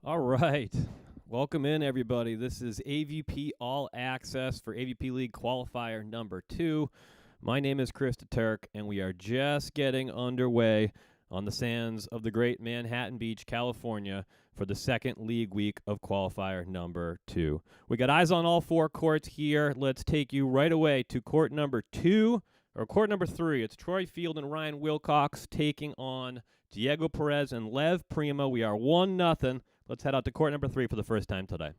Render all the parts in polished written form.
All right. Welcome in, everybody. This is AVP All Access for AVP League Qualifier number 2. My name is Chris Turk, and we are just getting underway on the sands of the great Manhattan Beach, California, for the second league week of Qualifier number 2. We got eyes on all 4 courts here. Let's take you right away to court number 2, or court number 3. It's Troy Field and Ryan Wilcox taking on Diego Perez and Lev Prima. We are 1-0. Let's head out to court number 3 for the first time today.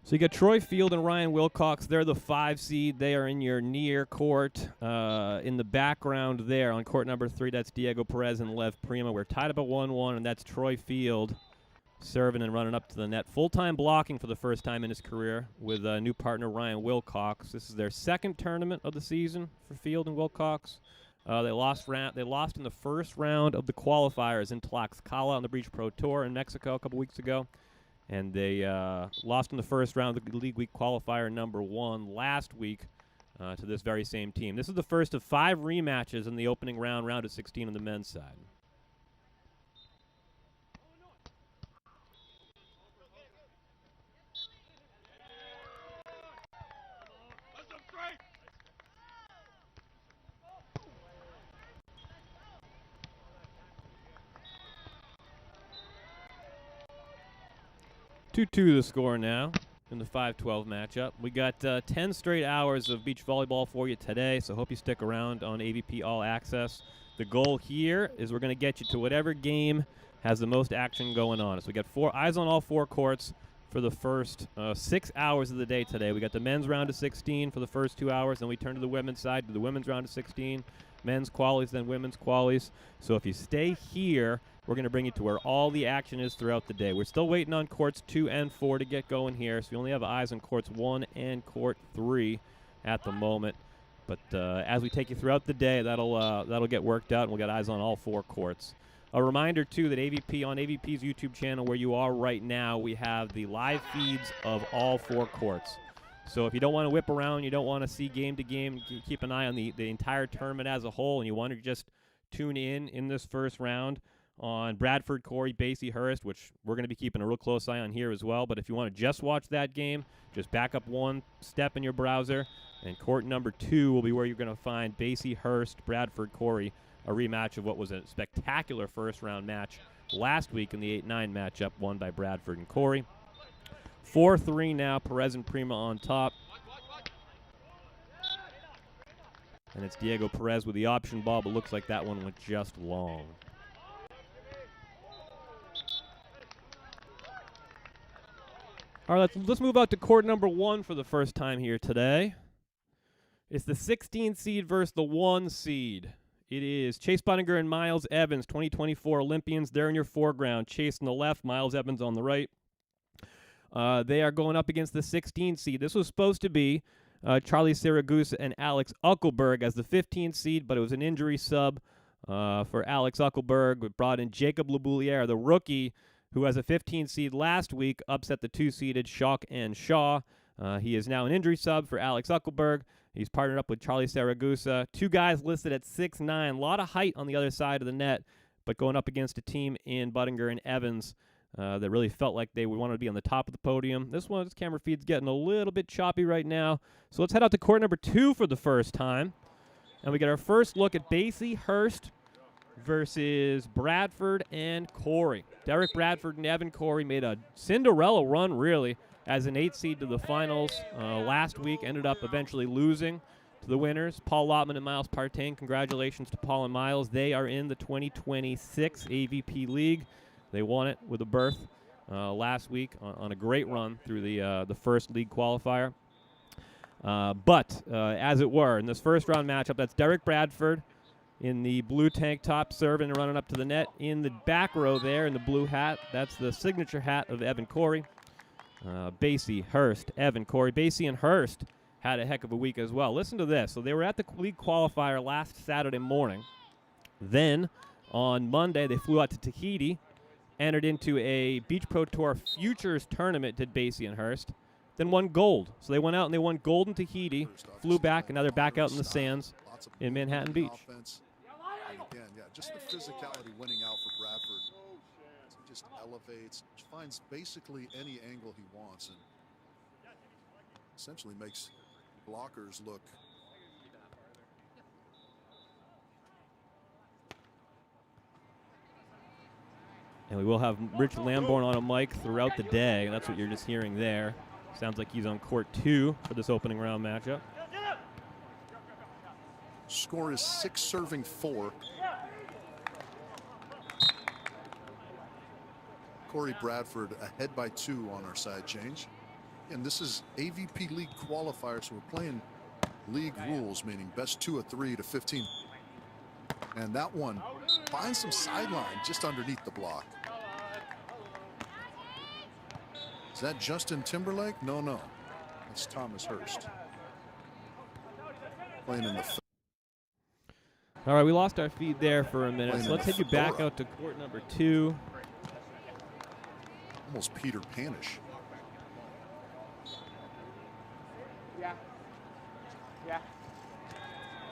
So you got Troy Field and Ryan Wilcox. They're the 5 seed. They are in your near court. In the background there on court number 3, that's Diego Perez and Lev Prima. We're tied up at 1-1, and that's Troy Field serving and running up to the net. Full-time blocking for the first time in his career with a new partner, Ryan Wilcox. This is their second tournament of the season for Field and Wilcox. They lost in the first round of the qualifiers in Tlaxcala on the Beach Pro Tour in Mexico a couple weeks ago. And they lost in the first round of the League Week Qualifier number 1 last week to this very same team. This is the first of 5 rematches in the opening round of 16 on the men's side. Two the score now in the 5-12 matchup. We got 10 straight hours of beach volleyball for you today, so hope you stick around on AVP All Access. The goal here is we're going to get you to whatever game has the most action going on. So we got 4 eyes on all 4 courts for the first 6 hours of the day today. We got the men's round of 16 for the first 2 hours, then we turn to the women's side to the women's round of 16, men's qualies, then women's qualies. So if you stay here, we're going to bring you to where all the action is throughout the day. We're still waiting on courts 2 and 4 to get going here, so we only have eyes on courts 1 and court 3 at the moment. But as we take you throughout the day, that'll get worked out, and we'll get eyes on all 4 courts. A reminder, too, that on AVP's YouTube channel, where you are right now, we have the live feeds of all 4 courts. So if you don't want to whip around, you don't want to see game to game, keep an eye on the entire tournament as a whole, and you want to just tune in this first round on Bradford, Cory, Basie, Hurst, which we're going to be keeping a real close eye on here as well. But if you want to just watch that game, just back up 1 step in your browser, and court number 2 will be where you're going to find Basie, Hurst, Bradford, Cory, a rematch of what was a spectacular first-round match last week in the 8-9 matchup won by Bradford and Cory. 4-3 now, Perez and Prima on top. And it's Diego Perez with the option ball, but looks like that one went just long. All right, let's move out to court number 1 for the first time here today. It's the 16 seed versus the 1 seed. It is Chase Budinger and Miles Evans, 2024 Olympians. They're in your foreground. Chase on the left, Miles Evans on the right. They are going up against the 16 seed. This was supposed to be Charlie Siragusa and Alex Uckelberg as the 15 seed, but it was an injury sub for Alex Uckelberg. We brought in Jacob Labouliere, the rookie, who has a 15 seed last week, upset the 2-seeded Shock and Shaw. He is now an injury sub for Alex Uckelberg. He's partnered up with Charlie Siragusa. 2 guys listed at 6'9". A lot of height on the other side of the net, but going up against a team in Budinger and Evans that really felt like they would want to be on the top of the podium. This camera feed's getting a little bit choppy right now. So let's head out to court number 2 for the first time. And we get our first look at Basie, Hurst versus Bradford and Cory. Derek Bradford and Evan Cory made a Cinderella run, really, as an 8 seed to the finals last week. Ended up eventually losing to the winners, Paul Lotman and Miles Partain. Congratulations to Paul and Miles. They are in the 2026 AVP League. They won it with a berth last week on a great run through the first league qualifier. But as it were, in this first round matchup, that's Derek Bradford in the blue tank top, serving and running up to the net. In the back row there, in the blue hat, that's the signature hat of Evan Cory. Basie, Hurst, Evan, Cory. Basie and Hurst had a heck of a week as well. Listen to this. So they were at the league qualifier last Saturday morning. Then on Monday, they flew out to Tahiti, entered into a Beach Pro Tour Futures tournament, did Basie and Hurst. then won gold. So they went out and they won gold in Tahiti, flew back, and now they're back out in the sands in Manhattan Beach. And again, yeah, just the physicality winning out for Bradford. He just elevates, finds basically any angle he wants, and essentially makes blockers look. And we will have Rich Lamborn on a mic throughout the day, and that's what you're just hearing there. Sounds like he's on court 2 for this opening round matchup. Score is 6 serving 4. Cory Bradford ahead by 2 on our side change. And this is AVP League Qualifier, so we're playing league rules, meaning best 2 of 3 to 15. And that one finds some sideline just underneath the block. Is that Justin Timberlake? No. It's Thomas Hurst. Playing in the. All right, we lost our feed there for a minute, so let's take you back out to court number 2. Almost Peter Panish. Yeah.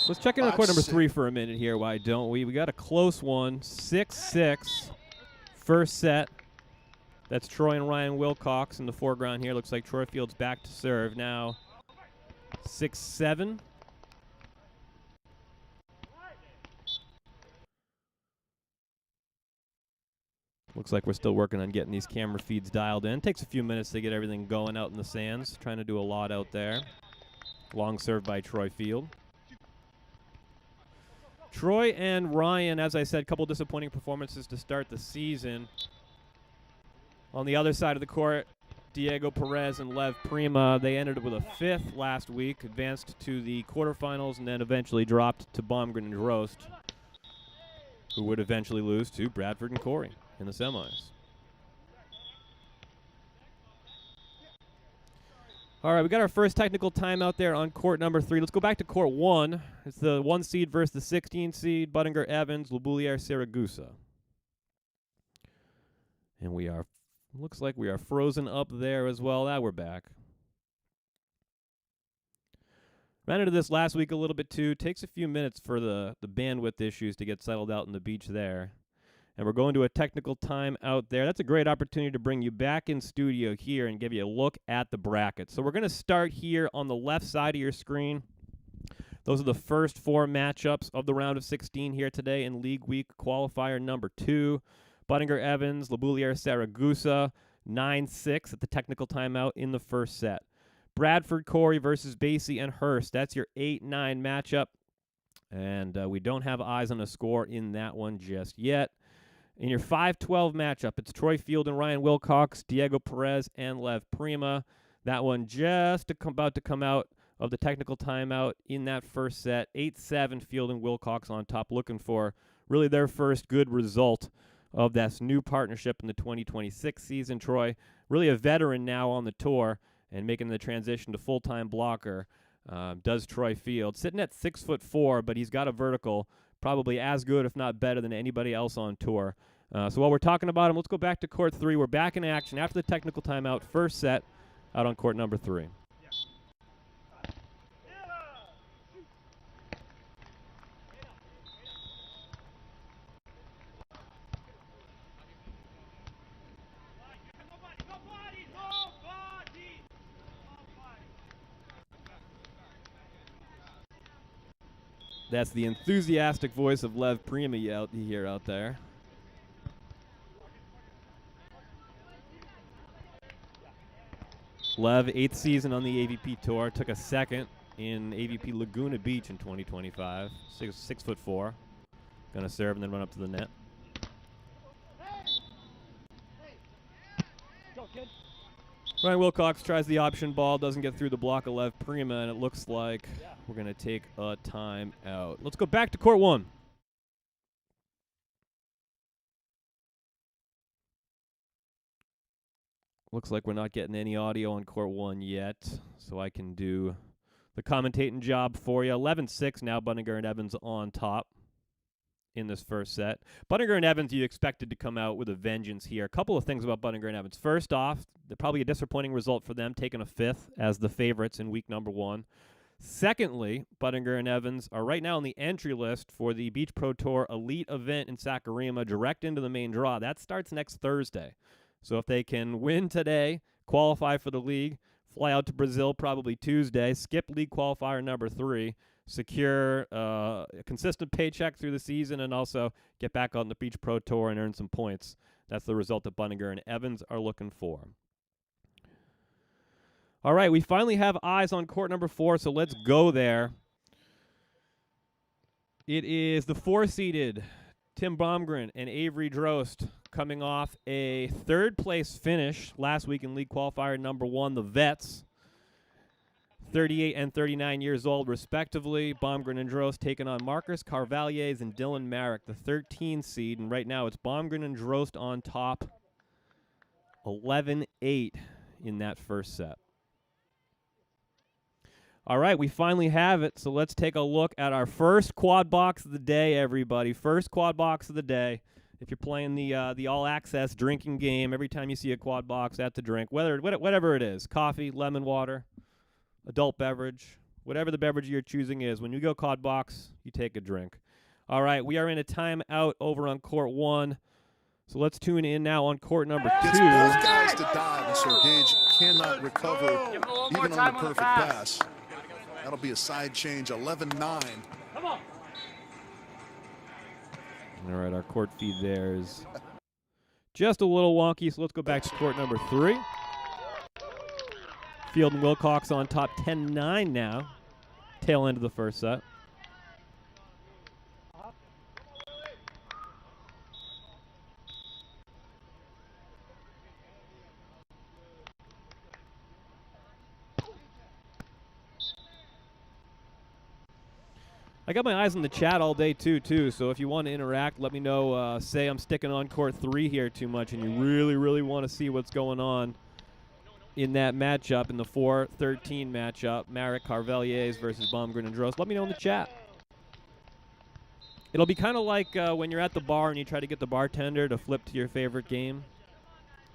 Let's check in on court number 3 for a minute here. Why don't we? We got a close one, 6-6. First set. That's Troy and Ryan Wilcox in the foreground here. Looks like Troy Field's back to serve now. 6-7. Looks like we're still working on getting these camera feeds dialed in. Takes a few minutes to get everything going out in the sands. Trying to do a lot out there. Long serve by Troy Field. Troy and Ryan, as I said, a couple disappointing performances to start the season. On the other side of the court, Diego Perez and Lev Prima, they ended up with a 5th last week, advanced to the quarterfinals, and then eventually dropped to Baumgren and Drost, who would eventually lose to Bradford and Cory in the semis. All right, we got our first technical timeout there on court number 3. Let's go back to court 1. It's the 1 seed versus the 16 seed, Buttinger Evans, Lobouliere Saragusa. And we are, looks like we are frozen up there as well. Now we're back. Ran into this last week a little bit too. Takes a few minutes for the bandwidth issues to get settled out in the beach there. And we're going to a technical time out there. That's a great opportunity to bring you back in studio here and give you a look at the brackets. So we're going to start here on the left side of your screen. Those are the first 4 matchups of the round of 16 here today in League Week Qualifier number 2. Buttinger Evans, Lobouliere Saragusa, 9-6 at the technical timeout in the first set. Bradford Cory versus Basie and Hurst. That's your 8-9 matchup. And we don't have eyes on a score in that one just yet. In your 5-12 matchup, it's Troy Field and Ryan Wilcox, Diego Perez and Lev Prima. That one just about to come out of the technical timeout in that first set. 8-7 Field and Wilcox on top, looking for really their first good result of this new partnership in the 2026 season. Troy, really a veteran now on the tour and making the transition to full-time blocker, does Troy Field. Sitting at 6'4", but he's got a vertical probably as good, if not better, than anybody else on tour. So while we're talking about him, let's go back to court 3. We're back in action after the technical timeout. First set out on court number 3. That's the enthusiastic voice of Lev Prima you hear out there. Lev, 8th season on the AVP Tour, took a 2nd in AVP Laguna Beach in 2025. 6'4". Gonna serve and then run up to the net. Ryan Wilcox tries the option ball, doesn't get through the block of Lev Prima, and it looks like we're going to take a timeout. Let's go back to court 1. Looks like we're not getting any audio on court 1 yet, so I can do the commentating job for you. 11-6 now, Buttinger and Evans on top. in this first set. Bunninger and Evans, you expected to come out with a vengeance here. A couple of things about Bunninger and Evans. First off, probably a disappointing result for them, taking a 5th as the favorites in week number 1. Secondly, Bunninger and Evans are right now on the entry list for the Beach Pro Tour Elite event in Saquarema, direct into the main draw. That starts next Thursday. So if they can win today, qualify for the league, fly out to Brazil probably Tuesday, skip league qualifier number 3, secure a consistent paycheck through the season, and also get back on the Beach Pro Tour and earn some points. That's the result that Bunninger and Evans are looking for. All right, we finally have eyes on court number 4, so let's go there. It is the 4-seeded Tim Baumgren and Avery Drost coming off a 3rd-place finish last week in league qualifier number 1, the Vets. 38 and 39 years old, respectively. Baumgren and Drost taking on Marcus Carvalhais and Dylan Merrick, the 13 seed. And right now it's Baumgren and Drost on top, 11-8 in that first set. All right, we finally have it, so let's take a look at our first quad box of the day, everybody. First quad box of the day. If you're playing the all-access drinking game, every time you see a quad box, that's a drink, whatever it is, coffee, lemon water, adult beverage, whatever the beverage you're choosing is. When you go quad box, you take a drink. All right, we are in a timeout over on court 1. So let's tune in now on court number 2. Gets both guys to dive, and so Gage cannot recover even on the perfect pass. That'll be a side change, 11-9. Come on. All right, our court feed there is just a little wonky, so let's go back to court number 3. Field and Wilcox on top, 10-9 now. Tail end of the first set. I got my eyes on the chat all day too, so if you want to interact, let me know. Say I'm sticking on court 3 here too much and you really want to see what's going on in that matchup, in the 4-13 matchup, Merrick Carvalhais versus Baumgren and Drost. Let me know in the chat. It'll be kind of like when you're at the bar and you try to get the bartender to flip to your favorite game.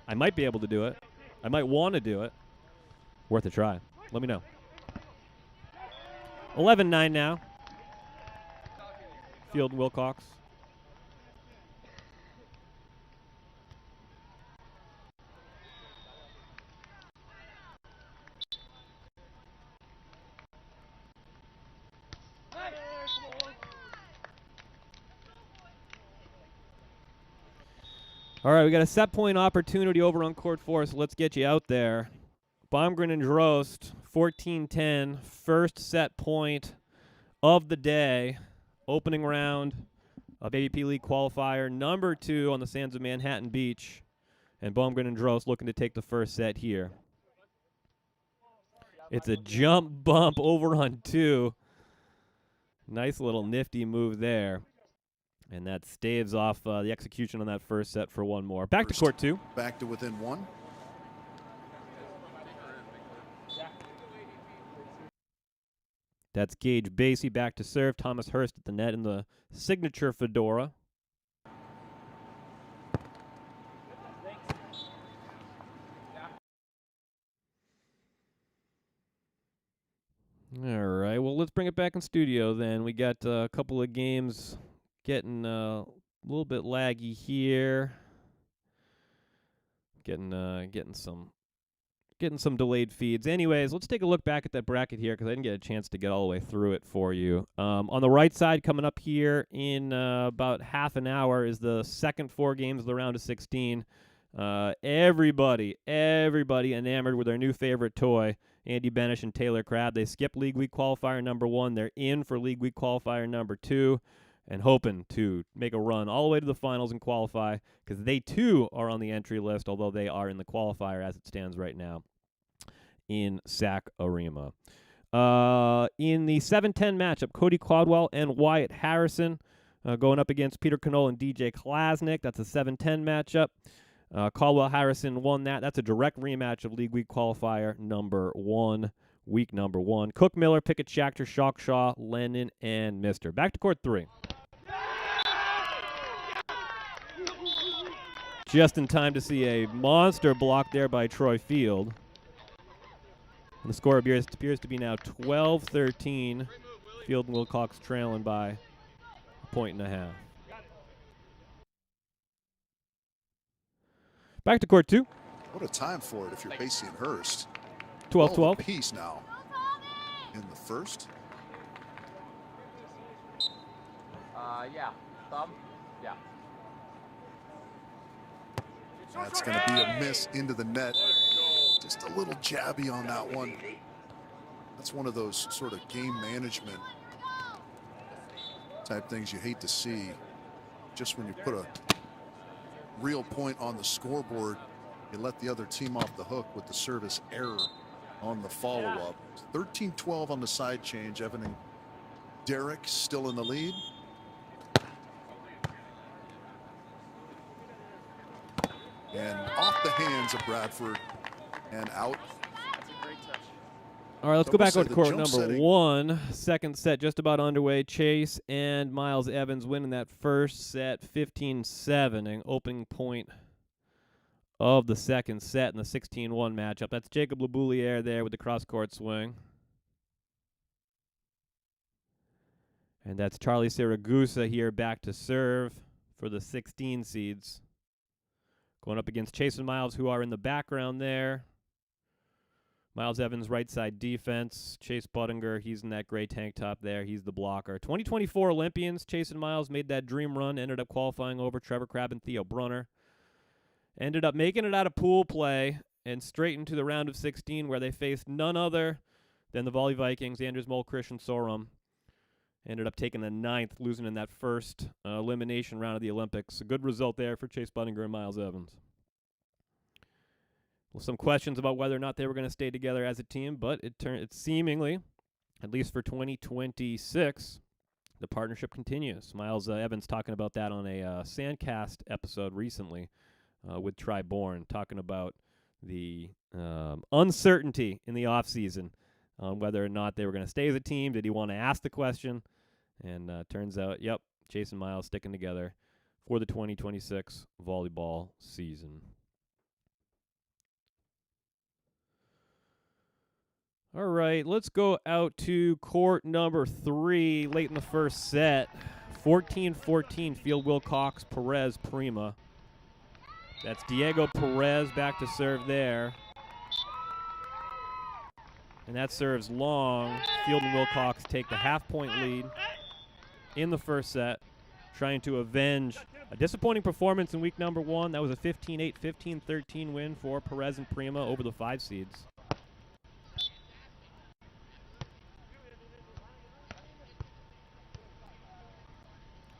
I might be able to do it. I might want to do it. Worth a try. Let me know. 11-9 now. Field and Wilcox. All right, we got a set point opportunity over on court 4, so let's get you out there. Baumgren and Drost, 14-10, first set point of the day. Opening round of AVP League Qualifier, number 2 on the sands of Manhattan Beach. And Baumgren and Drost looking to take the first set here. It's a jump bump over on 2. Nice little nifty move there. And that staves off the execution on that first set for one more. Back to court 2. Back to within 1. That's Gage Basie back to serve. Thomas Hurst at the net in the signature fedora. All right, well, let's bring it back in studio then. We got a couple of games getting a little bit laggy here. Getting some delayed feeds. Anyways, let's take a look back at that bracket here because I didn't get a chance to get all the way through it for you. On the right side, coming up here in about half an hour, is the second 4 games of the round of 16. Everybody enamored with their new favorite toy, Andy Benish and Taylor Crab. They skipped League Week Qualifier number 1. They're in for League Week Qualifier number 2 and hoping to make a run all the way to the finals and qualify because they too are on the entry list, although they are in the qualifier as it stands right now in Saquarema. In the 7-10 matchup, Cody Caldwell and Wyatt Harrison going up against Peter Knoll and DJ Klasnick. That's a 7-10 matchup. Caldwell Harrison won that. That's a direct rematch of League Week Qualifier number 1, week number 1. Cook, Miller, Pickett, Schachter, Shockshaw, Lennon, and Mister. Back to court 3. Just in time to see a monster block there by Troy Field. And the score appears to be now 12-13. Field and Wilcox trailing by 1.5. Back to court 2. What a time for it if you're Basie and Hurst. 12-12. Apiece now in the first. Yeah. Thumb? Yeah. That's going to be a miss into the net. Just a little jabby on that one. That's one of those sort of game management type things you hate to see. Just when you put a real point on the scoreboard, you let the other team off the hook with the service error on the follow-up. 13-12 on the side change. Evan and Derek still in the lead. And off the hands of Bradford and out. All right, let's go back over to court number setting. 1. Second set just about underway. Chase and Miles Evans winning that first set 15-7, an opening point of the second set in the 16-1 matchup. That's Jacob Labouliere there with the cross-court swing. And that's Charlie Siragusa here back to serve for the 16 seeds. Going up against Chase and Miles, who are in the background there. Miles Evans, right side defense. Chase Buttinger, he's in that gray tank top there. He's the blocker. 2024 Olympians, Chase and Miles made that dream run, ended up qualifying over Trevor Crab and Theo Brunner. Ended up making it out of pool play and straight into the round of 16 where they faced none other than the Volley Vikings, Anders Mol, Christian Sorum. Ended up taking the 9th, losing in that first elimination round of the Olympics. A good result there for Chase Buttinger and Miles Evans. Well, some questions about whether or not they were going to stay together as a team, but it's seemingly, at least for 2026, the partnership continues. Miles Evans talking about that on a Sandcast episode recently with Tri Bourne, talking about the uncertainty in the offseason on whether or not they were going to stay as a team. Did he want to ask the question? And turns out, yep, Chase and Miles sticking together for the 2026 volleyball season. All right, let's go out to court number 3 late in the first set. 14-14, Field Wilcox, Perez, Prima. That's Diego Perez back to serve there. And that serves long. Field and Wilcox take the half-point lead in the first set, trying to avenge a disappointing performance in week number 1. That was a 15-8, 15-13 win for Perez and Prima over the 5 seeds.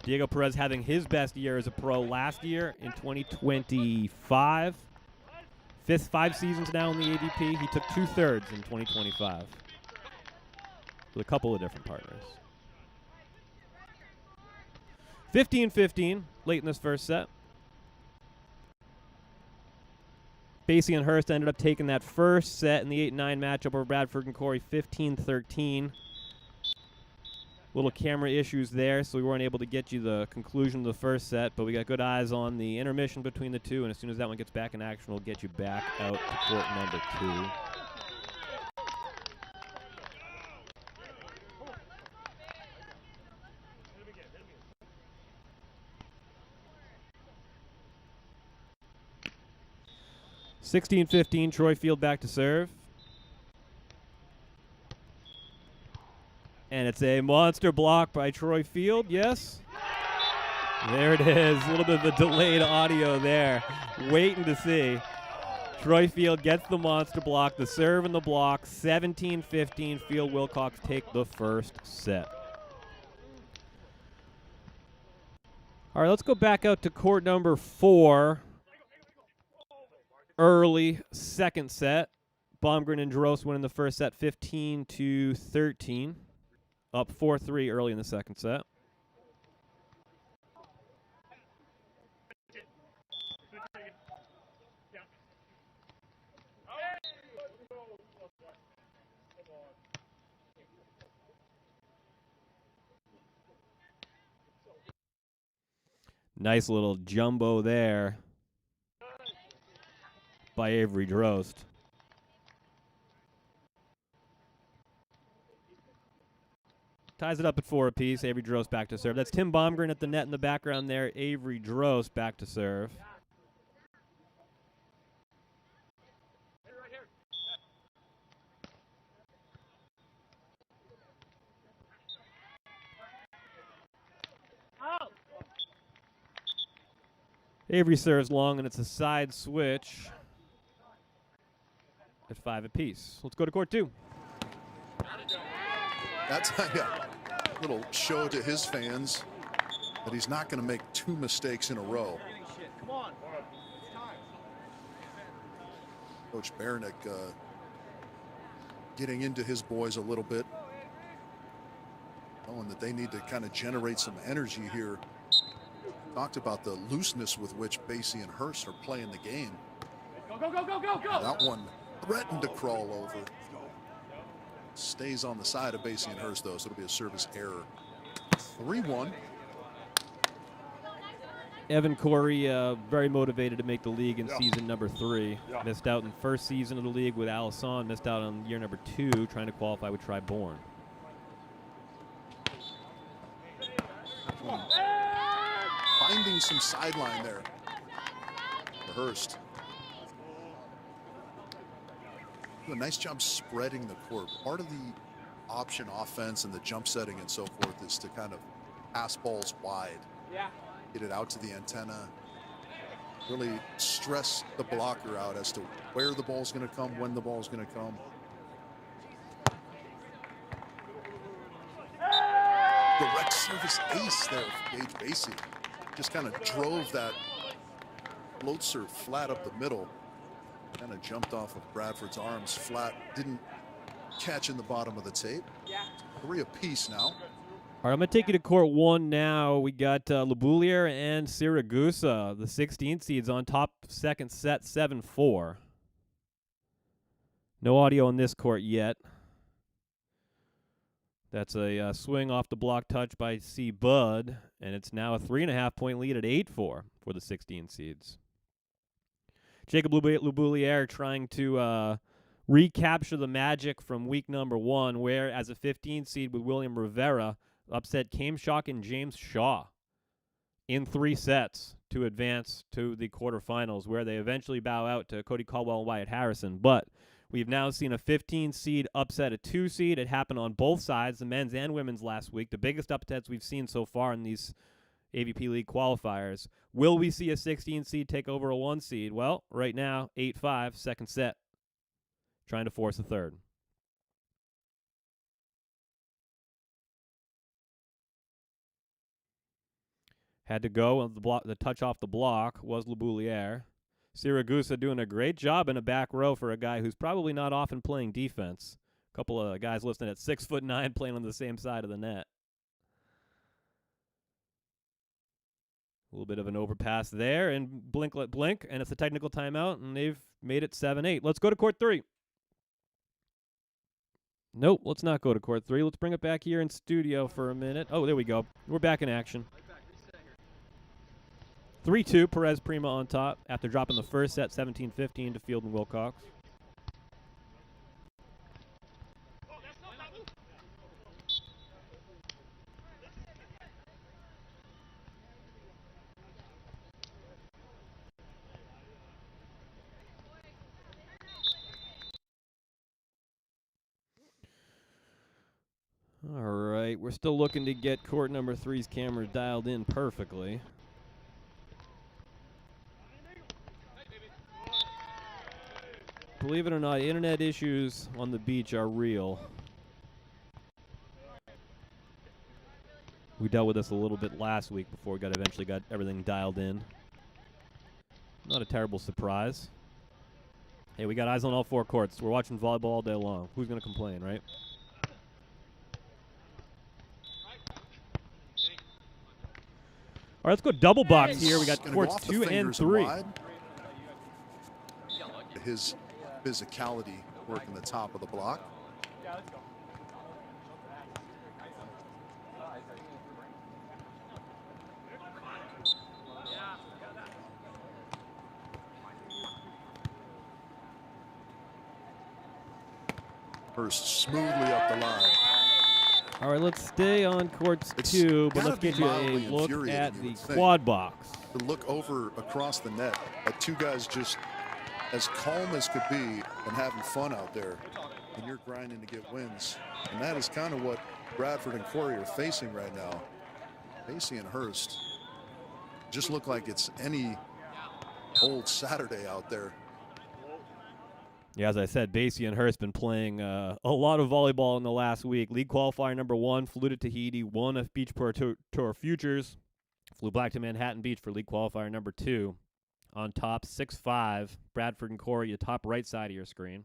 Diego Perez having his best year as a pro last year in 2025. 5 seasons now in the AVP. He took 2/3 in 2025 with a couple of different partners. 15-15 late in this first set. Basie and Hurst ended up taking that first set in the 8-9 matchup over Bradford and Cory 15-13. Little camera issues there, so we weren't able to get you the conclusion of the first set, but we got good eyes on the intermission between the two, and as soon as that one gets back in action, we'll get you back out to court number 2. (16-15), Troy Field back to serve. And it's a monster block by Troy Field, yes. There it is, a little bit of a delayed audio there. Waiting to see. Troy Field gets the monster block, the serve and the block. 17-15, Field Wilcox take the first set. All right, let's go back out to court number 4. Early second set. Baumgren and Jaros winning the first set 15-13. Up 4-3 early in the second set. Nice little jumbo there by Avery Drost. Ties it up at 4 apiece. Avery Drost back to serve. That's Tim Baumgren at the net in the background there. Avery Drost back to serve. Avery serves long, and it's a side switch at 5 apiece. Let's go to court 2. That's a little show to his fans that he's not going to make 2 mistakes in a row. Coach Beranek getting into his boys a little bit, knowing that they need to kind of generate some energy here. Talked about the looseness with which Basie and Hurst are playing the game. Go, go, go, go, go, go. That one threatened to crawl over. Stays on the side of Basie and Hurst, though, so it'll be a service error. 3-1. Evan Cory, very motivated to make the league in season number 3. Missed out in first season of the league with Alisson. Missed out on year number 2, trying to qualify with Tri-Born. Finding some sideline there for Hurst. Do a nice job spreading the court. Part of the option offense and the jump setting and so forth is to kind of pass balls wide. Get it out to the antenna. Really stress the blocker out as to where the ball's going to come, when the ball's going to come. Direct service ace there for Gage Basie. Just kind of drove that float serve flat up the middle. Kind of jumped off of Bradford's arms flat. Didn't catch in the bottom of the tape. 3 apiece now. All right, I'm going to take you to court 1 now. We got Leboulier and Siragusa, the 16 seeds, on top second set, 7-4. No audio on this court yet. That's a swing off the block touch by C. Bud, and it's now a 3.5-point lead at 8-4 for the 16 seeds. Jacob Leboulier trying to recapture the magic from week number 1, where as a 15 seed with William Rivera, upset Kameshok and James Shaw in 3 sets to advance to the quarterfinals, where they eventually bow out to Cody Caldwell and Wyatt Harrison. But we've now seen a 15 seed upset a 2 seed. It happened on both sides, the men's and women's last week. The biggest upsets we've seen so far in these AVP League qualifiers. Will we see a 16 seed take over a 1 seed? Well, right now, 8-5, second set. Trying to force a third. Had to go on the touch off the block was Leboulier. Siragusa doing a great job in a back row for a guy who's probably not often playing defense. A couple of guys listed at 6'9" playing on the same side of the net. A little bit of an overpass there, and blink, and it's a technical timeout, and they've made it 7-8. Let's go to court 3. Nope, let's not go to court 3. Let's bring it back here in studio for a minute. Oh, there we go. We're back in action. 3-2, Perez Prima on top after dropping the first set 17-15 to Field and Wilcox. All right, we're still looking to get court number 3's cameras dialed in perfectly. Believe it or not, internet issues on the beach are real. We dealt with this a little bit last week before we eventually got everything dialed in. Not a terrible surprise. Hey, we got eyes on all 4 courts. We're watching volleyball all day long. Who's going to complain, right? All right, let's go double box here. We got courts 2 and 3. His physicality working the top of the block. Hurst smoothly up the line. All right, let's stay on courts 2, but let's get you a look at the quad box. To look over across the net at two guys just as calm as could be and having fun out there, and you're grinding to get wins. And that is kind of what Bradford and Cory are facing right now. Basie and Hurst just look like it's any old Saturday out there. Yeah, as I said, Basie and Hurst been playing a lot of volleyball in the last week. League qualifier number 1, flew to Tahiti, won a Beach Pro Tour Futures, flew back to Manhattan Beach for league qualifier number 2. On top, 6-5, Bradford and Cory, the top right side of your screen.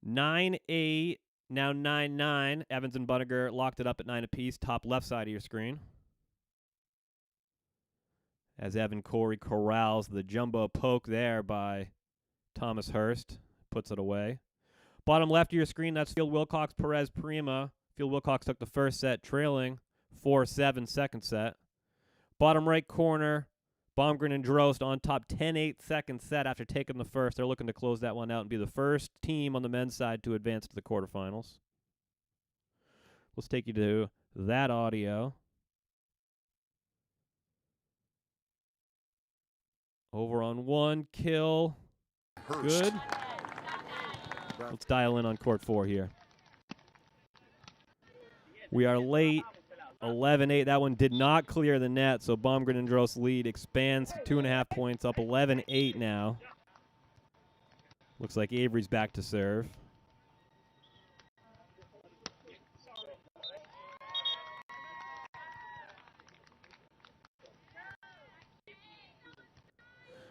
9-8, now 9-9. Evans and Bunniger locked it up at 9 apiece, top left side of your screen. As Evan Cory corrals the jumbo poke there by Thomas Hurst, puts it away. Bottom left of your screen, that's Field Wilcox, Perez Prima. Field Wilcox took the first set, trailing 4-7 second set. Bottom right corner, Baumgren and Drost on top 10-8 second set after taking the first. They're looking to close that one out and be the first team on the men's side to advance to the quarterfinals. Let's take you to that audio. Over on 1, kill. Hurst. Good. Let's dial in on court 4 here. We are late. 11-8. That one did not clear the net, so Baumgren and Drost lead expands to 2.5 points, up 11-8 now. Looks like Avery's back to serve.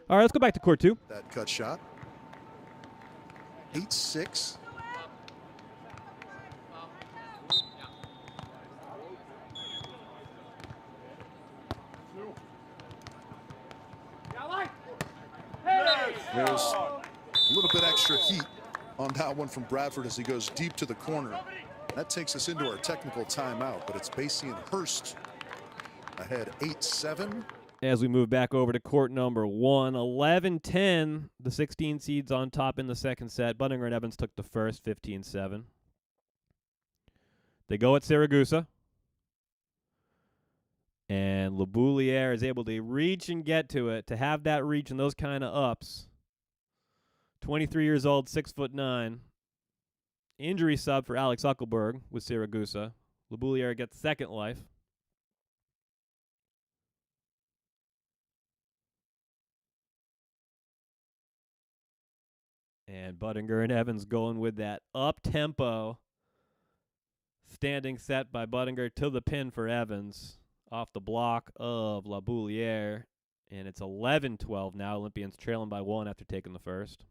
All right, let's go back to court 2. That cut shot. 8-6. There's a little bit extra heat on that one from Bradford as he goes deep to the corner. That takes us into our technical timeout, but it's Basie and Hurst ahead 8-7. As we move back over to court number 1, 11-10, the 16 seeds on top in the second set. Bunninger and Evans took the first, 15-7. They go at Siragusa. And LeBouliere is able to reach and get to it, to have that reach and those kind of ups. 23 years old, 6'9". Injury sub for Alex Uckelberg with Siragusa. LeBouliere gets second life. And Buttinger and Evans going with that up-tempo standing set by Buttinger to the pin for Evans off the block of LeBouliere. And it's 11-12 now. Olympians trailing by 1 after taking the first.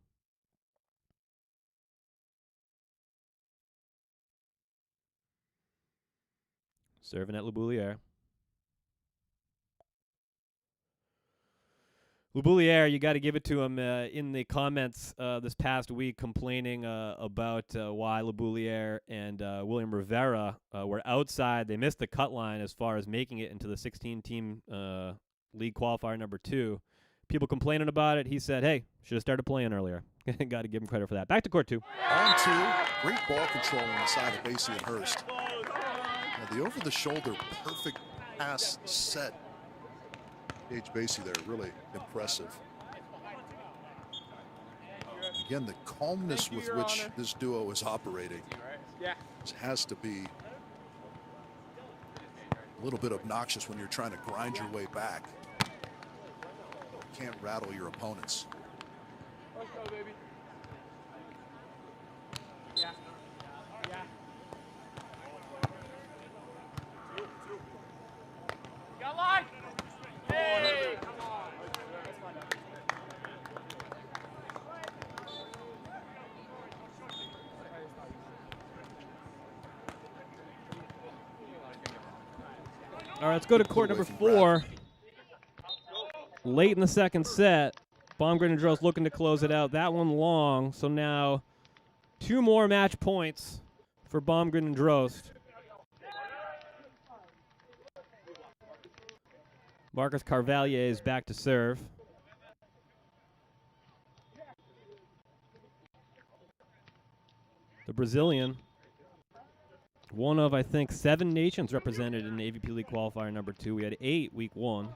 Serving at LeBouliere. LeBouliere, you got to give it to him in the comments this past week complaining about why LeBouliere and William Rivera were outside. They missed the cut line as far as making it into the 16-team league qualifier number 2. People complaining about it. He said, hey, should have started playing earlier. Got to give him credit for that. Back to court 2. On 2. Great ball control on the side of Basie and Hurst. Now, the over-the-shoulder perfect pass set. Gage Basie there, really impressive. Again, the calmness with which this duo is operating has to be a little bit obnoxious when you're trying to grind your way back. You can't rattle your opponents. Let's go, baby. Yeah. Yeah. Got line. Hey, come on. All right, let's go to court number 4. Late in the second set, Baumgren and Drost looking to close it out. That one long, so now 2 more match points for Baumgren and Drost. Marcus Carvallier is back to serve. the Brazilian. One of, I think, 7 nations represented in AVP League Qualifier number 2. We had 8 week 1.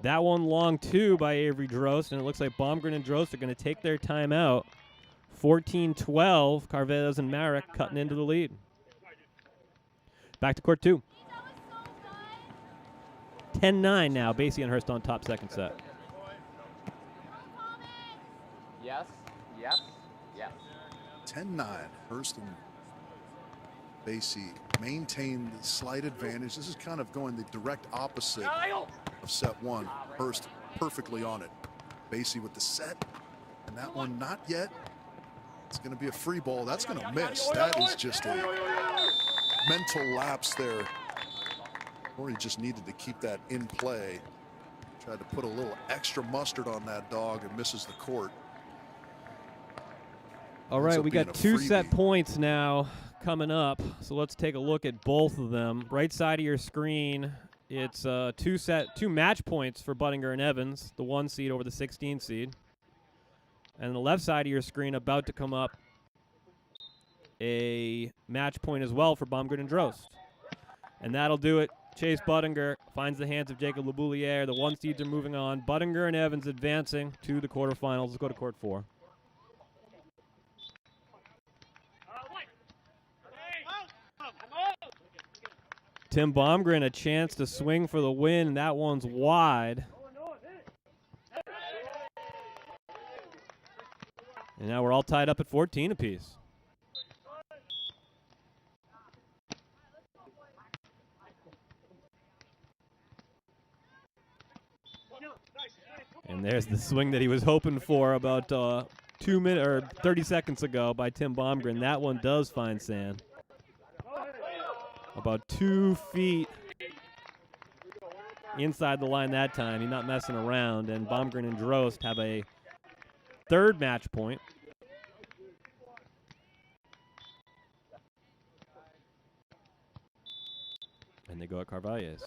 That one long 2 by Avery Drost, and it looks like Baumgren and Drost are going to take their timeout. 14-12, Carveles and Marek cutting into the lead. Back to court 2. 10-9 now, Basie and Hurst on top second set. Yes, yes, yes. 10-9, Hurst and Basie maintain the slight advantage. This is kind of going the direct opposite of set 1. Hurst perfectly on it. Basie with the set, and that one not yet. It's going to be a free ball. That's going to miss. That is just a mental lapse there. Or he just needed to keep that in play. Tried to put a little extra mustard on that dog and misses the court. All right, we got 2 set points now coming up. So let's take a look at both of them. Right side of your screen, it's 2 match points for Buttinger and Evans, the 1 seed over the 16 seed. And the left side of your screen about to come up a match point as well for Baumgren and Drost. And that'll do it. Chase Buttinger finds the hands of Jacob Leboulier. The 1 seeds are moving on. Buttinger and Evans advancing to the quarterfinals. Let's go to court 4. Tim Baumgren a chance to swing for the win. That one's wide. And now we're all tied up at 14 apiece. And there's the swing that he was hoping for about 2 minutes or 30 seconds ago by Tim Baumgren. That one does find sand. About 2 feet inside the line that time. He's not messing around. And Baumgren and Drost have a 3rd match point. And they go at Carvalles.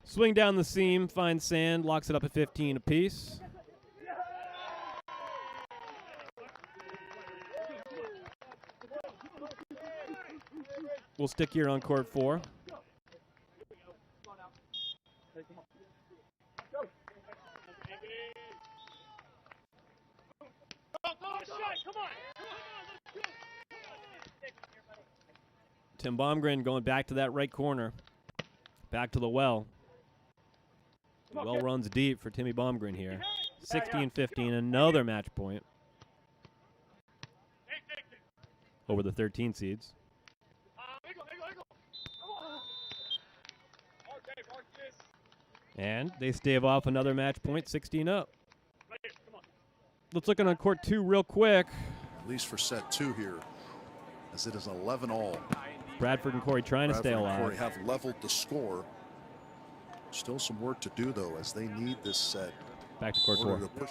Swing down the seam, finds sand, locks it up at 15 apiece. We'll stick here on court 4. Tim Baumgren going back to that right corner. Back to the well. The well runs deep for Timmy Baumgren here. 16-15, another match point over the 13 seeds. And they stave off another match point, 16 up. Let's look on court 2 real quick. At least for set 2 here, as it is 11-all. Bradford and Cory trying to stay alive. Cory have leveled the score. Still some work to do, though, as they need this set. Back to court 4.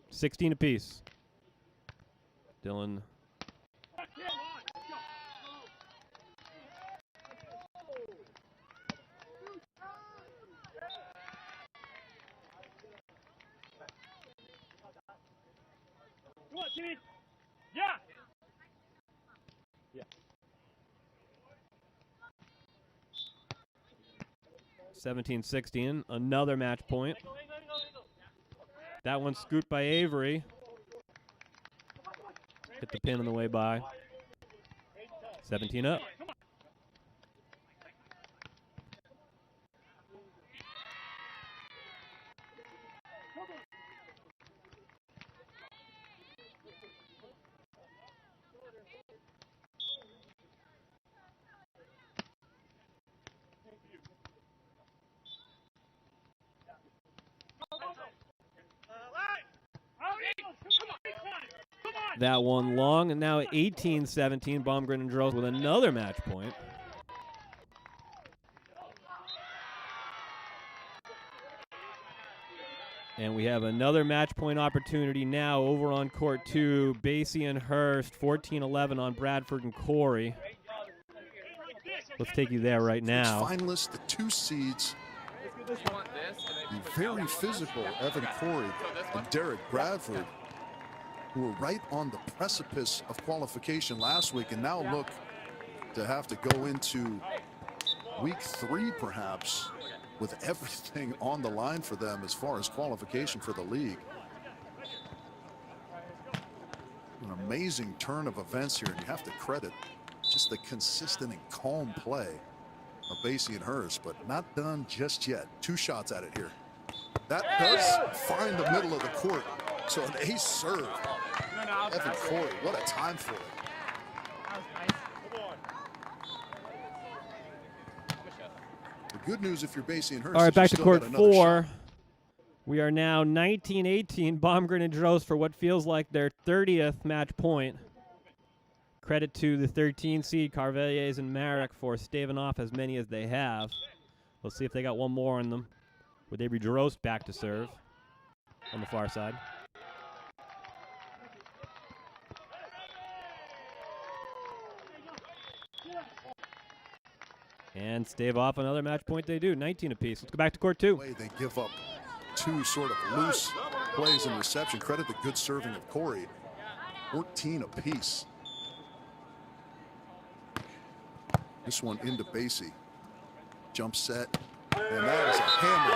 16 apiece. Dylan. Yeah. Yeah. 17-16, another match point. That one scooped by Avery. Hit the pin on the way by. 17 up. That one long, and now 18-17, Baumgren and Drost with another match point. And we have another match point opportunity now over on court 2. Basie and Hurst, 14-11 on Bradford and Cory. Let's take you there right now. Finalists, the 2 seeds The very physical Evan Cory and Derek Bradford, who were right on the precipice of qualification last week, and now look to have to go into week 3 perhaps with everything on the line for them as far as qualification for the league. An amazing turn of events here, and you have to credit just the consistent and calm play of Basie and Hurst, but not done just yet. 2 shots at it here. That does find the middle of the court, so an ace serve. Evan Cory, what a time for it. The good news if you're Basie and Hurst. All right, back to court 4. Shot. We are now 19-18. Baumgren and Drost for what feels like their 30th match point. Credit to the 13 seed Carveliers and Marek for staving off as many as they have. Let's see if they got one more on them. Would they be Drost back to serve on the far side? And stave off another match point they do. 19 apiece. Let's go back to court 2. They give up 2 sort of loose plays in reception. Credit the good serving of Cory. 14 apiece. This one into Basie. Jump set. And that is a hammer.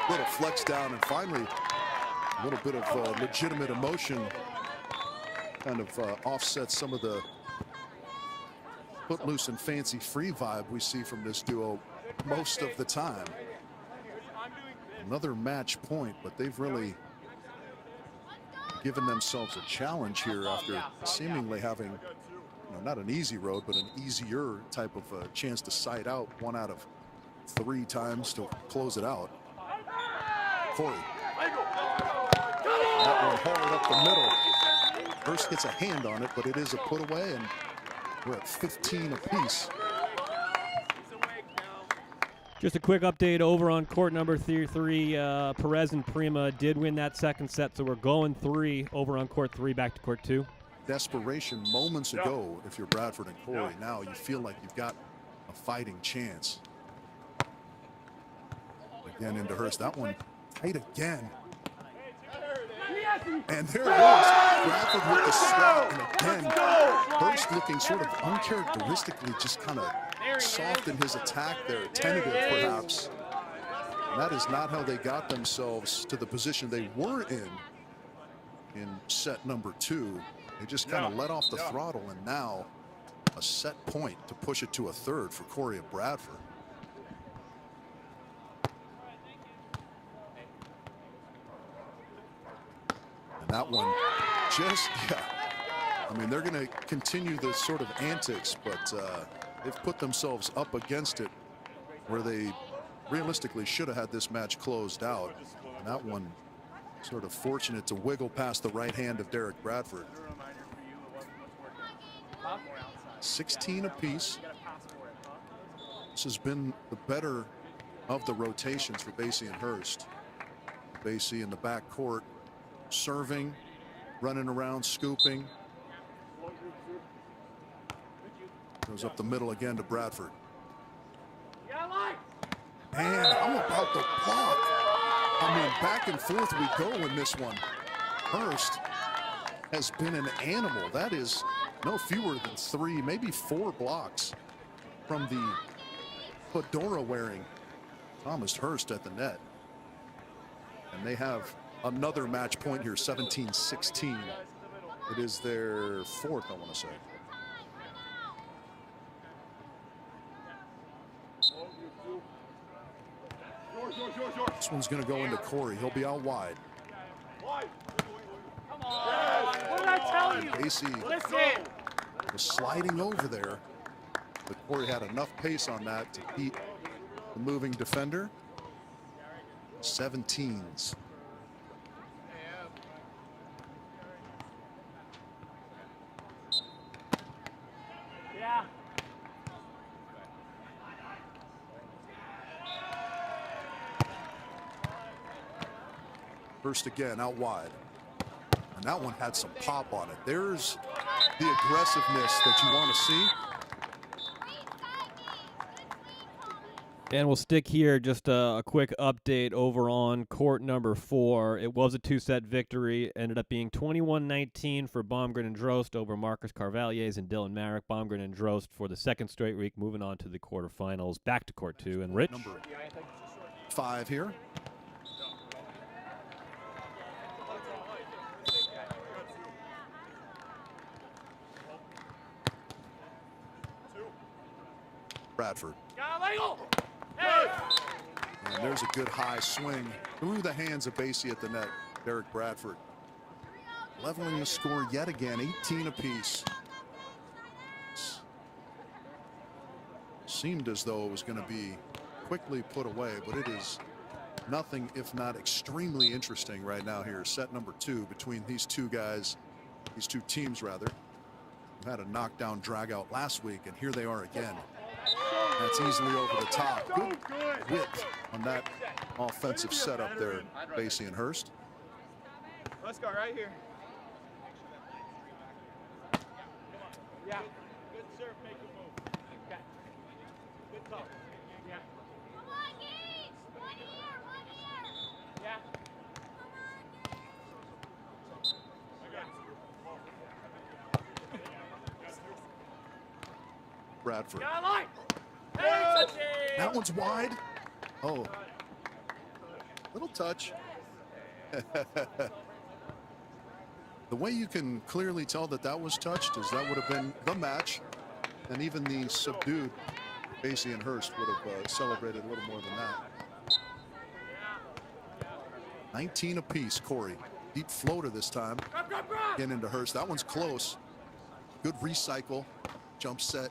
Little flex down, and finally a little bit of legitimate emotion kind of offsets some of the footloose and fancy free vibe we see from this duo most of the time. Another match point, but they've really given themselves a challenge here after seemingly having, not an easy road, but an easier type of chance to side out 1 out of 3 times to close it out. Cory. That one hard up the middle. Hurst gets a hand on it, but it is a put away, and we're at 15 apiece. Just a quick update over on court number 3. Perez and Prima did win that second set, so we're going 3 over on court 3, back to court 2. Desperation moments ago if you're Bradford and Cory. Now you feel like you've got a fighting chance. Again into Hurst. That one tight again. And there it is. Bradford with the swat, and again Hurst looking sort of uncharacteristically just kind of soft in his attack there, tentative perhaps. And that is not how they got themselves to the position they were in set number 2. They just kind of let off the throttle, and now a set point to push it to a 3rd for Cory and Bradford. And that one just, I mean, they're going to continue this sort of antics, but they've put themselves up against it where they realistically should have had this match closed out. And that one sort of fortunate to wiggle past the right hand of Derek Bradford. 16 apiece. This has been the better of the rotations for Basie and Hurst. Basie in the back court, serving, running around, scooping. Goes up the middle again to Bradford. And how about the block? I mean, back and forth we go in this one. Hurst has been an animal. That is no fewer than 3, maybe 4 blocks from the fedora wearing Thomas Hurst at the net. And they have another match point here, 17-16. It is their 4th, I want to say. This one's going to go into Cory. He'll be out wide. Come on. What did I tell you? Basie was sliding over there, but Cory had enough pace on that to beat the moving defender. 17s. Yeah. First again, out wide. And that one had some pop on it. There's the aggressiveness that you want to see. And we'll stick here, just a quick update over on court number 4. It was a 2-set victory. Ended up being 21-19 for Baumgren and Drost over Marcus Carvalhes and Dylan Marek. Baumgren and Drost for the second straight week, moving on to the quarterfinals. Back to court 2. And Rich? Number 5 here. Bradford. And there's a good high swing through the hands of Basie at the net. Derek Bradford leveling the score yet again, 18 apiece. Seemed as though it was going to be quickly put away, but it is nothing if not extremely interesting right now here. Set number 2 between these two guys, these two teams rather. We had a knockdown drag out last week, and here they are again. That's easily over the top. Good width on that offensive setup there, Basie and Hurst. Let's go right here. Yeah. Good serve, make a move. Okay. Good talk. Yeah. Come on, Gage! One here. Yeah. Bradford. Hey, that one's wide. Oh, little touch. The way you can clearly tell that that was touched is that would have been the match, and even the subdued Basie and Hurst would have celebrated a little more than that. 19 apiece, Cory. Deep floater this time. Getting into Hurst. That one's close. Good recycle. Jump set.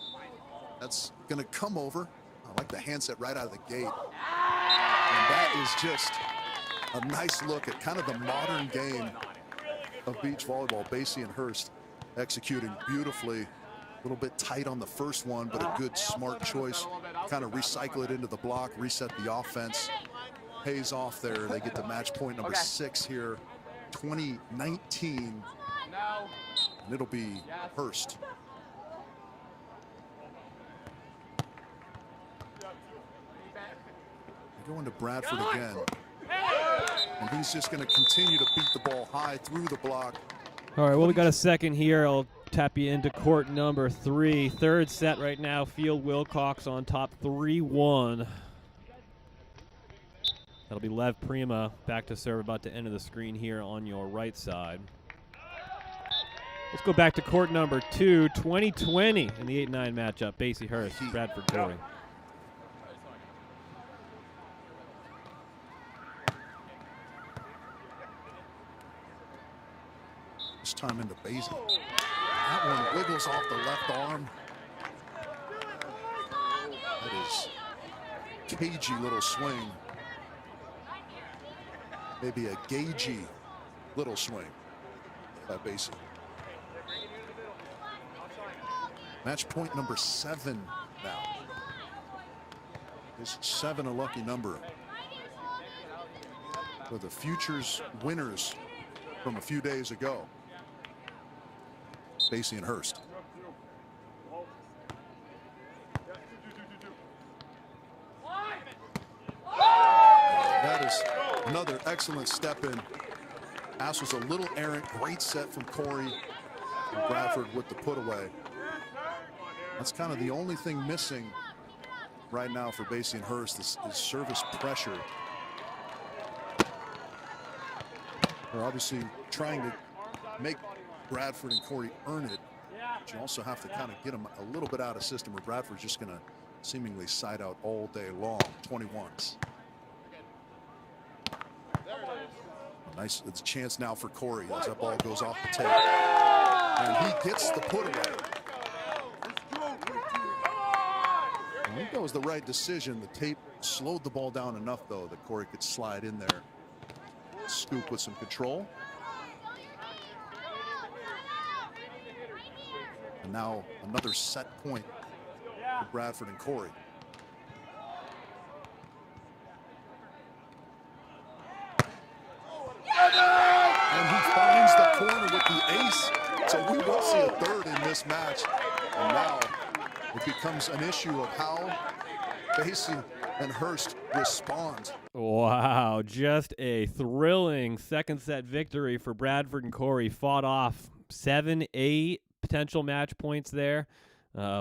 That's going to come over. I like the handset right out of the gate. And that is just a nice look at kind of the modern game of beach volleyball. Basie and Hurst executing beautifully. A little bit tight on the first one, but a good smart choice. Kind of recycle it into the block, reset the offense. Pays off there. They get to match point number 6 here. 2019. And it'll be Hurst. Going to Bradford again. And he's just going to continue to beat the ball high through the block. All right, well, we got a second here. I'll tap you into court number 3. Third set right now. Field Wilcox on top 3-1. That'll be Lev Prima back to serve about the end of the screen here on your right side. Let's go back to court number 2, 2020 in the 8-9 matchup. Basie Hurst, Bradford Cory. This time into Basie. That one wiggles off the left arm. That is cagey little swing. Maybe a gagey little swing by Basie. Match point number 7 now. Is 7 a lucky number for the futures winners from a few days ago? Basie and Hurst. That is another excellent step in. Pass was a little errant. Great set from Cory. And Bradford with the put away. That's kind of the only thing missing right now for Basie and Hurst is service pressure. They're obviously trying to make Bradford and Cory earn it. But you also have to kind of get them a little bit out of system, or Bradford's just going to seemingly side out all day long. 21s. Nice. It's a chance now for Cory as that ball goes off the tape. And he gets the put away. I think that was the right decision. The tape slowed the ball down enough, though, that Cory could slide in there. Scoop with some control. And now another set point for Bradford and Cory. And he finds the corner with the ace. So we will see a third in this match. And now it becomes an issue of how Basie and Hurst respond. Wow, just a thrilling second set victory for Bradford and Cory. Fought off 7-8 potential match points there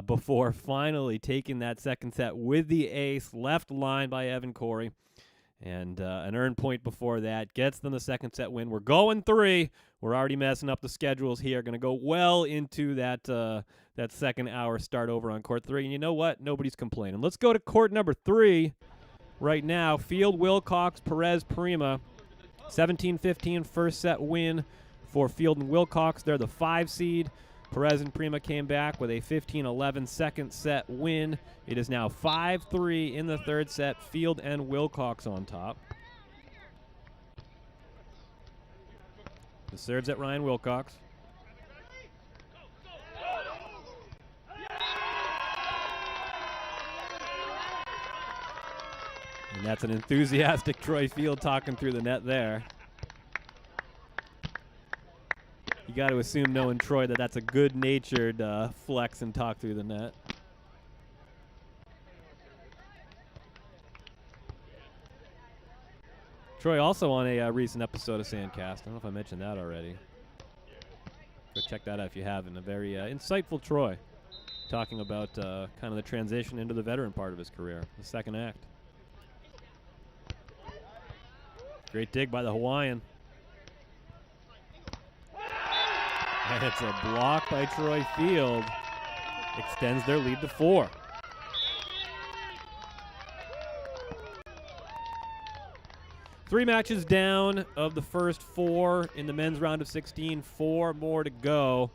before finally taking that second set with the ace, left line by Evan Cory. And an earned point before that gets them the second set win. We're going 3. We're already messing up the schedules here. Going to go well into that that second hour start over on court 3. And you know what? Nobody's complaining. Let's go to court number 3 right now. Field, Wilcox, Perez, Prima. 17-15 first set win for Field and Wilcox. They're the 5 seed. Perez and Prima came back with a 15-11 second set win. It is now 5-3 in the third set. Field and Wilcox on top. The serves at Ryan Wilcox. And that's an enthusiastic Troy Field talking through the net there. You got to assume, knowing Troy, that that's a good-natured flex and talk through the net. Troy also on a recent episode of Sandcast. I don't know if I mentioned that already. Go check that out if you haven't. A very insightful Troy, talking about kind of the transition into the veteran part of his career, the second act. Great dig by the Hawaiian. And it's a block by Troy Field. Extends their lead to 4. Three matches down of the first 4 in the men's round of 16. 4 more to go.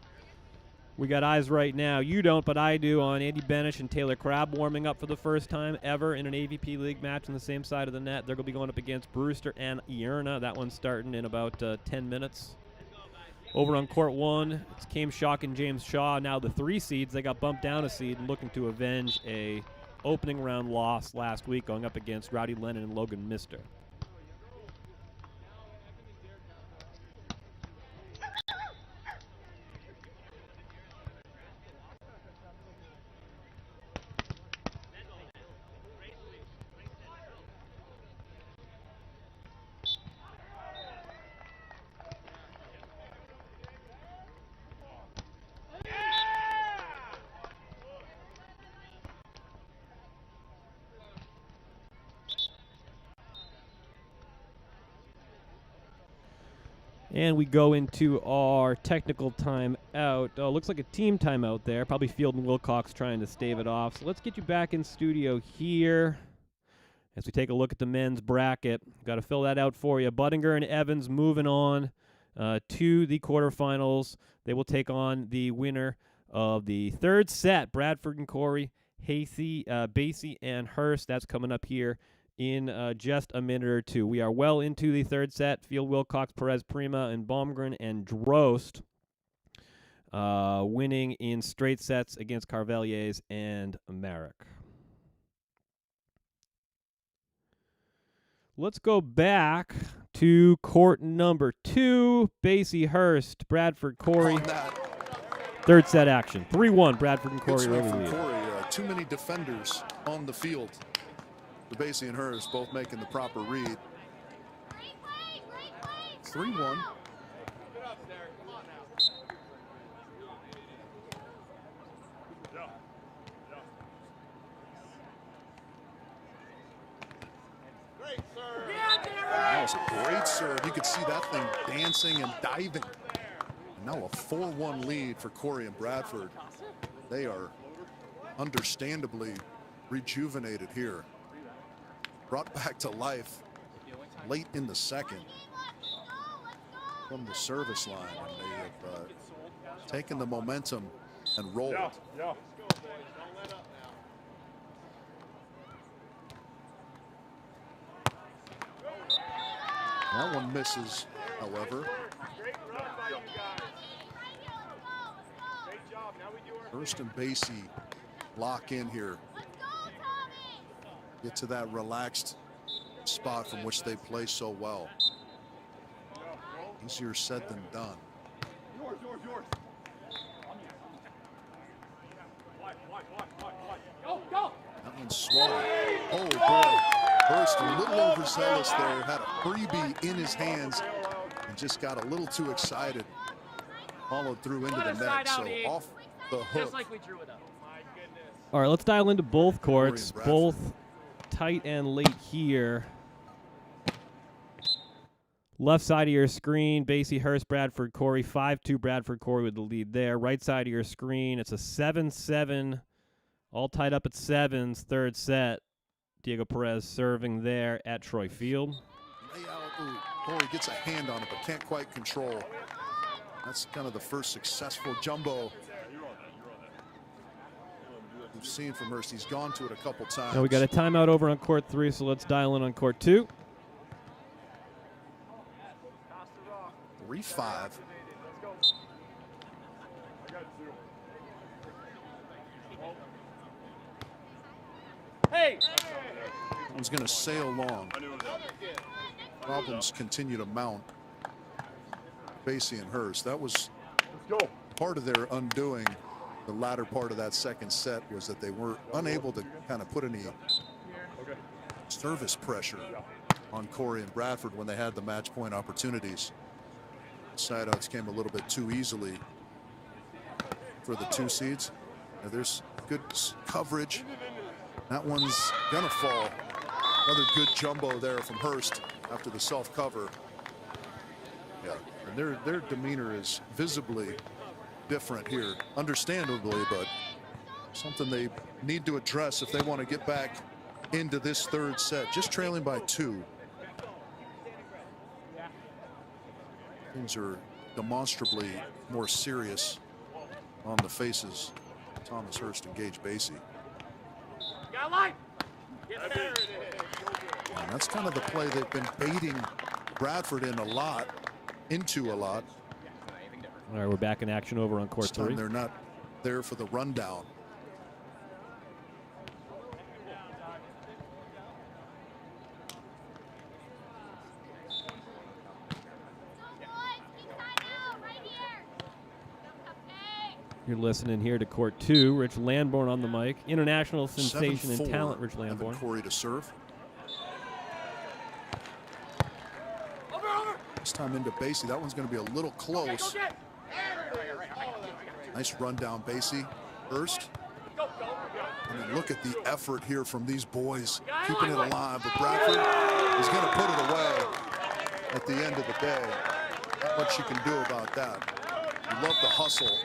We got eyes right now. You don't, but I do, on Andy Benish and Taylor Crab warming up for the first time ever in an AVP League match on the same side of the net. They're going to be going up against Brewster and Ierna. That one's starting in about 10 minutes. Over on court 1, it's Cam Shock and James Shaw, now the 3 seeds. They got bumped down a seed and looking to avenge a opening round loss last week, going up against Rowdy Lennon and Logan Mister. And we go into our technical timeout. Looks like a team timeout there. Probably Field and Wilcox trying to stave it off. So let's get you back in studio here as we take a look at the men's bracket. Got to fill that out for you. Buttinger and Evans moving on to the quarterfinals. They will take on the winner of the third set, Bradford and Cory, Basie and Hurst. That's coming up here in just a minute or two. We are well into the third set. Field, Wilcox, Perez, Prima, and Baumgren and Drost winning in straight sets against Carveliers and Merrick. Let's go back to court number 2. Basie, Hurst, Bradford, Cory. Third set action. 3-1, Bradford and Cory early lead. Too many defenders on the field. The Basie and Hurst both making the proper read. 3-1. That was a great serve. You could see that thing dancing and diving. And now a 4-1 lead for Cory and Bradford. They are understandably rejuvenated here. Brought back to life late in the second from the service line. And they have taken the momentum and rolled. That one misses, however. Hurst and Basie lock in here. Get to that relaxed spot from which they play so well. Easier said than done. That And swatted. Oh, boy. Hurst a little overzealous there. Had a freebie in his hands and just got a little too excited. Followed through into the net. So off the hook. Just like we drew it up. All right, let's dial into both courts. Both tight and late here. Left side of your screen, Basie, Hurst, Bradford, Cory. 5-2 Bradford, Cory with the lead there. Right side of your screen, it's a 7-7. All tied up at sevens, third set. Diego Perez serving there at Troy Field. Cory gets a hand on it, but can't quite control. That's kind of the first successful jumbo we've seen from Hurst. He's gone to it a couple times. Now we got a timeout over on court 3, so let's dial in on court 2. 3-5. Hey! That one's going to sail long. Problems continue to mount. Basie and Hurst. That was part of their undoing. The latter part of that second set was that they were unable to kind of put any service pressure on Cory and Bradford when they had the match point opportunities. Side outs came a little bit too easily for the 2 seeds. Now there's good coverage. That one's gonna fall. Another good jumbo there from Hurst after the self cover. Yeah, and their demeanor is visibly different here, understandably, but something they need to address if they want to get back into this third set. Just trailing by 2. Things are demonstrably more serious on the faces. Thomas Hurst and Gage Basie. Got line. There it is. And that's kind of the play they've been baiting Bradford into a lot. All right, we're back in action over on court 3. They're not there for the rundown. You're listening here to court 2. Rich Lamborn on the mic. International sensation and talent, Rich Lamborn. Cory to serve. This time into Basie. That one's going to be a little close. Nice run down Basie. Hurst. And then look at the effort here from these boys keeping it alive. But Bradford is going to put it away at the end of the day. Not much you can do about that. You love the hustle.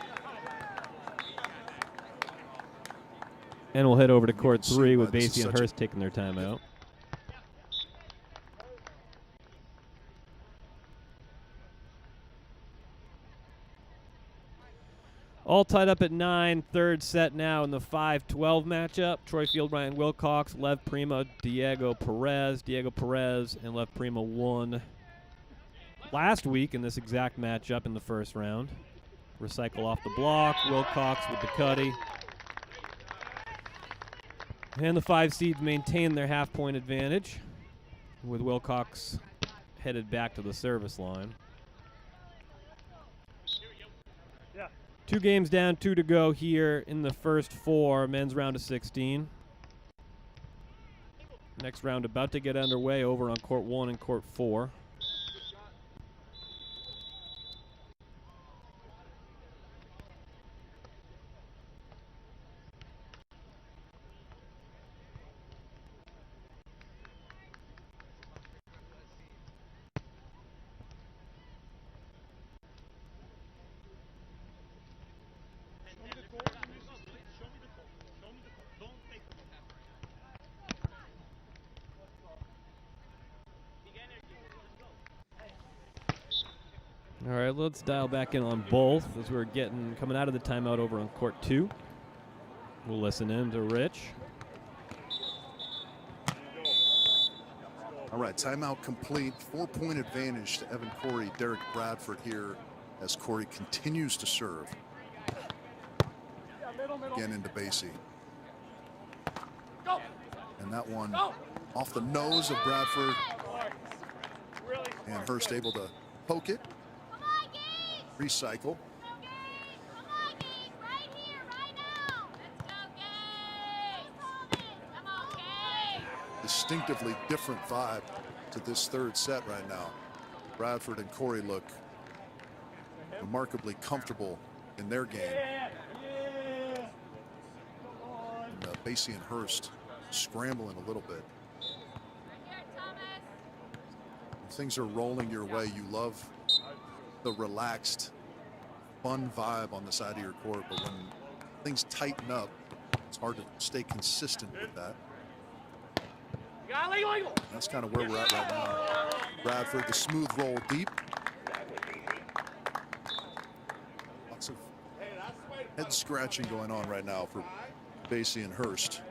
And we'll head over to court 3 with Basie and Hurst taking their timeout. All tied up at 9, third set now in the 5-12 matchup. Troy Field, Ryan Wilcox, Lev Prima, Diego Perez. Diego Perez and Lev Prima won last week in this exact matchup in the first round. Recycle off the block, Wilcox with the cutty. And the 5 seeds maintain their half-point advantage, with Wilcox headed back to the service line. 2 games down, 2 to go here in the first 4, men's round of 16. Next round about to get underway over on court 1 and court 4. All right, let's dial back in on both as we're coming out of the timeout over on court 2. We'll listen in to Rich. All right, timeout complete. 4-point advantage to Evan Cory, Derek Bradford here as Cory continues to serve. Again into Basie. And that one off the nose of Bradford. And Hurst able to poke it. Recycle. distinctively different vibe to this third set right now. Bradford and Cory look remarkably comfortable in their game. And Basie and Hurst scrambling a little bit. When things are rolling your way, you love the relaxed, fun vibe on the side of your court, but when things tighten up, it's hard to stay consistent with that. That's kind of where we're at right now. Bradford, the smooth roll deep. Lots of head scratching going on right now for Basie and Hurst.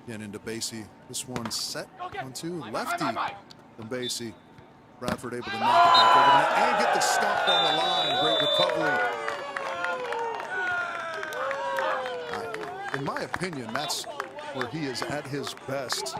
Again into Basie. This one set on two. Lefty from Basie. Bradford able to knock it back over the net and get the stop on the line. Great recovery. In my opinion, that's where he is at his best.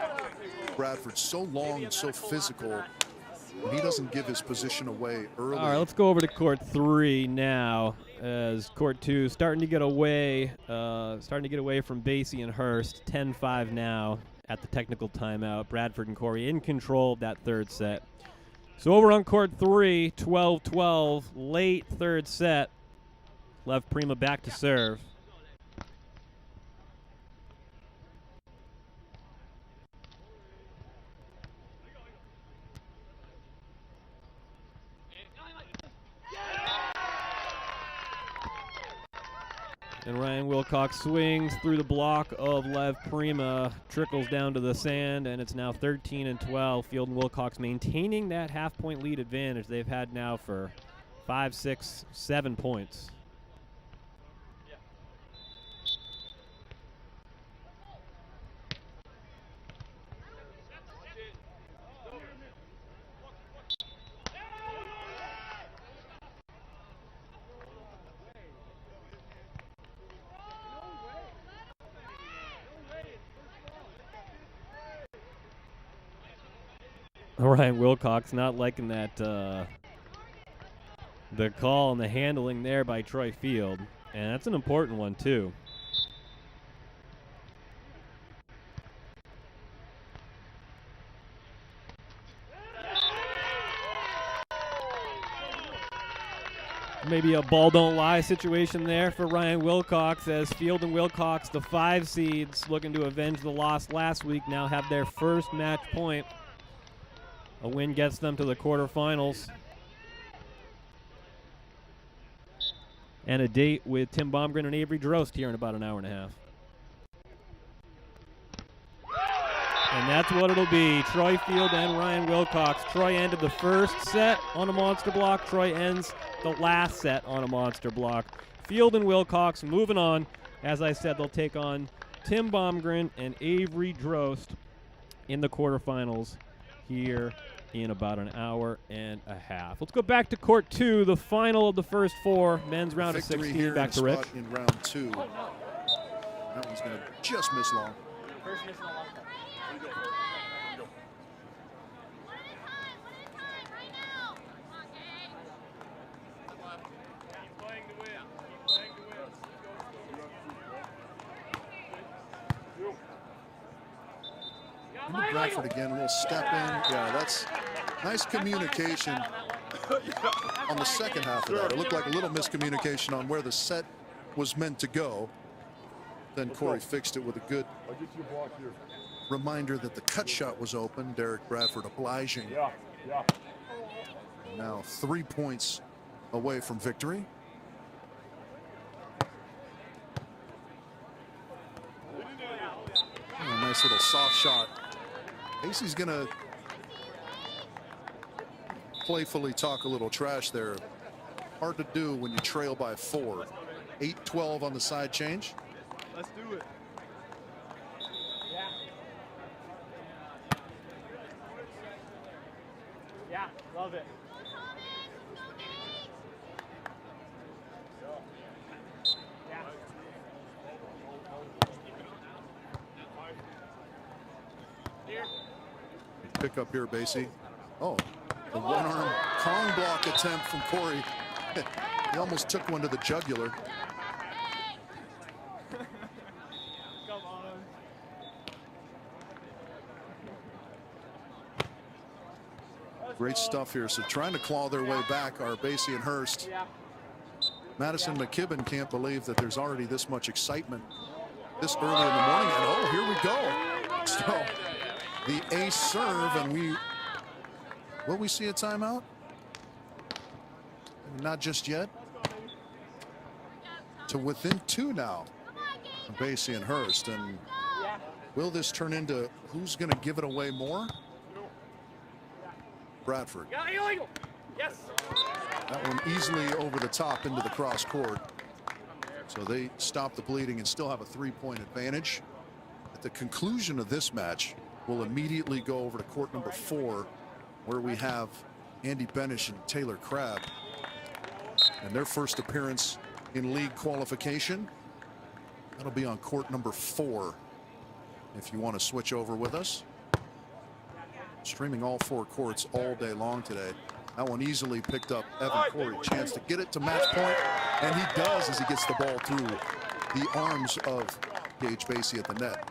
Bradford's so long and so physical, and he doesn't give his position away early. All right, let's go over to court 3 now, as court 2 starting to get away from Basie and Hurst. 10-5 now at the technical timeout. Bradford and Cory in control of that third set. So over on court 3, 12-12, late third set. Lev Prima back to serve. And Ryan Wilcox swings through the block of Lev Prima, trickles down to the sand, and it's now 13-12. Field and Wilcox maintaining that half-point lead advantage they've had now for 5, 6, 7 points. Ryan Wilcox not liking that the call and the handling there by Troy Field, and that's an important one too. Maybe a ball don't lie situation there for Ryan Wilcox, as Field and Wilcox, the 5 seeds looking to avenge the loss last week, now have their first match point. A win gets them to the quarterfinals. And a date with Tim Baumgren and Avery Drost here in about an hour and a half. And that's what it'll be. Troy Field and Ryan Wilcox. Troy ended the first set on a monster block. Troy ends the last set on a monster block. Field and Wilcox moving on. As I said, they'll take on Tim Baumgren and Avery Drost in the quarterfinals here in about an hour and a half. Let's go back to court 2, the final of the first 4, men's round of 16. Back to Rich. In round 2. That one's going to just miss long. First miss in a long time. Bradford again, a little step in. Yeah, that's nice communication on the second half of that. It looked like a little miscommunication on where the set was meant to go. Then Cory fixed it with a good reminder that the cut shot was open. Derek Bradford obliging. Now 3 points away from victory. Oh, nice little soft shot. Basie's gonna playfully talk a little trash there. Hard to do when you trail by 4. 8-12 on the side change. Let's do it. Yeah, love it. Pick up here, Basie. Oh, The one-arm Kong block attempt from Cory. He almost took one to the jugular. Come on. Great stuff here. So trying to claw their way back are Basie and Hurst. Madison McKibben can't believe that there's already this much excitement this early in the morning. And oh, here we go. So the ace serve, and will we see a timeout? Not just yet. To within 2 now. Basie and Hurst. And will this turn into who's going to give it away more? Bradford. Yes. That one easily over the top into the cross court. So they stop the bleeding and still have a 3-point advantage. At the conclusion of this match, we'll immediately go over to court number 4, where we have Andy Benish and Taylor Crab. And their first appearance in league qualification. That'll be on court number 4 if you want to switch over with us. Streaming all 4 courts all day long today. That one easily picked up Evan Cory. Chance to get it to match point, and he does as he gets the ball through the arms of Gage Basie at the net.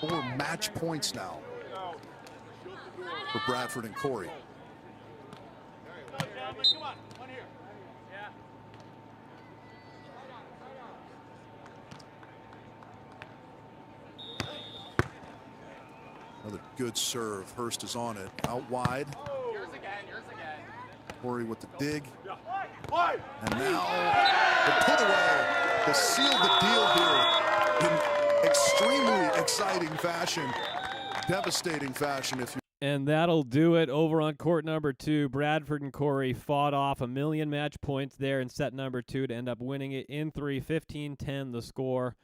4 match points now for Bradford and Cory. Come on, one here. Yeah. Another good serve. Hurst is on it. Out wide. Yours again, yours again. Cory with the dig. Why? And now the put away to seal the deal here in extremely exciting fashion. Devastating fashion, if you. And that'll do it over on court number 2. Bradford and Cory fought off a million match points there in set number 2 to end up winning it in 3. 15-10 the score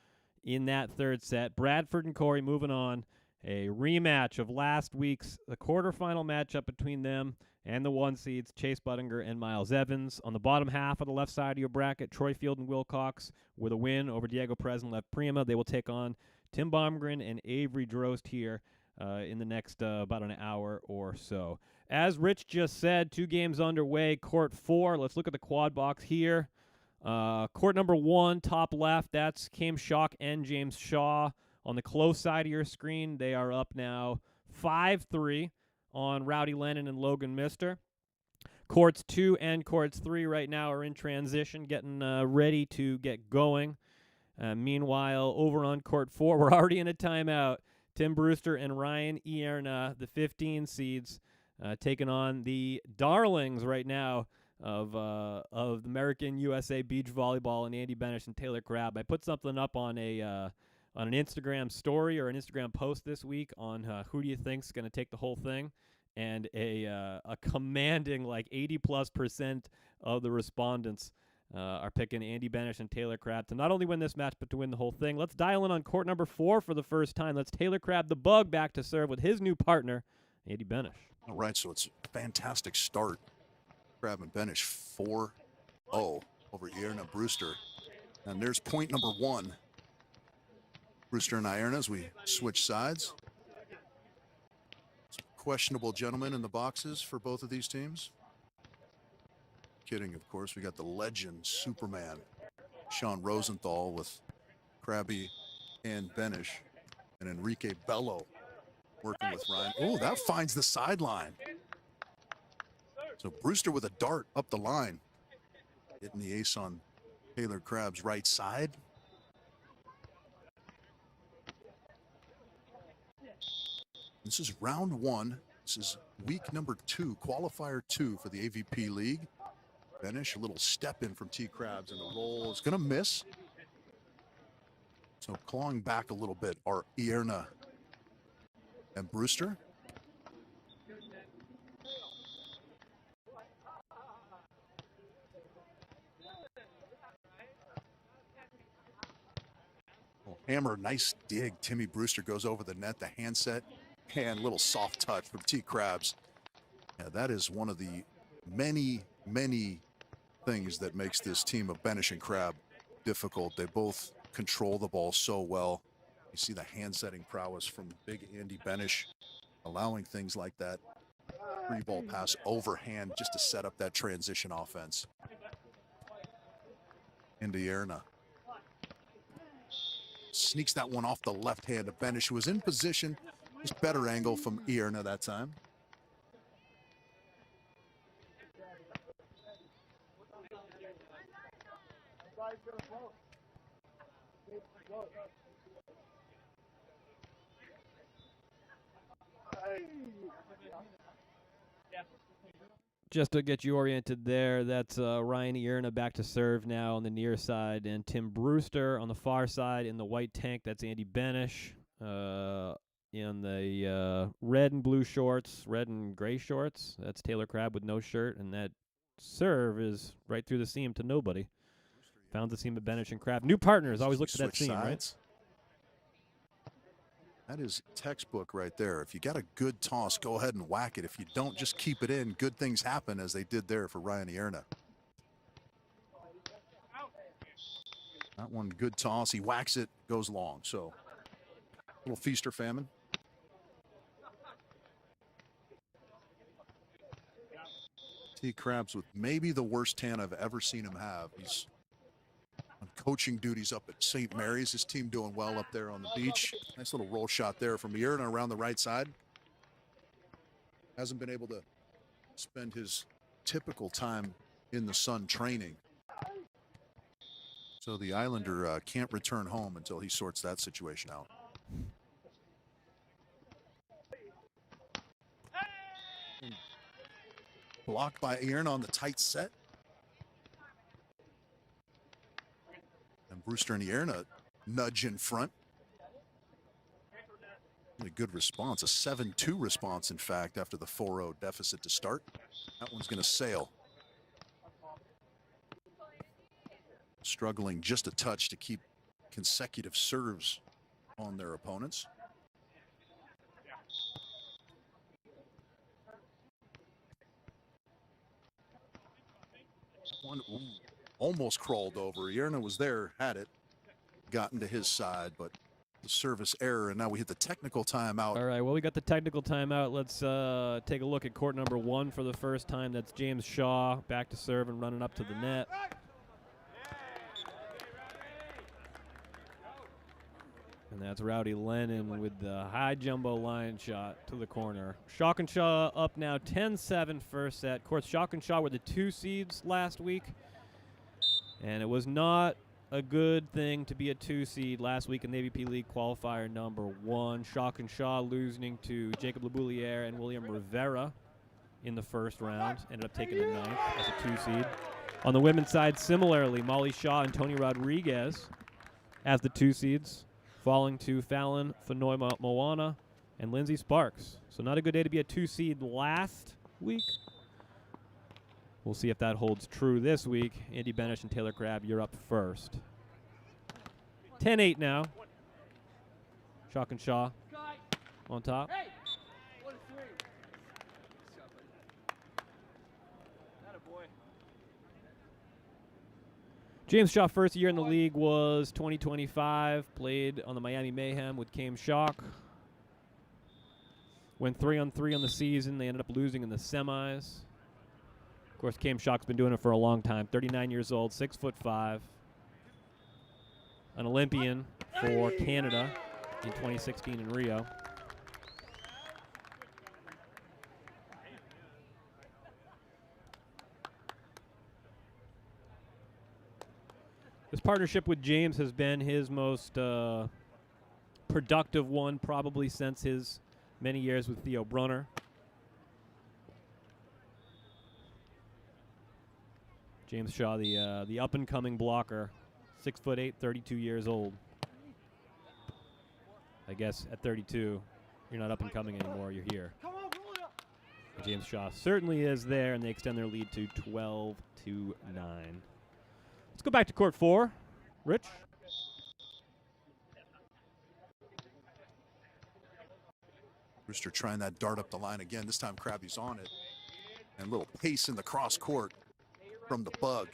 in that third set. Bradford and Cory moving on. A rematch of last week's the quarterfinal matchup between them and the 1 seeds, Chase Budinger and Miles Evans. On the bottom half of the left side of your bracket, Troy Field and Wilcox with a win over Diego Perez and Lev Prima. They will take on Tim Baumgren and Avery Drost here in the next about an hour or so. As Rich just said, 2 games underway. Court 4, let's look at the quad box here. Court number 1, top left, that's Cam Schock and James Shaw. On the close side of your screen, they are up now 5-3 on Rowdy Lennon and Logan Mister. Courts 2 and courts 3 right now are in transition, getting ready to get going. Meanwhile, over on court 4, we're already in a timeout. Tim Brewster and Ryan Ierna, the 15 seeds, taking on the darlings right now of American USA Beach Volleyball and Andy Benish and Taylor Crab. I put something up on an Instagram story or an Instagram post this week on who do you think's going to take the whole thing, and a commanding like 80+% of the respondents are picking Andy Benish and Taylor Crab to not only win this match but to win the whole thing. Let's dial in on court number 4 for the first time. Let's Taylor Crab the Bug back to serve with his new partner, Andy Benish. All right, so it's a fantastic start. Crab and Benish 4-0 over Ierna Brewster, and there's point number 1. Brewster and Ierna as we switch sides. Some questionable gentlemen in the boxes for both of these teams. Kidding, of course. We got the legend Superman Sean Rosenthal with Crabby and Benish, and Enrique Bello working with Ryan. Oh, that finds the sideline. So Brewster with a dart up the line, hitting the ace on Taylor Crab's right side. This is round 1. This is week number 2, qualifier 2 for the AVP League. Benish, a little step in from T. Crabs, and the roll is going to miss. So clawing back a little bit are Ierna and Brewster. Oh, hammer, nice dig. Timmy Brewster goes over the net, the handset. And little soft touch from T. Crabs. Yeah, that is one of the many things that makes this team of Benish and Crab difficult. They both control the ball so well. You see the hand-setting prowess from big Andy Benish, allowing things like that free ball pass overhand just to set up that transition offense. Into Ierna. Sneaks that one off the left hand of Benish, who was in position. Just better angle from Ierna that time. Just to get you oriented there, that's Ryan Ierna back to serve now on the near side, and Tim Brewster on the far side in the white tank. That's Andy Benish. In the red and blue shorts, red and gray shorts, that's Taylor Crab with no shirt, and that serve is right through the seam to nobody. Found the seam of Benish and Crab. New partners, always look to that seam, right? That is textbook right there. If you got a good toss, go ahead and whack it. If you don't, just keep it in. Good things happen, as they did there for Ryan Ierna. That one, good toss. He whacks it, goes long. So, a little feast or famine. T. Crabs with maybe the worst tan I've ever seen him have. He's on coaching duties up at St. Mary's. His team doing well up there on the beach. Nice little roll shot there from Ierna around the right side. Hasn't been able to spend his typical time in the sun training. So the Islander can't return home until he sorts that situation out. Blocked by Ierna on the tight set. And Brewster and Ierna nudge in front. Really good response. A 7-2 response, in fact, after the 4-0 deficit to start. That one's going to sail. Struggling just a touch to keep consecutive serves on their opponents. One almost crawled over. Ierna was there, had it, gotten to his side, but the service error, and now we hit the technical timeout. All right, well, we got the technical timeout. Let's take a look at court number 1 for the first time. That's James Shaw back to serve and running up to the net. And that's Rowdy Lennon with the high jumbo line shot to the corner. Shaw up now 10-7 first set. Of course, Shaw were the 2 seeds last week. And it was not a good thing to be a 2 seed last week in the AVP League Qualifier number 1. Shaw losing to Jacob Labouliere and William Rivera in the first round. Ended up taking the 9th as a 2 seed. On the women's side, similarly, Molly Shaw and Tony Rodriguez as the 2 seeds, falling to Fallon Fanoy Moana and Lindsay Sparks. So not a good day to be a 2 seed last week. We'll see if that holds true this week. Andy Benish and Taylor Crab, you're up first. 10-8 now. Shaw on top. James Shaw, first year in the league was 2025. Played on the Miami Mayhem with Cam Shock. Went 3-on-3 on the season. They ended up losing in the semis. Of course, Cam Shock's been doing it for a long time. 39 years old, 6'5". An Olympian for Canada in 2016 in Rio. This partnership with James has been his most productive one probably since his many years with Theo Brunner. James Shaw, the up-and-coming blocker, 6'8", 32 years old. I guess at 32, you're not up-and-coming anymore, you're here. But James Shaw certainly is there, and they extend their lead to 12-9. Let's go back to court 4. Rich? Brewster trying that dart up the line again. This time Crabby's on it. And a little pace in the cross court from the bug.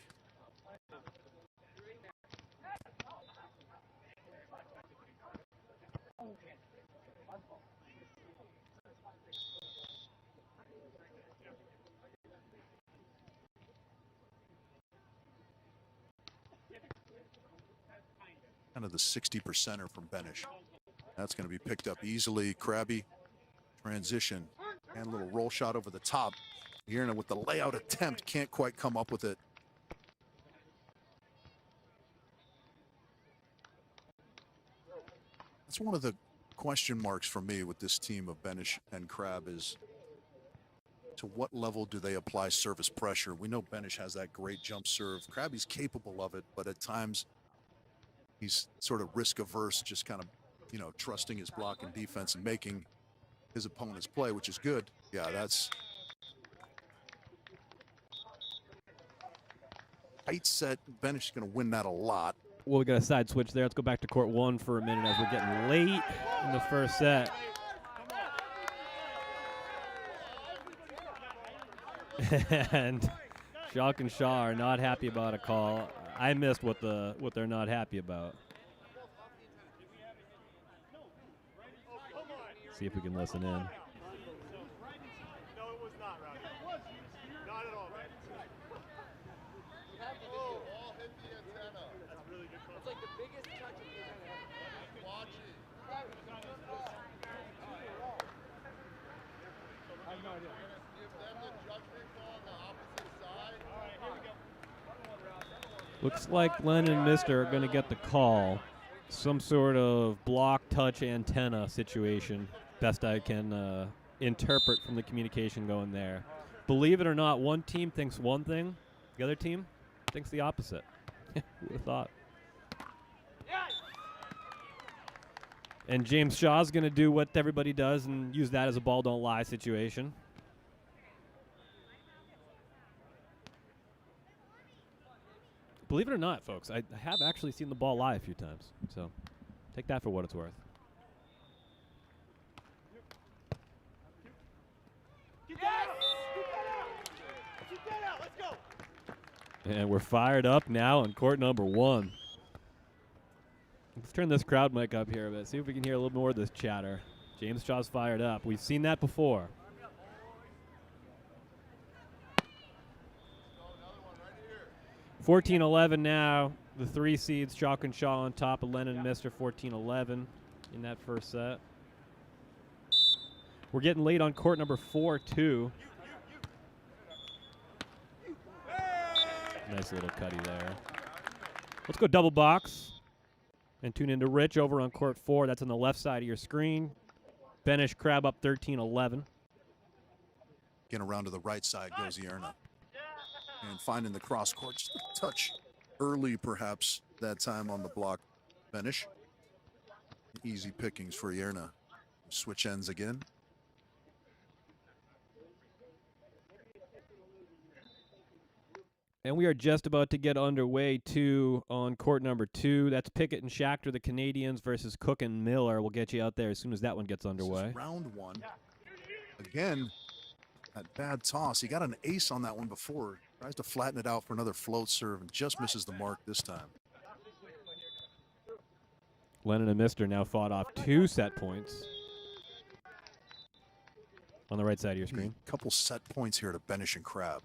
Kind of the 60%er from Benish. That's going to be picked up easily. Crabby transition and a little roll shot over the top. Yerna with the layout attempt, can't quite come up with it. That's one of the question marks for me with this team of Benish and Crab is to what level do they apply service pressure? We know Benish has that great jump serve. Crabby's capable of it, but at times he's sort of risk averse, just kind of, you know, trusting his block and defense and making his opponent's play, which is good. Yeah, that's tight set. Benish is going to win that a lot. Well, we got a side switch there. Let's go back to court one for a minute as we're getting late in the first set. And Shock and Shaw are not happy about a call. I missed what they're not happy about. See if we can listen in. No, it was not, Rowdy. Not at all, man. Oh, all hit the antenna. That's really good. It's like the biggest touch of the antenna. Watch it. I have no idea. Give them the judgment call on the opposite side. All right, here we go. Looks like Len and Mister are going to get the call. Some sort of block touch antenna situation. Best I can interpret from the communication going there. Believe it or not, one team thinks one thing, the other team thinks the opposite. Who would have thought? And James Shaw's going to do what everybody does and use that as a ball don't lie situation. Believe it or not, folks, I have actually seen the ball lie a few times. So take that for what it's worth. Get that out! Get that out! Let's go! And we're fired up now on court number one. Let's turn this crowd mic up here a bit. See if we can hear a little more of this chatter. James Shaw's fired up. We've seen that before. 14-11 now. The three seeds, Chalk and Shaw on top of Lennon and Mister, 14-11 in that first set. We're getting late on court number 4, too. Nice little cutty there. Let's go double box and tune into Rich over on court 4. That's on the left side of your screen. Benish Crab up 13-11. Again, around to the right side goes Yerna. And finding the cross court, just a touch early perhaps that time on the block. Benish. Easy pickings for Yerna. Switch ends again. And we are just about to get underway, too, on court number 2. That's Pickett and Schachter, the Canadians, versus Cook and Miller. We'll get you out there as soon as that one gets underway. This is round 1. Again, that bad toss. He got an ace on that one before. Tries to flatten it out for another float serve and just misses the mark this time. Lennon and Mister now fought off 2 set points on the right side of your screen. A couple set points here to Benish and Crab.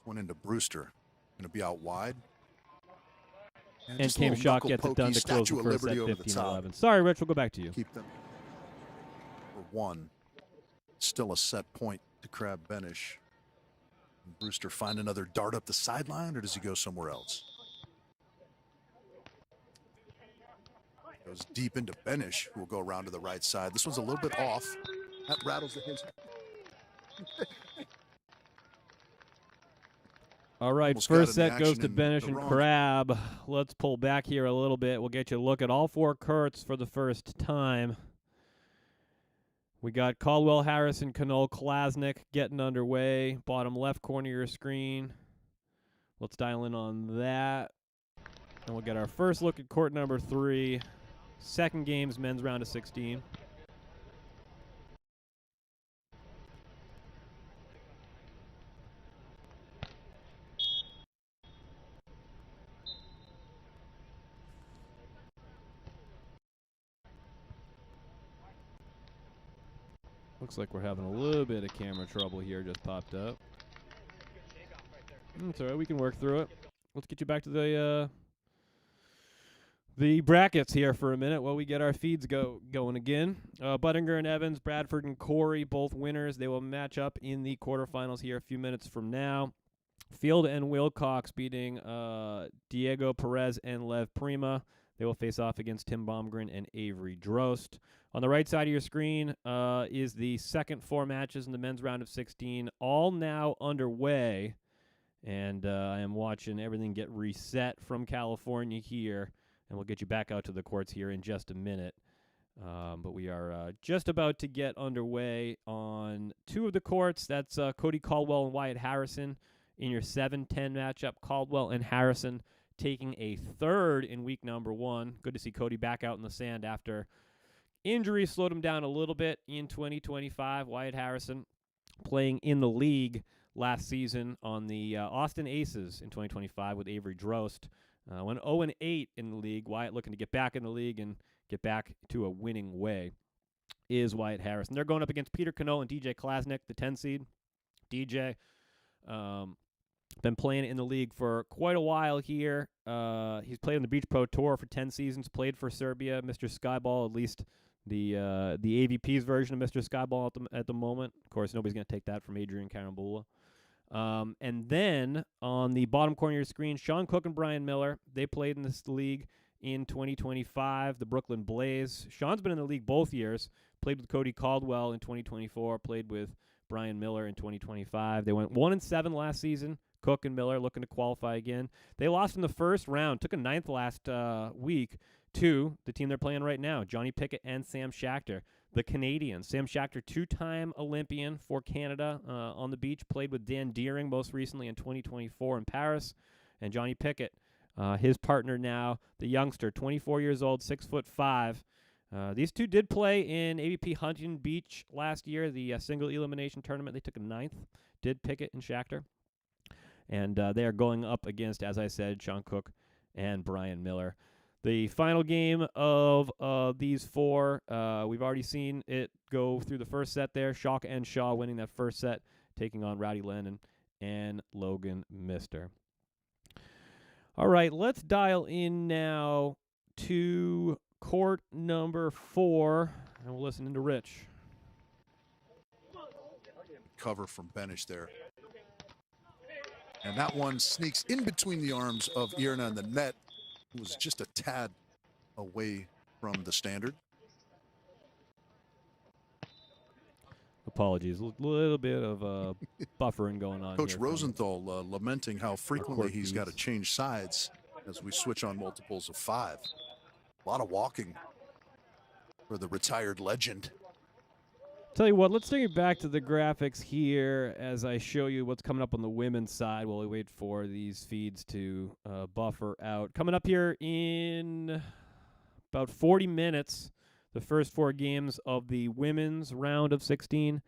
One into Brewster. Going to be out wide. And Cam Shock gets it done to close the first set, 15-11. Sorry, Rich, we'll go back to you. Keep them for 1. Still a set point to Crab Benish. Brewster find another dart up the sideline, or does he go somewhere else? Goes deep into Benish, who will go around to the right side. This one's a little bit off. That rattles his. All right, first set goes to Benish and Crab. Let's pull back here a little bit. We'll get you a look at all 4 courts for the first time. We got Caldwell, Harrison, Knoll, Klasnick getting underway. Bottom left corner of your screen. Let's dial in on that. And we'll get our first look at court number 3. Second game's men's round of 16. Looks like we're having a little bit of camera trouble here. Just popped up. It's all right. We can work through it. Let's get you back to the brackets here for a minute while we get our feeds going again. Buttinger and Evans, Bradford and Cory, both winners. They will match up in the quarterfinals here a few minutes from now. Field and Wilcox beating Diego Perez and Lev Prima. They will face off against Tim Baumgren and Avery Drost. On the right side of your screen is the second 4 matches in the men's round of 16, all now underway. And I am watching everything get reset from California here, and we'll get you back out to the courts here in just a minute. But we are just about to get underway on 2 of the courts. That's Cody Caldwell and Wyatt Harrison in your 7-10 matchup. Caldwell and Harrison taking a 3rd in week number 1. Good to see Cody back out in the sand after injury slowed him down a little bit in 2025. Wyatt Harrison playing in the league last season on the Austin Aces in 2025 with Avery Drost. Went 0-8 in the league. Wyatt looking to get back in the league and get back to a winning way is Wyatt Harrison. They're going up against Peter Cano and DJ Klasnick, the 10 seed. DJ been playing in the league for quite a while here. He's played on the Beach Pro Tour for 10 seasons, played for Serbia, Mr. Skyball, at least the AVP's version of Mr. Skyball at the moment. Of course, nobody's going to take that from Adrian Karambula. And then on the bottom corner of your screen, Sean Cook and Brian Miller. They played in this league in 2025, the Brooklyn Blaze. Sean's been in the league both years, played with Cody Caldwell in 2024, played with Brian Miller in 2025. They went 1-7 last season. Cook and Miller looking to qualify again. They lost in the first round, took a 9th last week to the team they're playing right now, Johnny Pickett and Sam Schachter, the Canadians. Sam Schachter, 2-time Olympian for Canada on the beach, played with Dan Deering most recently in 2024 in Paris. And Johnny Pickett, his partner now, the youngster, 24 years old, 6'5". These two did play in AVP Huntington Beach last year, the single-elimination tournament. They took a 9th, did Pickett and Schachter. And they are going up against, as I said, Sean Cook and Brian Miller. The final game of these 4, we've already seen it go through the first set there. Shock and Shaw winning that first set, taking on Rowdy Lennon and Logan Mister. All right, let's dial in now to court number 4, and we'll listen to Rich. Cover from Benish there. And that one sneaks in between the arms of Irna, and the net was just a tad away from the standard. Apologies, a little bit of buffering going on. Coach here Rosenthal lamenting how frequently he's got to change sides as we switch on multiples of 5. A lot of walking for the retired legend. Tell you what, let's take it back to the graphics here as I show you what's coming up on the women's side while we wait for these feeds to buffer out. Coming up here in about 40 minutes, the first 4 games of the women's round of 16.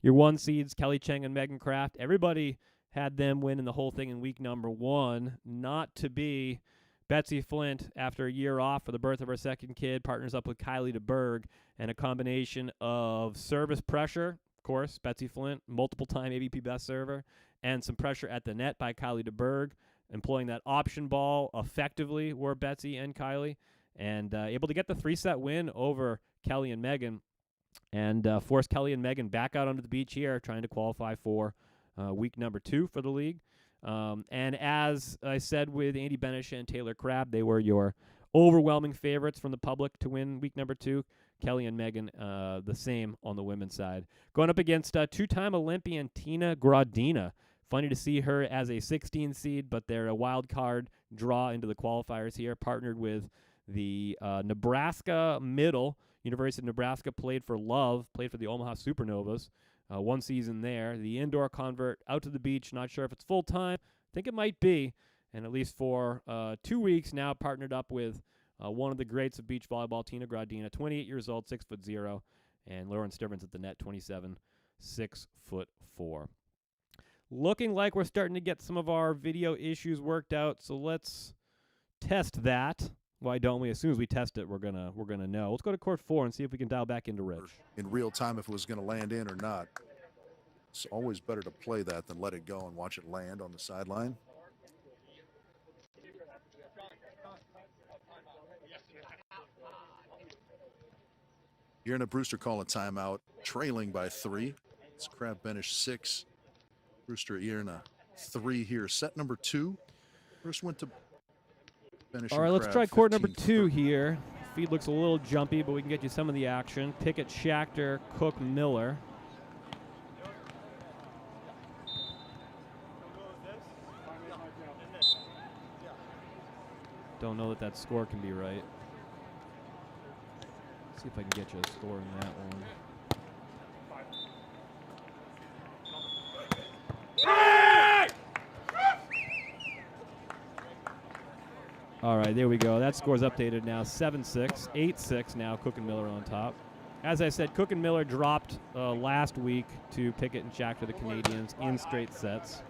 Your 1 seeds, Kelly Cheng and Megan Kraft. Everybody had them winning the whole thing in week number 1. Not to be. Betsy Flint, after a year off for the birth of her second kid, partners up with Kylie DeBerg, and a combination of service pressure, of course, Betsy Flint, multiple-time AVP best server, and some pressure at the net by Kylie DeBerg, employing that option ball effectively were Betsy and Kylie, and able to get the 3-set win over Kelly and Megan, and force Kelly and Megan back out onto the beach here, trying to qualify for week number 2 for the league. And as I said with Andy Benish and Taylor Crab, they were your overwhelming favorites from the public to win week number 2. Kelly and Megan, the same on the women's side. Going up against 2-time Olympian Tina Gradina. Funny to see her as a 16 seed, but they're a wild card draw into the qualifiers here, partnered with the Nebraska Middle. University of Nebraska played for the Omaha Supernovas. 1 season there. The indoor convert out to the beach. Not sure if it's full-time. I think it might be. And at least for 2 weeks now, partnered up with one of the greats of beach volleyball, Tina Gradina, 28 years old, 6'0", and Lauren Stivers at the net, 27, 6'4". Looking like we're starting to get some of our video issues worked out, so let's test that. Why don't we? As soon as we test it, we're gonna know. Let's go to court 4 and see if we can dial back into Rich. In real time, if it was going to land in or not. It's always better to play that than let it go and watch it land on the sideline. Ierna Brewster calling timeout, trailing by 3. It's Crab Benish 6. Brewster Ierna 3 here. Set number 2. First went to Benish. All right, let's try court number 2 here. Feed looks a little jumpy, but we can get you some of the action. Pickett, Schachter, Cook, Miller. Don't know that score can be right. See if I can get you a score in that one. All right, there we go. That score's updated now. 7-6, 8-6 now. Cook and Miller on top. As I said, Cook and Miller dropped last week to Pickett and Schachter, the Canadians, in straight sets.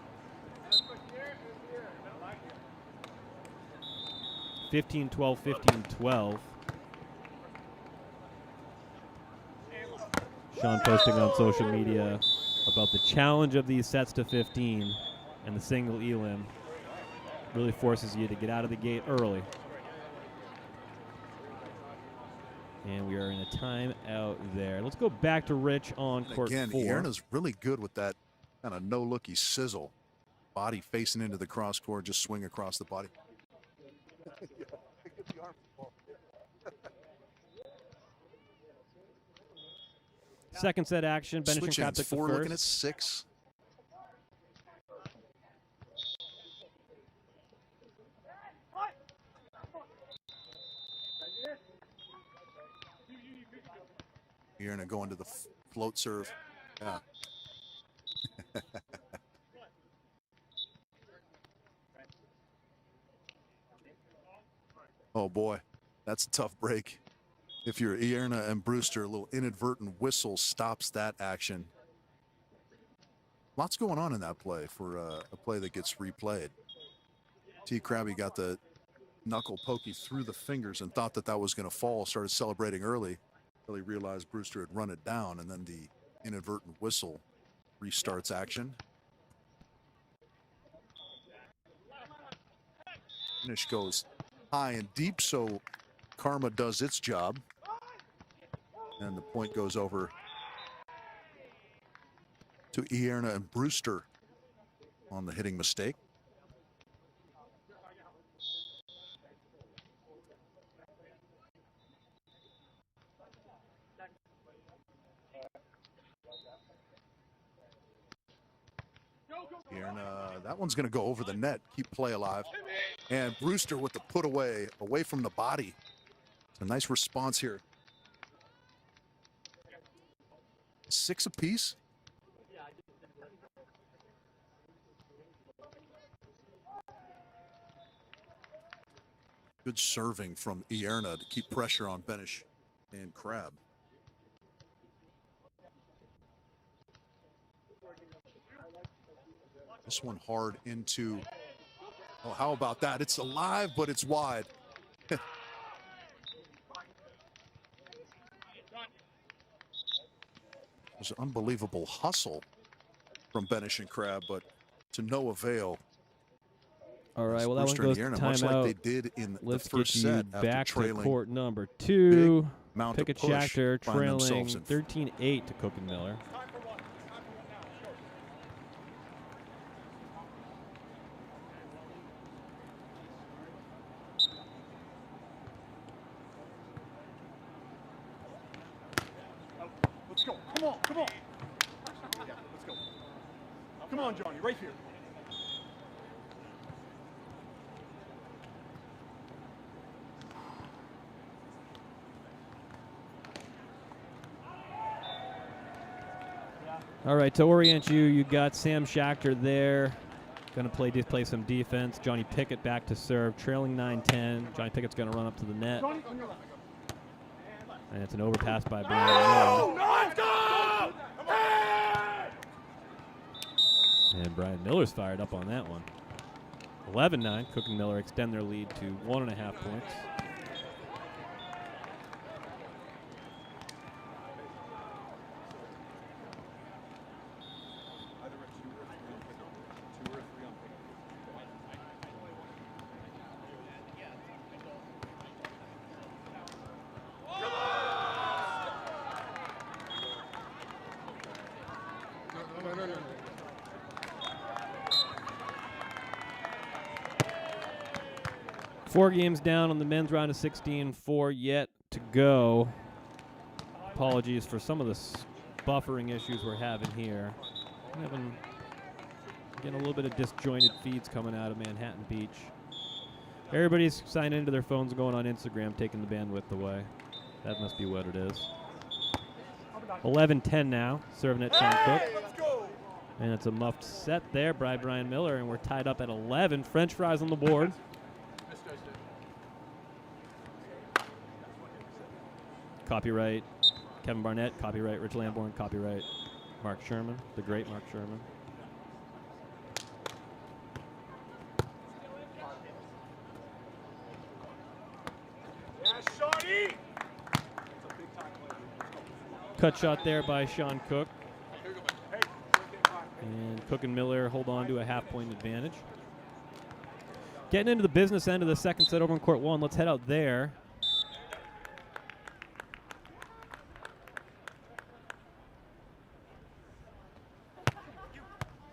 15-12, 15-12. Sean posting on social media about the challenge of these sets to 15 and the single elim really forces you to get out of the gate early. And we are in a timeout there. Let's go back to Rich on court 4. Again, Ierna's really good with that kind of no-looky sizzle. Body facing into the cross court, just swing across the body. Second set action. Benish and Switch Crab ends, took the 4 first. looking at 6. Ierna going to the float serve. Yeah. Oh boy, that's a tough break. If you're Ierna and Brewster, a little inadvertent whistle stops that action. Lots going on in that play for a play that gets replayed. T. Krabby got the knuckle pokey through the fingers and thought that was going to fall, started celebrating early. Really realized Brewster had run it down, and then the inadvertent whistle restarts action. Finish goes high and deep, so karma does its job. And the point goes over to Ierna and Brewster on the hitting mistake. Ierna, that one's going to go over the net. Keep play alive. And Brewster with the put away from the body. It's a nice response here. 6 apiece. Good serving from Ierna to keep pressure on Benish and Crab. This one hard into, oh, how about that? It's alive, but it's wide. There's an unbelievable hustle from Benish and Crab, but to no avail. All right, well, that one goes to timeout. Much like they did in the first set after back trailing. to court number 2. Pickett Schachter trailing 13-8 to Cook and Miller. Let's go. Come on, come on. Yeah, let's go. Come on, Johnny, right here. All right, to orient you, you got Sam Schachter there. Going to play some defense. Johnny Pickett back to serve, trailing 9-10. Johnny Pickett's going to run up to the net. And it's an overpass by Brian Miller. And Brian Miller's fired up on that one. 11-9. Cook and Miller extend their lead to 1.5 points. 4 games down on the men's round of 16, 4 yet to go. Apologies for some of the buffering issues we're having here. Getting a little bit of disjointed feeds coming out of Manhattan Beach. Everybody's signed into their phones going on Instagram, taking the bandwidth away. That must be what it is. 11-10 now, serving at Sean Cook. And it's a muffed set there by Brian Miller, and we're tied up at 11. French fries on the board. Copyright Kevin Barnett, copyright Rich Lamborn, copyright Mark Sherman, the great Mark Sherman. Cut shot there by Sean Cook. And Cook and Miller hold on to a half-point advantage. Getting into the business end of the second set over in court 1. Let's head out there.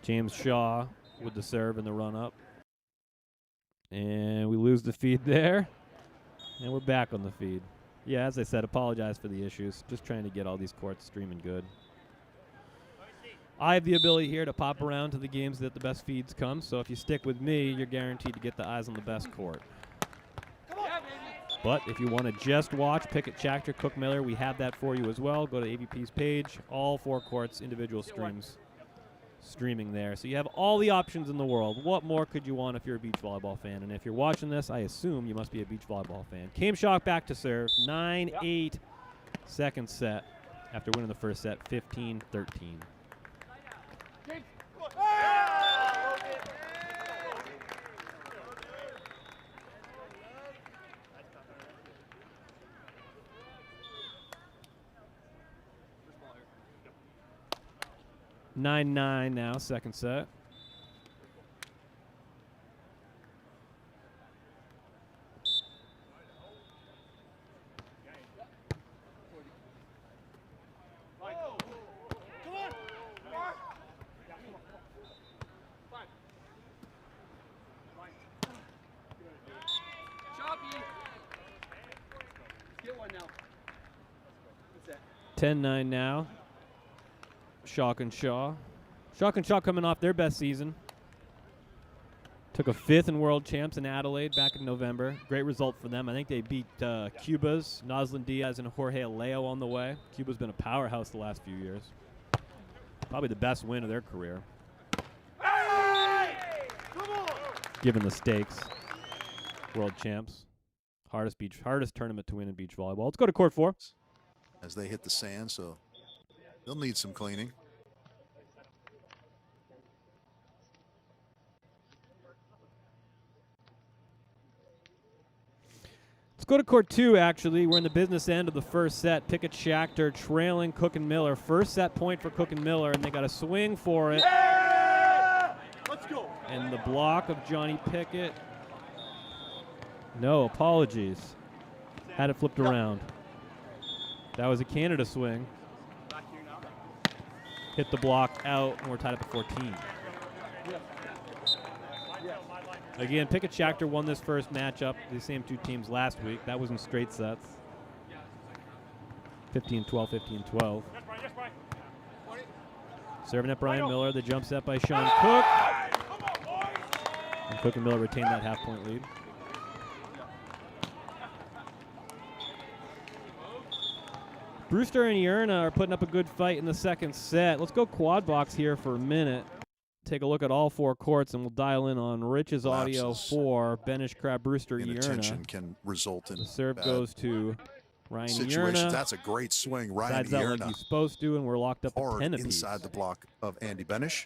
James Shaw with the serve and the run-up. And we lose the feed there. And we're back on the feed. Yeah, as I said, apologize for the issues. Just trying to get all these courts streaming good. I have the ability here to pop around to the games that the best feeds come, so if you stick with me, you're guaranteed to get the eyes on the best court. But if you want to just watch Pickett, Schachter, Cook, Miller, we have that for you as well. Go to AVP's page. All 4 courts, individual streams streaming there. So you have all the options in the world. What more could you want if you're a beach volleyball fan? And if you're watching this, I assume you must be a beach volleyball fan. Came Shock back to serve. 9-8 second set after winning the first set, 15-13. 9-9 now, second set. Get one now. 10-9 now. Shock and Shaw. Shock and Shaw coming off their best season. Took a 5th in World Champs in Adelaide back in November. Great result for them. I think they beat Cuba's, Noslin Diaz, and Jorge Aleo on the way. Cuba's been a powerhouse the last few years. Probably the best win of their career. Given the stakes. World Champs. Hardest tournament to win in beach volleyball. Let's go to court 4. As they hit the sand, so they'll need some cleaning. Let's go to court 2, actually. We're in the business end of the first set. Pickett, Schachter trailing Cook and Miller. First set point for Cook and Miller, and they got a swing for it. Yeah! Let's go. And the block of Johnny Pickett. No, apologies. Had it flipped around. That was a Canada swing. Hit the block out, and we're tied up at 14. Again, Pickett Schachter won this first matchup, the same 2 teams last week. That was in straight sets. 15-12, 15-12. Serving at Brian Miller, the jump set by Sean Cook. And Cook and Miller retain that half-point lead. Brewster and Ierna are putting up a good fight in the second set. Let's go quad box here for a minute. Take a look at all 4 courts, and we'll dial in on Rich's audio for Benish, Crab, Brewster, Inattention Ierna. can result in The serve goes to Ryan situations. Ierna. That's a great swing, Ryan Sides out like Ierna. he's supposed to, and we're locked up at Hard 10 apiece. inside the block of Andy Benish,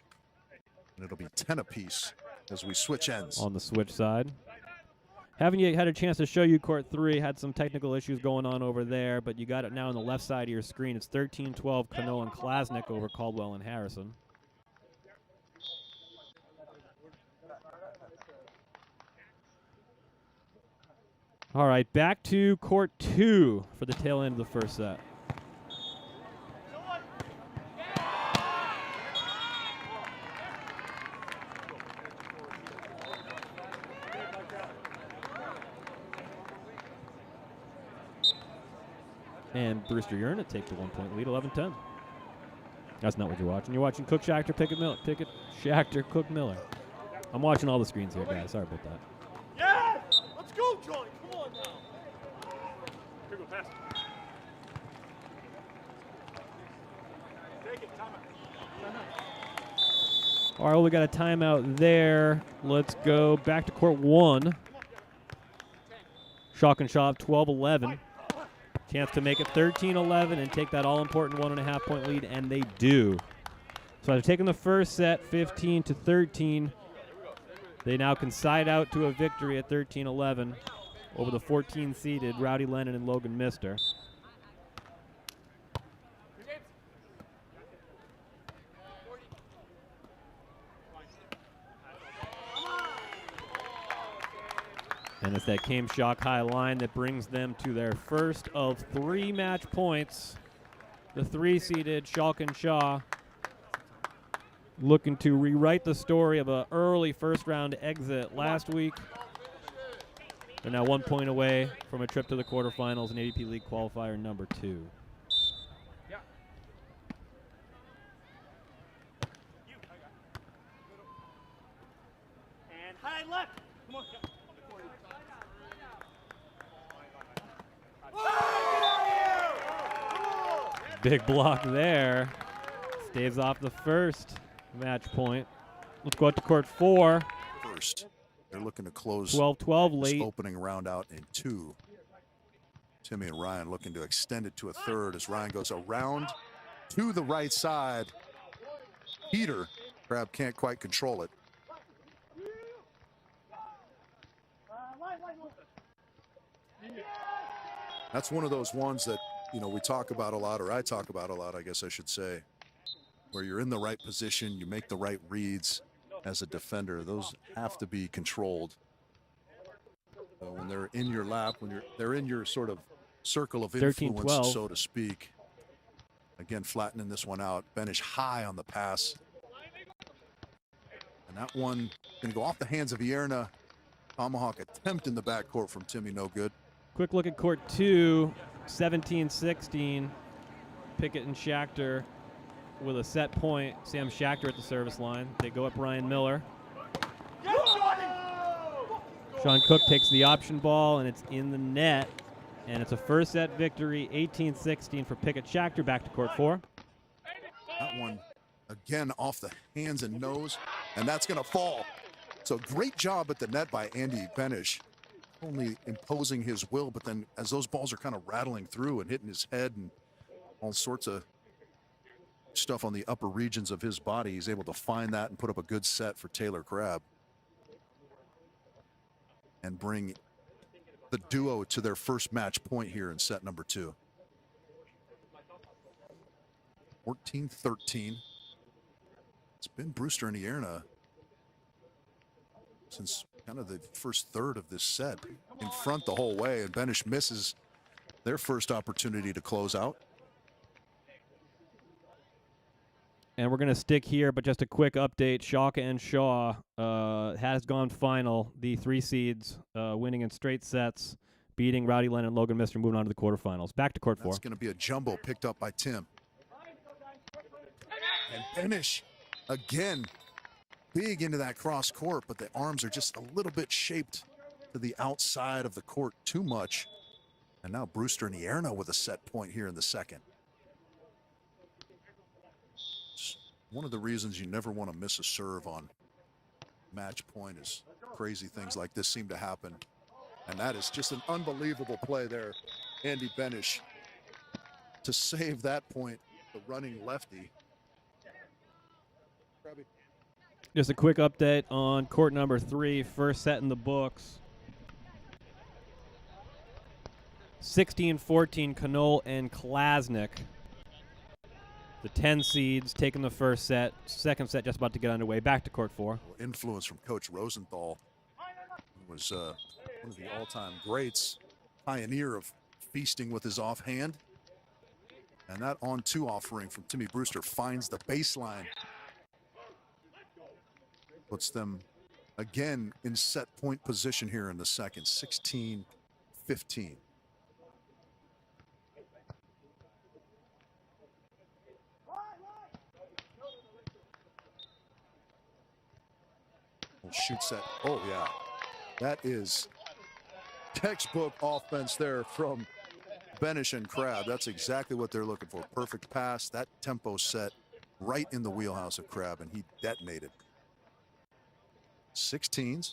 and it'll be 10 apiece as we switch ends. On the switch side. Haven't yet had a chance to show you court 3. Had some technical issues going on over there, but you got it now on the left side of your screen. It's 13-12 Cano and Klasnick over Caldwell and Harrison. All right, back to court 2 for the tail end of the first set. And Brewster Yerna take the 1-point lead, 11-10. That's not what you're watching. You're watching Cook, Schachter, Pickett, Miller. Pickett, Schachter, Cook, Miller. I'm watching all the screens here, guys. Sorry about that. Yes! Let's go, Johnny. Come on now. Here we go, pass. Take it, timeout. All right, well, we got a timeout there. Let's go back to court 1. Shock and Shaw 12-11. Chance to make it 13-11 and take that all-important 1.5-point lead, and they do. So after taking the first set 15-13, they now can side out to a victory at 13-11 over the 14-seeded Rowdy Lennon and Logan Mister. And it's that Came Shock high line that brings them to their first of 3 match points. The 3-seeded Shock and Shaw looking to rewrite the story of an early first-round exit last week. They're now 1 point away from a trip to the quarterfinals in AVP League Qualifier number 2. And high left. Come on. Big block there. Staves off the first match point. Let's go out to court 4. First, they're looking to close 12-12 this late. opening round out in 2. Timmy and Ryan looking to extend it to a third as Ryan goes around to the right side. Peter, Crab can't quite control it. That's one of those ones that, you know, we talk about a lot, or I talk about a lot, I guess I should say, where you're in the right position, you make the right reads as a defender. Those have to be controlled. When they're in your lap, when they're in your sort of circle of influence, 13-12. so to speak. Again, flattening this one out. Benish high on the pass. And that one going to go off the hands of Ierna. Tomahawk attempt in the backcourt from Timmy, no good. Quick look at court 2, 17-16. Pickett and Schachter with a set point. Sam Schachter at the service line. They go up Ryan Miller. Sean Cook takes the option ball, and it's in the net. And it's a first set victory, 18-16 for Pickett. Schachter back to court 4. That one, again, off the hands and nose, and that's going to fall. So great job at the net by Andy Benish. Only imposing his will, but then as those balls are kind of rattling through and hitting his head and all sorts of stuff on the upper regions of his body, he's able to find that and put up a good set for Taylor Crab and bring the duo to their first match point here in set number 2. 14-13. It's been Brewster and Ierna since kind of the first third of this set, in front the whole way, and Benish misses their first opportunity to close out. And we're going to stick here, but just a quick update. Shock and Shaw has gone final. The 3 seeds winning in straight sets, beating Rowdy Lennon and Logan Mister, moving on to the quarterfinals. Back to court 4. That's going to be a jumbo picked up by Tim. And Benish, again, big into that cross court, but the arms are just a little bit shaped to the outside of the court too much. And now Brewster and Ierna with a set point here in the second. It's one of the reasons you never want to miss a serve on match point is crazy things like this seem to happen. And that is just an unbelievable play there. Andy Benish to save that point, the running lefty. Just a quick update on court number 3, first set in the books. 16-14, Knoll and Klasnick. The 10 seeds taking the first set. Second set just about to get underway. Back to court 4. Influence from Coach Rosenthal, who was one of the all-time greats, pioneer of feasting with his offhand. And that on-2 offering from Timmy Brewster finds the baseline. Puts them again in set point position here in the second, 16-15. Shoot set. Oh, yeah. That is textbook offense there from Benish and Crab. That's exactly what they're looking for. Perfect pass. That tempo set right in the wheelhouse of Crab, and he detonated. 16s.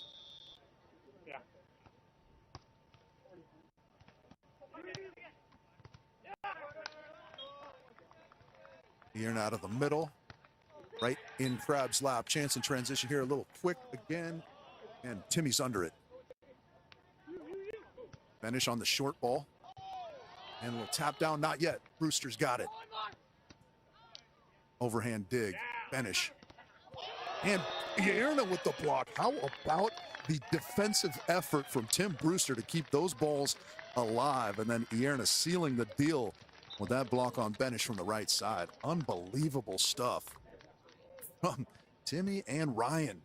Iron out of the middle. Right in Crab's lap. Chance in transition here. A little quick again. And Timmy's under it. Benish on the short ball. And a little tap down. Not yet. Brewster's got it. Overhand dig. Benish. And Ierna with the block. How about the defensive effort from Tim Brewster to keep those balls alive? And then Ierna sealing the deal with that block on Benish from the right side. Unbelievable stuff from Timmy and Ryan.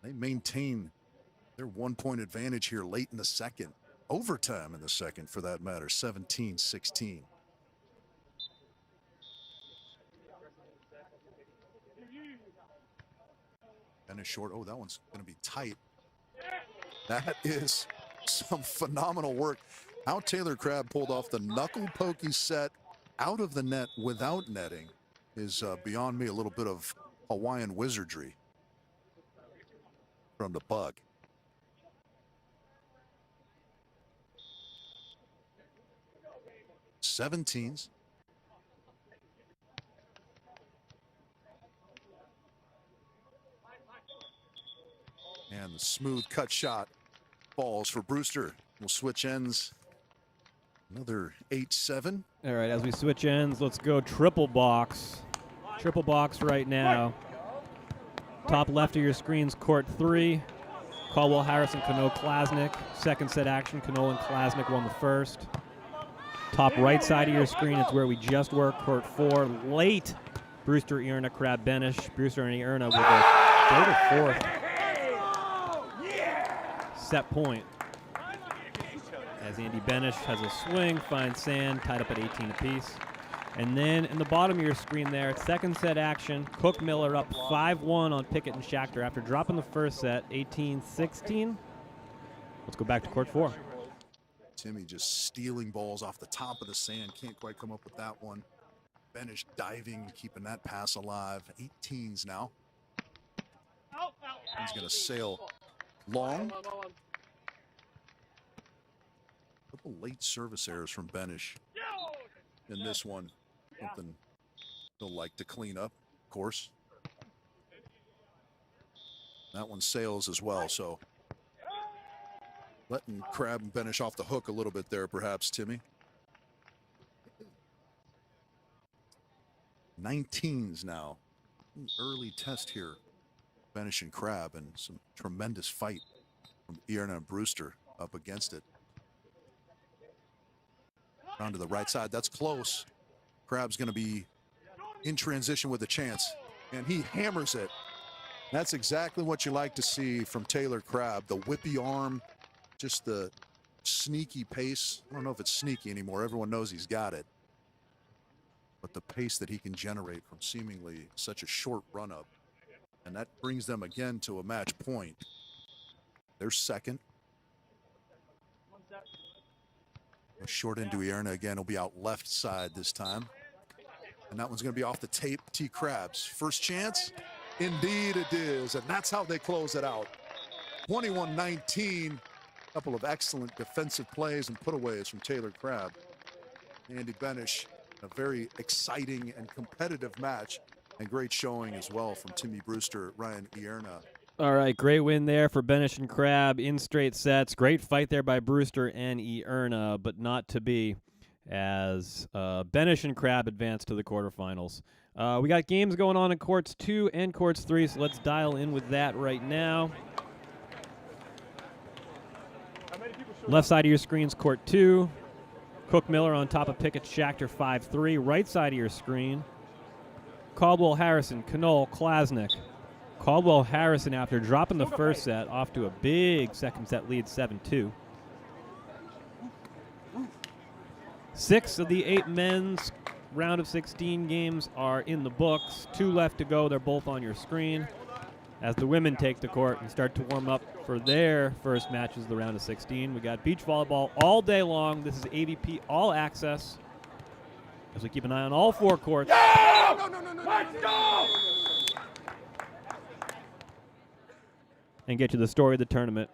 They maintain their 1-point advantage here late in the second. Overtime in the second, for that matter. 17-16. Benish short. Oh, that one's going to be tight. That is some phenomenal work. How Taylor Crab pulled off the knuckle pokey set out of the net without netting is beyond me. A little bit of Hawaiian wizardry from the bug. Seventeens. And the smooth cut shot falls for Brewster. We'll switch ends. Another 8-7. All right, as we switch ends, let's go triple box. Triple box right now. Top left of your screen's court 3. Caldwell, Harrison, Cano, Klasnick. Second set action, Cano and Klasnick won the first. Top right side of your screen, it's where we just worked, court 4. Late, Brewster, Ierna, Crab, Benish. Brewster and Ierna with a third or fourth set point. As Andy Benish has a swing, finds sand, tied up at 18 apiece. And then in the bottom of your screen there, second set action, Cook Miller up 5-1 on Pickett and Schachter after dropping the first set, 18-16. Let's go back to court 4. Timmy just stealing balls off the top of the sand. Can't quite come up with that one. Benish diving, keeping that pass alive. 18s now. He's going to sail long. Couple late service errors from Benish in this one. Something they'll like to clean up, of course. That one sails as well, so letting Crab and Benish off the hook a little bit there, perhaps, Timmy. 19s now. An early test here. Benish and Crab, and some tremendous fight from Ierna and Brewster up against it. Down to the right side. That's close. Crab's going to be in transition with a chance, and he hammers it. That's exactly what you like to see from Taylor Crab. The whippy arm, just the sneaky pace. I don't know if it's sneaky anymore. Everyone knows he's got it. But the pace that he can generate from seemingly such a short run-up. And that brings them again to a match point. They're second. A short into Ierna again. Will be out left side this time. And that one's going to be off the tape. T. Crabs. First chance? Indeed it is. And that's how they close it out. 21-19. Couple of excellent defensive plays and putaways from Taylor Crab. Andy Benish. A very exciting and competitive match. And great showing as well from Timmy Brewster, Ryan Ierna. All right, great win there for Benish and Crab in straight sets. Great fight there by Brewster and Ierna, but not to be as Benish and Crab advance to the quarterfinals. We got games going on in courts 2 and courts 3, so let's dial in with that right now. Left side of your screen's court 2. Cook Miller on top of Pickett Schachter 5-3. Right side of your screen, Caldwell, Harrison, Knoll, Klasnick. Caldwell Harrison, after dropping the first set, off to a big second set lead, 7-2. 6 of the 8 men's round of 16 games are in the books. 2 left to go. They're both on your screen. As the women take the court and start to warm up for their first matches of the round of 16. We got beach volleyball all day long. This is AVP All Access. As we keep an eye on all 4 courts. Let's go! And get you the story of the tournament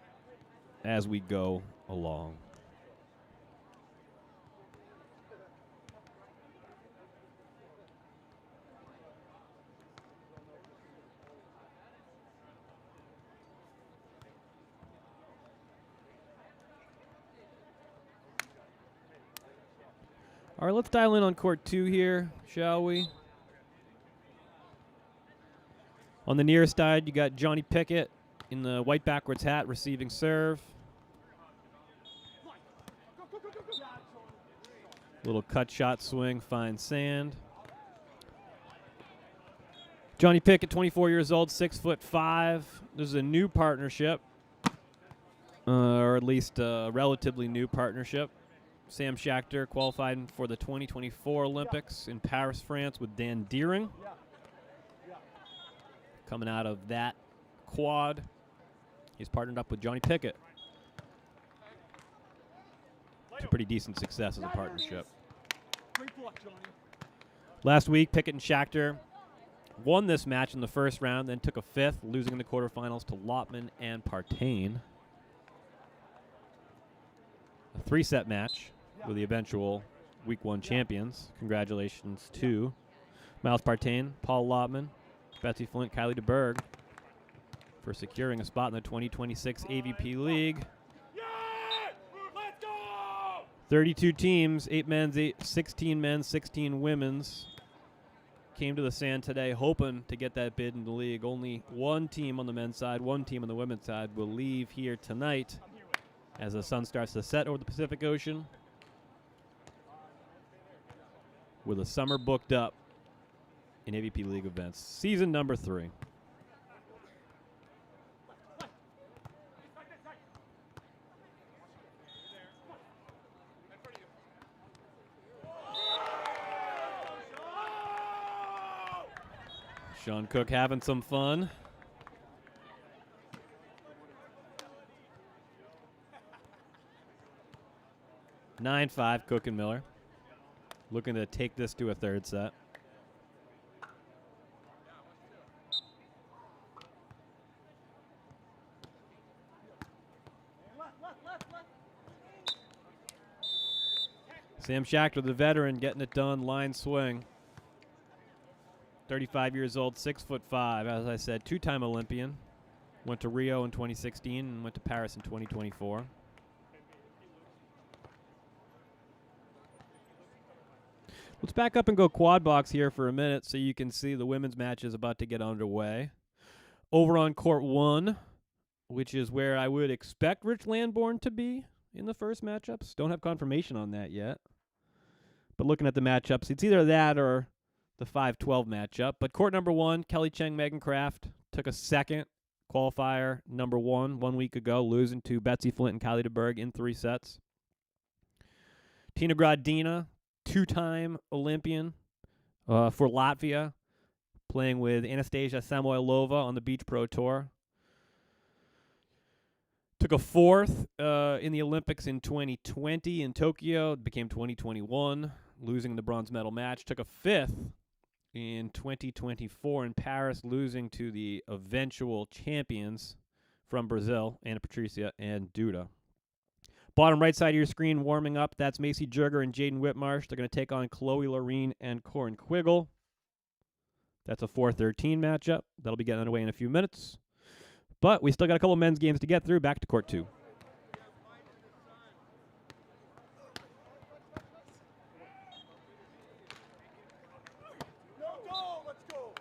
as we go along. All right, let's dial in on court 2 here, shall we? On the near side, you got Johnny Pickett in the white backwards hat receiving serve. Little cut shot swing, finds sand. Johnny Pickett, 24 years old, 6'5". This is a new partnership, or at least a relatively new partnership. Sam Schachter qualified for the 2024 Olympics in Paris, France with Dan Deering. Coming out of that quad, he's partnered up with Johnny Pickett. It's a pretty decent success as a partnership. Last week, Pickett and Schachter won this match in the first round, then took a 5th, losing in the quarterfinals to Lotman and Partain. A 3-set match with the eventual Week 1 champions. Congratulations to Miles Partain, Paul Lotman, Betsy Flint, Kylie DeBerg for securing a spot in the 2026 AVP League. 32 teams, 8 men's, 16 men's, 16 women's came to the sand today hoping to get that bid in the league. Only 1 team on the men's side, 1 team on the women's side will leave here tonight as the sun starts to set over the Pacific Ocean with the summer booked up in AVP League events. Season number 3. Sean Cook having some fun. (9-5) Cook and Miller looking to take this to a 3rd set. Sam Schachter, the veteran, getting it done. Line swing. 35 years old, 6'5". As I said, 2-time Olympian. Went to Rio in 2016 and went to Paris in 2024. Let's back up and go quad box here for a minute so you can see the women's match is about to get underway. Over on court 1, which is where I would expect Rich Lamborn to be in the first matchups. Don't have confirmation on that yet. But looking at the matchups, it's either that or the 5-12 matchup. But court number 1, Kelly Cheng, Megan Kraft took a 2nd qualifier number 1 week ago, losing to Betsy Flint and Kylie DeBerg in 3 sets. Tina Gradina, 2-time Olympian for Latvia, playing with Anastasia Samoilova on the Beach Pro Tour. Took a 4th in the Olympics in 2020 in Tokyo. It became 2021, losing the bronze medal match. Took a 5th in 2024 in Paris, losing to the eventual champions from Brazil, Ana Patricia and Duda. Bottom right side of your screen warming up, that's Macy Jurger and Jaden Whitmarsh. They're going to take on Chloe Lorene and Corin Quiggle. That's a 4-13 matchup. That'll be getting underway in a few minutes. But we still got a couple of men's games to get through. Back to court 2. Let's go.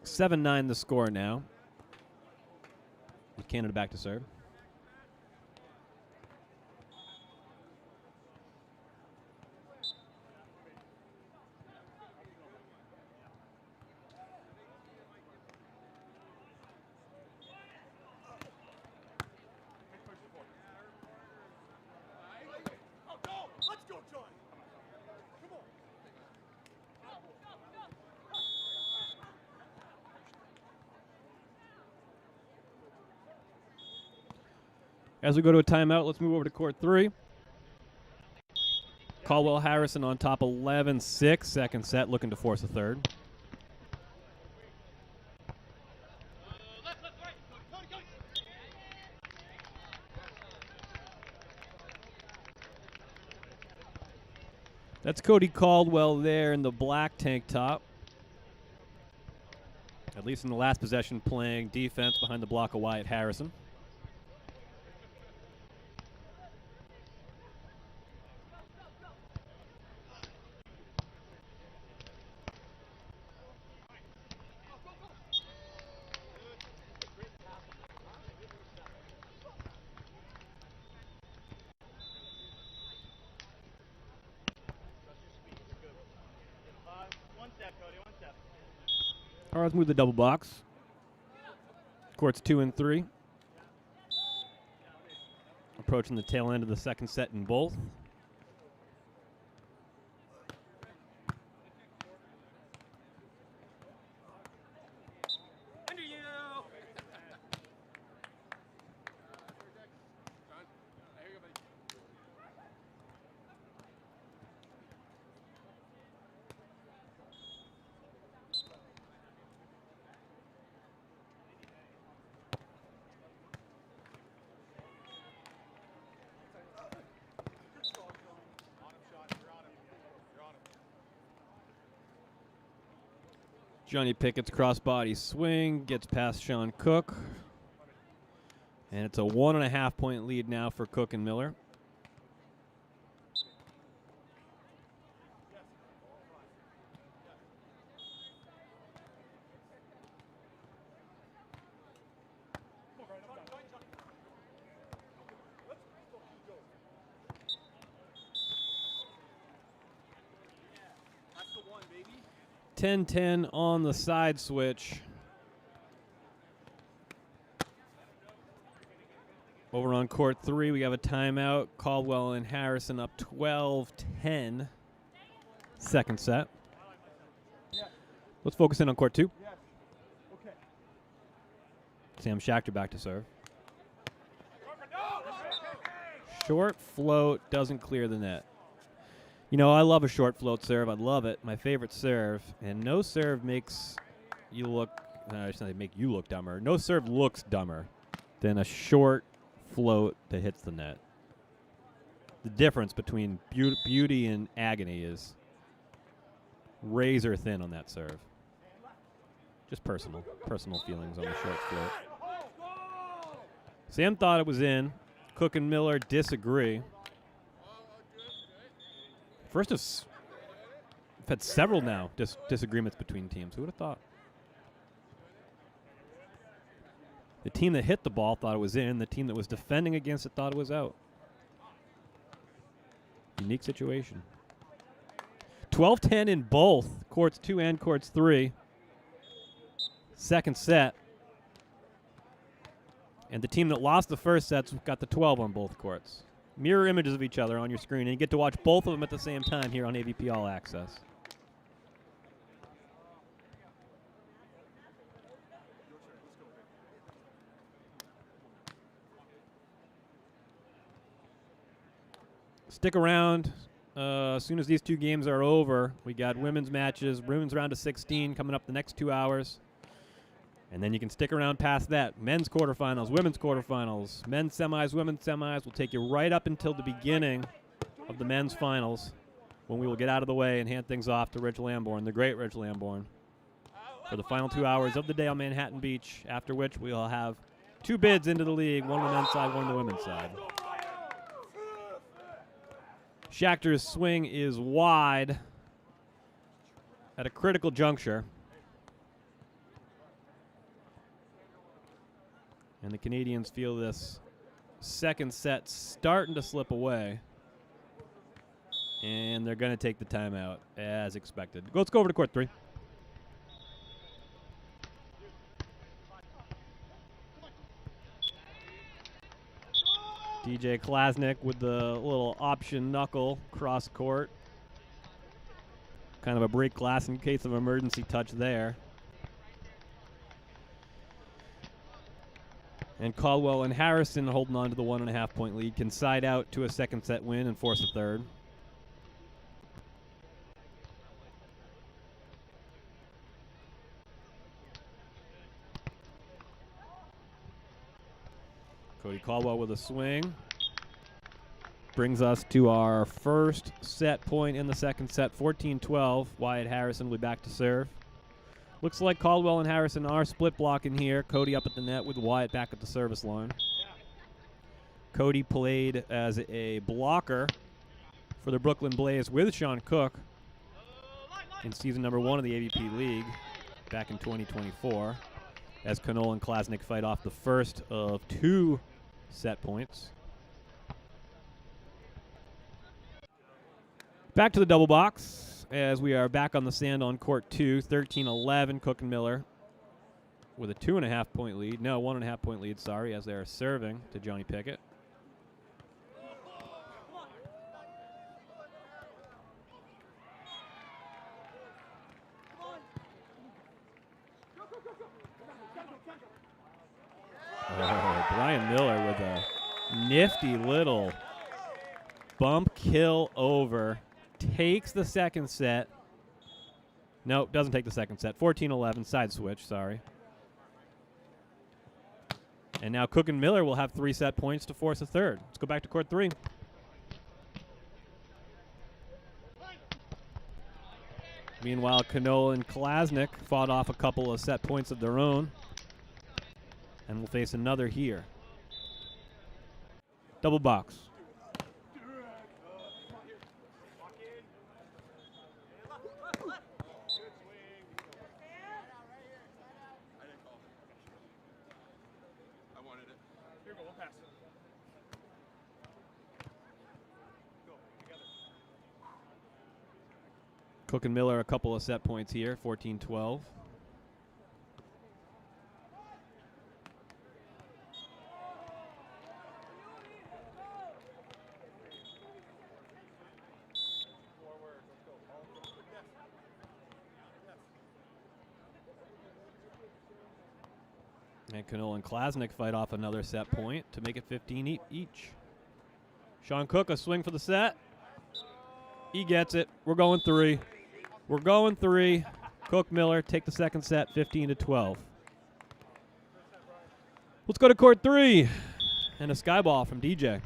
7-9 the score now. With Canada back to serve. As we go to a timeout, let's move over to court 3. Caldwell Harrison on top 11-6, second set, looking to force a third. That's Cody Caldwell there in the black tank top. At least in the last possession, playing defense behind the block of Wyatt Harrison. One step, Cody, one step. All right, let's move the double box. Courts 2 and 3. Approaching the tail end of the second set in both. Under you! Johnny Pickett's crossbody swing gets past Sean Cook. And it's a 1.5 point lead now for Cook and Miller. That's the one, baby. 10-10 on the side switch. Over on court 3, we have a timeout. Caldwell and Harrison up 12-10. Second set. Let's focus in on court 2. Yes. Okay. Sam Schachter back to serve. Short float doesn't clear the net. You know, I love a short float serve. I love it. My favorite serve. And no serve makes you look, it's not make you look dumber. No serve looks dumber than a short float that hits the net. The difference between beauty and agony is razor thin on that serve. Just personal feelings on the short float. Sam thought it was in. Cook and Miller disagree. First of, we've had several now disagreements between teams. Who would have thought? The team that hit the ball thought it was in. The team that was defending against it thought it was out. Unique situation. 12-10 in both courts 2 and courts 3. Second set. And the team that lost the first set's got the 12 on both courts. Mirror images of each other on your screen, and you get to watch both of them at the same time here on AVP All Access. Stick around. As soon as these two games are over, we got women's matches, women's round of 16 coming up the next 2 hours. And then you can stick around past that. Men's quarterfinals, women's quarterfinals, men's semis, women's semis. We'll take you right up until the beginning of the men's finals, when we will get out of the way and hand things off to Rich Lamborn, the great Rich Lamborn, for the final 2 hours of the day on Manhattan Beach, after which we'll have 2 bids into the league, one on the men's side, one on the women's side. Schachter's swing is wide at a critical juncture. And the Canadians feel this second set starting to slip away. And they're going to take the timeout as expected. Let's go over to court 3. DJ Klasnick with the little option knuckle cross court. Kind of a break glass in case of emergency touch there. And Caldwell and Harrison, holding on to the 1.5-point lead, can side out to a second set win and force a third. Cody Caldwell with a swing. Brings us to our first set point in the second set, 14-12. Wyatt Harrison will be back to serve. Looks like Caldwell and Harrison are split blocking here. Cody up at the net with Wyatt back at the service line. Cody played as a blocker for the Brooklyn Blaze with Sean Cook in season number 1 of the AVP League back in 2024, as Knoll and Klasnick fight off the first of 2 set points. Back to the double box as we are back on the sand on court 2, 13-11, Cook and Miller with a 2.5-point lead. No, 1.5-point lead, sorry, as they are serving to Johnny Pickett. Oh, Brian Miller with a nifty little bump kill over. Takes the second set. No, doesn't take the second set. 14-11, side switch, sorry. And now Cook and Miller will have 3 set points to force a third. Let's go back to court 3. Meanwhile, Knoll and Klasnick fought off a couple of set points of their own and will face another here. Double box. Cook and Miller a couple of set points here, 14-12. And Knoll and Klasnick fight off another set point to make it 15 each. Sean Cook, a swing for the set. He gets it. We're going 3. We're going 3. Cook Miller take the second set, 15-12. Let's go to court 3 and a sky ball from DJ.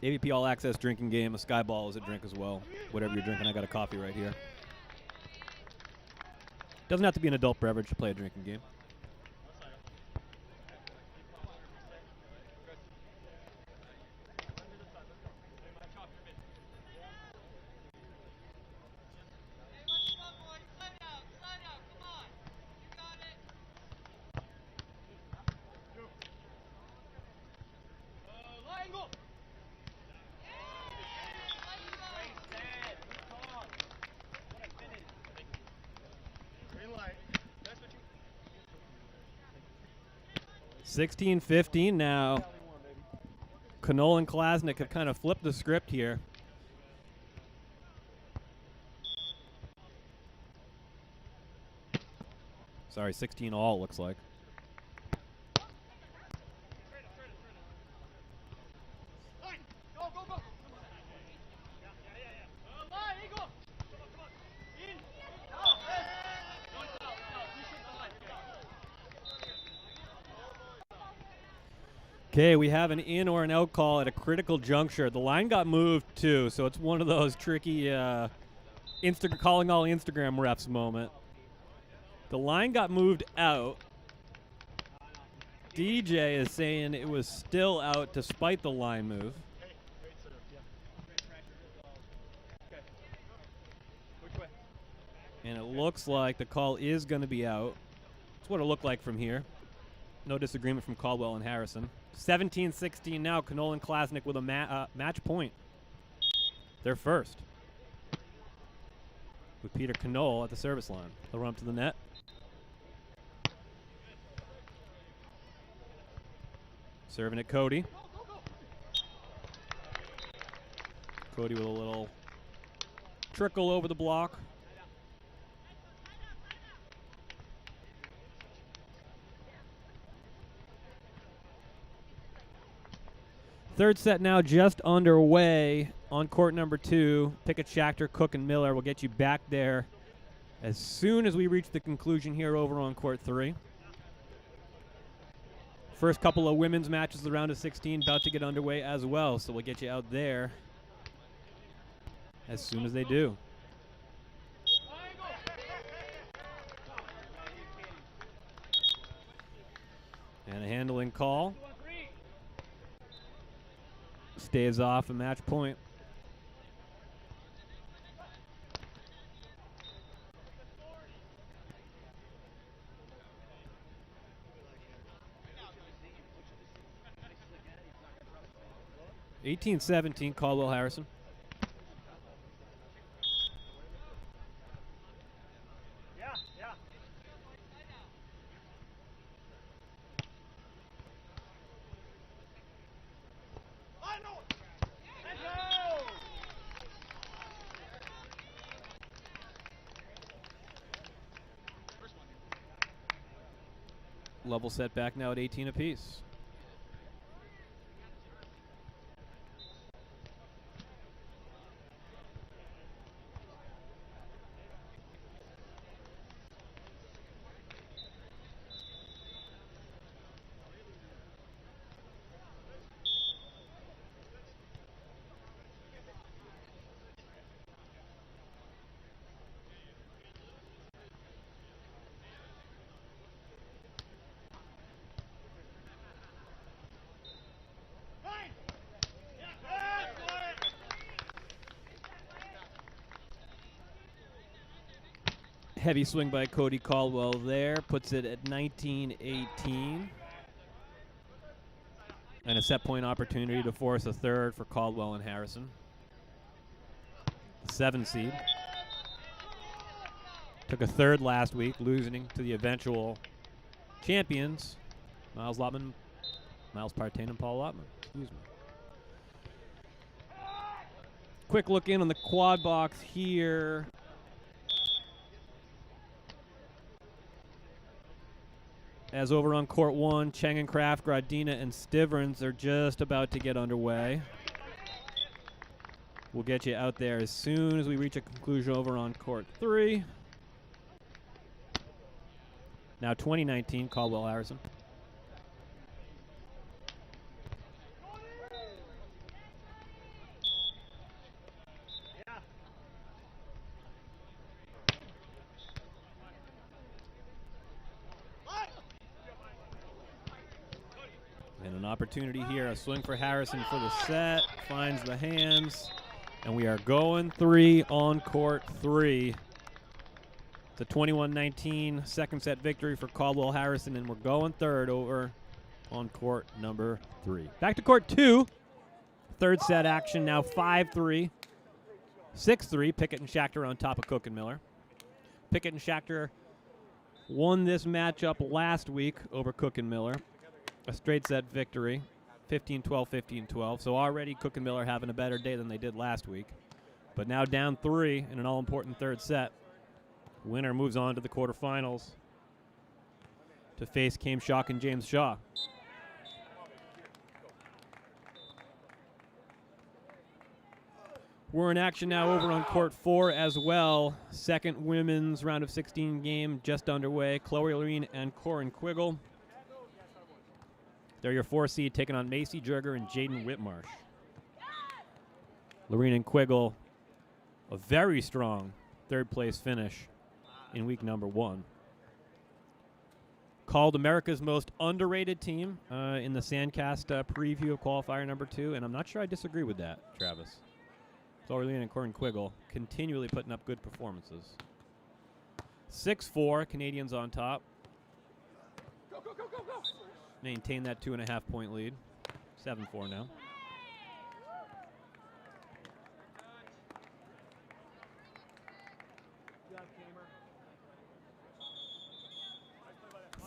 AVP All Access drinking game. A sky ball is a drink as well. Whatever you're drinking, I got a coffee right here. Doesn't have to be an adult beverage to play a drinking game. Green light. 16-15 now. Knoll and Klasnick have kind of flipped the script here. Sorry, 16 all looks like. Okay, we have an in or an out call at a critical juncture. The line got moved too, so it's one of those tricky calling all Instagram refs moment. The line got moved out. DJ is saying it was still out despite the line move. And it looks like the call is going to be out. That's what it looked like from here. No disagreement from Caldwell and Harrison. 17-16 now. Knoll and Klasnick with a match point. They're first. With Peter Knoll at the service line. They'll run up to the net. Serving it Cody. Cody with a little trickle over the block. Third set now just underway on court number 2. Pickett, Schachter, Cook, and Miller will get you back there as soon as we reach the conclusion here over on court 3. First couple of women's matches of the round of 16 about to get underway as well, so we'll get you out there as soon as they do. And a handling call. Stays off a match point. (18-17) Caldwell Harrison. Level set back now at 18 apiece. Heavy swing by Cody Caldwell there. Puts it at 19-18. And a set point opportunity to force a third for Caldwell and Harrison. 7 seed. Took a third last week, losing to the eventual champions, Miles Partain and Paul Lotman. Excuse me. Quick look in on the quad box here. As over on court 1, Cheng and Kraft, Gradina, and Stivrins are just about to get underway. We'll get you out there as soon as we reach a conclusion over on court 3. Now 2019, Caldwell Harrison. And an opportunity here, a swing for Harrison for the set, finds the hands, and we are going 3 on court 3. It's a 21-19 second set victory for Caldwell Harrison, and we're going third over on court number 3. Back to court 2. Third set action now 5-3, 6-3. Pickett and Schachter on top of Cook and Miller. Pickett and Schachter won this matchup last week over Cook and Miller. A straight set victory, 15-12, 15-12. So already Cook and Miller having a better day than they did last week. But now down 3 in an all-important third set. Winner moves on to the quarterfinals to face Kame Schock and James Shaw. We're in action now over on court 4 as well. Second women's round of 16 game just underway. Chloe Loreen and Corin Quiggle. They're your 4 seed, taking on Macy Jurger and Jaden Whitmarsh. Loreen and Quiggle, a very strong third place finish in week number 1. Called America's most underrated team in the Sandcast preview of qualifier number 2, and I'm not sure I disagree with that, Travis. Chloe Loreen and Corin Quiggle continually putting up good performances. 6-4, Canadians on top. Maintain that 2.5 point lead. 7-4 now.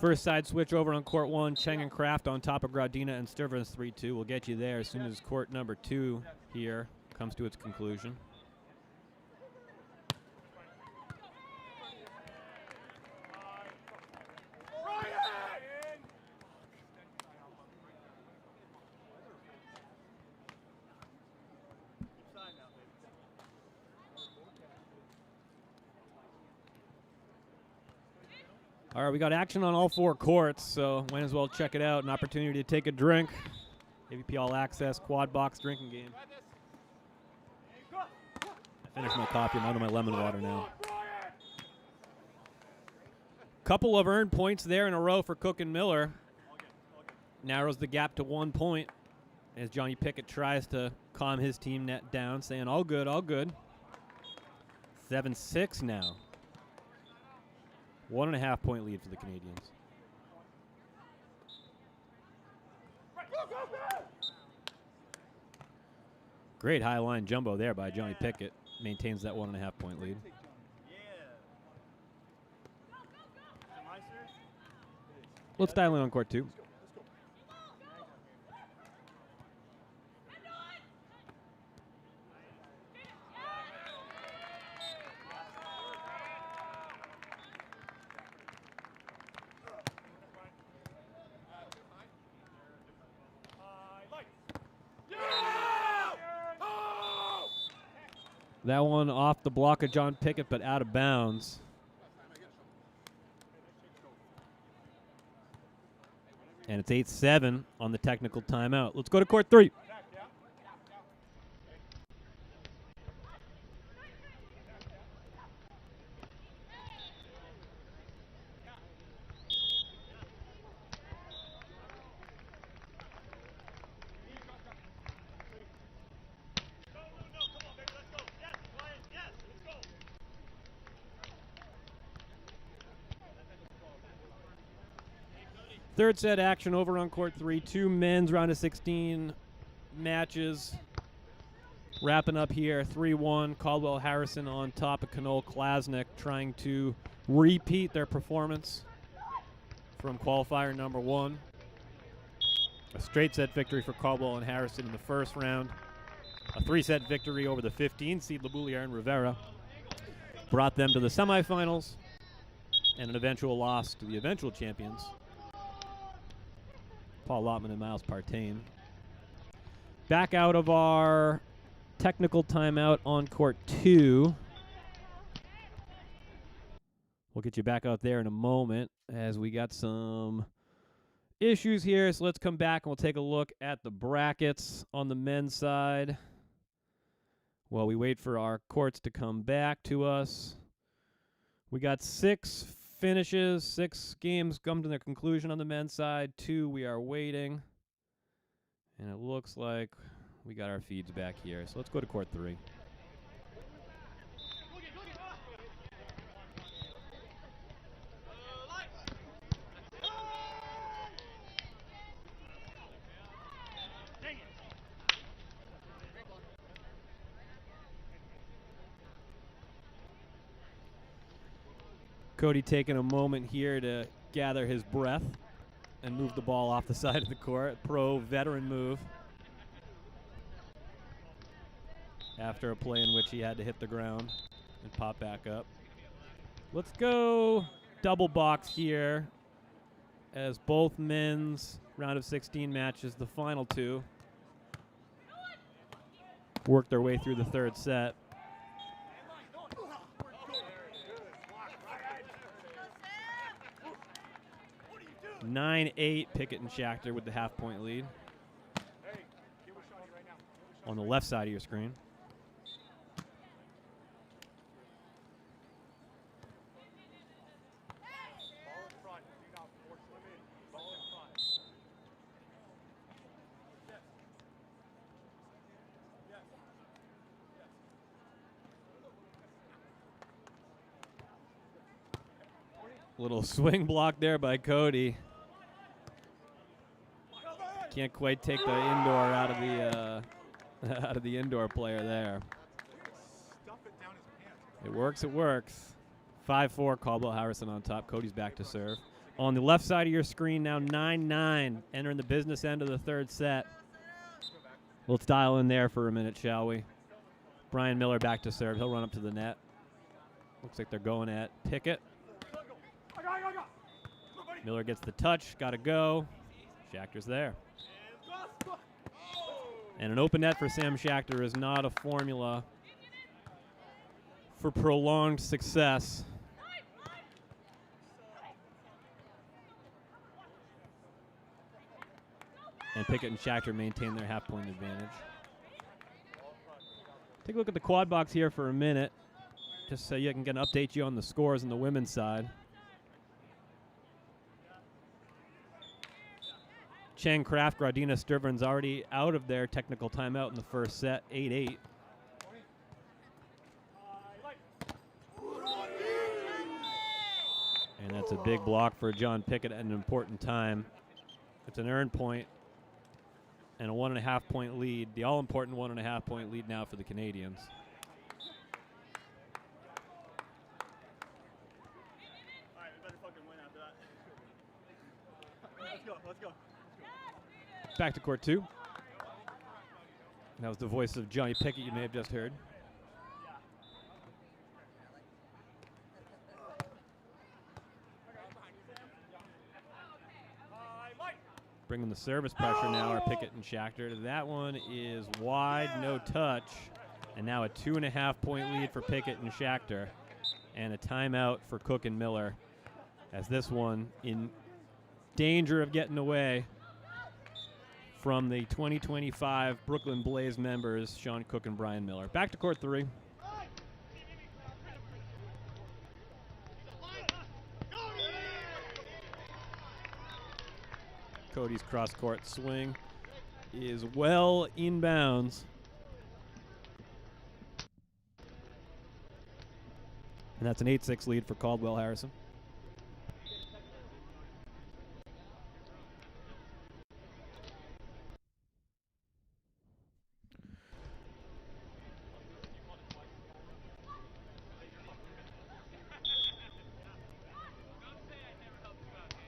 First side switch over on court 1. Cheng and Kraft on top of Gradina and Stivrins 3-2. We'll get you there as soon as court number 2 here comes to its conclusion. All right, we got action on all 4 courts, so might as well check it out. An opportunity to take a drink. AVP All Access quad box drinking game. I finished my coffee. I'm out of my lemon water now. Couple of earned points there in a row for Cook and Miller. Narrows the gap to 1 point as Johnny Pickett tries to calm his team net down, saying all good, all good. 7-6 now. 1.5 point lead for the Canadians. Great high line jumbo there by Johnny Pickett. Maintains that 1.5 point lead. Let's dial in on court 2. That one off the block of John Pickett, but out of bounds. And it's 8-7 on the technical timeout. Let's go to court 3. Third set action over on court 3. 2 men's round of 16 matches. Wrapping up here, 3-1. Caldwell Harrison on top of Knoll Klasnick, trying to repeat their performance from qualifier number 1. A straight set victory for Caldwell and Harrison in the first round. A 3-set victory over the 15-seed LeBoulière and Rivera brought them to the semifinals, and an eventual loss to the eventual champions, Paul Lotman and Miles Partain. Back out of our technical timeout on court 2. We'll get you back out there in a moment as we got some issues here. So let's come back and we'll take a look at the brackets on the men's side while we wait for our courts to come back to us. We got 6 finishes, 6 games come to their conclusion on the men's side. 2 we are waiting. And it looks like we got our feeds back here. So let's go to court 3. Cody taking a moment here to gather his breath and move the ball off the side of the court. Pro veteran move after a play in which he had to hit the ground and pop back up. Let's go double box here as both men's round of 16 matches, the final 2, work their way through the third set. 9-8, Pickett and Schachter with the half-point lead on the left side of your screen. Little swing block there by Cody. Can't quite take the indoor out of the out of the indoor player there. It works, it works. 5-4, Caldwell Harrison on top. Cody's back to serve. On the left side of your screen now, 9-9, entering the business end of the third set. Let's dial in there for a minute, shall we? Brian Miller back to serve. He'll run up to the net. Looks like they're going at Pickett. Miller gets the touch, got to go. Schachter's there. And an open net for Sam Schachter is not a formula for prolonged success. And Pickett and Schachter maintain their half-point advantage. Take a look at the quad box here for a minute, just so you can get an update you on the scores on the women's side. Chang, Kraft, Gradina, Sturvern's already out of their technical timeout in the first set, 8-8. And that's a big block for John Pickett at an important time. It's an earned point and a 1.5-point lead, the all-important 1.5-point lead now for the Canadians. All right, we better fucking win after that. Let's go, let's go. Back to court 2. That was the voice of Johnny Pickett you may have just heard. Bringing the service pressure now are Pickett and Schachter. That one is wide, no touch. And now a 2.5-point lead for Pickett and Schachter. And a timeout for Cook and Miller. As this one in danger of getting away from the 2025 Brooklyn Blaze members, Sean Cook and Brian Miller. Back to court 3. Cody's cross-court swing is well inbounds. And that's an 8-6 lead for Caldwell Harrison.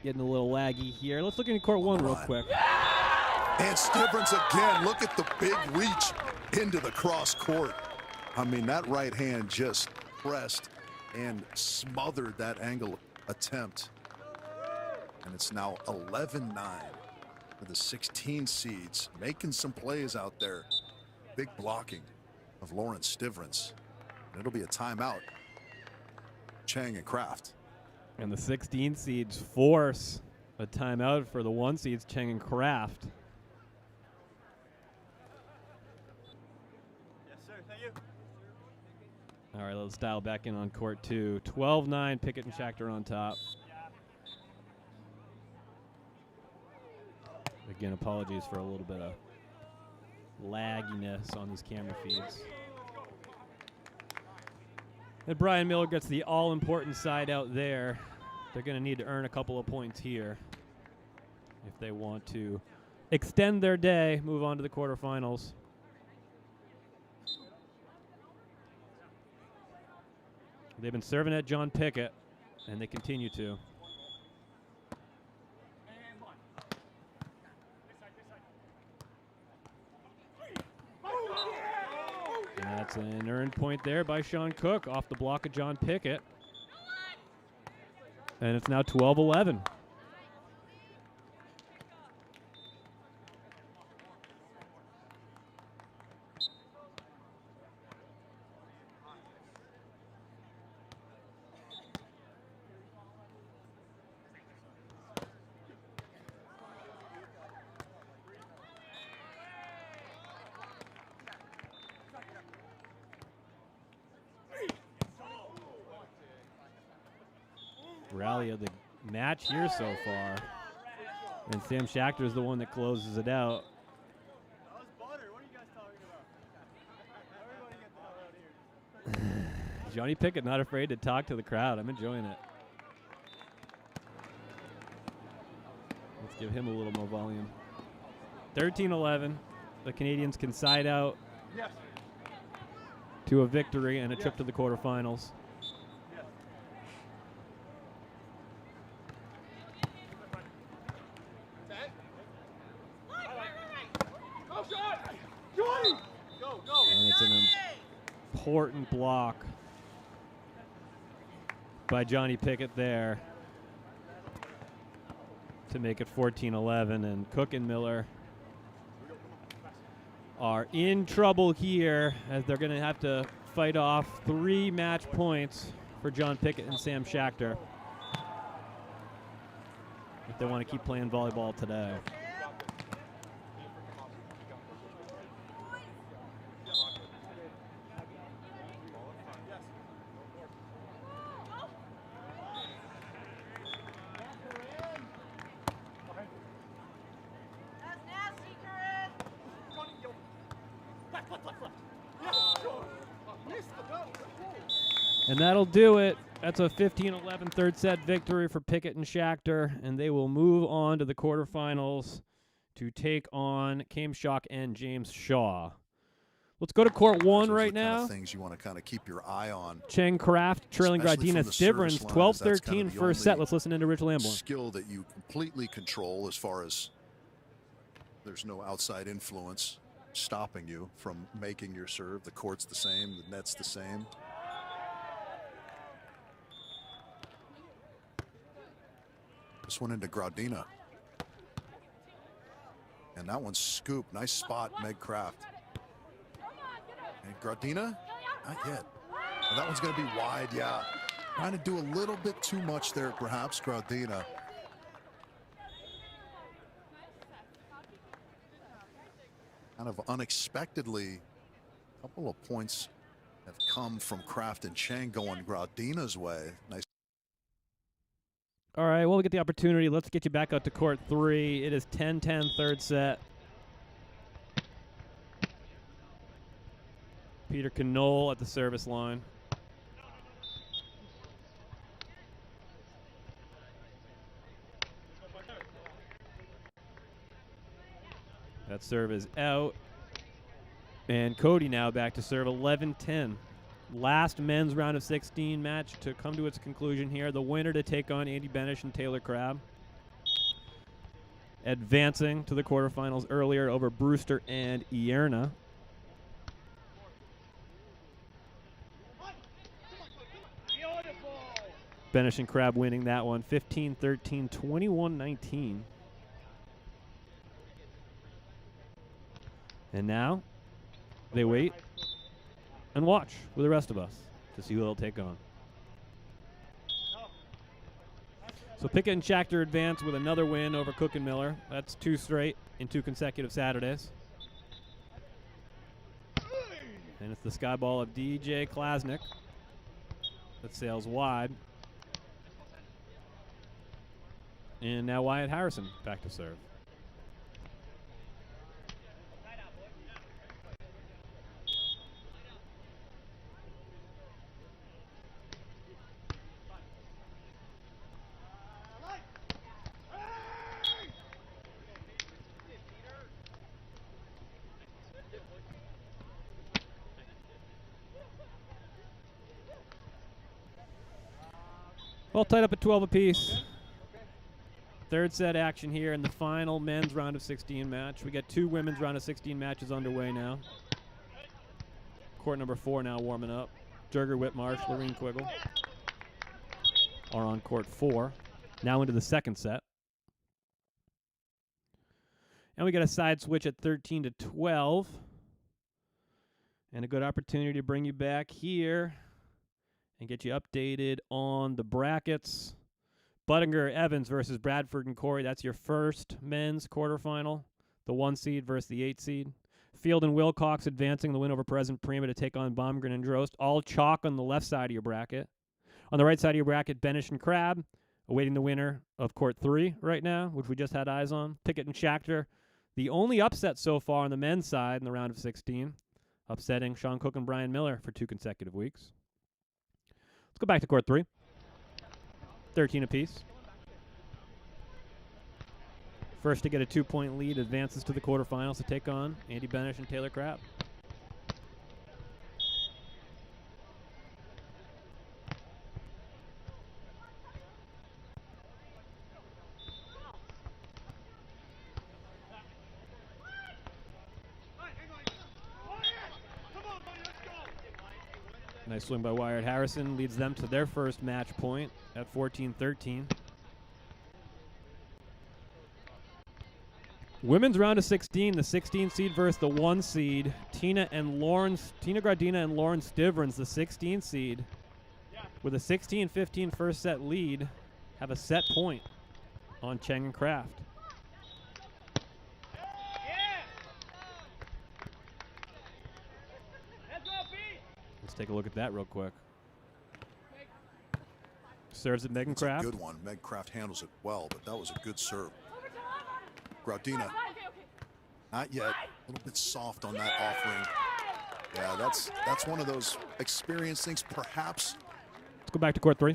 Getting a little laggy here. Let's look into court 1 real quick. And Stivrins again. Look at the big reach into the cross court. I mean, that right hand just pressed and smothered that angle attempt. And it's now 11-9 for the 16 seeds, making some plays out there. Big blocking of Lawrence Stivrins. And it'll be a timeout. Chang and Kraft. And the 16 seeds force a timeout for the 1 seeds, Chang and Kraft. Yes, sir. Thank you. All right, let's dial back in on court 2. 12-9, Pickett and Schachter on top. Again, apologies for a little bit of lagginess on these camera feeds. And Brian Miller gets the all-important side out there. They're going to need to earn a couple of points here if they want to extend their day, move on to the quarterfinals. They've been serving at John Pickett, and they continue to. And that's an earned point there by Sean Cook off the block of John Pickett. And it's now 12-11. Rally of the match here so far. And Sam Schachter is the one that closes it out. That was butter. What are you guys talking about? Everybody get the hell out of here. Johnny Pickett not afraid to talk to the crowd. I'm enjoying it. Let's give him a little more volume. 13-11. The Canadians can side out to a victory and a trip to the quarterfinals. And it's an important block by Johnny Pickett there to make it 14-11. And Cook and Miller are in trouble here as they're going to have to fight off 3 match points for John Pickett and Sam Schachter if they want to keep playing volleyball today. And that'll do it. That's a 15-11 third set victory for Pickett and Schachter, and they will move on to the quarterfinals to take on Kame Schock and James Shaw. Let's go to court one right now. Kind of things you want to kind of keep your eye on. Cheng Kraft trailing Gradina Stivrins 12-13 first set. Let's listen into Rich Lamborn. Skill that you completely control as far as there's no outside influence stopping you from making your serve. The court's the same, the net's the same. This one into Gradina. And that one's scooped. Nice spot, Meg Kraft. And Gradina? Not yet. Well, that one's going to be wide, yeah. Trying to do a little bit too much there, perhaps, Gradina. Kind of unexpectedly, a couple of points have come from Kraft and Cheng going Gradina's way. Nice. All right, well, we get the opportunity. Let's get you back out to court three. It is 10-10 third set. Peter Knoll at the service line. That serve is out. And Cody now back to serve 11-10. Last men's round of 16 match to come to its conclusion here. The winner to take on Andy Benish and Taylor Crab. Advancing to the quarterfinals earlier over Brewster and Ierna. Benish and Crab winning that one 15-13, 21-19. And now they wait and watch with the rest of us to see who they'll take on. So Pickett and Schachter advance with another win over Cook and Miller. That's 2 straight in 2 consecutive Saturdays. And it's the sky ball of DJ Klasnick that sails wide. And now Wyatt Harrison back to serve. All tied up at 12 apiece. Third set action here in the final men's round of 16 match. We got 2 women's round of 16 matches underway now. Court number 4 now warming up. Jurger Whitmarsh, Lorene Quiggle are on court 4. Now into the second set. And we got a side switch at 13-12. And a good opportunity to bring you back here and get you updated on the brackets. Buttinger Evans versus Bradford and Cory. That's your first men's quarterfinal. The 1 seed versus the 8 seed. Field and Wilcox advancing the win over President Prima to take on Baumgren and Drost. All chalk on the left side of your bracket. On the right side of your bracket, Benish and Crab awaiting the winner of court 3 right now, which we just had eyes on. Pickett and Schachter, the only upset so far on the men's side in the round of 16, upsetting Sean Cook and Brian Miller for 2 consecutive weeks. Let's go back to court 3. 13 apiece. First to get a 2-point lead advances to the quarterfinals to take on Andy Benish and Taylor Crab. Nice swing by Wyatt Harrison leads them to their first match point at 14-13. Women's round of 16, the 16 seed versus the 1 seed. Tina Gradina and Lauren Stivrins, the 16 seed, with a 16-15 first set lead, have a set point on Cheng and Kraft. Let's take a look at that real quick. Serves at Megan Kraft. Good one. Meg Kraft handles it well, but that was a good serve. Gradina, not yet. A little bit soft on that offering. Yeah, that's one of those experience things. Perhaps Let's go back to court 3.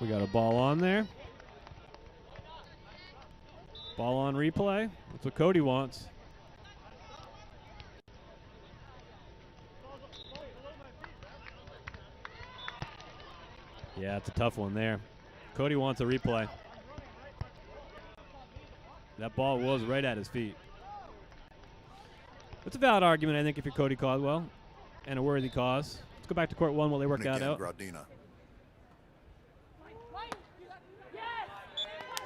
We got a ball on there. Ball on replay. That's what Cody wants. Yeah, it's a tough one there. Cody wants a replay. That ball was right at his feet. It's a valid argument, I think, if you're Cody Caldwell, and a worthy cause. Let's go back to court 1 while they work that out. Gradina.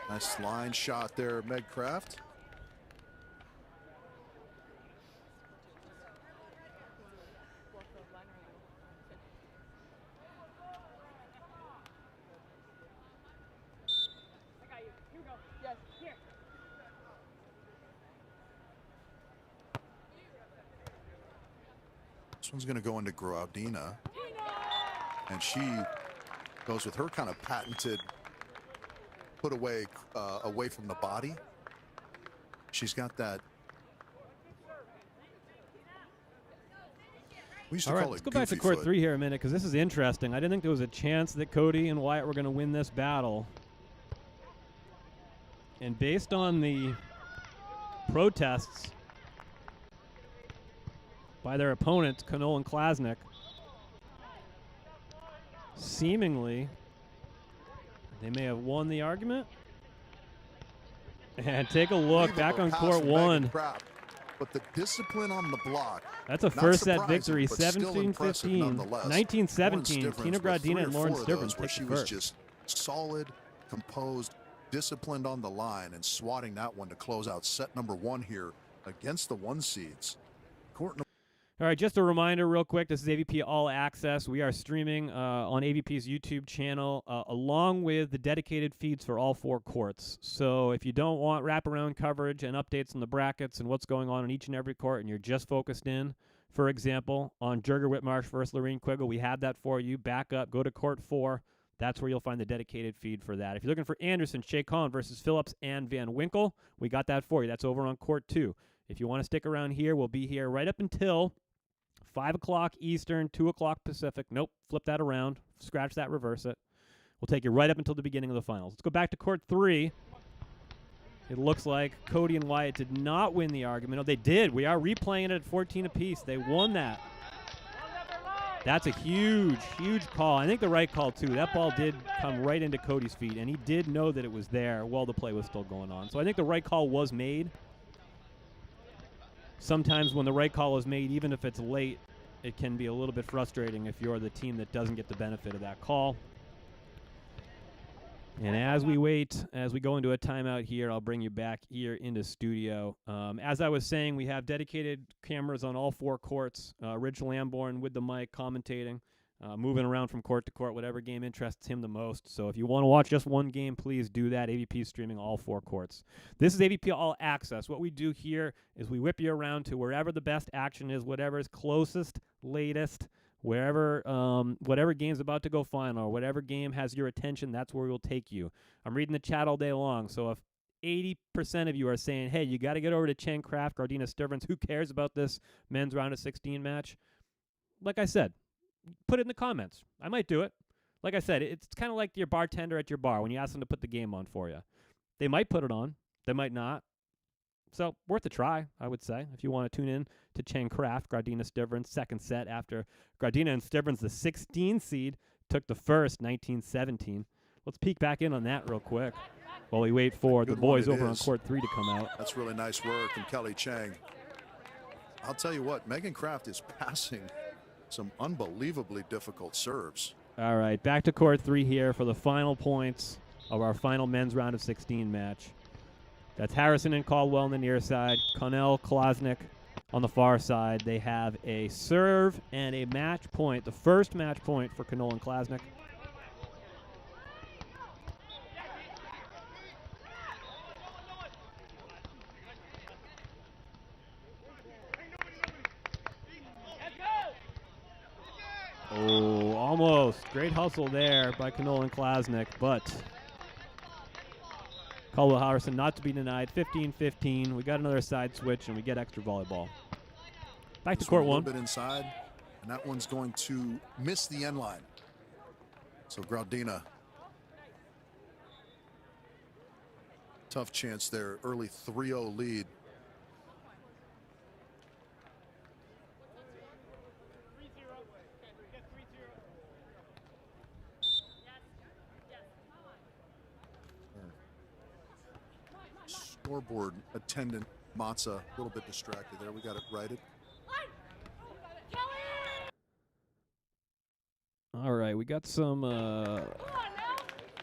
Nice line shot there, Meg Kraft. This one's going to go into Gradina, and she goes with her kind of patented put away away from the body. She's got that. We used to All right, call let's it go back to goofy court foot. 3 here a minute, because this is interesting. I didn't think there was a chance that Cody and Wyatt were going to win this battle. And based on the protests by their opponents, Knoll and Klasnick, seemingly they may have won the argument. And take a look back on court 1. But the discipline on the block. That's a first set victory, 17-15, 19-17. Tina Gradina and Lauren Stivrins where take she the was first. just solid, composed, disciplined on the line, and swatting that one to close out set number 1 here against the 1 seeds. Court All right, just a reminder real quick, this is AVP All Access. We are streaming on AVP's YouTube channel along with the dedicated feeds for all 4 courts. So if you don't want wraparound coverage and updates on the brackets and what's going on in each and every court and you're just focused in, for example, on Jurger Whitmarsh versus Lorraine Quiggle, we have that for you. Back up, go to court 4. That's where you'll find the dedicated feed for that. If you're looking for Anderson, Shea Collin versus Phillips and Van Winkle, we got that for you. That's over on court 2. If you want to stick around here, we'll be here right up until 5 o'clock Eastern, 2 o'clock Pacific. Nope, flip that around. Scratch that, reverse it. We'll take you right up until the beginning of the finals. Let's go back to court 3. It looks like Cody and Wyatt did not win the argument. No, they did. We are replaying it at 14 apiece. They won that. That's a huge, huge call. I think the right call, too. That ball did come right into Cody's feet, and he did know that it was there while the play was still going on. So I think the right call was made. Sometimes when the right call is made, even if it's late, it can be a little bit frustrating if you're the team that doesn't get the benefit of that call. And as we wait, as we go into a timeout here, I'll bring you back here into studio. As I was saying, we have dedicated cameras on all 4 courts. Rich Lamborn with the mic commentating, moving around from court to court, whatever game interests him the most. So if you want to watch just one game, please do that. AVP is streaming all 4 courts. This is AVP All Access. What we do here is we whip you around to wherever the best action is, whatever is closest, latest, wherever, whatever game's about to go final, or whatever game has your attention, that's where we'll take you. I'm reading the chat all day long, so if 80% of you are saying, hey, you got to get over to Chen Kraft, Gardena Stivrins, who cares about this men's round of 16 match? Like I said, put it in the comments. I might do it. Like I said, it's kind of like your bartender at your bar when you ask them to put the game on for you. They might put it on. They might not. So worth a try, I would say, if you want to tune in to Chen Kraft, Gardena Stivrins, second set after Gardena and Stivrins, the 16 seed, took the first, 19-17. Let's peek back in on that real quick while we wait for the boys over on court 3 to come out. That's really nice work from Kelly Chang. I'll tell you what, Megan Kraft is passing some unbelievably difficult serves. All right, back to court 3 here for the final points of our final men's round of 16 match. That's Harrison and Caldwell on the near side, Connell, Klasnick on the far side. They have a serve and a match point, the first match point for Connell and Klasnick. Oh, almost. Great hustle there by Connell and Klasnick, but Caldwell Harrison not to be denied. 15-15. We got another side switch, and we get extra volleyball. Back to court one. A one. little bit inside, and that one's going to miss the end line. So Graudina, tough chance there. Early 3-0 lead. Scoreboard attendant Matza, a little bit distracted there. We got it righted. All right, we got some a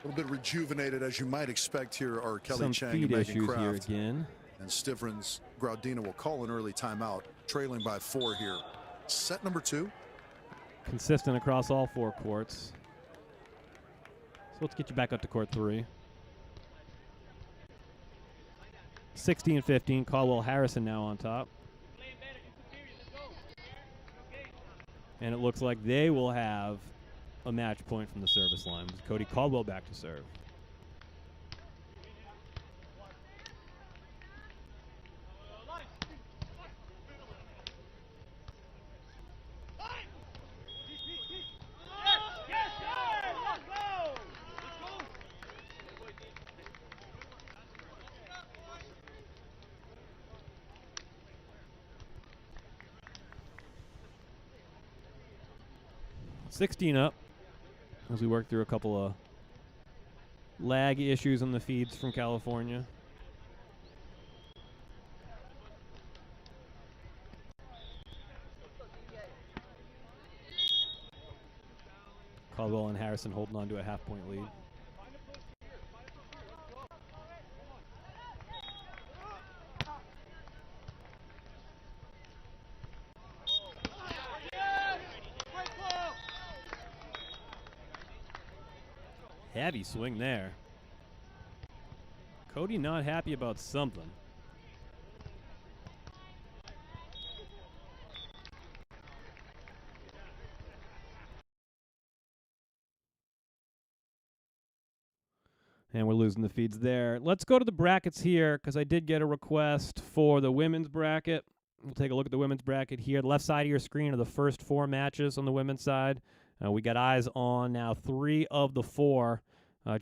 little bit rejuvenated, as you might expect here, are Kelly some Chang feed and Megan issues here Kraft. again. And Stivrins, Graudina will call an early timeout, trailing by 4 here. Set number 2. Consistent across all 4 courts. So let's get you back up to court 3. 16-15, Caldwell Harrison now on top. And it looks like they will have a match point from the service line. Cody Caldwell back to serve. $16 up as we work through a couple of lag issues on the feeds from California. Caldwell and Harrison holding on to a half-point lead. Heavy swing there. Cody not happy about something. And we're losing the feeds there. Let's go to the brackets here because I did get a request for the women's bracket. We'll take a look at the women's bracket here. The left side of your screen are the first 4 matches on the women's side. We got eyes on now 3 of the 4.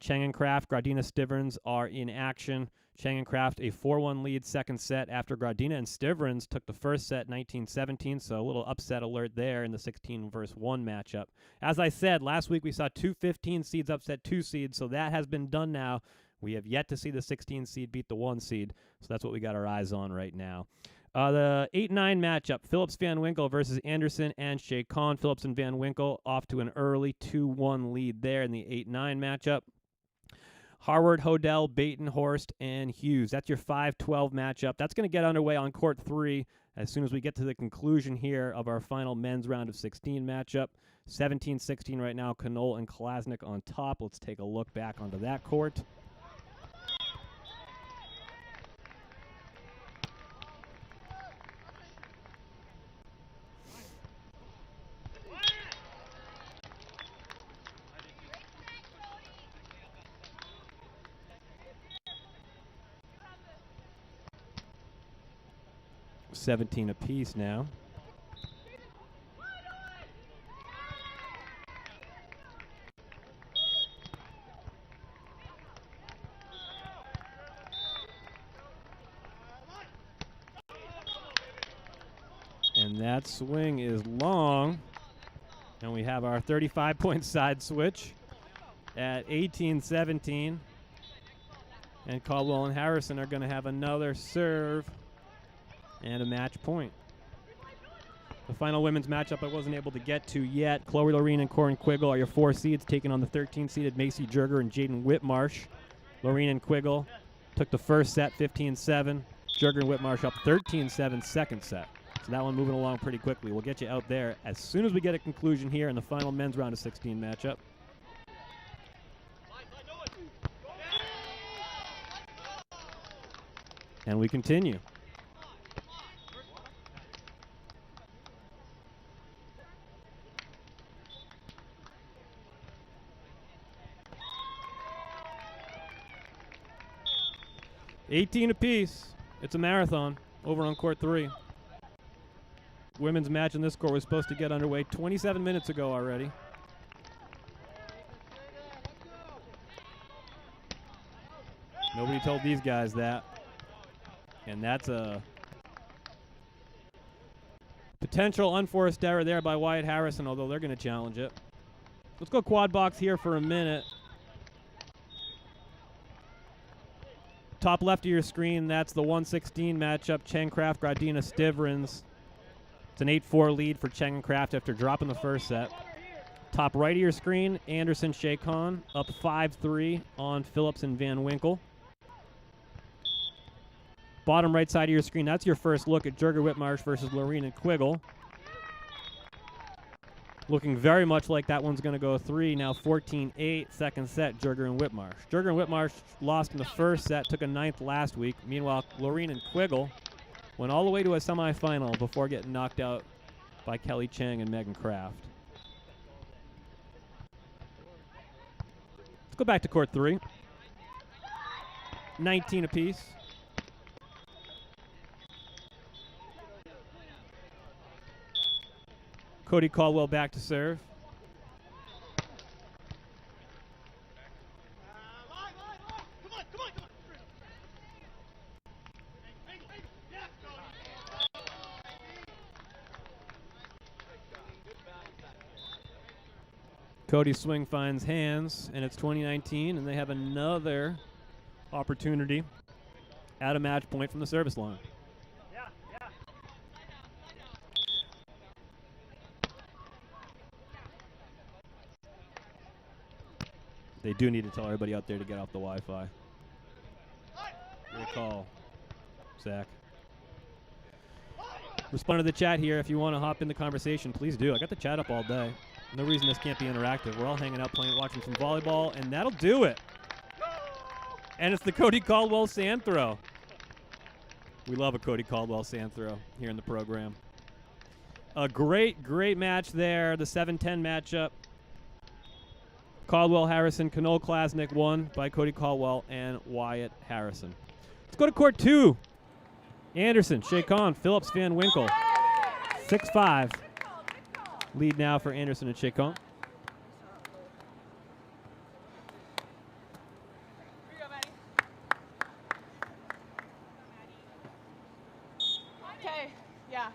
Chang and Kraft, Graudina, Stivrins are in action. Chang and Kraft a 4-1 lead second set after Graudina and Stivrins took the first set 19-17, so a little upset alert there in the 16 versus 1 matchup. As I said, last week we saw 2 15 seeds upset 2 seeds, so that has been done now. We have yet to see the 16 seed beat the 1 seed, so that's what we got our eyes on right now. The 8-9 matchup, Phillips Van Winkle versus Anderson and Shea Khan. Phillips and Van Winkle off to an early 2-1 lead there in the 8-9 matchup. Harward, Hodel, Baton-Horst, and Hughes. That's your 5-12 matchup. That's going to get underway on court 3 as soon as we get to the conclusion here of our final men's round of 16 matchup. 17-16 right now, Knoll and Klasnick on top. Let's take a look back onto that court. $17 apiece now. And that swing is long. And we have our 35-point side switch at 18-17. And Caldwell and Harrison are going to have another serve and a match point. The final women's matchup I wasn't able to get to yet. Chloe Loreen and Corin Quiggle are your 4 seeds, taking on the 13-seeded Macy Jurger and Jaden Whitmarsh. Loreen and Quiggle took the first set 15-7. Jurger and Whitmarsh up 13-7 second set. So that one moving along pretty quickly. We'll get you out there as soon as we get a conclusion here in the final men's round of 16 matchup. And we continue. 18 apiece. It's a marathon over on court 3. Women's match in this court was supposed to get underway 27 minutes ago already. Nobody told these guys that. And that's a potential unforced error there by Wyatt Harrison, although they're going to challenge it. Let's go quad box here for a minute. Top left of your screen, that's the 116 matchup, Cheng Craft, Gradina Stivrins. It's an 8-4 lead for Cheng and Craft after dropping the first set. Top right of your screen, Anderson Shakon up 5-3 on Phillips and Van Winkle. Bottom right side of your screen, that's your first look at Jurger Whitmarsh versus Lorene and Quiggle. Looking very much like that one's going to go 3. Now 14-8, second set, Jurger and Whitmarsh. Jurger and Whitmarsh lost in the first set, took a 9th last week. Meanwhile, Lorene and Quiggle went all the way to a semifinal before getting knocked out by Kelly Cheng and Megan Craft. Let's go back to court 3. 19 apiece. Cody Caldwell back to serve. Cody's swing finds hands, and it's 2019, and they have another opportunity at a match point from the service line. They do need to tell everybody out there to get off the Wi-Fi. Good call, Zach. Respond to the chat here if you want to hop in the conversation. Please do. I got the chat up all day. No reason this can't be interactive. We're all hanging out, playing, watching some volleyball, and that'll do it. And it's the Cody Caldwell sand throw. We love a Cody Caldwell sand throw here in the program. A great, great match there. The 7-10 matchup. Caldwell Harrison, Canole Klasnick won by Cody Caldwell and Wyatt Harrison. Let's go to court 2. Anderson, Shakon, Phillips, Van Winkle. 6-5. Lead now for Anderson and Shakon. Okay, yeah.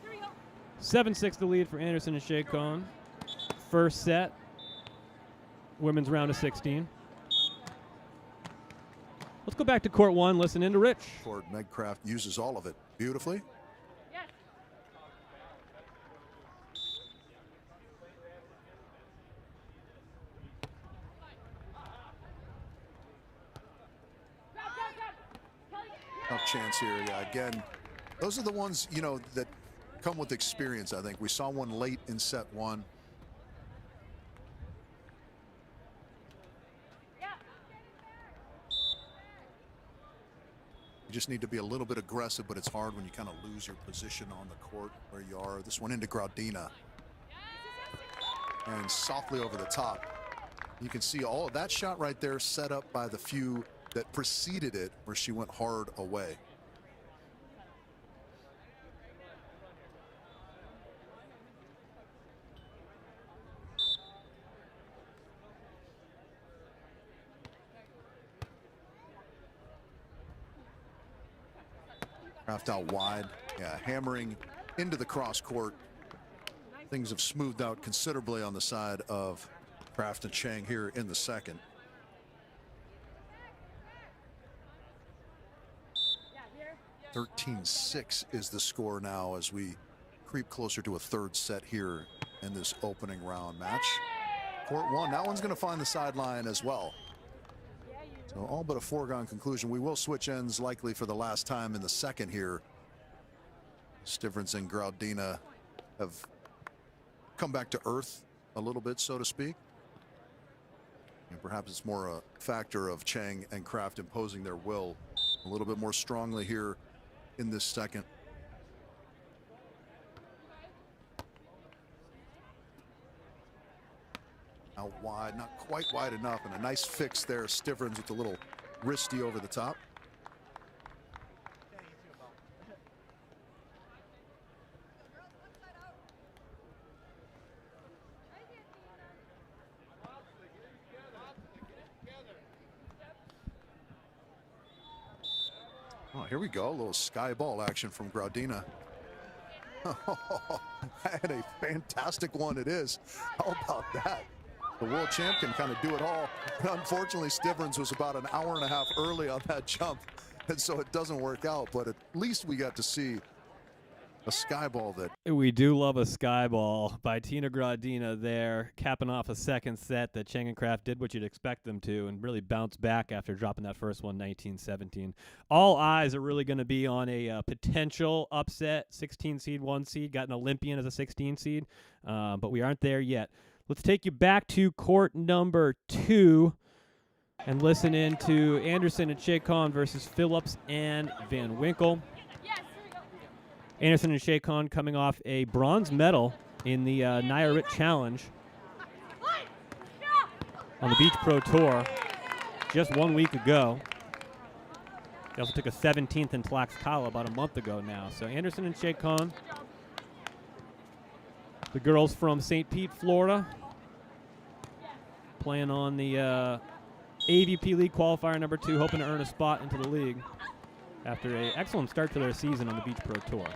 Here we go. 7-6 the lead for Anderson and Shakon. First set. Women's round of 16. Let's go back to court 1. Listen in to Rich. Court Megcraft uses all of it beautifully. Yes. Tough chance here. Yeah, again, those are the ones, you know, that come with experience, I think. We saw one late in set 1. You just need to be a little bit aggressive, but it's hard when you kind of lose your position on the court where you are. This one into Gradina. And softly over the top. You can see all of that shot right there set up by the few that preceded it where she went hard away. Craft out wide. Yeah, hammering into the cross court. Things have smoothed out considerably on the side of Craft and Cheng here in the second. Yeah, 13-6 is the score now as we creep closer to a third set here in this opening round match. Court 1, that one's going to find the sideline as well. So all but a foregone conclusion. We will switch ends likely for the last time in the second here. Stivrins and Gradina have come back to earth a little bit, so to speak. And perhaps it's more a factor of Chang and Kraft imposing their will a little bit more strongly here in this second. Out wide, not quite wide enough, and a nice fix there. Stivrins with a little wristy over the top. Oh, here we go. A little sky ball action from Gradina. And a fantastic one it is. How about that? The world champ can kind of do it all. Unfortunately, Stivrins was about an hour and a half early on that jump, and so it doesn't work out. But at least we got to see a sky ball that. We do love a sky ball by Tina Gradina there, capping off a second set that Chang and Kraft did what you'd expect them to and really bounced back after dropping that first one 19-17. All eyes are really going to be on a potential upset, 16 seed, 1 seed, got an Olympian as a 16 seed, but we aren't there yet. Let's take you back to court number 2 and listen in to Anderson and Shakon versus Phillips and Van Winkle. Anderson and Shakon coming off a bronze medal in the Nayarit Challenge on the Beach Pro Tour just 1 week ago. They also took a 17th in Tlaxcala about a month ago now. So Anderson and Shakon, the girls from St. Pete, Florida, playing on the AVP League Qualifier number 2, hoping to earn a spot into the league after an excellent start to their season on the Beach Pro Tour.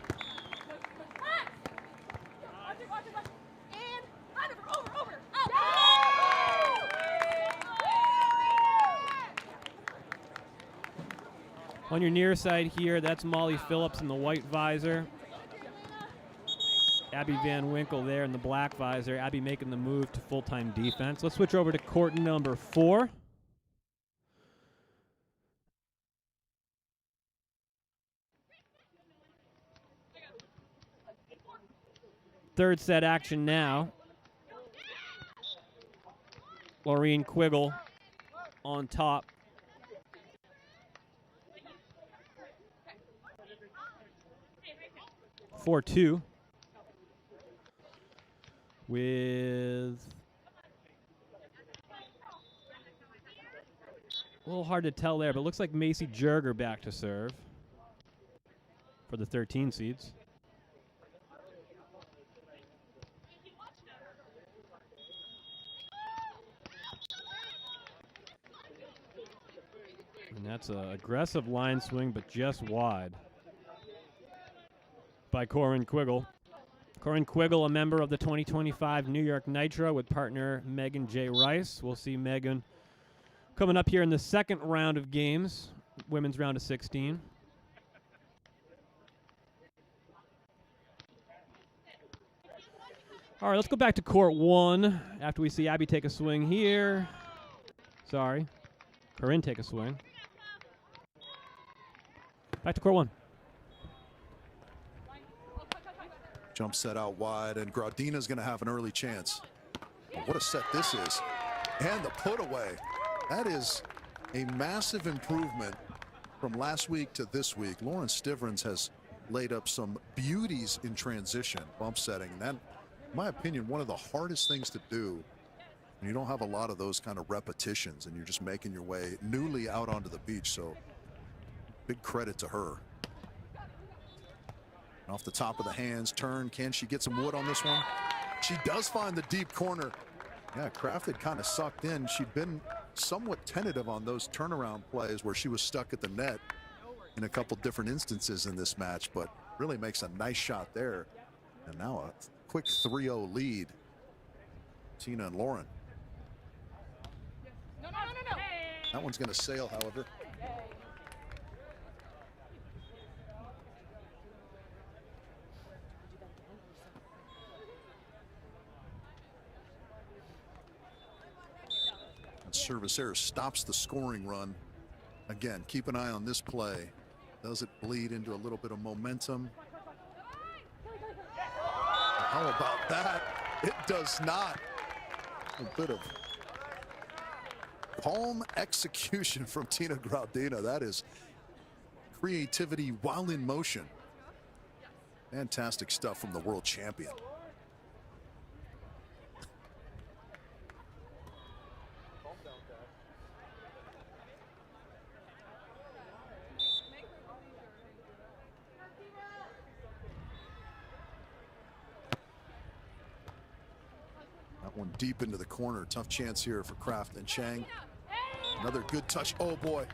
On your near side here, that's Molly Phillips in the white visor. Abby Van Winkle there in the black visor. Abby making the move to full-time defense. Let's switch over to court number 4. Third set action now. Laureen Quiggle on top. Four two. With a little hard to tell there, but it looks like Macy Jerger back to serve for the 13 seeds. And that's an aggressive line swing, but just wide by Corinne Quiggle. Corinne Quiggle, a member of the 2025 New York Nitro with partner Megan J. Rice. We'll see Megan coming up here in the second round of games, women's round of 16. All right, let's go back to court 1 after we see Abby take a swing here. Sorry, Corinne take a swing. Back to court 1. Jump set out wide, and Gradina's going to have an early chance. What a set this is. And the put away. That is a massive improvement from last week to this week. Lauren Stivrins has laid up some beauties in transition, bump setting. And that, in my opinion, one of the hardest things to do when you don't have a lot of those kind of repetitions and you're just making your way newly out onto the beach. So big credit to her. Off the top of the hands, turn. Can she get some wood on this one? She does find the deep corner. Yeah, Kraft had kind of sucked in. She'd been somewhat tentative on those turnaround plays where she was stuck at the net in a couple different instances in this match, but really makes a nice shot there. And now a quick 3-0 lead. Tina and Lauren. No. That one's going to sail, however. Service error stops the scoring run. Again, keep an eye on this play. Does it bleed into a little bit of momentum? How about that? It does not. A bit of palm execution from Tina Graudina. That is creativity while in motion. Fantastic stuff from the world champion. That one deep into the corner. Tough chance here for Kraft and Chang. Another good touch. Oh boy.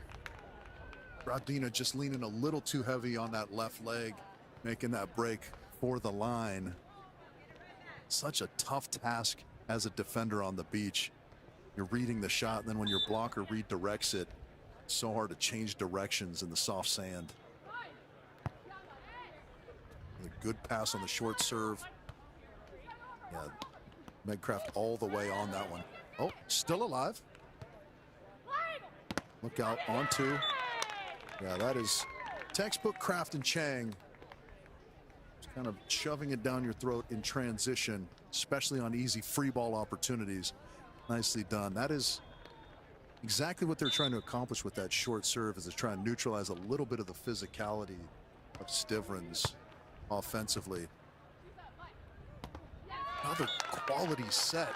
Graudina just leaning a little too heavy on that left leg, making that break for the line. Such a tough task as a defender on the beach. You're reading the shot, and then when your blocker redirects it, it's so hard to change directions in the soft sand. A good pass on the short serve. Yeah, Megcraft all the way on that one. Oh, still alive. Look out on two. Yeah, that is textbook Kraft and Chang. Just kind of shoving it down your throat in transition, especially on easy free ball opportunities. Nicely done. That is exactly what they're trying to accomplish with that short serve, is to try and neutralize a little bit of the physicality of Stivrins offensively. Another quality set.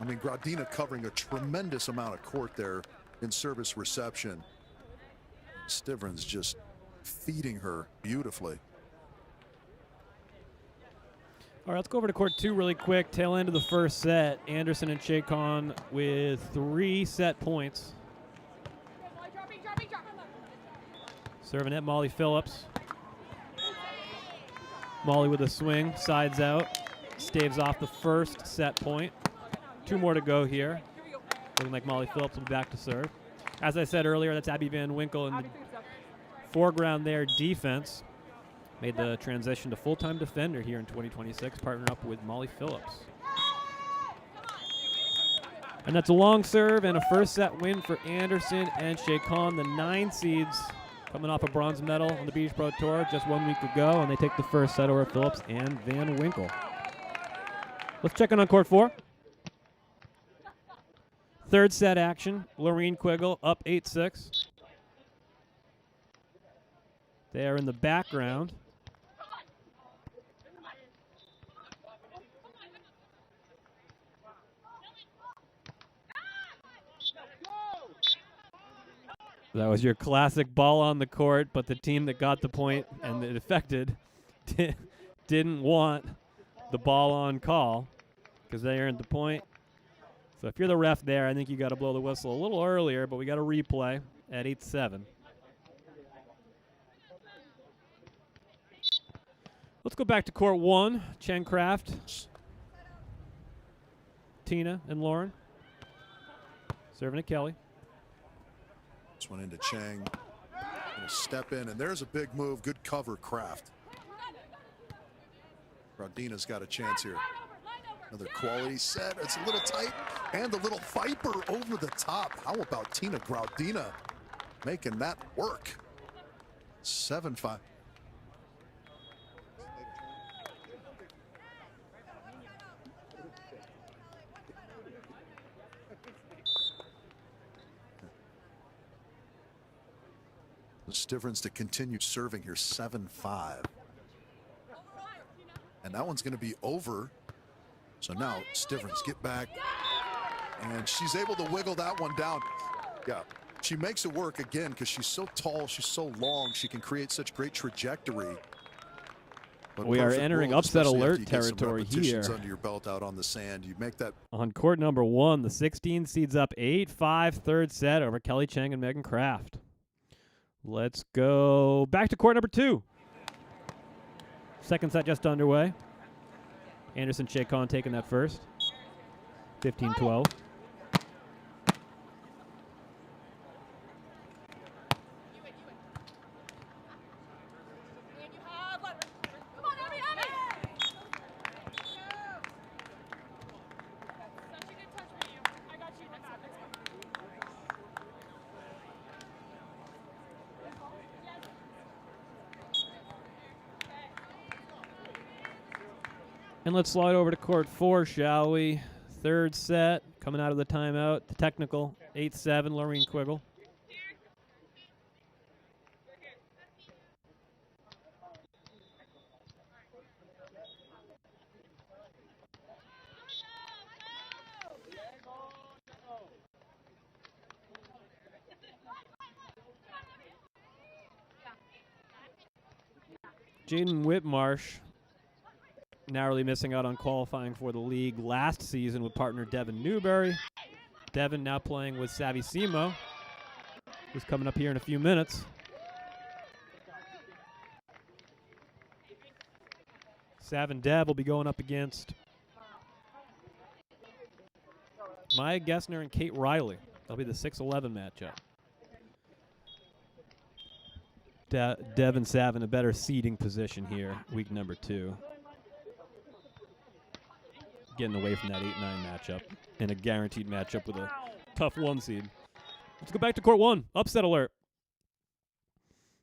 I mean, Graudina covering a tremendous amount of court there in service reception. Stivrins just feeding her beautifully. All right, let's go over to court 2 really quick. Tail end of the first set. Anderson and Chacon with 3 set points. Serving at Molly Phillips. Molly with a swing, sides out. Staves off the first set point. 2 more to go here. Looking like Molly Phillips will be back to serve. As I said earlier, that's Abby Van Winkle in the foreground there. Defense made the transition to full-time defender here in 2026, partnering up with Molly Phillips. And that's a long serve and a first set win for Anderson and Chacon, the 9 seeds coming off a bronze medal on the Beach Pro Tour just 1 week ago, and they take the first set over Phillips and Van Winkle. Let's check in on court 4. Third set action. Lorene Quiggle up 8-6. They are in the background. That was your classic ball on the court, but the team that got the point and it affected didn't want the ball on call because they earned the point. So if you're the ref there, I think you got to blow the whistle a little earlier, but we got a replay at 8-7. Let's go back to court 1. Chen Kraft, Tina, and Lauren. Serving to Kelly. This one into Chang. Gonna step in, and there's a big move. Good cover, Kraft. Graudina's got a chance here. Another quality set. It's a little tight, and the little viper over the top. How about Tina Graudina making that work? 7-5. Stivrins to continue serving here, 7-5. And that one's going to be over. So now Stivrins get back, and she's able to wiggle that one down. Yeah, she makes it work again because she's so tall, she's so long, she can create such great trajectory. But we are entering world, upset alert you get some territory here. Under your belt out on the sand, you make that. On court number 1, the 16 seeds up 8-5, third set over Kelly Chang and Megan Kraft. Let's go back to court number 2. Second set just underway. Anderson Chacon taking that first. 15-12. And let's slide over to court 4, shall we? Third set, coming out of the timeout. The technical 8-7, Lorene Quiggle. Jaden Whitmarsh narrowly missing out on qualifying for the league last season with partner Devin Newberry. Devin now playing with Savvy Simo, who's coming up here in a few minutes. Sav and Dev will be going up against Maya Gessner and Kate Riley. That'll be the 6-11 matchup. Dev and Sav in a better seeding position here, week number 2. Getting away from that 8-9 matchup and a guaranteed matchup with a tough 1 seed. Let's go back to court 1. Upset alert.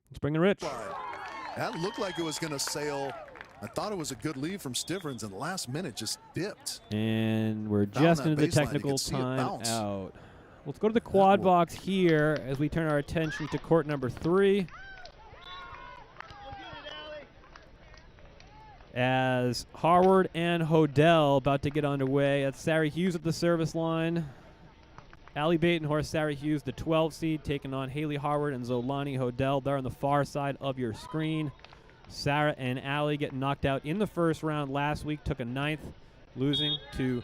Let's bring in Rich. That looked like it was going to sail. I thought it was a good lead from Stivrins, and the last minute just dipped. And we're just into the technical timeout. Let's go to the quad box here as we turn our attention to court number 3. As Harward and Hodel about to get underway. That's Sarah Hughes at the service line. Allie Batenhorst, Sarah Hughes, the 12 seed, taking on Haley Harward and Zolani Hodel. They're on the far side of your screen. Sarah and Allie getting knocked out in the first round last week. Took a 9th, losing to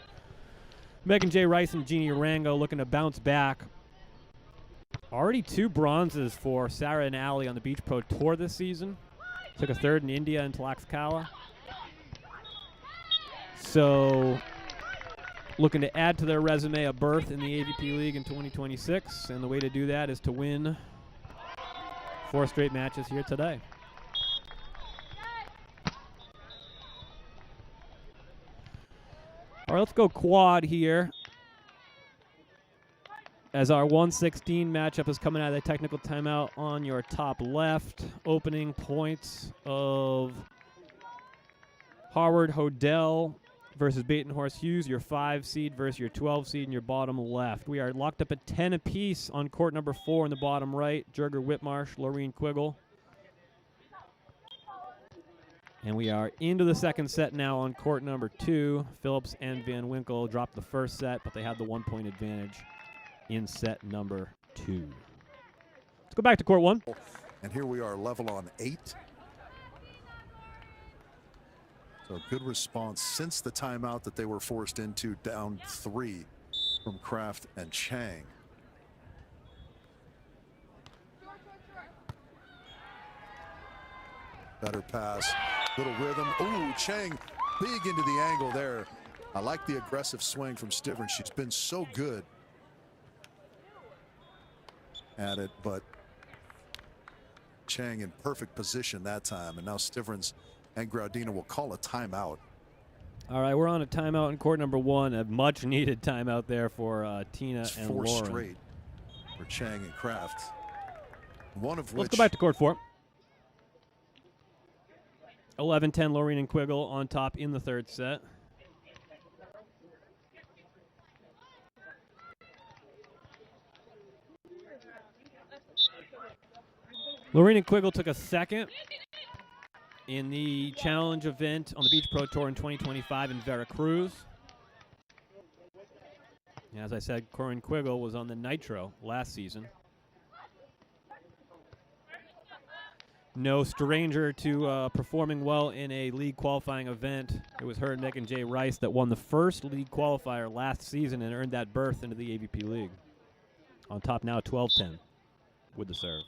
Megan J. Rice and Jeannie Rango, looking to bounce back. Already 2 bronzes for Sarah and Allie on the Beach Pro Tour this season. Took a 3rd in India and Tlaxcala. So, looking to add to their resume a berth in the AVP League in 2026, and the way to do that is to win 4 straight matches here today. All right, let's go quad here. As our 116 matchup is coming out of the technical timeout on your top left. Opening points of Harward Hodel versus Batenhorst Hughes, your 5 seed versus your 12 seed in your bottom left. We are locked up at 10 apiece on court number 4 in the bottom right. Jurger Whitmarsh, Lorene Quiggle. And we are into the second set now on court number 2. Phillips and Van Winkle dropped the first set, but they have the 1-point advantage in set number 2. Let's go back to court 1. And here we are level on 8. So good response since the timeout that they were forced into, down 3 from Kraft and Chang. Better pass, little rhythm. Ooh, Chang big into the angle there. I like the aggressive swing from Stivrins. She's been so good at it, but Chang in perfect position that time. And now Stivrins and Graudina will call a timeout. All right, we're on a timeout in court number 1. A much-needed timeout there for Tina it's and 4 Lauren. straight for Chang and Kraft. One of which. Let's go back to court 4. 11-10, Lorene and Quiggle on top in the 3rd set. Lorene and Quiggle took a 2nd in the challenge event on the Beach Pro Tour in 2025 in Veracruz. And as I said, Corinne Quiggle was on the Nitro last season. No stranger to performing well in a league qualifying event. It was her and Megan J. Rice that won the first league qualifier last season and earned that berth into the AVP League. On top now, 12-10 with the serve.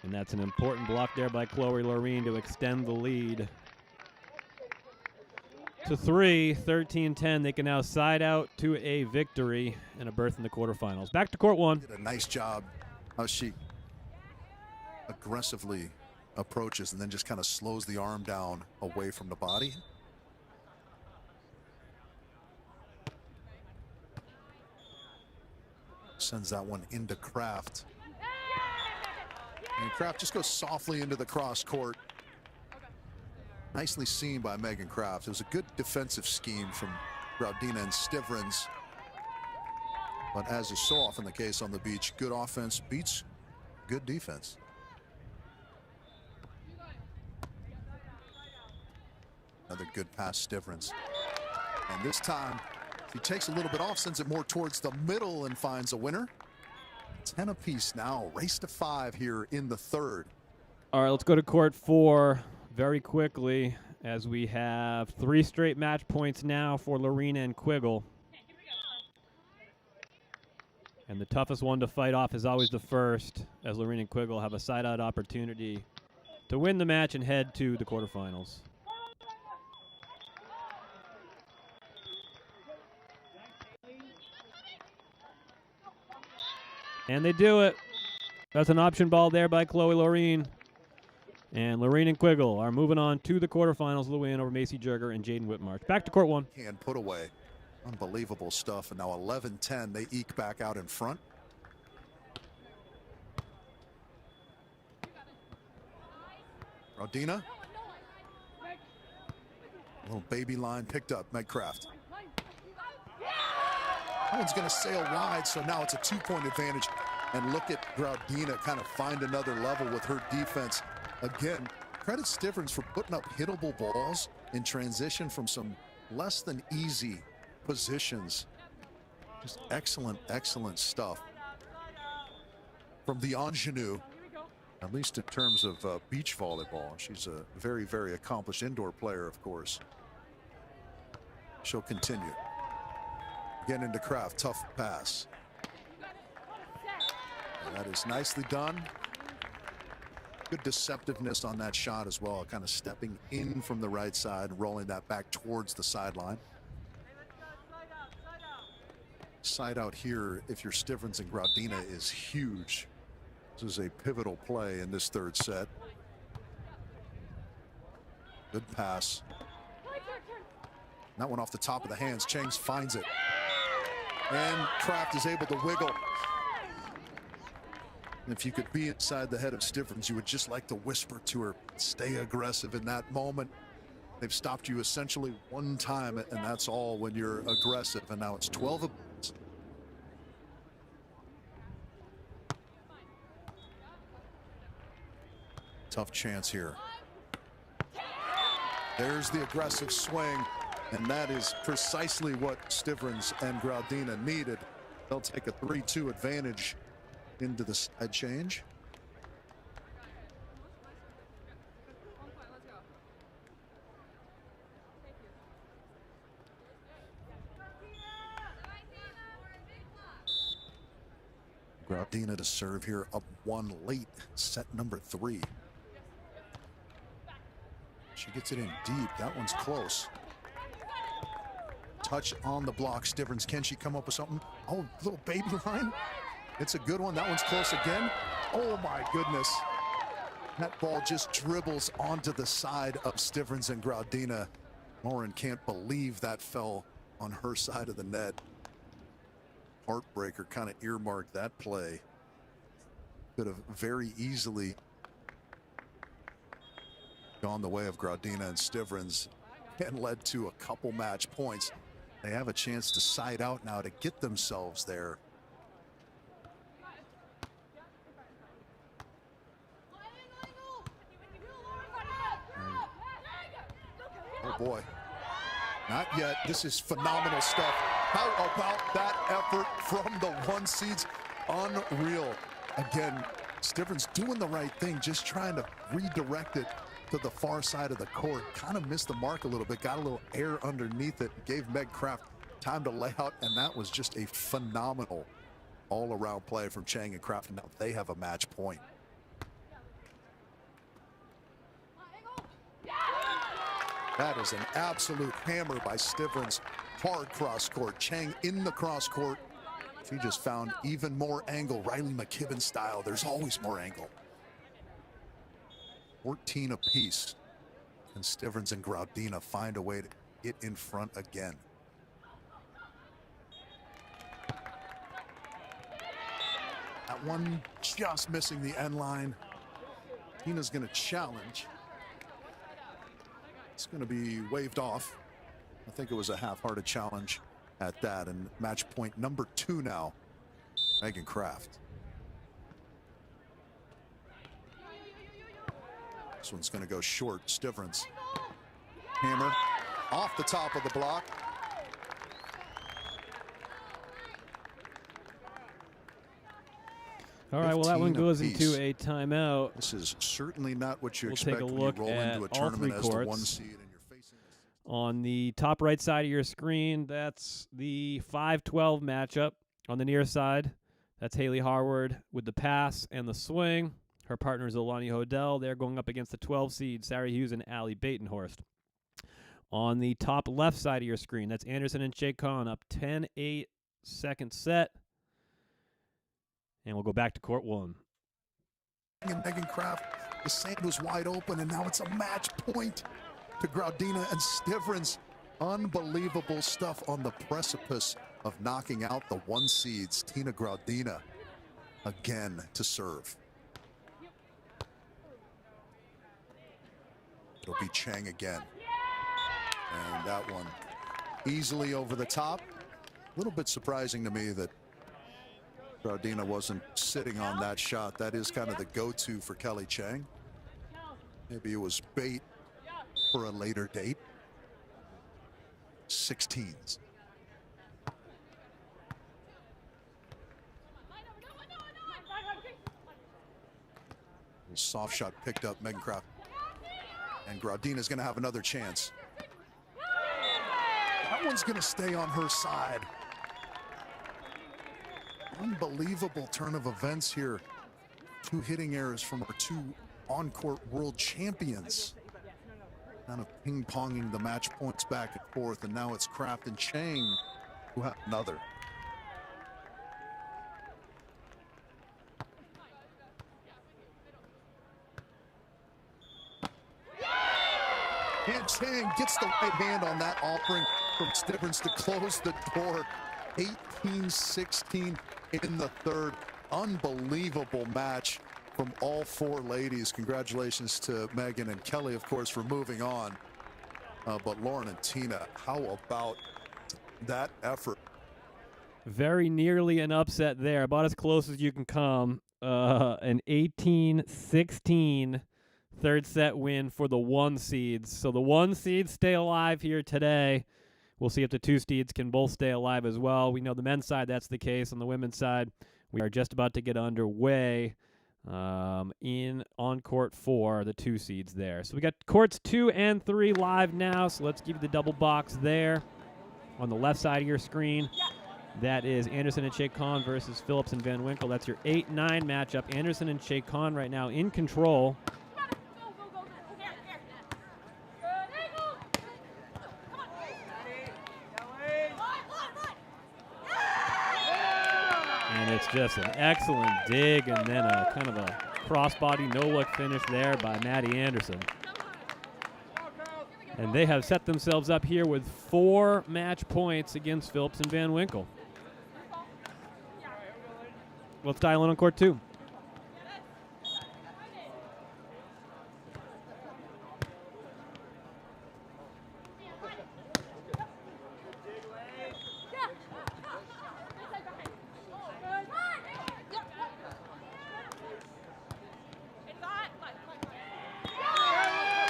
And that's an important block there by Chloe Lorene to extend the lead to 3, 13-10. They can now side out to a victory and a berth in the quarterfinals. Back to court 1. Did a nice job how she aggressively approaches and then just kind of slows the arm down away from the body. Sends that one into Kraft. And Kraft just goes softly into the cross court. Nicely seen by Megan Kraft. It was a good defensive scheme from Graudina and Stivrins. But as is so often the case on the beach, good offense beats good defense. Another good pass, Stivrins. And this time, he takes a little bit off, sends it more towards the middle and finds a winner. 10 apiece now, race to 5 here in the third. All right, let's go to court 4 very quickly as we have 3 straight match points now for Lorena and Quiggle. And the toughest one to fight off is always the first, as Lorena and Quiggle have a side-out opportunity to win the match and head to the quarterfinals. And they do it. That's an option ball there by Chloe Loreen. And Loreen and Quiggle are moving on to the quarterfinals of the win over Macy Jurger and Jaden Whitmarsh. Back to court 1. Hand put away. Unbelievable stuff. And now 11-10, they eke back out in front. Rodina. A little baby line picked up, Meg Kraft. That one's going to sail wide, so now it's a 2-point advantage. And look at Graudina kind of find another level with her defense. Again, credit Stivrins for putting up hittable balls in transition from some less than easy positions. Just excellent, excellent stuff from the ingenue, at least in terms of beach volleyball. She's a very, very accomplished indoor player, of course. She'll continue. Again into Kraft, tough pass. And that is nicely done. Good deceptiveness on that shot as well, kind of stepping in from the right side, rolling that back towards the sideline. Side out here, if you're Stivrins and Graudina, is huge. This is a pivotal play in this third set. Good pass. That one off the top of the hands. Chengs finds it. And Kraft is able to wiggle. If you could be inside the head of Stivrins, you would just like to whisper to her, stay aggressive in that moment. They've stopped you essentially one time, and that's all when you're aggressive. And now it's 12. Tough chance here. There's the aggressive swing, and that is precisely what Stivrins and Graudina needed. They'll take a 3-2 advantage into the side change. Graudina to serve here, up 1 late, set number 3. She gets it in deep. That one's close. Touch on the block. Stivrins, can she come up with something? Oh, little baby line. It's a good one. That one's close again. Oh my goodness. That ball just dribbles onto the side of Stivrins and Graudina. Lauren can't believe that fell on her side of the net. Heartbreaker, kind of earmarked that play. Could have very easily gone the way of Graudina and Stivrins and led to a couple match points. They have a chance to side out now to get themselves there. Oh boy, not yet. This is phenomenal stuff. How about that effort from the 1 seeds? Unreal. Again, Stivrins doing the right thing, just trying to redirect it to the far side of the court. Kind of missed the mark a little bit, got a little air underneath it, gave Meg Kraft time to lay out, and that was just a phenomenal all-around play from Chang and Kraft. And now they have a match point. That is an absolute hammer by Stivrins. Hard cross court. Chang in the cross court. She just found even more angle. Riley McKibben style. There's always more angle. 14 apiece. And Stivrins and Graudina find a way to get in front again. That one just missing the end line. Tina's going to challenge. It's going to be waved off. I think it was a half-hearted challenge at that. And match point number 2 now, Megan Kraft. This one's going to go short. Stivrins. Hammer off the top of the block. All right, well, that one 15 goes apiece. into a timeout. This is certainly not what you We'll expect take a when look you roll at into a all three tournament as the courts. 1 seed and you're facing this. On the top right side of your screen, that's the 5-12 matchup. On the near side, that's Haley Harward with the pass and the swing. Her partner is Alani Hodel. They're going up against the 12 seed, Sarah Hughes and Allie Batenhorst. On the top left side of your screen, that's Anderson and Shay Khan up 10-8, second set. And we'll go back to court 1. And Megan Kraft, the sand was wide open, and now it's a match point to Graudina and Stivrins. Unbelievable stuff on the precipice of knocking out the 1 seeds. Tina Graudina again to serve. It'll be Chang again. And that one easily over the top. A little bit surprising to me that Graudina wasn't sitting on that shot. That is kind of the go-to for Kelly Chang. Maybe it was bait for a later date. 16s. Soft shot picked up Megan Kraft. And Graudina's going to have another chance. That one's going to stay on her side. Unbelievable turn of events here. 2 hitting errors from our 2 on-court world champions. Kind of ping-ponging the match points back and forth, and now it's Kraft and Chang who have another. And Chang gets the right hand on that offering from Stivrins to close the door. 18-16 in the third. Unbelievable match from all 4 ladies. Congratulations to Megan and Kelly, of course, for moving on. But Lauren and Tina, how about that effort? Very nearly an upset there, about as close as you can come. An 18-16 third set win for the 1 seeds. So the 1 seeds stay alive here today. We'll see if the 2 seeds can both stay alive as well. We know the men's side that's the case. On the women's side, we are just about to get underway in on court 4, the 2 seeds there. So we got courts 2 and 3 live now. So let's give you the double box there on the left side of your screen. That is Anderson and Shay Khan versus Phillips and Van Winkle. That's your 8-9 matchup. Anderson and Shay Khan right now in control. And it's just an excellent dig and then a kind of a crossbody no-look finish there by Maddie Anderson. And they have set themselves up here with 4 match points against Phillips and Van Winkle. Let's dial in on court 2.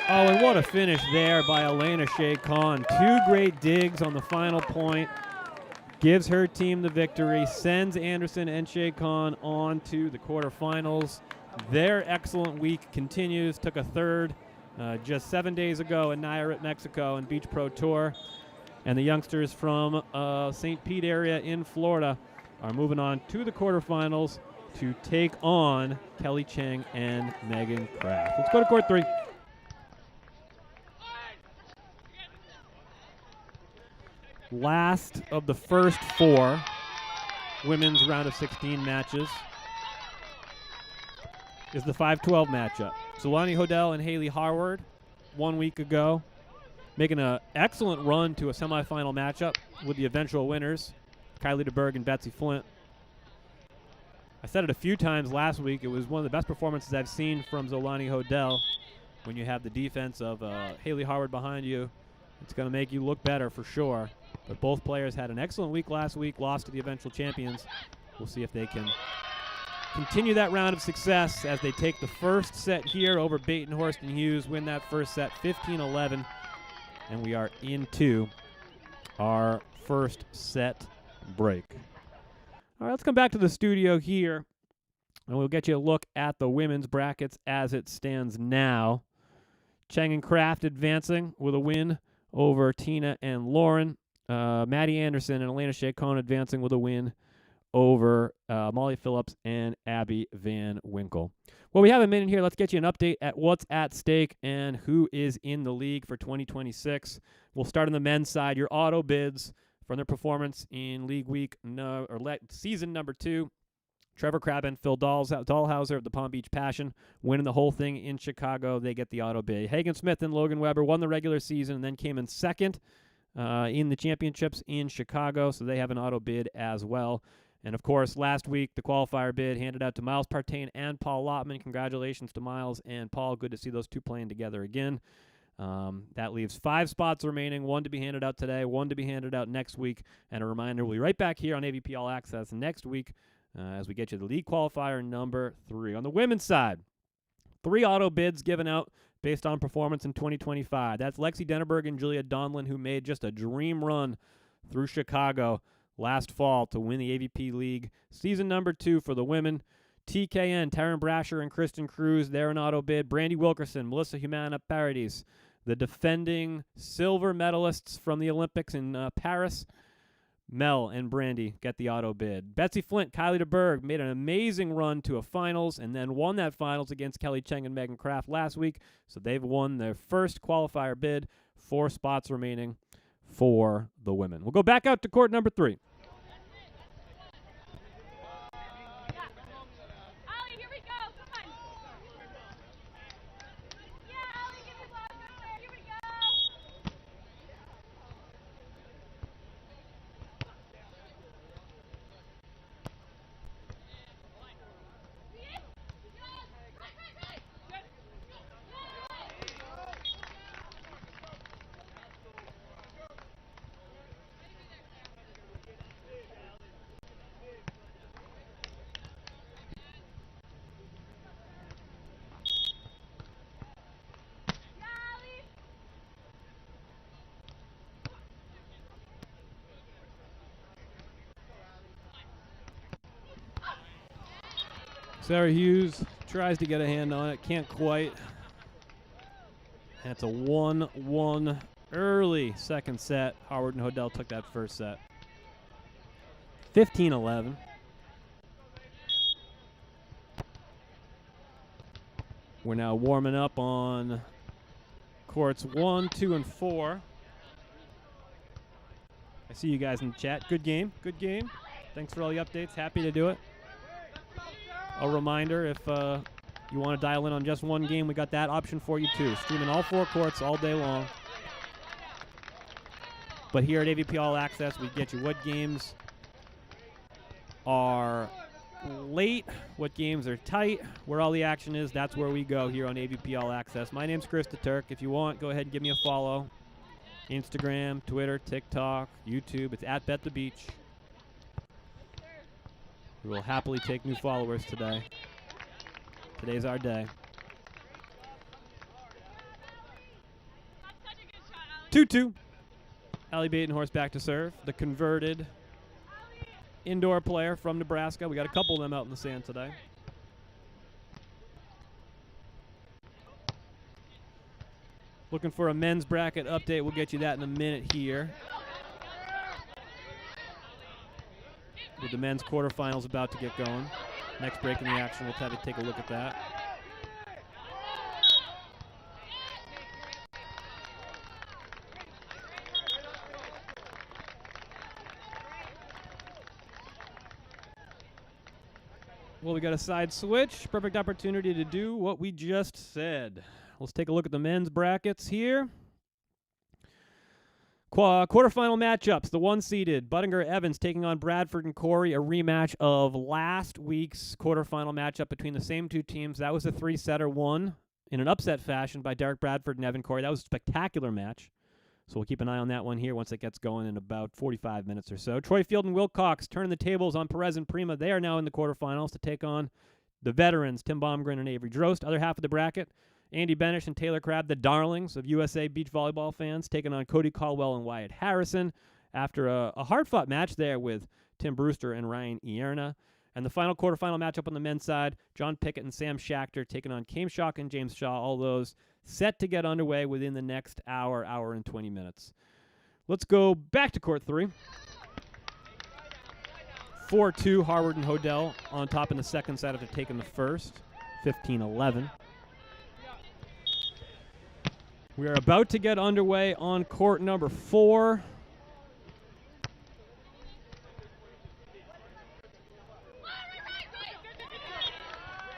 Oh, and what a finish there by Elena Shay Khan. 2 great digs on the final point. Gives her team the victory. Sends Anderson and Shay Khan on to the quarterfinals. Their excellent week continues. Took a third just 7 days ago in Nayarit, Mexico, and Beach Pro Tour. And the youngsters from St. Pete area in Florida are moving on to the quarterfinals to take on Kelly Chang and Megan Kraft. Let's go to court 3. Last of the first 4 women's round of 16 matches is the 5-12 matchup. Solani Hodel and Haley Harward 1 week ago, making an excellent run to a semifinal matchup with the eventual winners, Kylie DeBerg and Betsy Flint. I said it a few times last week. It was one of the best performances I've seen from Zolani Hodel. When you have the defense of Haley Harvard behind you, it's going to make you look better for sure. But both players had an excellent week last week, lost to the eventual champions. We'll see if they can continue that round of success as they take the first set here over Batenhorst and Hughes, win that first set 15-11. And we are into our first set break. All right, let's come back to the studio here, and we'll get you a look at the women's brackets as it stands now. Cheng and Kraft advancing with a win over Tina and Lauren. Maddie Anderson and Elena Chacon advancing with a win over Molly Phillips and Abby Van Winkle. Well, we have a minute here. Let's get you an update at what's at stake and who is in the league for 2026. We'll start on the men's side. Your auto bids from their performance in league week season number 2. Trevor Crab and Phil Dahlhauser of the Palm Beach Passion winning the whole thing in Chicago. They get the auto bid. Hagen Smith and Logan Weber won the regular season and then came in second in the championships in Chicago, so they have an auto bid as well. And, of course, last week, the qualifier bid handed out to Miles Partain and Paul Lottman. Congratulations to Miles and Paul. Good to see those two playing together again. That leaves 5 spots remaining, 1 to be handed out today, 1 to be handed out next week. And a reminder, we'll be right back here on AVP All Access next week as we get you the league qualifier number 3. On the women's side, 3 auto bids given out based on performance in 2025. That's Lexi Denneberg and Julia Donlin, who made just a dream run through Chicago last fall to win the AVP League season number 2 for the women. TKN, Taryn Brasher and Kristen Cruz, they're an auto bid. Brandy Wilkerson, Melissa Humana Paradis, the defending silver medalists from the Olympics in Paris. Mel and Brandy get the auto bid. Betsy Flint, Kylie DeBerg made an amazing run to a finals and then won that finals against Kelly Cheng and Megan Kraft last week. So they've won their first qualifier bid. 4 spots remaining for the women. We'll go back out to court number 3. Sarah Hughes tries to get a hand on it, can't quite. And it's a 1-1 early second set. Howard and Hodel took that first set. 15-11. We're now warming up on courts 1, 2, and 4. I see you guys in the chat. Good game. Good game. Thanks for all the updates. Happy to do it. A reminder, if you want to dial in on just one game, we got that option for you too. Streaming all 4 courts all day long. But here at AVP All Access, we get you what games are late, what games are tight, where all the action is. That's where we go here on AVP All Access. My name's Chris the Turk. If you want, go ahead and give me a follow. Instagram, Twitter, TikTok, YouTube. It's at Bet the Beach. We will happily take new followers today. Today's our day. 2-2. Allie Batenhorst back to serve. The converted indoor player from Nebraska. We got a couple of them out in the sand today. Looking for a men's bracket update. We'll get you that in a minute here. With the men's quarterfinals about to get going. Next break in the action, we'll have to take a look at that. Well, we got a side switch. Perfect opportunity to do what we just said. Let's take a look at the men's brackets here. Quarterfinal matchups. The one-seeded Buttinger Evans taking on Bradford and Cory, a rematch of last week's quarterfinal matchup between the same two teams. That was a three-setter, won in an upset fashion by Derek Bradford and Evan Cory. That was a spectacular match. So we'll keep an eye on that one here once it gets going in about 45 minutes or so. Troy Field and Wilcox turning the tables on Perez and Prima. They are now in the quarterfinals to take on the veterans, Tim Baumgren and Avery Drost. Other half of the bracket, Andy Benish and Taylor Crab, the darlings of USA beach volleyball fans, taking on Cody Caldwell and Wyatt Harrison after a hard-fought match there with Tim Brewster and Ryan Ierna. And the final quarterfinal matchup on the men's side, John Pickett and Sam Schachter taking on Kame Schock and James Shaw, all those set to get underway within the next hour and 20 minutes. Let's go back to court 3. 4-2, Harvard and Hodel on top in the second set after taking the first, 15-11. We are about to get underway on court number 4.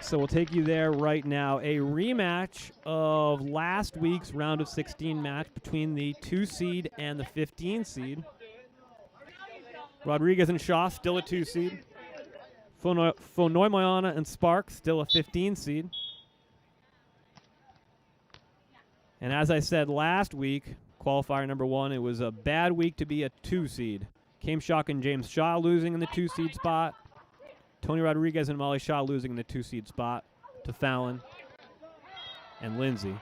So we'll take you there right now. A rematch of last week's round of 16 match between the 2-seed and the 15-seed. Rodriguez and Shaw still a 2-seed. Fonoimoana and Sparks still a 15-seed. And as I said last week, qualifier number 1, it was a bad week to be a 2-seed. Kame Schock and James Shaw losing in the 2-seed spot. Tony Rodriguez and Molly Shaw losing in the 2-seed spot to Fallon and Lindsay.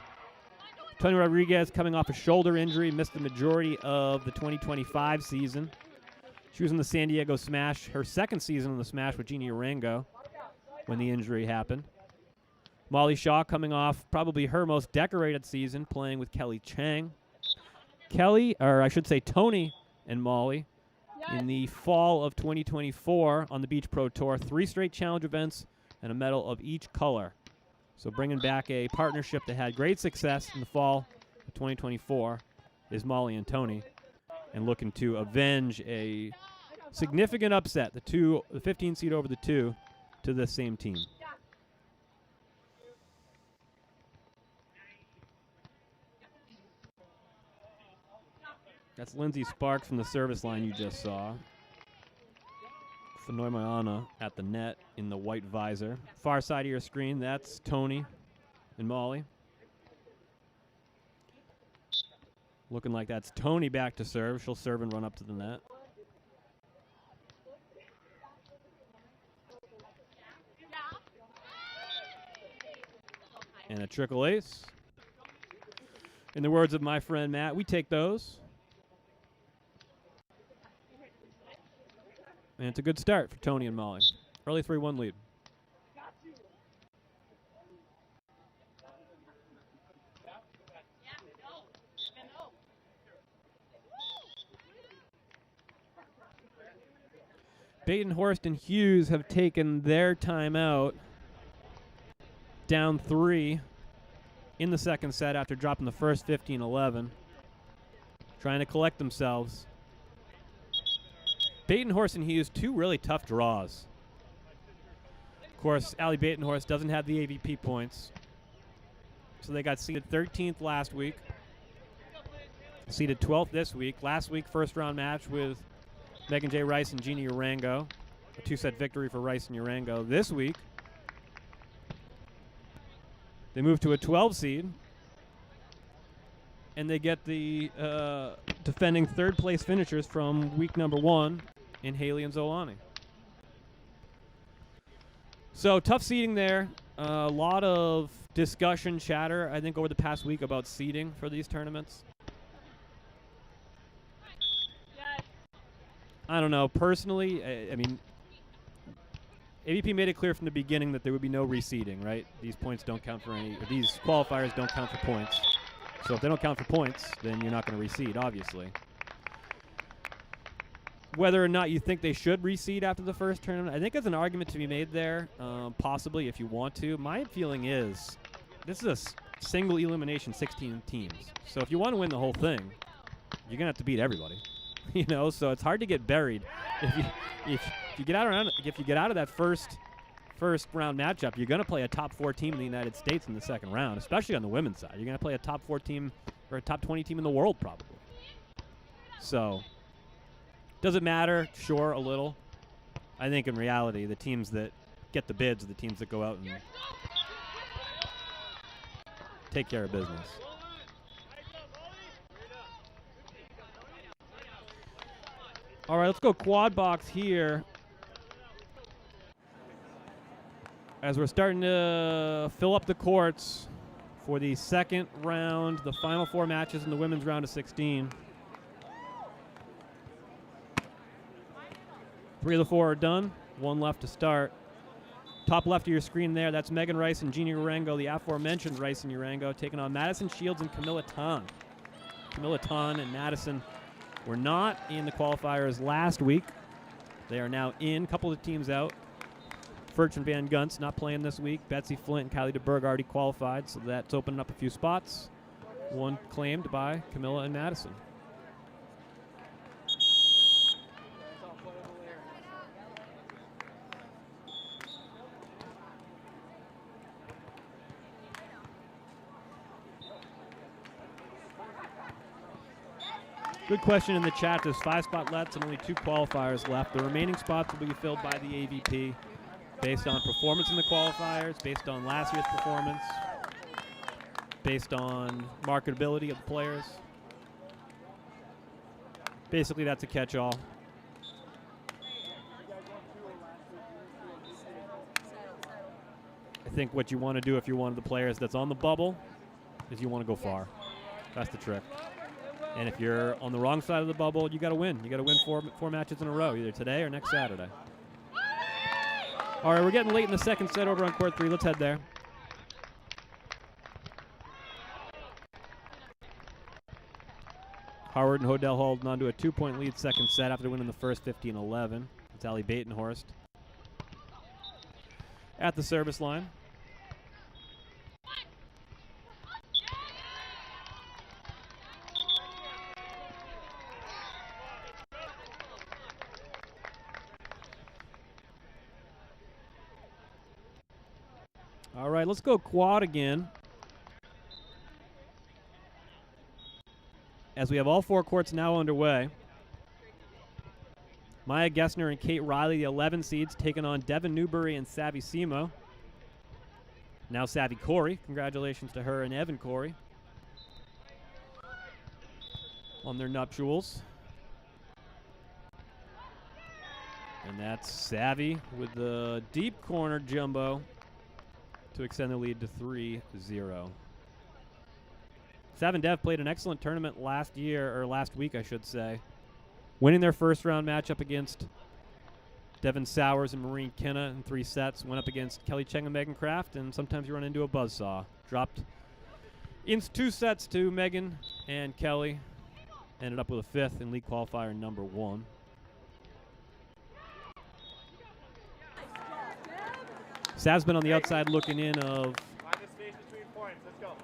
Tony Rodriguez coming off a shoulder injury, missed the majority of the 2025 season. She was in the San Diego Smash, her second season in the Smash with Jeannie Arango when the injury happened. Molly Shaw coming off probably her most decorated season, playing with Kelly Chang. Tony and Molly in the fall of 2024 on the Beach Pro Tour, 3 straight challenge events and a medal of each color. So bringing back a partnership that had great success in the fall of 2024 is Molly and Tony, and looking to avenge a significant upset, the 15 seed over the 2 to the same team. That's Lindsay Sparks from the service line you just saw. Fonoimoana at the net in the white visor. Far side of your screen, that's Tony and Molly. Looking like that's Tony back to serve. She'll serve and run up to the net. And a trickle ace. In the words of my friend Matt, we take those. And it's a good start for Tony and Molly. Early 3-1 lead. Batenhorst and Hughes have taken their timeout, down 3 in the second set after dropping the first 15-11. Trying to collect themselves. Batenhorst and Hughes, 2 really tough draws. Of course, Allie Batenhorst doesn't have the AVP points. So they got seeded 13th last week. Seeded 12th this week. Last week, first round match with Megan J. Rice and Jeannie Urango. A 2-set victory for Rice and Urango. This week, they move to a 12 seed. And they get the defending third place finishers from week number 1 in Haley and Zolani. So tough seeding there. A lot of discussion, chatter, I think, over the past week about seeding for these tournaments. I don't know. Personally, I mean, AVP made it clear from the beginning that there would be no reseeding, right? These points don't count for any, or these qualifiers don't count for points. So if they don't count for points, then you're not going to reseed, obviously. Whether or not you think they should reseed after the first tournament, I think there's an argument to be made there, possibly if you want to. My feeling is this is a single elimination 16 teams. So if you want to win the whole thing, you're going to have to beat everybody. You know, so it's hard to get buried. If you get out of that first round matchup, you're going to play a top 4 team in the United States in the second round, especially on the women's side. You're going to play a top 4 team or a top 20 team in the world probably. So, does it matter? Sure, a little. I think in reality, the teams that get the bids are the teams that go out and take care of business. All right, let's go quad box here. As we're starting to fill up the courts for the second round, the final 4 matches in the women's round of 16. 3 of the 4 are done. 1 left to start. Top left of your screen there, that's Megan Rice and Jeannie Urango, the aforementioned Rice and Urango, taking on Madison Shields and Camilla Tan. Camilla Tan and Madison were not in the qualifiers last week. They are now in. A couple of teams out. Furch and Van Gunst not playing this week. Betsy Flint and Kylie DeBerg already qualified, so that's opening up a few spots. One claimed by Camilla and Madison. Good question in the chat. There's 5 spotlets and only 2 qualifiers left. The remaining spots will be filled by the AVP based on performance in the qualifiers, based on last year's performance, based on marketability of the players. Basically, that's a catch-all. I think what you want to do if you're one of the players that's on the bubble is you want to go far. That's the trick. And if you're on the wrong side of the bubble, you got to win. You got to win 4 matches in a row, either today or next Saturday. All right, we're getting late in the second set over on court 3. Let's head there. Howard and Hodel holding on to a 2-point lead second set after winning the first 15-11. It's Allie Batenhorst at the service line. All right, let's go quad again. As we have all 4 courts now underway. Maya Gessner and Kate Riley, the 11 seeds, taking on Devin Newbury and Savvy Simo. Now Savvy Cory. Congratulations to her and Evan Cory on their nuptials. And that's Savvy with the deep corner jumbo to extend the lead to 3-0. Sav and Dev played an excellent tournament last week, I should say. Winning their first round matchup against Devin Sowers and Maureen Kinna in 3 sets. Went up against Kelly Cheng and Megan Kraft, and sometimes you run into a buzzsaw. Dropped in 2 sets to Megan and Kelly. Ended up with a 5th in league qualifier number 1. Sav's been on the outside looking in of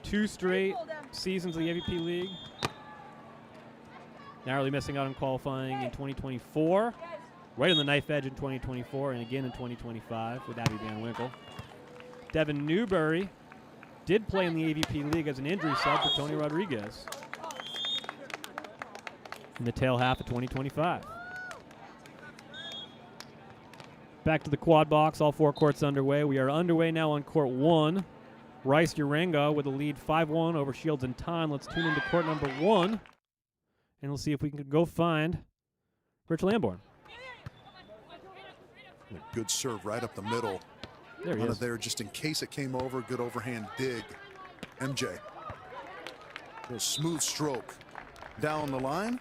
2 straight seasons of the AVP League. Narrowly missing out on qualifying in 2024. Right on the knife edge in 2024 and again in 2025 with Abby Van Winkle. Devin Newbury did play in the AVP League as an injury sub for Tony Rodriguez in the tail half of 2025. Back to the quad box, all 4 courts underway. We are underway now on court 1. Rice Urango with a lead 5-1 over Shields and Tan. Let's tune into court number 1, and we'll see if we can go find Rich Lamborn. A good serve right up the middle. There he is. There just in case it came over. Good overhand dig. MJ. A smooth stroke down the line.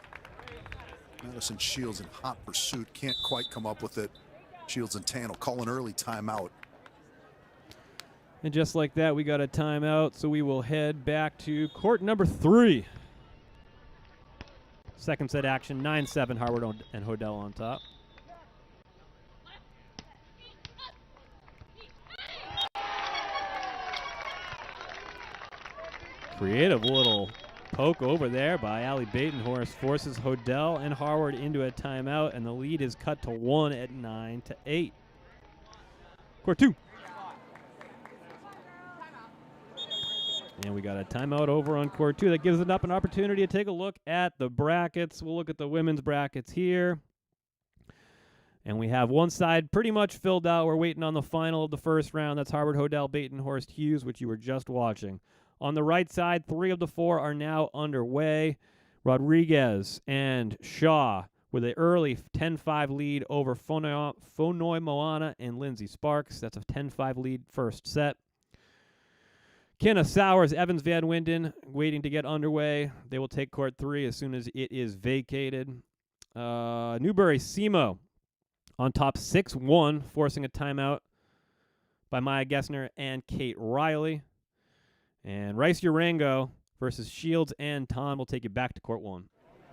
Madison Shields in hot pursuit. Can't quite come up with it. Shields and Tan will call an early timeout. And just like that, we got a timeout, so we will head back to court number 3. Second set action, 9-7, Harvard and Hodel on top. Creative little poke over there by Allie Batenhorst forces Hodel and Harvard into a timeout, and the lead is cut to 1 at 9-8. Court 2. And we got a timeout over on court 2. That gives it up an opportunity to take a look at the brackets. We'll look at the women's brackets here. And we have one side pretty much filled out. We're waiting on the final of the first round. That's Harvard, Hodel, Baton-Horst, Hughes, which you were just watching. On the right side, 3 of the 4 are now underway. Rodriguez and Shaw with an early 10-5 lead over Fonoy Moana and Lindsay Sparks. That's a 10-5 lead first set. Kenna Sowers, Evans Van Winden waiting to get underway. They will take court 3 as soon as it is vacated. Newbury Semo on top 6-1, forcing a timeout by Maya Gessner and Kate Riley. And Rice Urango versus Shields and Tom will take you back to court 1.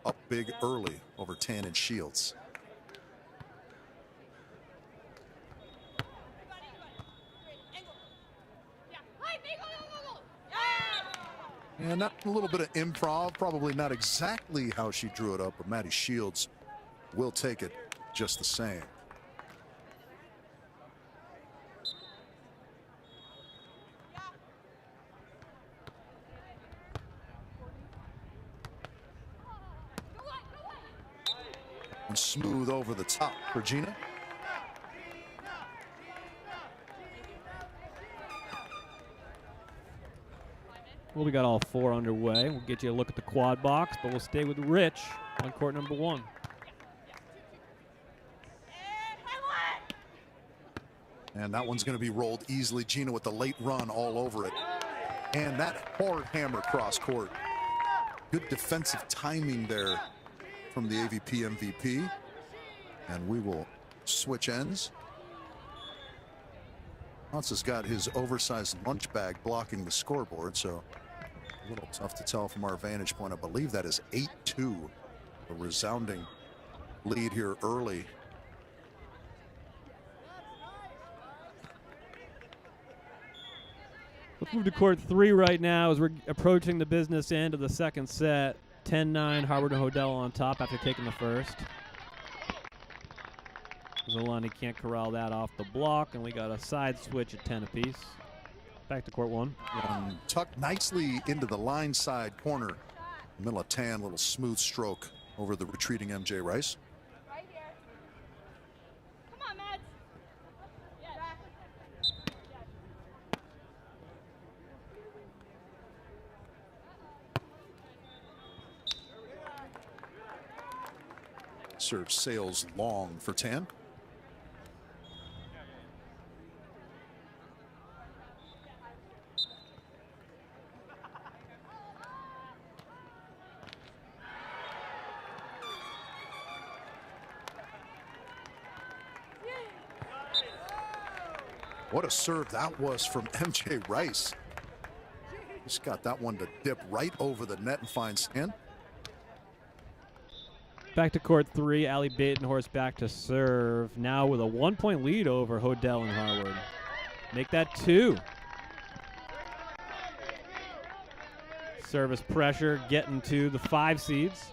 Up big early over Tan and Shields. And that a little bit of improv, probably not exactly how she drew it up, but Maddie Shields will take it just the same. And smooth over the top for Gina. Well, we got all 4 underway. We'll get you a look at the quad box, but we'll stay with Rich on court number 1. And that one's going to be rolled easily. Gina with the late run all over it. And that hard hammer cross court. Good defensive timing there from the AVP MVP. And we will switch ends. Hans has got his oversized lunch bag blocking the scoreboard, so a little tough to tell from our vantage point. I believe that is 8-2, a resounding lead here early. Let's move to court 3 right now as we're approaching the business end of the second set. 10-9, Harvard and Hodel on top after taking the first. Zolani can't corral that off the block, and we got a side switch at 10 apiece. Back to court 1. Tucked nicely into the line side corner. Militan, little smooth stroke over the retreating MJ Rice. Right here. Come on, Mads. Serve sails long for Tan. What a serve that was from MJ Rice. Just got that one to dip right over the net and find sand. Back to court 3, Allie Baton-Horst back to serve. Now with a 1-point lead over Hodel and Harvard. Make that 2. Service pressure getting to the 5 seeds.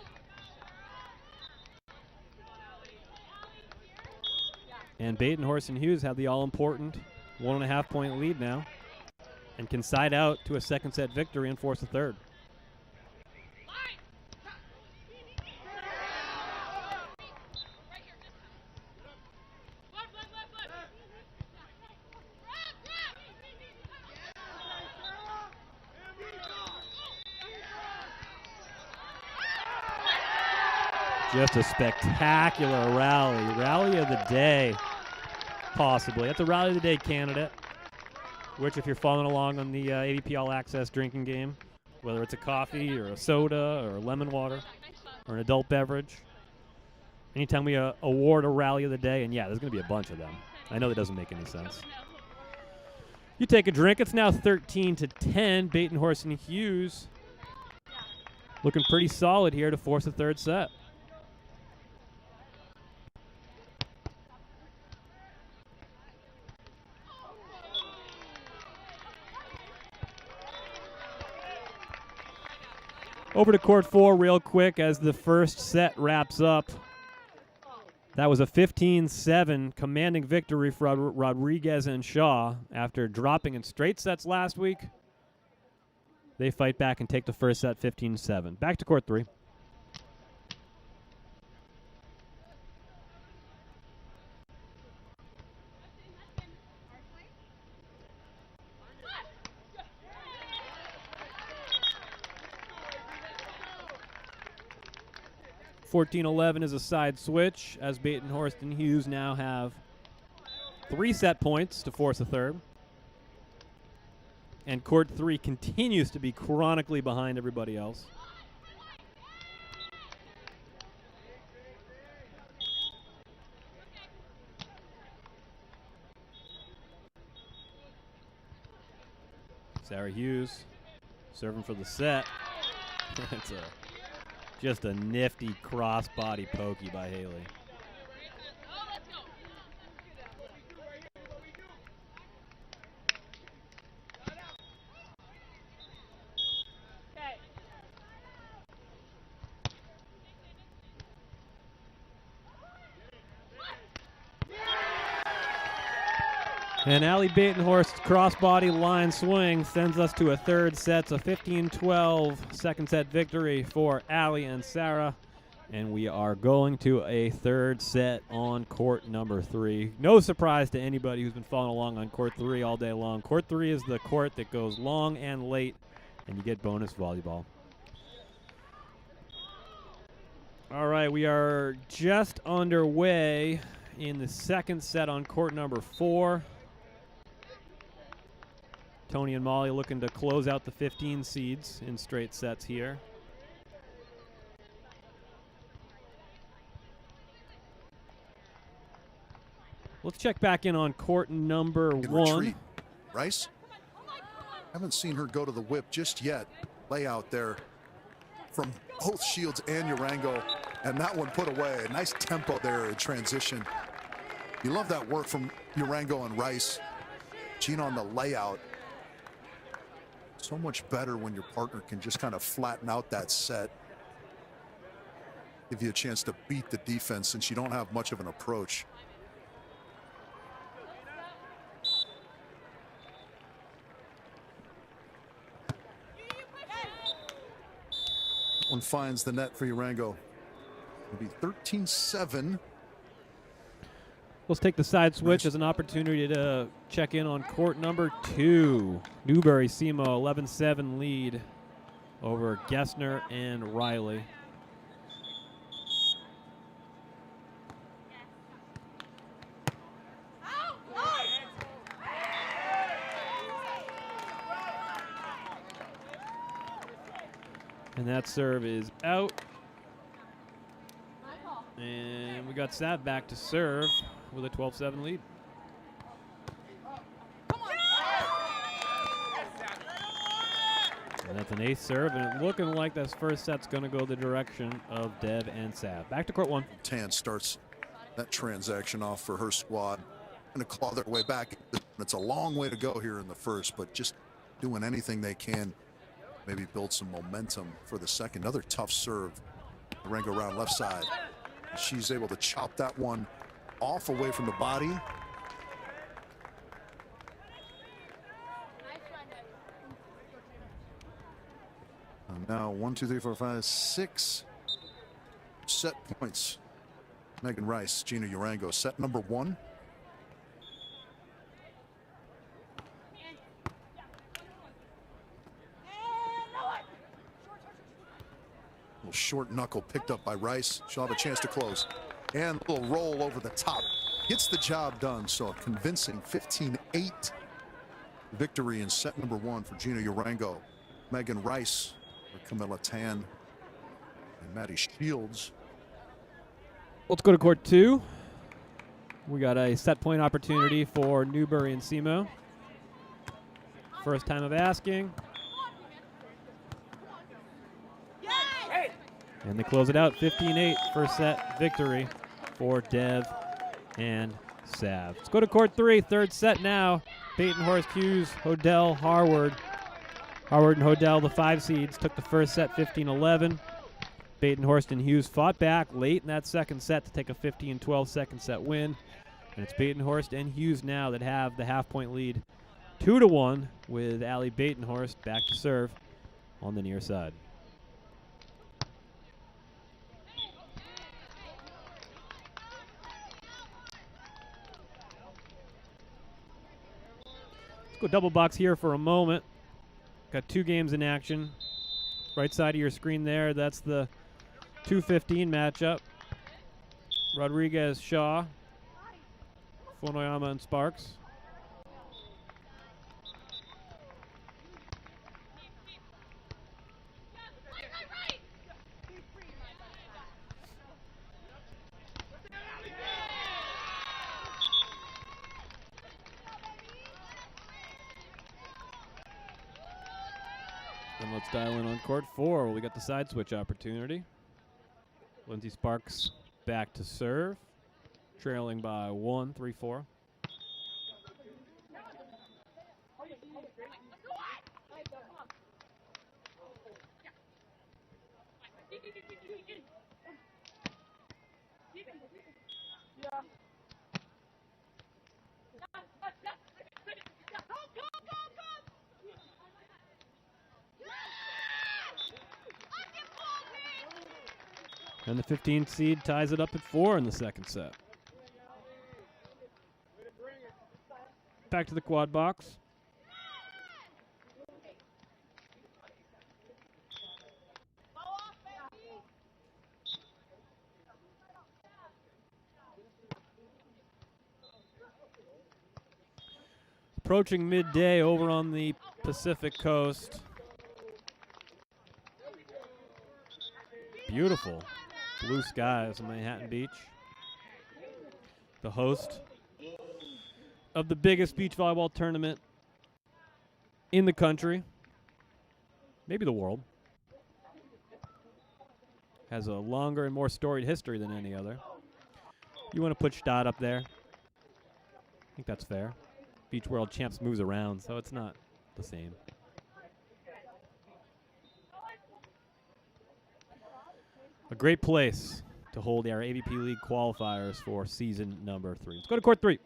And Baton-Horst and Hughes have the all-important 1.5-point lead now and can side out to a second set victory and force a third. Just a spectacular rally. Rally of the day, possibly. That's a rally of the day candidate, which if you're following along on the AVP All Access drinking game, whether it's a coffee or a soda or a lemon water or an adult beverage, anytime we award a rally of the day, and yeah, there's going to be a bunch of them. I know that doesn't make any sense. You take a drink. It's now 13-10. Baton-Horst and Hughes looking pretty solid here to force a third set. Over to court 4 real quick as the first set wraps up. That was a 15-7 commanding victory for Rodriguez and Shaw after dropping in straight sets last week. They fight back and take the first set 15-7. Back to court 3. (14-11) is a side switch as Batenhorst and Hughes now have 3 set points to force a third. And court 3 continues to be chronically behind everybody else. Sarah Hughes serving for the set. It's just a nifty cross-body pokey by Haley. And Allie Batenhorst's crossbody line swing sends us to a third set. It's a 15-12 second set victory for Allie and Sarah. And we are going to a third set on court number 3. No surprise to anybody who's been following along on court 3 all day long. Court 3 is the court that goes long and late, and you get bonus volleyball. All right, we are just underway in the second set on court number 4. Tony and Molly looking to close out the 15 seeds in straight sets here. Let's check back in on court number 1. Retreat. Rice? Haven't seen her go to the whip just yet. Layout there from both Shields and Urango, and that one put away. Nice tempo there in transition. You love that work from Urango and Rice. Gina on the layout. So much better when your partner can just kind of flatten out that set. Give you a chance to beat the defense since you don't have much of an approach. One finds the net for Urango. It'll be 13-7. Let's take the side switch as an opportunity to check in on court number 2. Newbury SEMO 11-7 lead over Gessner and Riley. And that serve is out. And we got Sav back to serve with a 12-7 lead. And that's an ace serve, and it's looking like this first set's going to go the direction of Dev and Sav. Back to court 1. Tan starts that transaction off for her squad. Going to claw their way back. It's a long way to go here in the first, but just doing anything they can, maybe build some momentum for the second. Another tough serve. Urango around left side. She's able to chop that one off away from the body. And now 1, 2, 3, 4, 5, 6 set points. Megan Rice, Gina Urango, set number 1. Little short knuckle picked up by Rice. She'll have a chance to close. And a little roll over the top. Gets the job done. So a convincing 15-8 victory in set number 1 for Gina Urango. Megan Rice, for Camilla Tan, and Maddie Shields. Let's go to court 2. We got a set point opportunity for Newbury and SEMO. First time of asking. And they close it out 15-8, first set victory for Dev and Sav. Let's go to court 3, third set now. Batenhorst, Hughes, Hodel, Harward. Harward and Hodel, the 5 seeds, took the first set 15-11. Batenhorst and Hughes fought back late in that second set to take a 15-12 second set win. And it's Batenhorst and Hughes now that have the half-point lead 2-1 with Allie Batenhorst back to serve. on the near side. Let's go double box here for a moment. Got 2 games in action. Right side of your screen there, that's the 2:15 matchup. Rodriguez, Shaw, Fonoyama, and Sparks. And let's dial in on court 4. We got the side switch opportunity. Lindsey Sparks back to serve, trailing by 1, 3-4. And the 15th seed ties it up at 4 in the second set. Back to the quad box. Approaching midday over on the Pacific coast. Beautiful blue skies in Manhattan Beach. The host of the biggest beach volleyball tournament in the country, maybe the world. Has a longer and more storied history than any other. You want to put Stade up there? I think that's fair. Beach World Champs moves around, so it's not the same. A great place to hold our AVP League qualifiers for season number 3. Let's go to court 3.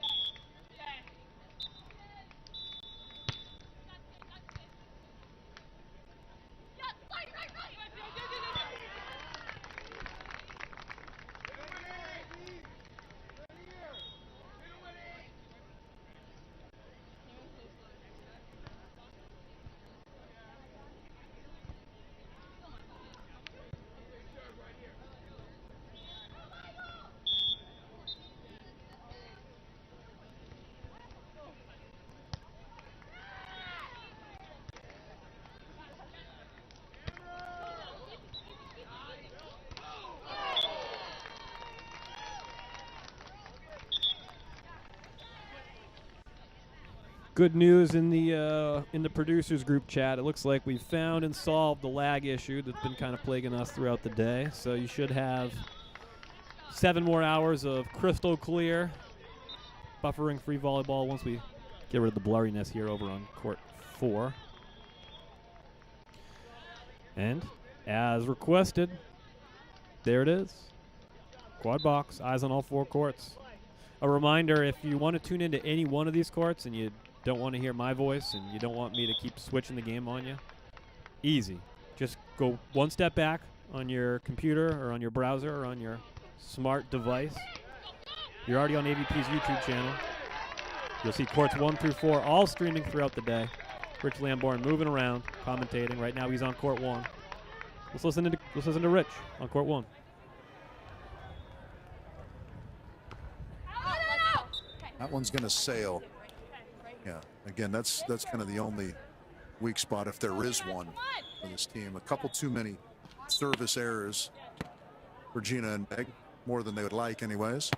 Good news in the producers group chat. It looks like we've found and solved the lag issue that's been kind of plaguing us throughout the day. So you should have 7 more hours of crystal clear, buffering free volleyball once we get rid of the blurriness here over on court 4. And as requested, there it is. Quad box, eyes on all 4 courts. A reminder, if you want to tune into any one of these courts and you don't want to hear my voice and you don't want me to keep switching the game on you, easy. Just go 1 step back on your computer or on your browser or on your smart device. You're already on AVP's YouTube channel. You'll see courts 1 through 4 all streaming throughout the day. Rich Lamborn moving around, commentating. Right now he's on court 1. Let's listen to Rich on court 1. That one's going to sail. Yeah, again, that's kind of the only weak spot, if there is one, for this team. A couple too many service errors for Gina and Meg, more than they would like anyways.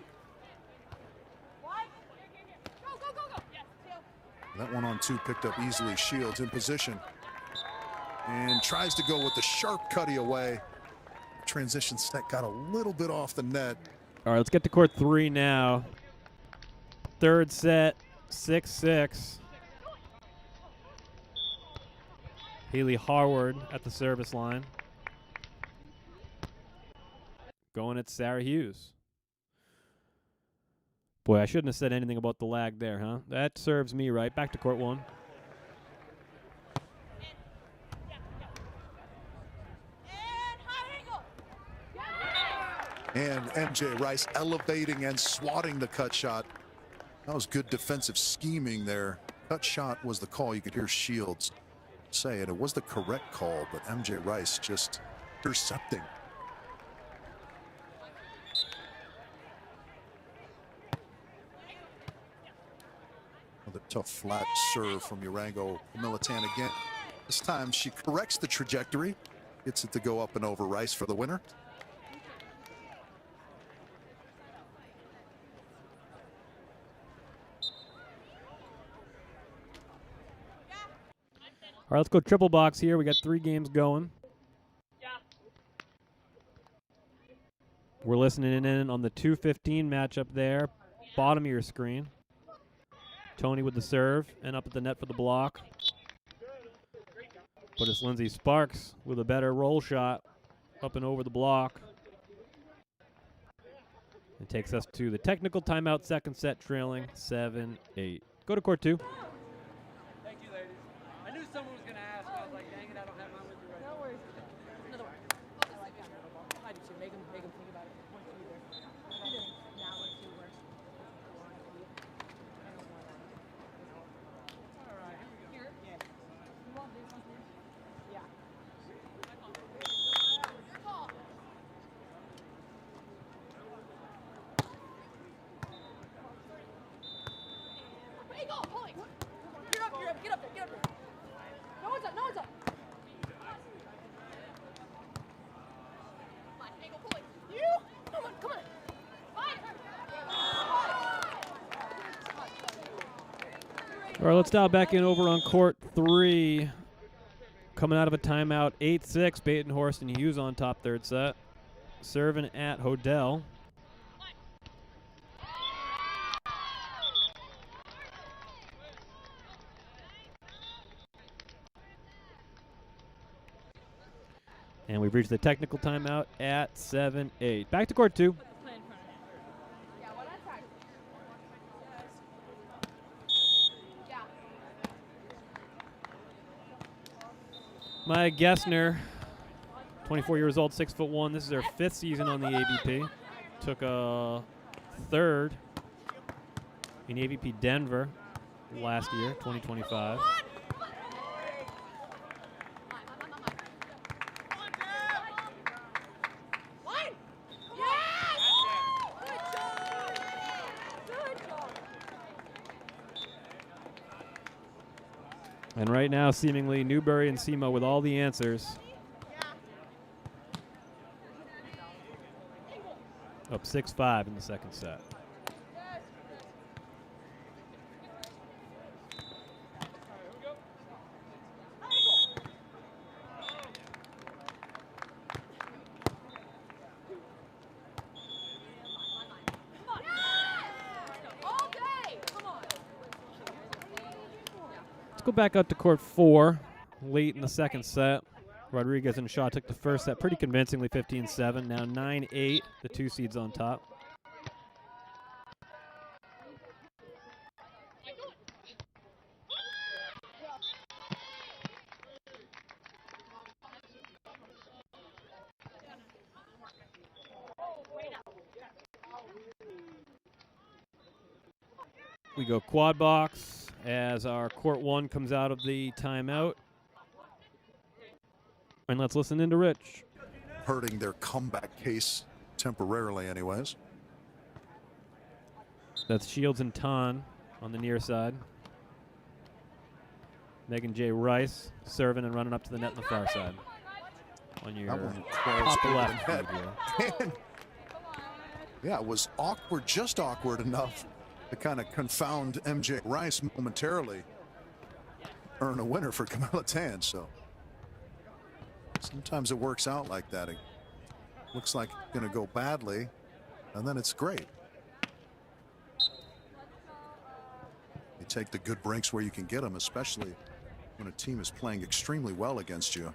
That one on 2 picked up easily. Shields in position and tries to go with the sharp cutty away. Transition set got a little bit off the net. All right, let's get to court 3 now. Third set, 6-6. Haley Harward at the service line. Going at Sarah Hughes. Boy, I shouldn't have said anything about the lag there, huh? That serves me right. Back to court 1. And MJ Rice elevating and swatting the cut shot. That was good defensive scheming there. Cut shot was the call. You could hear Shields say it. It was the correct call, but MJ Rice just intercepting. Another tough flat serve from Urango Militan again. This time she corrects the trajectory. Gets it to go up and over Rice for the winner. All right, let's go triple box here. We got 3 games going. We're listening in on the 2:15 matchup there, bottom of your screen. Tony with the serve and up at the net for the block. But it's Lindsay Sparks with a better roll shot up and over the block. It takes us to the technical timeout, second set, trailing 7-8. Go to court 2. Thank you, ladies. I knew someone was going to ask. I was like, dang it, I don't have mine with you right now. No worries. Another one. I do too. Make them think about it. 1, 2 there. Now 1, 2 works. All right, here we go. Here. Yeah. You want this one here? Yeah. Good call. Hey, go, Polly. Get up, get up there, get up there. No one's up, no one's up. Come on, hey, go, Polly. You? Come on, come on. All right, let's dial back in over on court 3. Coming out of a timeout, 8-6. Batenhorst and Hughes on top third set. Serving at Hodel. And we've reached the technical timeout at 7-8. Back to court 2. Yeah, one at a time. Yeah. Maya Gessner, 24 years old, 6'1". This is her 5th season on the AVP. Took a 3rd in AVP Denver last year, 2025. Line! Yes! Good job! Good job! And right now, seemingly, Newberry and SEMO with all the answers. Up 6-5 in the second set. All day! Come on! Let's go back up to court 4, late in the second set. Rodriguez and Shaw took the first set pretty convincingly, 15-7. Now 9-8, the 2 seeds on top. We go quad box as our court 1 comes out of the timeout. And let's listen into Rich. Hurting their comeback case temporarily anyways. That's Shields and Ton on the near side. Megan J. Rice serving and running up to the net on the far side. On your That one close top over left. the net. Here. And yeah, it was awkward, just awkward enough to kind of confound MJ Rice momentarily. Earn a winner for Camilla Tan, so sometimes it works out like that. It looks like it's going to go badly, and then it's great. You take the good breaks where you can get them, especially when a team is playing extremely well against you,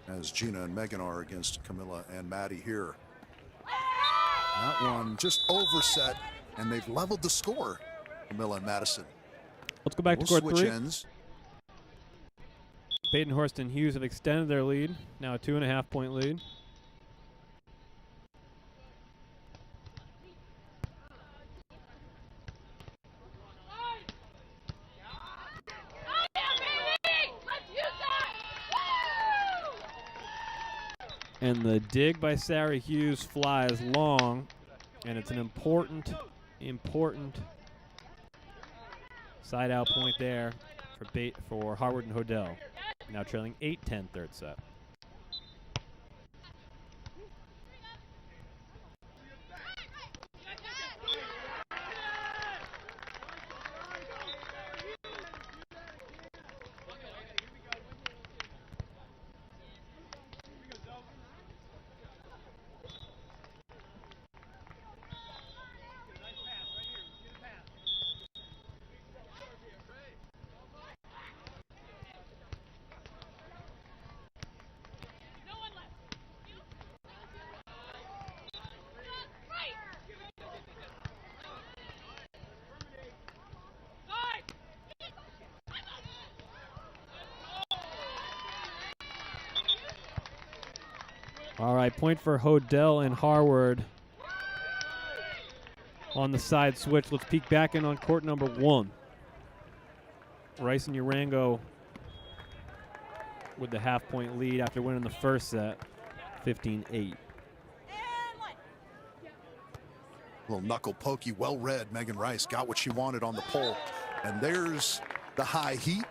as Gina and Megan are against Camilla and Maddie here. That one just overset, and they've leveled the score, Camilla and Madison. Let's go back We'll to court switch 3. ends. Batenhorst and Hughes have extended their lead. Now a 2.5-point lead. And the dig by Sarah Hughes flies long, and it's an important side out point there for Harward and Hodel. Now trailing 8-10 third set. All right, point for Hodel and Harward on the side switch. Let's peek back in on court number 1. Rice and Urango with the half-point lead after winning the first set, 15-8. Little knuckle pokey, well read. Megan Rice got what she wanted on the pole. And there's the high heat.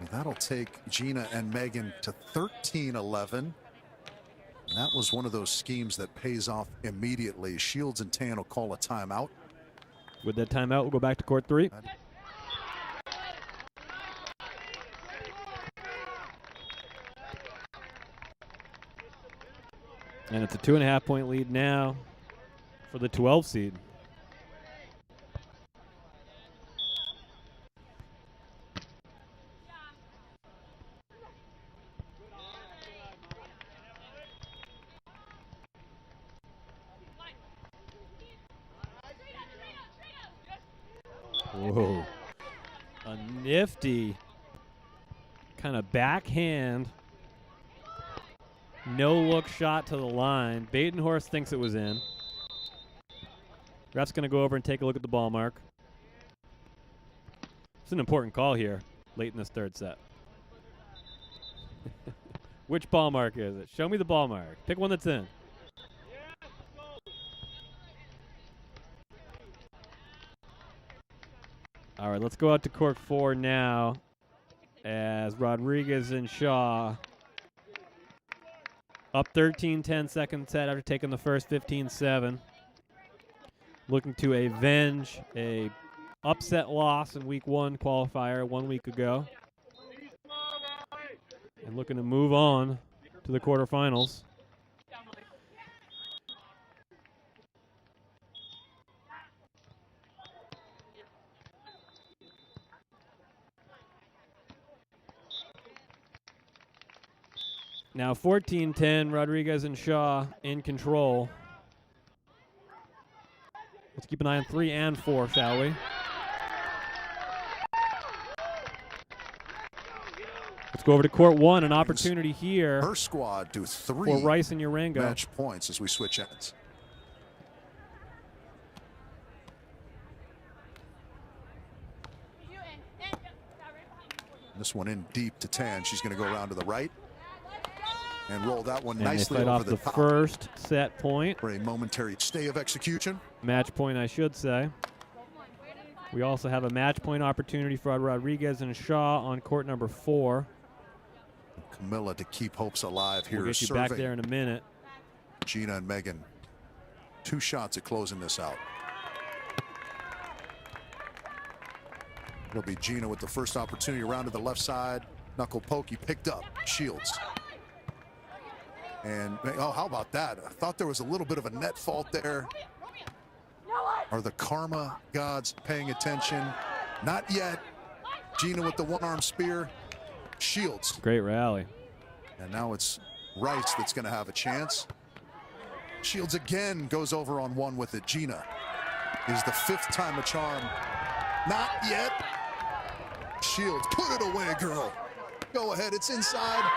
And that'll take Gina and Megan to 13-11. And that was one of those schemes that pays off immediately. Shields and Tan will call a timeout. With that timeout, we'll go back to court 3. And it's a 2.5-point lead now for the 12 seed. Whoa. A nifty kind of backhand, no-look shot to the line. Badenhorst thinks it was in. Ref's going to go over and take a look at the ball mark. It's an important call here late in this third set. Which ball mark is it? Show me the ball mark. Pick one that's in. All right, let's go out to court 4 now as Rodriguez and Shaw up 13-10 second set after taking the first 15-7. Looking to avenge a upset loss in week 1 qualifier 1 week ago. And looking to move on to the quarterfinals. Now 14-10, Rodriguez and Shaw in control. Let's keep an eye on 3 and 4, shall we? Let's go over to court 1, an opportunity here. Her squad do 3 for Rice and Urango. Match points as we switch ends. This one in deep to Tan. She's going to go around to the right and roll that one and nicely they fight over off the top first set point. for a momentary stay of execution. Match point, I should say. We also have a match point opportunity for Rodriguez and Shaw on court number 4. Camilla to keep hopes alive here. We'll get you serving. back there in a minute. Gina and Megan, 2 shots at closing this out. It'll be Gina with the first opportunity around to the left side. Knuckle pokey picked up. Shields. And, oh, how about that? I thought there was a little bit of a net fault there. Are the karma gods paying attention? Not yet. Gina with the one-arm spear. Shields. Great rally. And now it's Rice that's going to have a chance. Shields again goes over on one with it. Gina is the 5th time a charm. Not yet. Shields, put it away, girl. Go ahead, it's inside.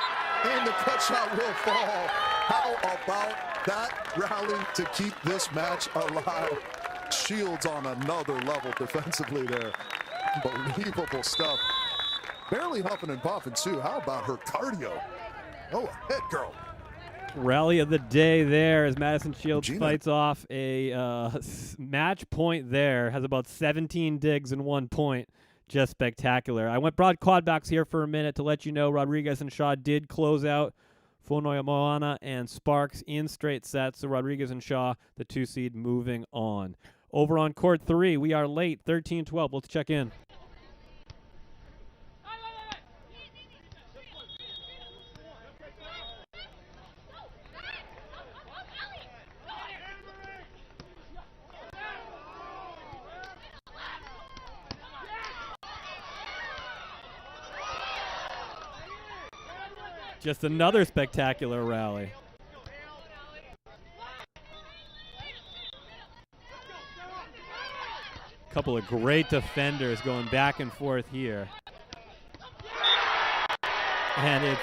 And the cut shot will fall. How about that rally to keep this match alive? Shields on another level defensively there. Unbelievable stuff. Barely huffing and puffing, too. How about her cardio? Oh, a head girl. Rally of the day there as Madison Shields Gina. fights off a match point there. Has about 17 digs and 1 point. Just spectacular. I went broad quadbacks here for a minute to let you know Rodriguez and Shaw did close out Fonoya Moana and Sparks in straight sets. So Rodriguez and Shaw, the 2 seed, moving on. Over on court 3, we are late, 13-12. Let's check in. Just another spectacular rally. Couple of great defenders going back and forth here. And it's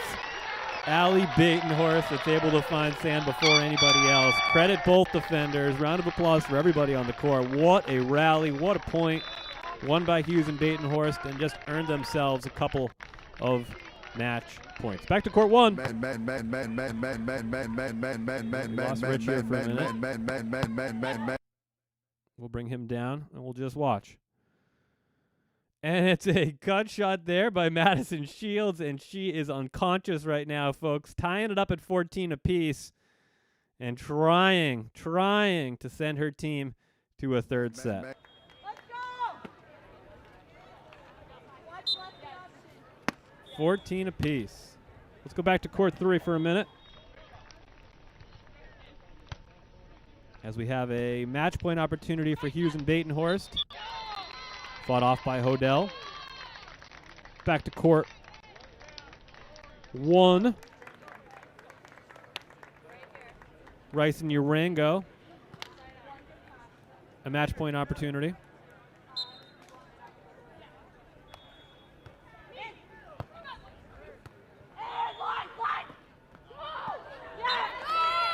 Allie Batenhorst that's able to find sand before anybody else. Credit both defenders. Round of applause for everybody on the court. What a rally. What a point. Won by Hughes and Batenhorst and just earned themselves a couple of match points. Back to court 1. We'll bring him down and we'll just watch. And it's a cut shot there by Madison Shields, and she is unconscious right now, folks. Tying it up at 14 apiece and trying to send her team to a third set. Let's go! 14 apiece. Let's go back to court 3 for a minute. As we have a match point opportunity for Hughes and Batenhorst. Fought off by Hodel. Back to court 1. Rice and Urango. A match point opportunity.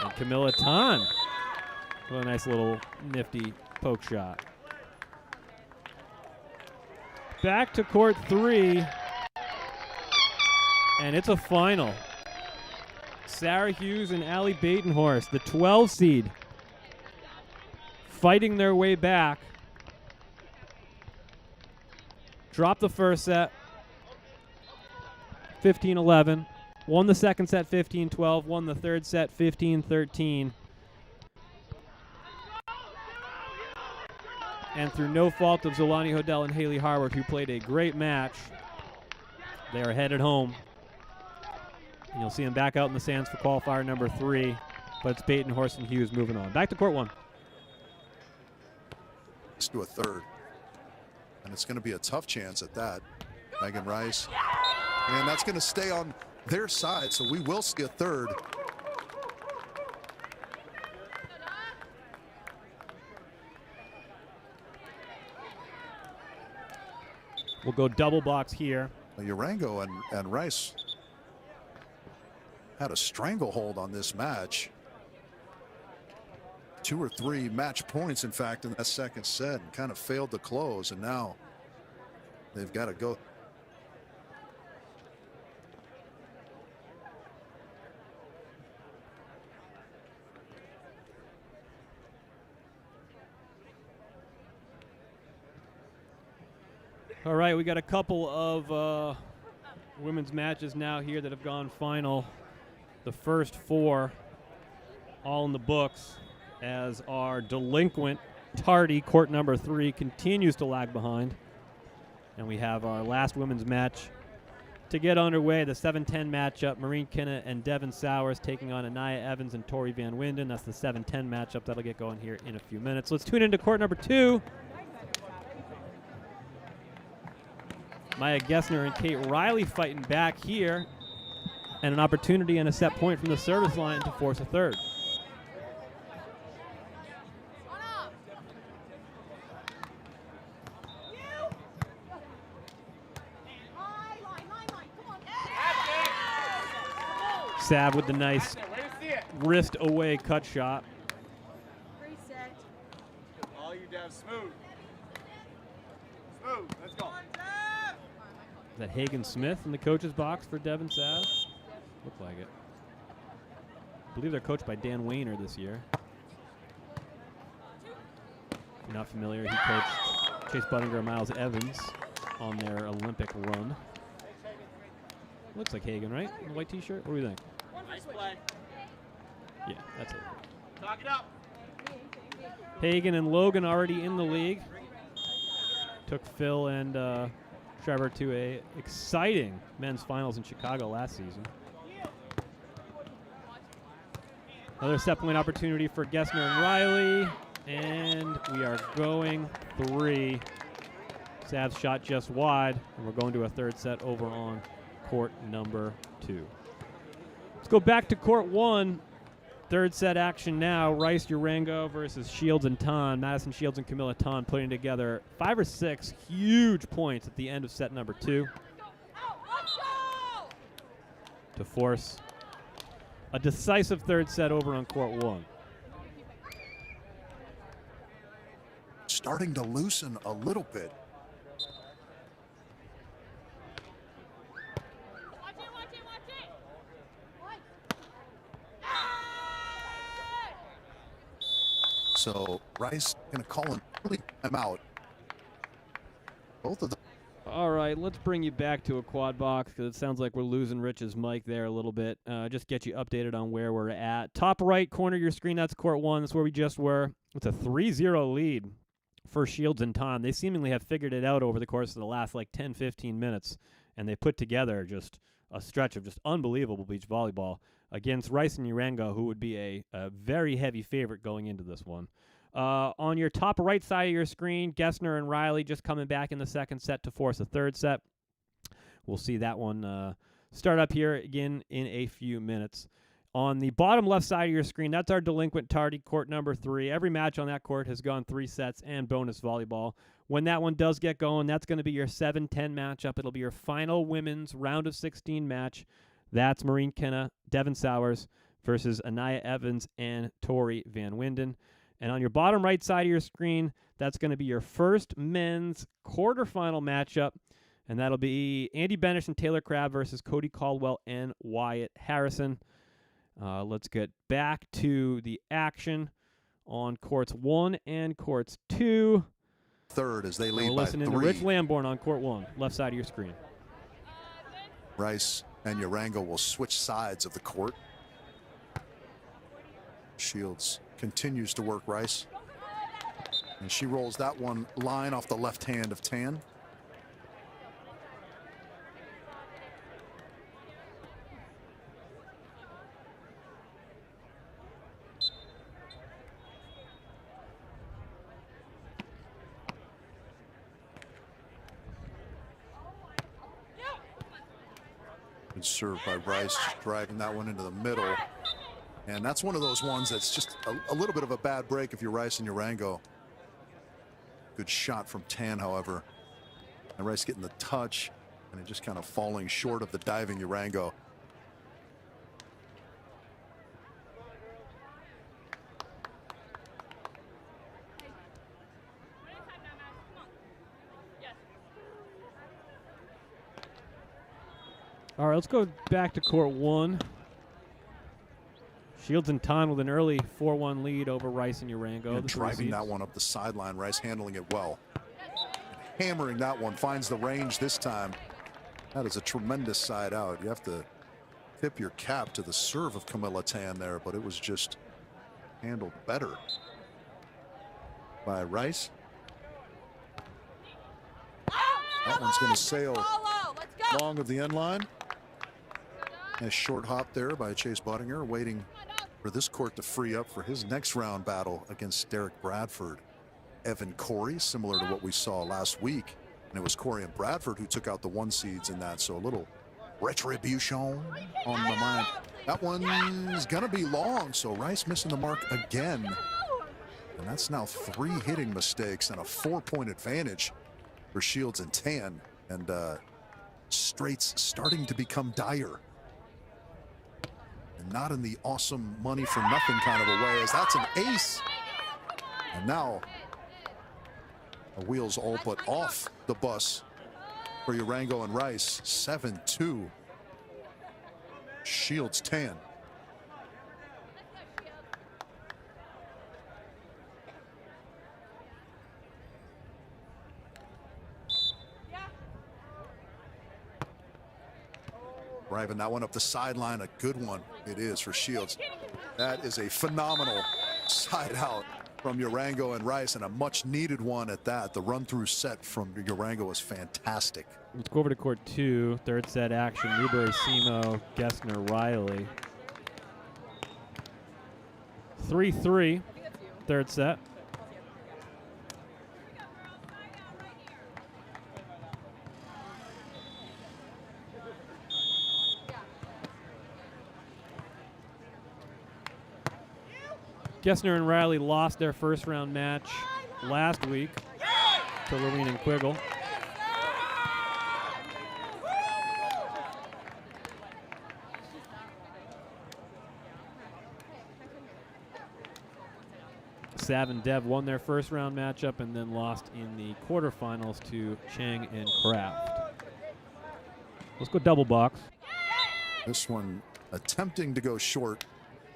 And Camilla Tan. What a nice little nifty poke shot. Back to court 3. And it's a final. Sarah Hughes and Allie Batenhorst, the 12 seed, fighting their way back. Dropped the first set, 15-11. Won the second set, 15-12. Won the third set, 15-13. And through no fault of Zolani Hodel and Haley Harward, who played a great match, they are headed home. And you'll see them back out in the sands for qualifier number 3. But it's Batenhorst and Hughes moving on. Back to court 1. Let's do a third. And it's going to be a tough chance at that. Megan Rice. And that's going to stay on their side, so we will see a third. We'll go double box here. Urango and Rice had a stranglehold on this match. 2 or 3 match points, in fact, in that second set, and kind of failed to close, and now they've got to go. All right, we got a couple of women's matches now here that have gone final. The first 4 all in the books, as our delinquent tardy court number 3 continues to lag behind. And we have our last women's match to get underway, the 7-10 matchup, Maureen Kinna and Devin Sowers taking on Anaya Evans and Tori Van Winden. That's the 7-10 matchup. That'll get going here in a few minutes. Let's tune into court number 2. Maya Gessner and Kate Riley fighting back here, and an opportunity and a set point from the service line to force a third. Sav with the nice wrist away cut shot. Reset. All you Dev, smooth. Smooth, let's go. Is that Hagen Smith in the coach's box for Devin Sav? Looked like it. believe they're coached by Dan Wayner this year. If you're not familiar, he coached Chase Buttinger and Miles Evans on their Olympic run. Looks like Hagen, right? In the white t-shirt? What do you think? Nice play. Yeah, that's it. Talk it up. Hagen and Logan already in the league. Took Phil and Trevor to a exciting men's finals in Chicago last season. Another set point opportunity for Gessner and Riley. And we are going 3. Sav's shot just wide. And we're going to a third set over on court number 2. Let's go back to court 1. Third set action now. Rice Urango versus Shields and Ton. Madison Shields and Camilla Ton putting together 5 or 6 huge points at the end of set number 2 to force a decisive third set over on court 1. Starting to loosen a little bit. So Rice going to call an early timeout. Both of them. All right, let's bring you back to a quad box because it sounds like we're losing Rich's mic there a little bit. Just get you updated on where we're at. Top right corner of your screen, that's court 1. That's where we just were. It's a 3-0 lead for Shields and Ton. They seemingly have figured it out over the course of the last like 10, 15 minutes, and they put together just a stretch of just unbelievable beach volleyball against Rice and Urango, who would be a very heavy favorite going into this one. On your top right side of your screen, Gessner and Riley just coming back in the second set to force a third set. We'll see that one start up here again in a few minutes. On the bottom left side of your screen, that's our delinquent tardy, court number 3. Every match on that court has gone 3 sets and bonus volleyball. When that one does get going, that's going to be your 7-10 matchup. It'll be your final women's round of 16 match. That's Maureen Kenna, Devin Sowers versus Anaya Evans and Tori Van Winden. And on your bottom right side of your screen, that's going to be your first men's quarterfinal matchup. And that'll be Andy Benish and Taylor Crab versus Cody Caldwell and Wyatt Harrison. Let's get back to the action on courts 1 and courts 2. Third as they lead by 3. We're listening to Rich Lamborn on court 1, left side of your screen. Rice and Urango will switch sides of the court. Shields continues to work Rice. And she rolls that one line off the left hand of Tan. Good serve by Rice, just driving that one into the middle. And that's one of those ones that's just a little bit of a bad break if you're Rice and Urango. Good shot from Tan, however. And Rice getting the touch, and it just kind of falling short of the diving Urango. All right, let's go back to court 1. Shields and Ton with an early 4-1 lead over Rice and Urango. And driving that one up the sideline, Rice handling it well. And hammering that one, finds the range this time. That is a tremendous side out. You have to tip your cap to the serve of Camilla Tan there, but it was just handled better by Rice. That one's going to sail long of the end line. A short hop there by Chase Buttinger, waiting for this court to free up for his next round battle against Derek Bradford. Evan Cory, similar to what we saw last week. And it was Cory and Bradford who took out the 1 seeds in that. So a little retribution on the mind. That one's going to be long. So Rice missing the mark again. And that's now 3 hitting mistakes and a 4-point advantage for Shields and Tan. And straights starting to become dire. And not in the awesome money for nothing kind of a way, as that's an ace. And now the wheels all but off the bus for Urango and Rice. 7-2. Shields Tan. Driving that one up the sideline, a good one it is for Shields. That is a phenomenal side out from Urango and Rice, and a much needed one at that. The run through set from Urango was fantastic. Let's go over to court 2. Third set action. Newberry, Semo, Gessner, Riley. 3-3. Third set. Gessner and Riley lost their first round match last week to Lorene and Quiggle. Sav and Dev won their first round matchup and then lost in the quarterfinals to Chang and Kraft. Let's go double box. This one attempting to go short,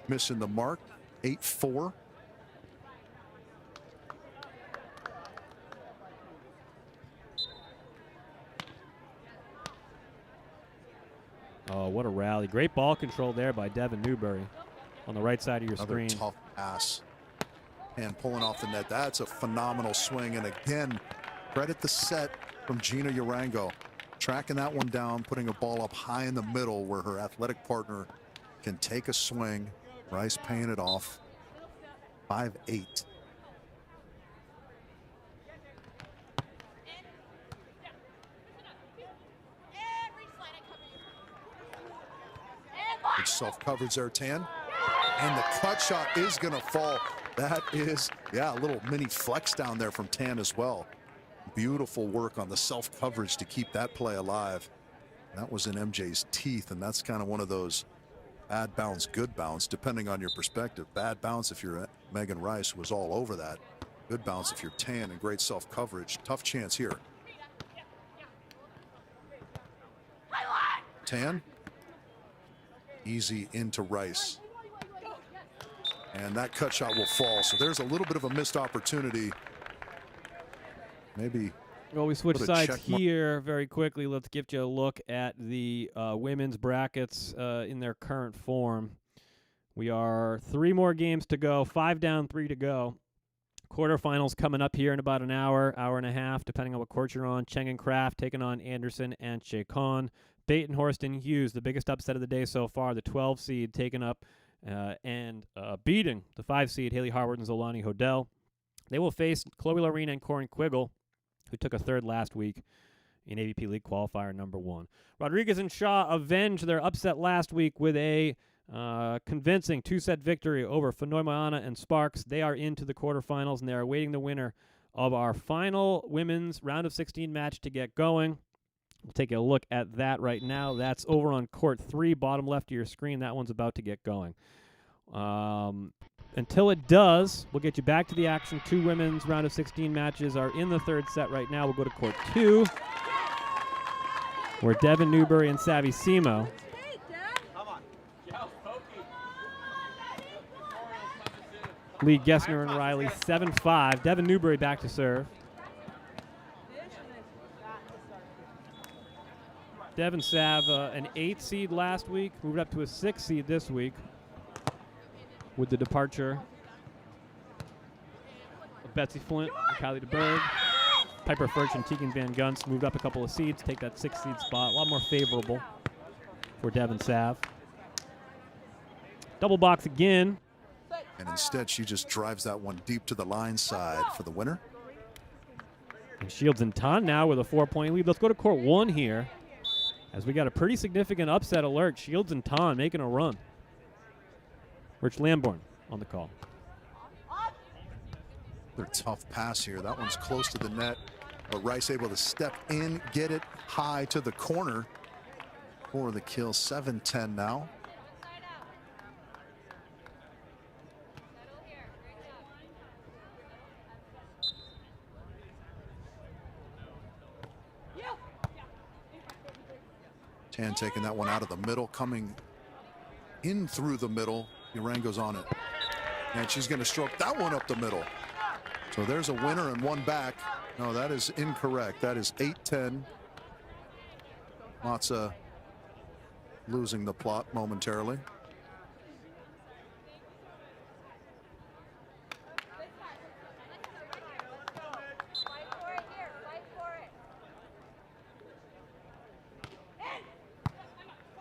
missing the mark. 8-4. Oh, what a rally. Great ball control there by Devin Newberry on the right side of your Another screen. tough pass. And pulling off the net. That's a phenomenal swing. And again, credit the set from Gina Urango. Tracking that one down, putting a ball up high in the middle where her athletic partner can take a swing. Rice paying it off. 5-8. Good self-coverage there, Tan. And the cut shot is going to fall. That is, yeah, a little mini flex down there from Tan as well. Beautiful work on the self-coverage to keep that play alive. That was in MJ's teeth, and that's kind of one of those bad bounce, good bounce, depending on your perspective. Bad bounce if you're Megan Rice, was all over that. Good bounce if you're Tan, and great self-coverage. Tough chance here. Tan. Easy into Rice. And that cut shot will fall. So there's a little bit of a missed opportunity. Maybe. Well, we switch put a sides check mark. here very quickly. Let's give you a look at the women's brackets in their current form. We are 3 more games to go, 5 down, 3 to go. Quarterfinals coming up here in about an hour, hour and a half, depending on what court you're on. Cheng and Kraft taking on Anderson and Shea Khan. Bate and Horston Hughes, the biggest upset of the day so far, the 12 seed taking up and beating the 5 seed Haley Harwood and Zolani Hodel. They will face Chloe Lorena and Corin Quiggle, who took a third last week in AVP League Qualifier number 1. Rodriguez and Shaw avenged their upset last week with a convincing 2-set victory over Fenoimana and Sparks. They are into the quarterfinals, and they are awaiting the winner of our final women's round of 16 match to get going. We'll take a look at that right now. That's over on court 3, bottom left of your screen. That one's about to get going. Until it does, we'll get you back to the action. 2 women's round of 16 matches are in the third set right now. We'll go to court 2, where Devin Newberry and Savvy Semo lead Gessner and Riley 7-5. Devin Newberry back to serve. Devin Sav, an 8 seed last week, moved up to a 6 seed this week with the departure of Betsy Flint and Kylie DeBerg. Piper Furch and Tegan Van Gunst moved up a couple of seeds, take that 6 seed spot. A lot more favorable for Devin Sav. Double box again. And instead, she just drives that one deep to the line side for the winner. And Shields and Ton now with a 4-point lead. Let's go to court 1 here, as we got a pretty significant upset alert. Shields and Ton making a run. Rich Lamborn on the call. Their tough pass here. That one's close to the net, but Rice able to step in, get it high to the corner for the kill. 7-10 now. Tan taking that one out of the middle, coming in through the middle. Urango's on it. And she's going to stroke that one up the middle. So there's a winner and one back. No, that is incorrect. That is 8-10. Matza losing the plot momentarily.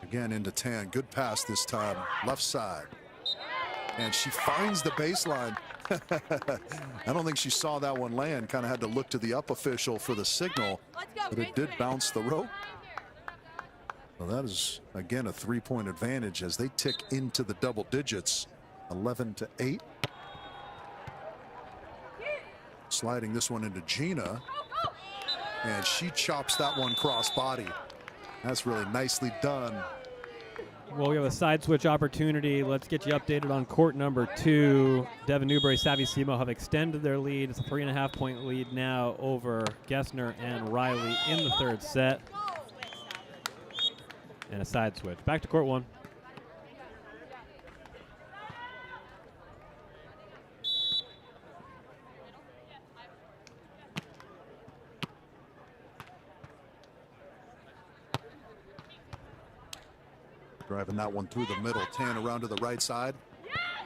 Again into Tan. Good pass this time. Left side. And she finds the baseline. I don't think she saw that one land. Kind of had to look to the up official for the signal. But it did bounce the rope. So that is, again, a 3-point advantage as they tick into the double digits. 11-8. Sliding this one into Gina. And she chops that one cross body. That's really nicely done. Well, we have a side switch opportunity. Let's get you updated on court number 2. Devin Newberry, Savvy-Simo have extended their lead. It's a 3.5-point lead now over Gessner and Riley in the third set. And a side switch. Back to court 1. Driving that one through the middle. Tan around to the right side.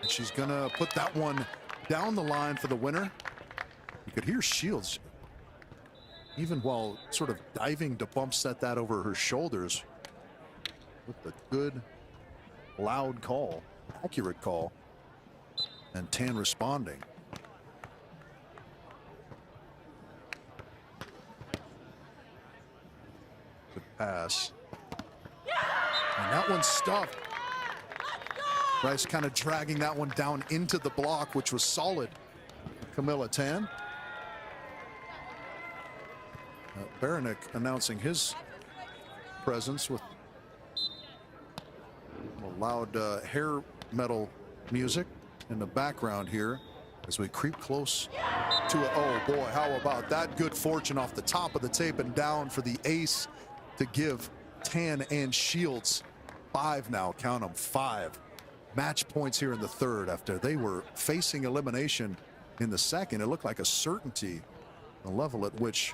And she's going to put that one down the line for the winner. You could hear Shields, even while sort of diving to bump set that over her shoulders, with a good, loud call, accurate call. And Tan responding. Good pass. And that one's stuffed. Rice kind of dragging that one down into the block, which was solid. Camilla Tan. Baranek announcing his presence with loud hair metal music in the background here as we creep close to it. Oh boy, how about that? Good fortune off the top of the tape and down for the ace to give Tan and Shields 5 now. Count them, 5 match points here in the third after they were facing elimination in the second. It looked like a certainty, the level at which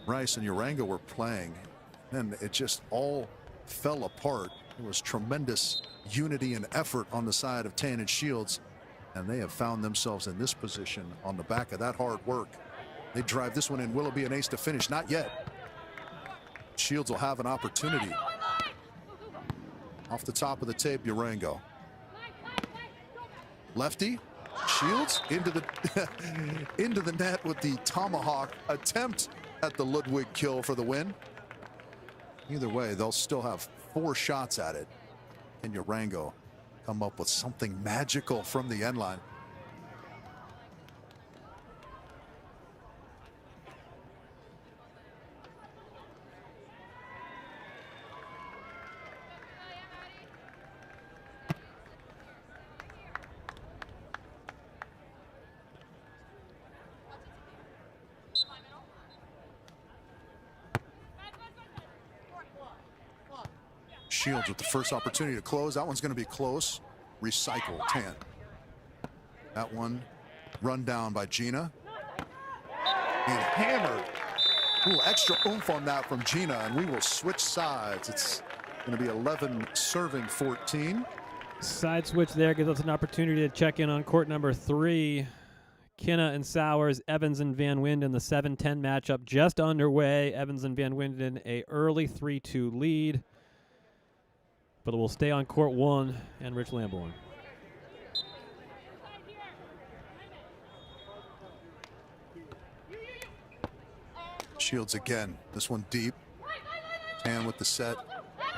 Rice and Urango were playing, and it just all fell apart. It was tremendous unity and effort on the side of Tan and Shields, and they have found themselves in this position on the back of that hard work. They drive this one in. Will it be an ace to finish? Not yet. Shields will have an opportunity. Off the top of the tape, Urango. Lefty, Shields into the into the net with the tomahawk attempt at the Ludwig kill for the win. Either way, they'll still have 4 shots at it. And Urango come up with something magical from the end line. Shields with the first opportunity to close. That one's going to be close. Recycle, Tan. That one run down by Gina. And hammered. A little extra oomph on that from Gina, and we will switch sides. It's going to be 11 serving 14. Side switch there gives us an opportunity to check in on court number 3. Kinna and Sowers, Evans and Van Winden, the 7-10 matchup just underway. Evans and Van Winden a early 3-2 lead. But it will stay on court 1 and Rich Lamborn. Shields again. This one deep. Tan with the set.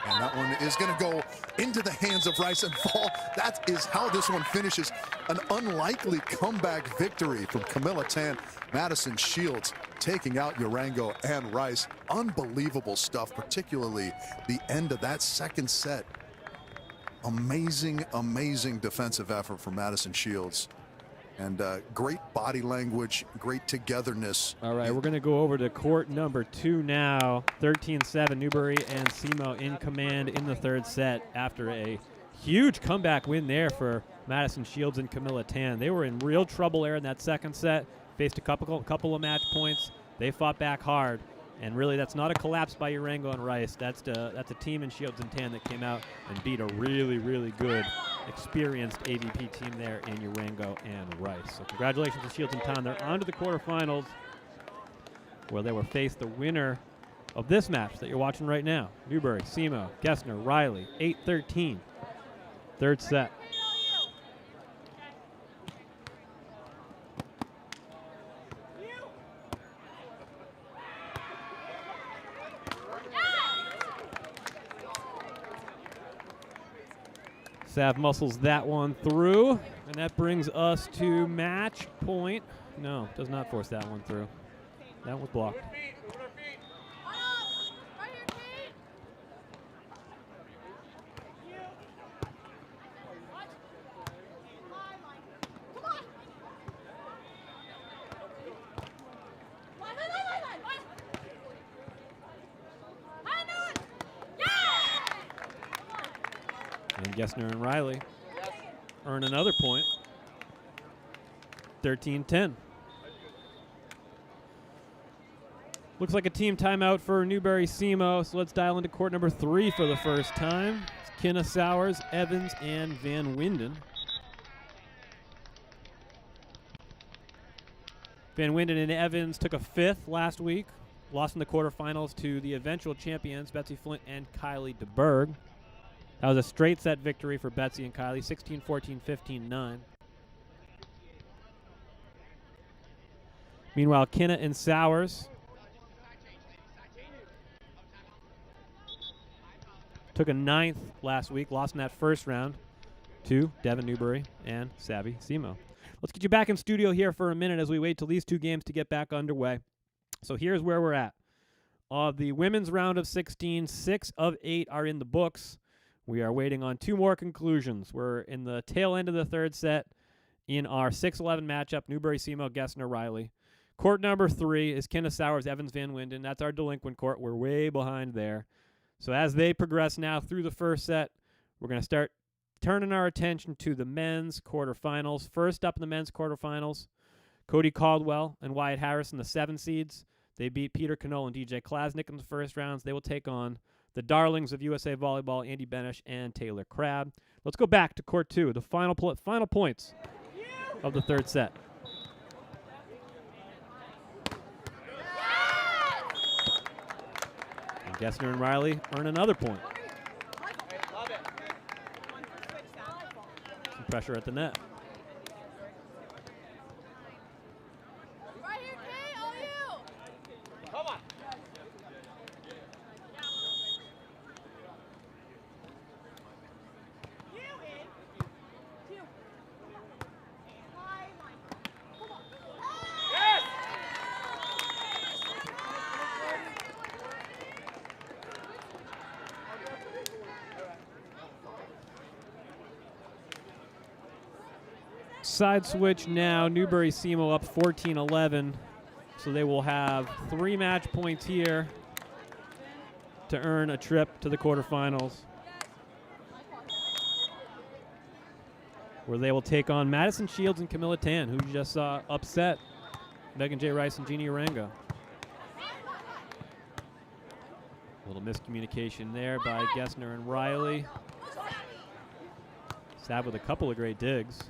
And that one is going to go into the hands of Rice and fall. That is how this one finishes. An unlikely comeback victory from Camilla Tan. Madison Shields taking out Urango and Rice. Unbelievable stuff, particularly the end of that second set. Amazing, amazing defensive effort from Madison Shields. And great body language, great togetherness. All right, we're going to go over to court number 2 now. 13-7, Newberry and Simo in command in the third set after a huge comeback win there for Madison Shields and Camilla Tan. They were in real trouble there in that second set, faced a couple of match points. They fought back hard, And really, that's not a collapse by Urango and Rice. That's a team in Shields and Tan that came out and beat a really, really good, experienced AVP team there in Urango and Rice. So congratulations to Shields and Tan. They're on to the quarterfinals, where they will face the winner of this match that you're watching right now. Newbury, Semo, Gessner, Riley, 8-13. Third set. Sav muscles that one through, and that brings us to match point. No, does not force that one through. That was blocked. And Gessner and Riley earn another point. 13-10. Looks like a team timeout for Newbury Semo, so let's dial into court number 3 for the first time. It's Kinna, Sowers, Evans, and Van Winden. Van Winden and Evans took a 5th last week, lost in the quarterfinals to the eventual champions, Betsy Flint and Kylie DeBerg. That was a straight set victory for Betsy and Kylie, 16-14, 15-9. Meanwhile, Kinna and Sowers took a 9th last week, lost in that first round to Devin Newbury and Savvy Semo. Let's get you back in studio here for a minute as we wait till these two games to get back underway. So here's where we're at. Of the women's round of 16, 6 of 8 are in the books. We are waiting on 2 more conclusions. We're in the tail end of the third set in our 6-11 matchup, Newbury Semo, Gessner, Riley. Court number 3 is Kinna, Sowers, Evans, Van Winden. That's our delinquent court. We're way behind there. So as they progress now through the first set, we're going to start turning our attention to the men's quarterfinals. First up in the men's quarterfinals, Cody Caldwell and Wyatt Harrison, the 7 seeds. They beat Peter Knoll and DJ Klasnick in the first rounds. They will take on the darlings of USA Volleyball, Andy Benish and Taylor Crab. Let's go back to court 2, the final points of the third set. And Gessner and Riley earn another point. Some pressure at the net. Side switch now, Newbury Semo up 14-11, so they will have 3 match points here to earn a trip to the quarterfinals, where they will take on Madison Shields and Camilla Tan, who you just saw upset Megan J. Rice and Jeannie Urango. A little miscommunication there by Gessner and Riley. Sab with a couple of great digs.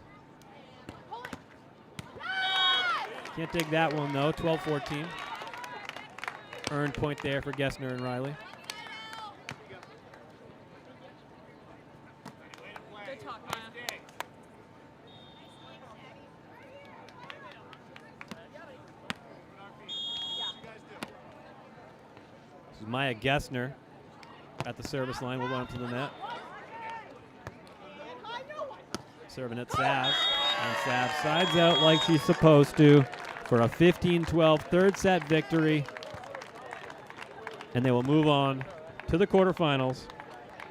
Can't dig that one, though. 12-14. Earned point there for Gessner and Riley. Good talk, Maya. This is Maya Gessner at the service line. We'll run up to the net. Serving at Sav. And Sav sides out like she's supposed to for a 15-12 third set victory. And they will move on to the quarterfinals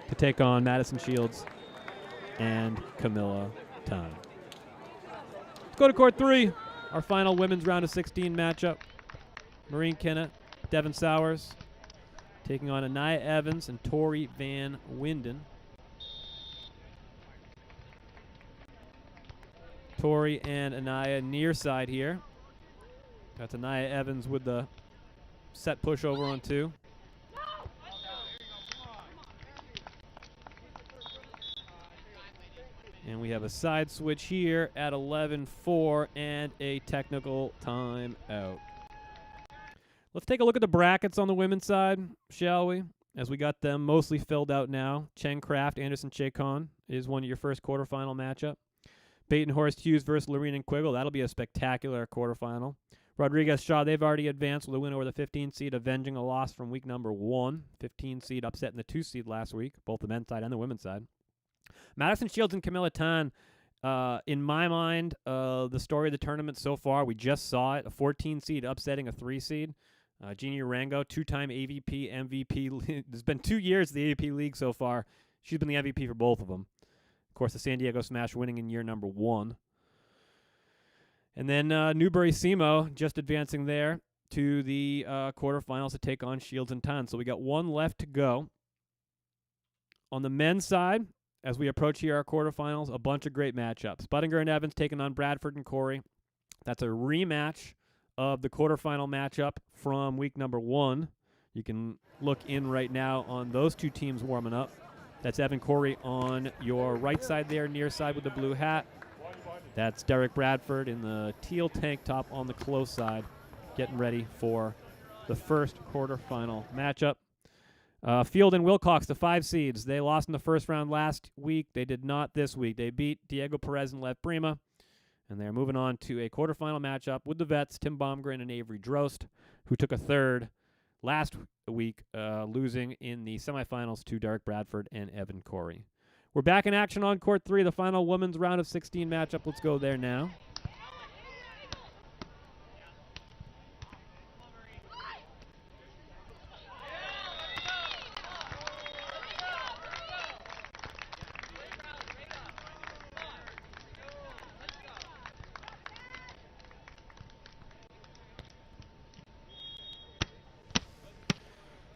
to take on Madison Shields and Camilla Tan. Let's go to court 3, our final women's round of 16 matchup. Maureen Kinna, Devin Sowers taking on Anaya Evans and Tori Van Winden. Tori and Anaya near side here. That's Anaya Evans with the set push over on 2. And we have a side switch here at 11-4 and a technical timeout. Let's take a look at the brackets on the women's side, shall we? As we got them mostly filled out now. Chen Kraft, Anderson Chacon is one of your first quarterfinal matchup. Batenhorst Hughes versus Lorena Quiggle. That'll be a spectacular quarterfinal. Rodriguez Shaw, they've already advanced with a win over the 15 seed, avenging a loss from week number 1. 15 seed upsetting the 2 seed last week, both the men's side and the women's side. Madison Shields and Camilla Tan, in my mind, the story of the tournament so far, we just saw it, a 14 seed upsetting a 3 seed. Jeannie Rango, 2-time AVP, MVP. There's been 2 years of the AVP League so far. She's been the MVP for both of them. Of course, the San Diego Smash winning in year number 1. And then Newbury Semo just advancing there to the quarterfinals to take on Shields and Tan. So we got 1 left to go. On the men's side, as we approach here our quarterfinals, a bunch of great matchups. Buttinger and Evans taking on Bradford and Cory. That's a rematch of the quarterfinal matchup from week number 1. You can look in right now on those 2 teams warming up. That's Evan Cory on your right side there, near side with the blue hat. That's Derek Bradford in the teal tank top on the close side, getting ready for the first quarterfinal matchup. Field and Wilcox, the 5 seeds. They lost in the first round last week. They did not this week. They beat Diego Perez and Lev Prima. And they're moving on to a quarterfinal matchup with the vets, Tim Baumgren and Avery Drost, who took a 3rd last week, losing in the semifinals to Derek Bradford and Evan Cory. We're back in action on court 3, the final women's round of 16 matchup. Let's go there now.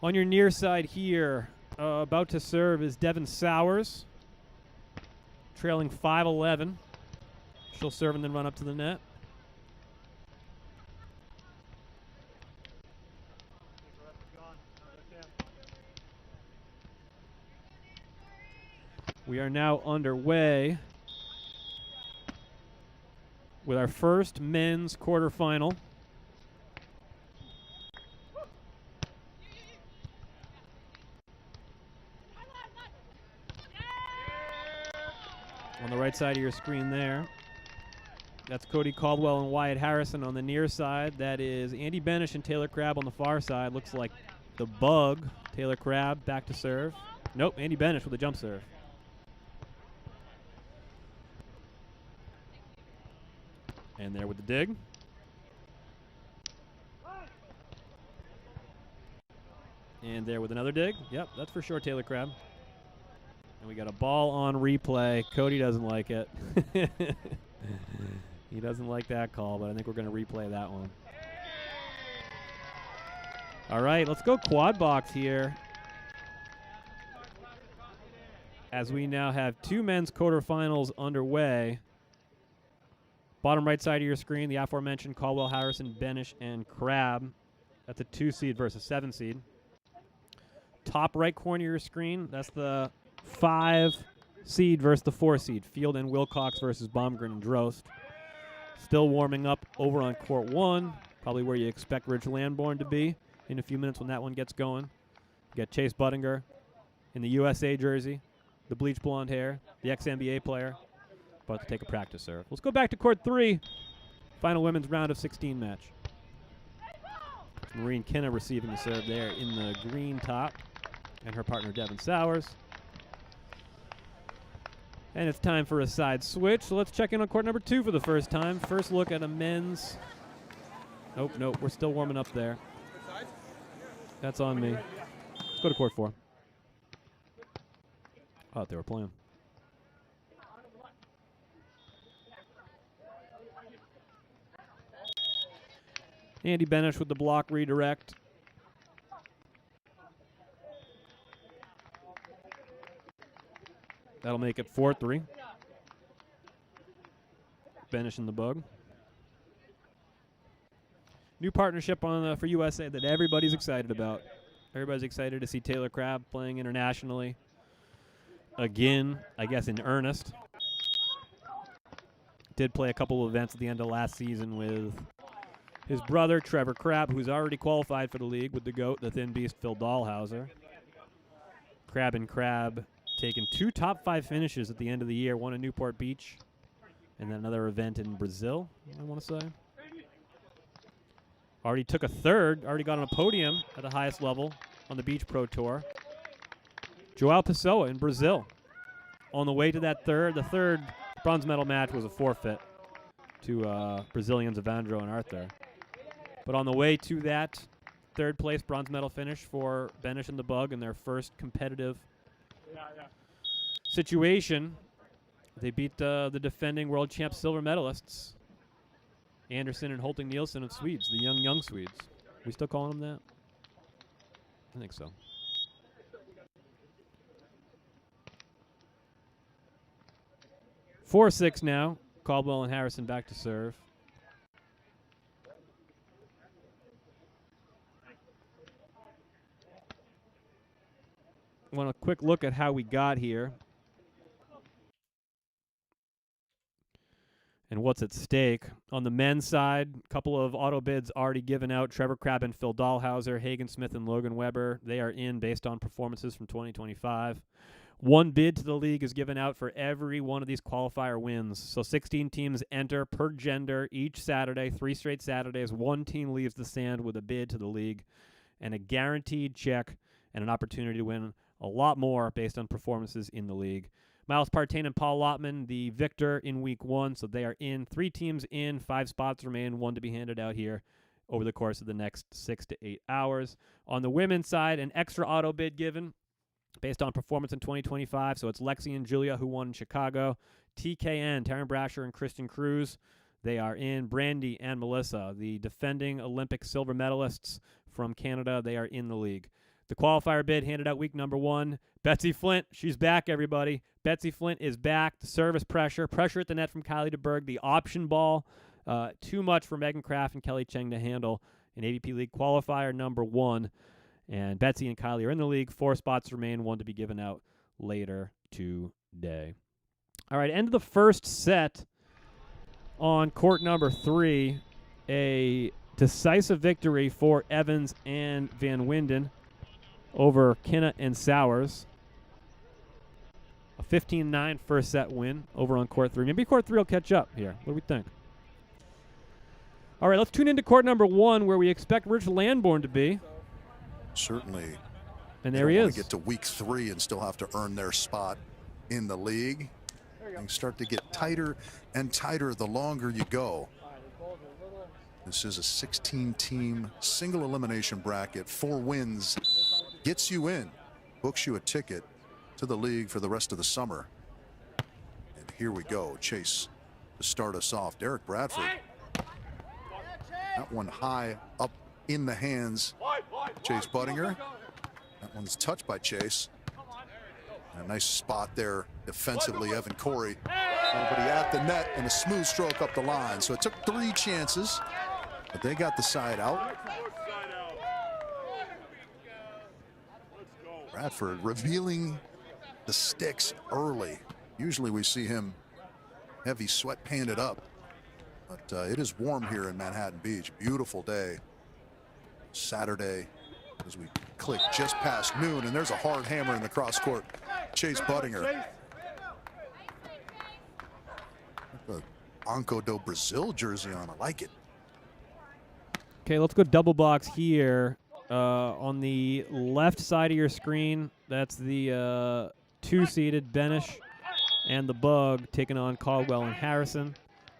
On your near side here, about to serve is Devin Sowers, trailing 5-11. She'll serve and then run up to the net. We are now underway with our first men's quarterfinal. On the right side of your screen there, that's Cody Caldwell and Wyatt Harrison. On the near side, that is Andy Benish and Taylor Crabb on the far side. Looks like the bug. Taylor Crabb back to serve. Nope, Andy Benish with a jump serve. And there with the dig. And there with another dig. Yep, that's for sure Taylor Crabb. And we got a ball on replay. Cody doesn't like it. He doesn't like that call, but I think we're going to replay that one. All right, let's go quad box here. As we now have 2 men's quarterfinals underway. Bottom right side of your screen, the aforementioned Caldwell, Harrison, Benish, and Crabb. That's a 2 seed versus 7 seed. Top right corner of your screen, that's the 5 seed versus the 4 seed. Field and Wilcox versus Baumgren and Drost. Still warming up over on court 1, probably where you expect Rich Lamborn to be in a few minutes when that one gets going. You got Chase Buttinger in the USA jersey, the bleach blonde hair, the ex-NBA player, about to take a practice serve. Let's go back to court 3, final women's round of 16 match. Maureen Kinna receiving the serve there in the green top, and her partner Devin Sowers. And it's time for a side switch. So let's check in on court number 2 for the first time. First look at a men's. Nope, we're still warming up there. That's on me. Let's go to court 4. I thought they were playing. Andy Benish with the block redirect. That'll make it 4-3. Benish in the bug. new partnership on for USA that everybody's excited about. Everybody's excited to see Taylor Crab playing internationally again, I guess in earnest. Did play a couple of events at the end of last season with his brother, Trevor Crab, who's already qualified for the league with the GOAT, the thin beast, Phil Dahlhauser. Crab and Crab taking 2 top 5 finishes at the end of the year, one in Newport Beach and then another event in Brazil, I want to say. Already took a third, already got on a podium at the highest level on the Beach Pro Tour. João Pessoa in Brazil. On the way to that third, the third bronze medal match was a forfeit to Brazilians Evandro and Arthur. But on the way to that third place bronze medal finish for Benish and the Bug in their first competitive situation, they beat the defending world champ silver medalists, Anderson and Holting Nielsen of Swedes, the young Swedes. We still calling them that? I think so. Four 6 now. Caldwell and Harrison back to serve. Want a quick look at how we got here and what's at stake. On the men's side, a couple of auto bids already given out. Trevor Crab and Phil Dahlhauser, Hagen Smith and Logan Weber. They are in based on performances from 2025. One bid to the league is given out for every one of these qualifier wins. So 16 teams enter per gender each Saturday, 3 straight Saturdays. One team leaves the stand with a bid to the league and a guaranteed check and an opportunity to win a lot more based on performances in the league. Miles Partain and Paul Lottman, the victor in week 1, so they are in. 3 teams in, 5 spots remain, 1 to be handed out here over the course of the next 6 to 8 hours. On the women's side, an extra auto bid given based on performance in 2025. So it's Lexi and Julia who won in Chicago. TKN, Taryn Brasher and Kristen Cruz, they are in. Brandy and Melissa, the defending Olympic silver medalists from Canada, they are in the league. The qualifier bid handed out week number 1. Betsy Flint, she's back, everybody. Betsy Flint is back. The service pressure at the net from Kylie DeBerg. The option ball, too much for Megan Kraft and Kelly Cheng to handle in AVP League Qualifier number 1. And Betsy and Kylie are in the league. 4 spots remain, 1 to be given out later today. All right, end of the first set on court number 3. A decisive victory for Evans and Van Winden over Kinna and Sowers. A 15-9 first set win over on court 3. Maybe court 3 will catch up here. What do we think? All right, let's tune into court number 1 where we expect Rich Landborn to be. Certainly. And there he is. Get to week 3 and still have to earn their spot in the league. Things start to get tighter and tighter the longer you go. This is a 16-team single elimination bracket. 4 wins gets you in, books you a ticket to the league for the rest of the summer. And here we go. Chase to start us off. Derek Bradford. That one high up in the hands. Chase Buttinger. That one's touched by Chase. And a nice spot there defensively, Evan Cory. Nobody at the net and a smooth stroke up the line. So it took 3 chances, but they got the side out. Bradford revealing the sticks early. Usually we see him heavy sweat painted up, but it is warm here in Manhattan Beach. Beautiful day. Saturday as we click just past noon, and there's a hard hammer in the cross court. Chase Buttinger. The Banco do Brazil jersey on. I like it. Okay, let's go double box here. On the left side of your screen, that's the 2-seeded Benish and the Bug taking on Caldwell and Harrison.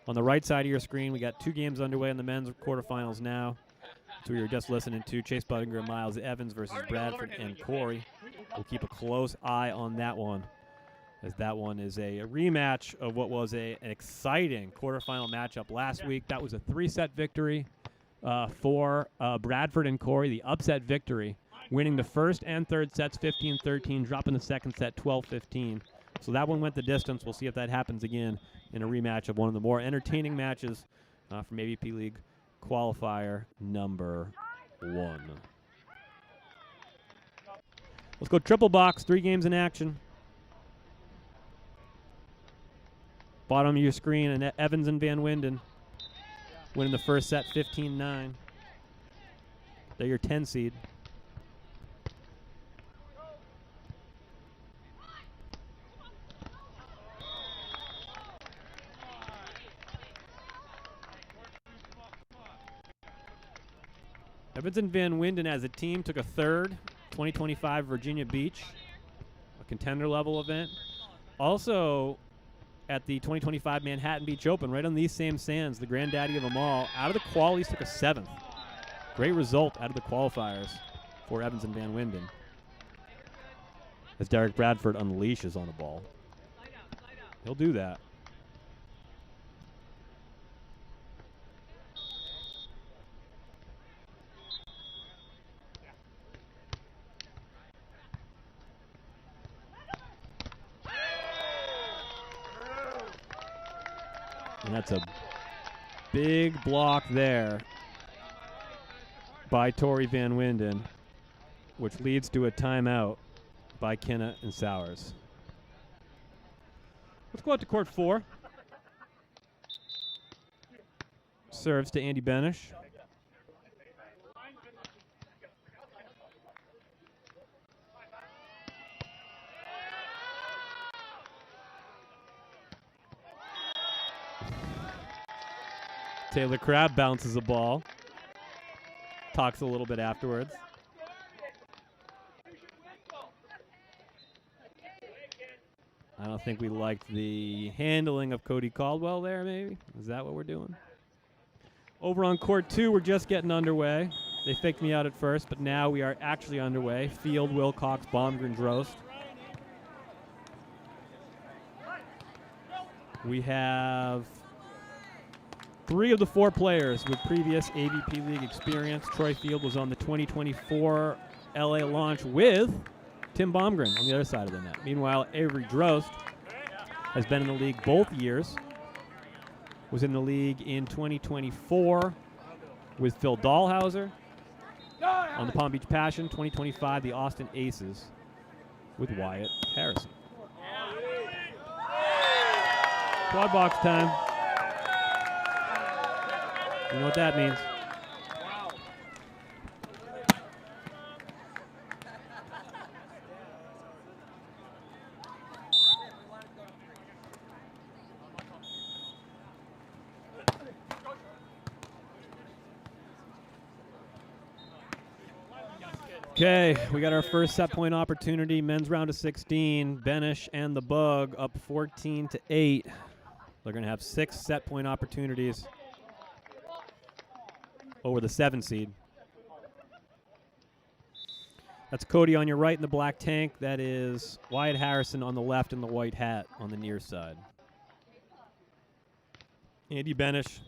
On the right side of your screen, we got 2 games underway in the men's quarterfinals now. So we were just listening to Chase Buttinger and Miles Evans versus Bradford and Cory. We'll keep a close eye on that one, as that one is a rematch of what was an exciting quarterfinal matchup last week. That was a 3-set victory for Bradford and Cory, the upset victory, winning the first and third sets 15-13, dropping the second set 12-15. So that one went the distance. We'll see if that happens again in a rematch of one of the more entertaining matches from AVP League qualifier number 1. Let's go triple box, 3 games in action. Bottom of your screen, and Evans and Van Winden winning the first set 15-9. They're your 10 seed. Evans and Van Winden as a team took a third, 2025 Virginia Beach, a contender level event. Also at the 2025 Manhattan Beach Open, right on these same sands, the granddaddy of them all, out of the qualies took a 7th. Great result out of the qualifiers for Evans and Van Winden, as Derek Bradford unleashes on the ball. He'll do that. And that's a big block there by Tori Van Winden, which leads to a timeout by Kinna and Sowers. Let's go out to court 4. Serves to Andy Benish. Taylor Crab bounces the ball. Talks a little bit afterwards. I don't think we liked the handling of Cody Caldwell there, maybe. Is that what we're doing? Over on court 2, we're just getting underway. They faked me out at first, but now we are actually underway. Field, Wilcox, Baumgren, Drost. We have 3 of the 4 players with previous AVP League experience. Troy Field was on the 2024 LA launch with Tim Baumgren on the other side of the net. Meanwhile, Avery Drost has been in the league both years. Was in the league in 2024 with Phil Dahlhauser on the Palm Beach Passion. 2025, the Austin Aces with Wyatt Harrison. Quad box time. You know what that means. Okay, we got our first set point opportunity. Men's round of 16. Benish and the Bug up 14-8. They're going to have 6 set point opportunities over the 7 seed. That's Cody on your right in the black tank. That is Wyatt Harrison on the left in the white hat on the near side. Andy Benish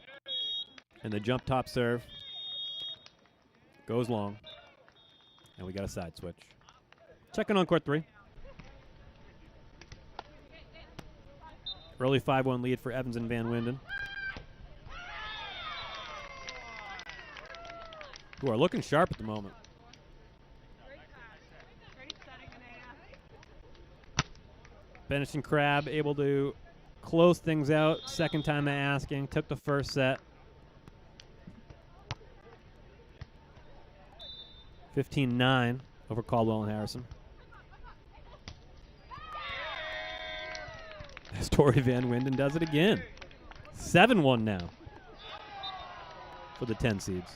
and the jump top serve. Goes long. And we got a side switch. Checking on court 3. Early 5-1 lead for Evans and Van Winden, who are looking sharp at the moment. Benish and Crab able to close things out. Second time asking. Took the first set. 15-9 over Caldwell and Harrison. As Tori Van Winden does it again. 7-1 now for the 10 seeds.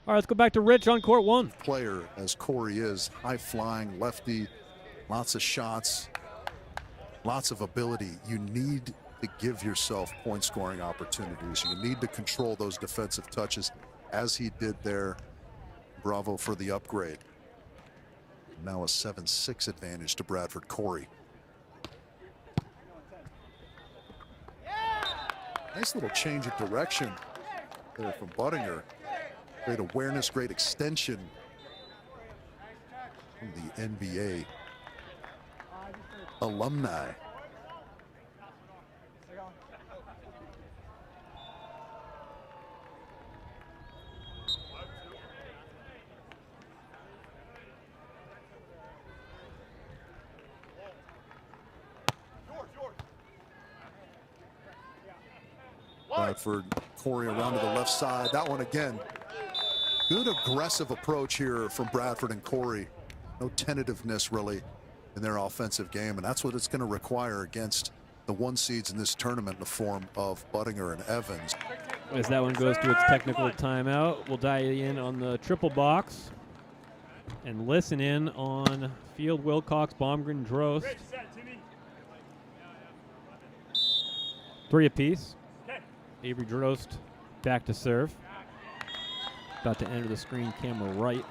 All right, let's go back to Rich on court 1. Player as Cory is, high-flying, lefty, lots of shots, lots of ability. You need to give yourself point-scoring opportunities. You need to control those defensive touches as he did there. Bravo for the upgrade. Now a 7-6 advantage to Bradford Cory. Nice little change of direction there from Buttinger. Great awareness, great extension from the NBA alumni. Bradford. Cory around to the left side. That one again. Good aggressive approach here from Bradford and Cory. No tentativeness really in their offensive game, and that's what it's going to require against the 1 seeds in this tournament in the form of Buttinger and Evans. As that one goes to its technical timeout, we'll dial in on the triple box and listen in on Field, Wilcox, Baumgren, Drost. 3 apiece. Avery Drost back to serve. About to enter the screen camera right.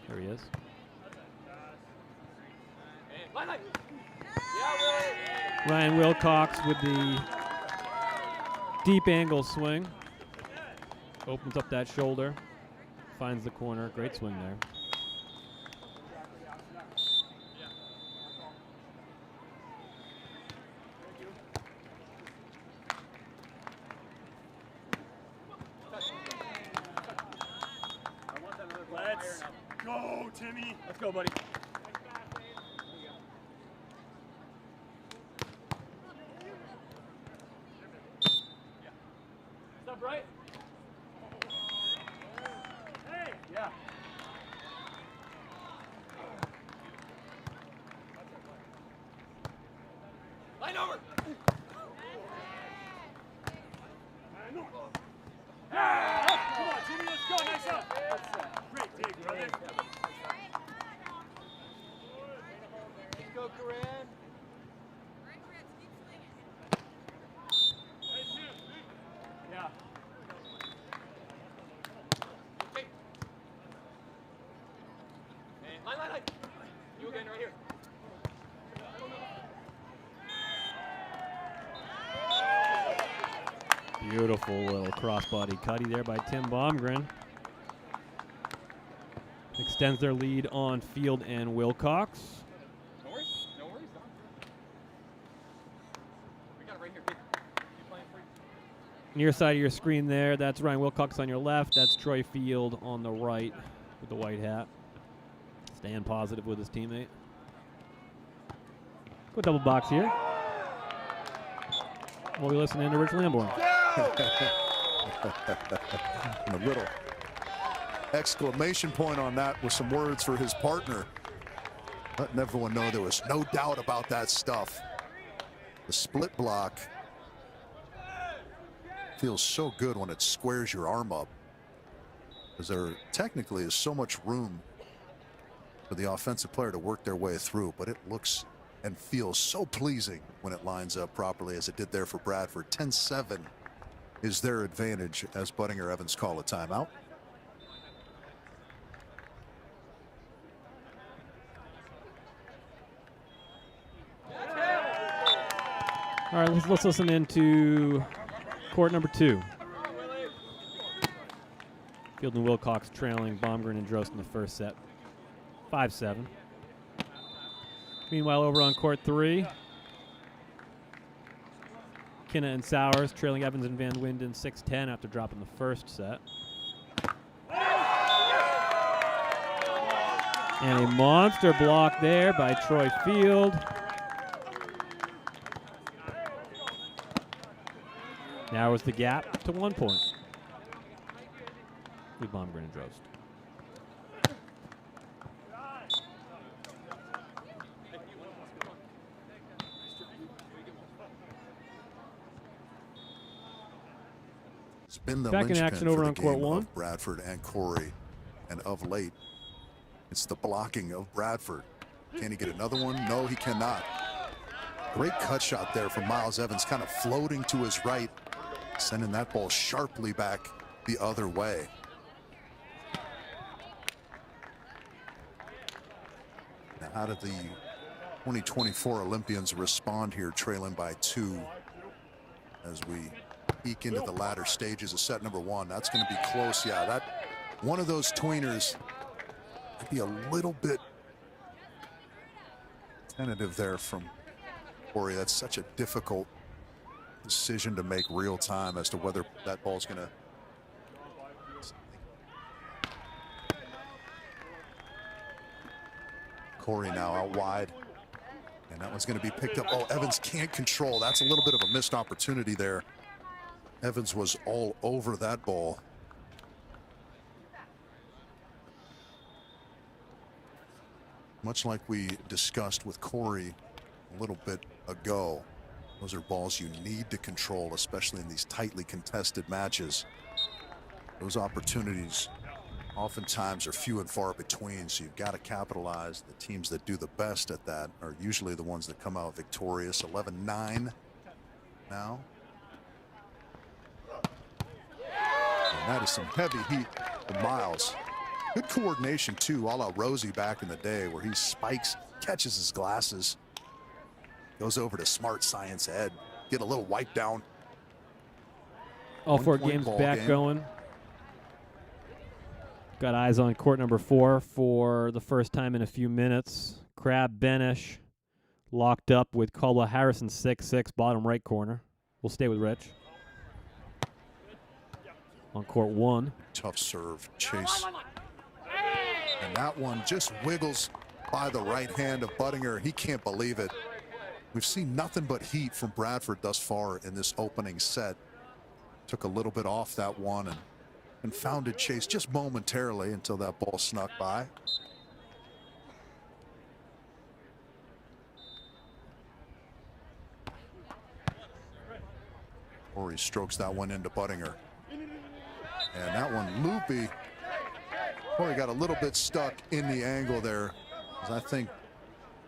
There he is. Ryan Wilcox with the deep angle swing. Opens up that shoulder. Finds the corner. Great swing there. Let's go, Timmy. Let's go, buddy. Stop right. Hey. Yeah. Line over. Yeah. Come on, Timmy. Let's go. Nice up. Great take, brother. Let's go, Corinne. Yeah. Okay. And line. You again right here. Beautiful little crossbody cutty there by Tim Baumgren. Extends their lead on Field and Wilcox. No worries. Don. We got it right here, kid. You playing free? Near side of your screen there, that's Ryan Wilcox on your left. That's Troy Field on the right with the white hat. Staying positive with his teammate. Go double box here. We'll be listening to Rich Lamborn. And a little exclamation point on that with some words for his partner. Letting everyone know there was no doubt about that stuff. The split block feels so good when it squares your arm up, because there technically is so much room for the offensive player to work their way through, but it looks and feels so pleasing when it lines up properly as it did there for Bradford. 10-7 is their advantage as Buttinger Evans call a timeout. All right, let's listen into court number 2. Field and Wilcox trailing Baumgren and Drost in the first set. 5-7. Meanwhile, over on court 3, Kinna and Sowers trailing Evans and Van Winden 6-10 after dropping the first set. And a monster block there by Troy Field. Narrows the gap to 1 point with Baumgren and Drost. It's been the Back in linchpin action for over the on court game 1. of Bradford and Cory, and of late, it's the blocking of Bradford. Can he get another one? No, he cannot. Great cut shot there from Miles Evans, kind of floating to his right, sending that ball sharply back the other way. Now, how did the 2024 Olympians respond here, trailing by 2 as we eke into the latter stages of set number 1? That's going to be close. Yeah, that one of those tweeners might be a little bit tentative there from Cory. That's such a difficult decision to make real time as to whether that ball's going to. Cory now out wide, and that one's going to be picked up. Oh, Evans can't control. That's a little bit of a missed opportunity there Evans was all over that ball. Much like we discussed with Cory a little bit ago, those are balls you need to control, especially in these tightly contested matches. Those opportunities oftentimes are few and far between, so you've got to capitalize. The teams that do the best at that are usually the ones that come out victorious. 11-9 now. And that is some heavy heat from Miles. Good coordination too, a la Rosie back in the day, where he spikes, catches his glasses, goes over to smart science Ed, get a little wipe down. All 4 games back going. Got eyes on court number 4 for the first time in a few minutes. Crab Benish locked up with Caldwell Harrison, 6'6", bottom right corner. We'll stay with Rich. On court 1. Tough serve, Chase. And that one just wiggles by the right hand of Buttinger. He can't believe it. We've seen nothing but heat from Bradford thus far in this opening set. Took a little bit off that one and confounded Chase just momentarily until that ball snuck by. Cory strokes that one into Buttinger. And that one loopy. Cory got a little bit stuck in the angle there. I think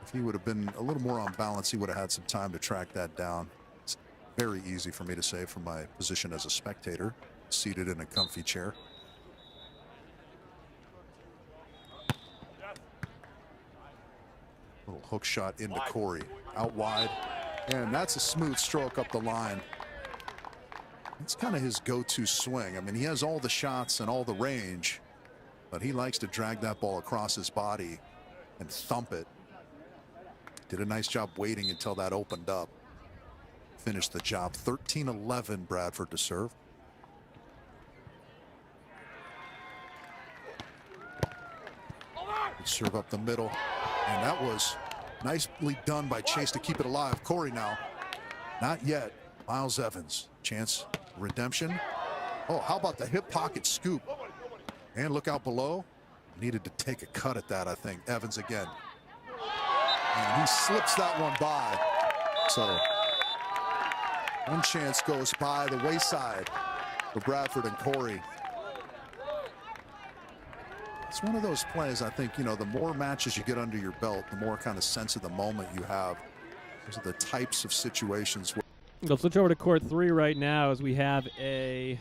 if he would have been a little more on balance, he would have had some time to track that down. It's very easy for me to say from my position as a spectator, seated in a comfy chair. Little hook shot into Cory, out wide, and that's a smooth stroke up the line. It's kind of his go-to swing. I mean, he has all the shots and all the range, but he likes to drag that ball across his body and thump it. Did a nice job waiting until that opened up. Finished the job. 13-11 Bradford to serve. Serve up the middle, and that was nicely done by Chase to keep it alive. Cory now, not yet. Miles Evans, chance redemption. Oh, how about the hip pocket scoop? And look out below. Needed to take a cut at that, I think. Evans again. And he slips that one by. So one chance goes by the wayside for Bradford and Cory. It's one of those plays, I think, you know, the more matches you get under your belt, the more kind of sense of the moment you have. Those are the types of situations where Let's switch over to court 3 right now as we have a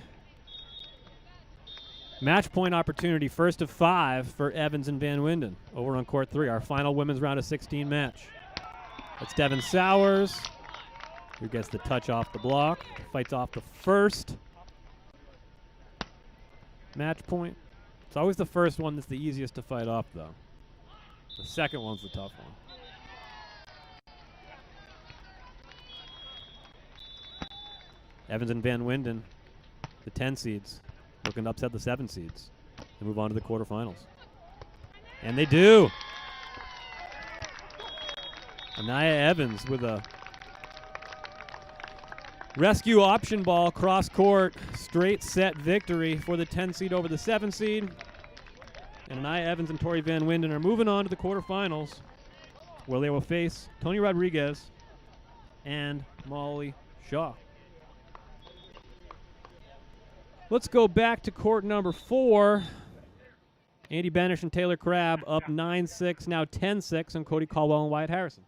match point opportunity, first of 5 for Evans and Van Winden over on court 3, our final women's round of 16 match. That's Devin Sowers, who gets the touch off the block, fights off the first match point. It's always the first one that's the easiest to fight off, though. The second one's the tough one. Evans and Van Winden, the 10 seeds, looking to upset the 7 seeds and move on to the quarterfinals. And they do. Anaya Evans with a rescue option ball, cross court, straight set victory for the 10 seed over the 7 seed. And Anaya Evans and Tori Van Winden are moving on to the quarterfinals, where they will face Tony Rodriguez and Molly Shaw. Let's go back to court number 4. Andy Benish and Taylor Crab up 9-6, now 10-6 on Cody Caldwell and Wyatt Harrison.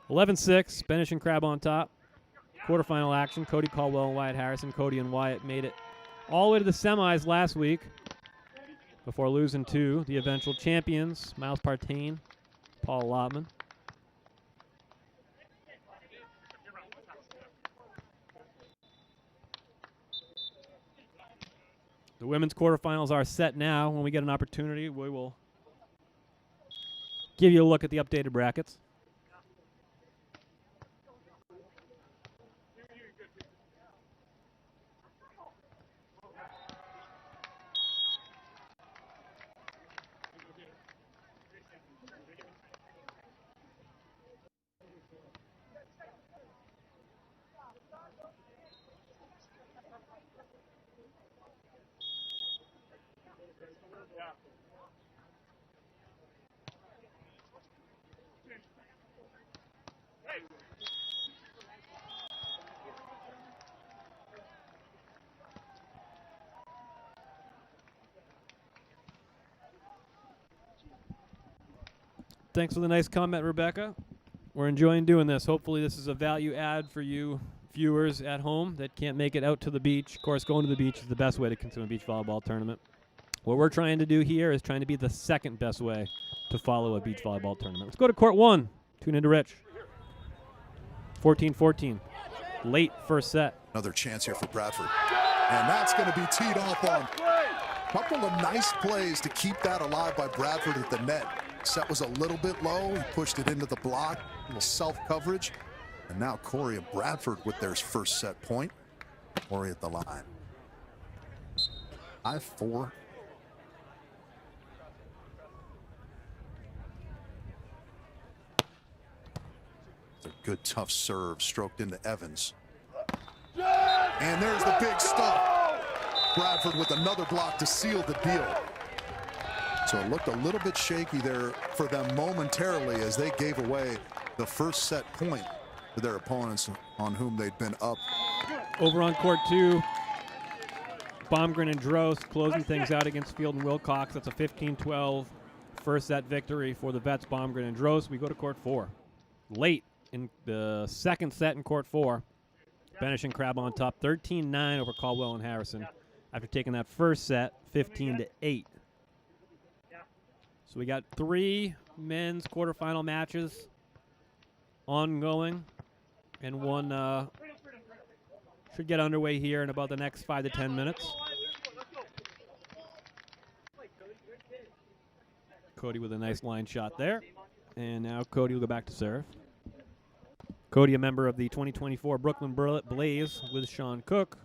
Yeah. 11-6, Benish and Crab on top. Quarterfinal action, Cody Caldwell and Wyatt Harrison. Cody and Wyatt made it all the way to the semis last week before losing to the eventual champions, Miles Partain, Paul Lotman. The women's quarterfinals are set now. When we get an opportunity, we will give you a look at the updated brackets. Thanks for the nice comment, Rebecca. We're enjoying doing this. Hopefully this is a value add for you viewers at home that can't make it out to the beach. Of course, going to the beach is the best way to consume a beach volleyball tournament. What we're trying to do here is trying to be the second best way to follow a beach volleyball tournament. Let's go to court 1. Tune into Rich. 14-14. Late first set. Another chance here for Bradford. And that's going to be teed off on a couple of nice plays to keep that alive by Bradford at the net. Set was a little bit low. He pushed it into the block. A little self-coverage. And now Cory and Bradford with their first set point. Cory at the line. 5-4. It's a good tough serve stroked into Evans. And there's the big stuff. Bradford with another block to seal the deal. So it looked a little bit shaky there for them momentarily as they gave away the first set point to their opponents on whom they'd been up. Over on court 2, Baumgren and Drost closing things out against Field and Wilcox. That's a 15-12 first set victory for the vets, Baumgren and Drost. We go to court 4. Late in the second set in court 4, Benish and Crab on top, 13-9 over Caldwell and Harrison after taking that first set 15-8. So we got 3 men's quarterfinal matches ongoing, and one should get underway here in about the next 5 to 10 minutes. Cody with a nice line shot there. And now Cody will go back to serve. Cody, a member of the 2024 Brooklyn Blaze with Sean Cook.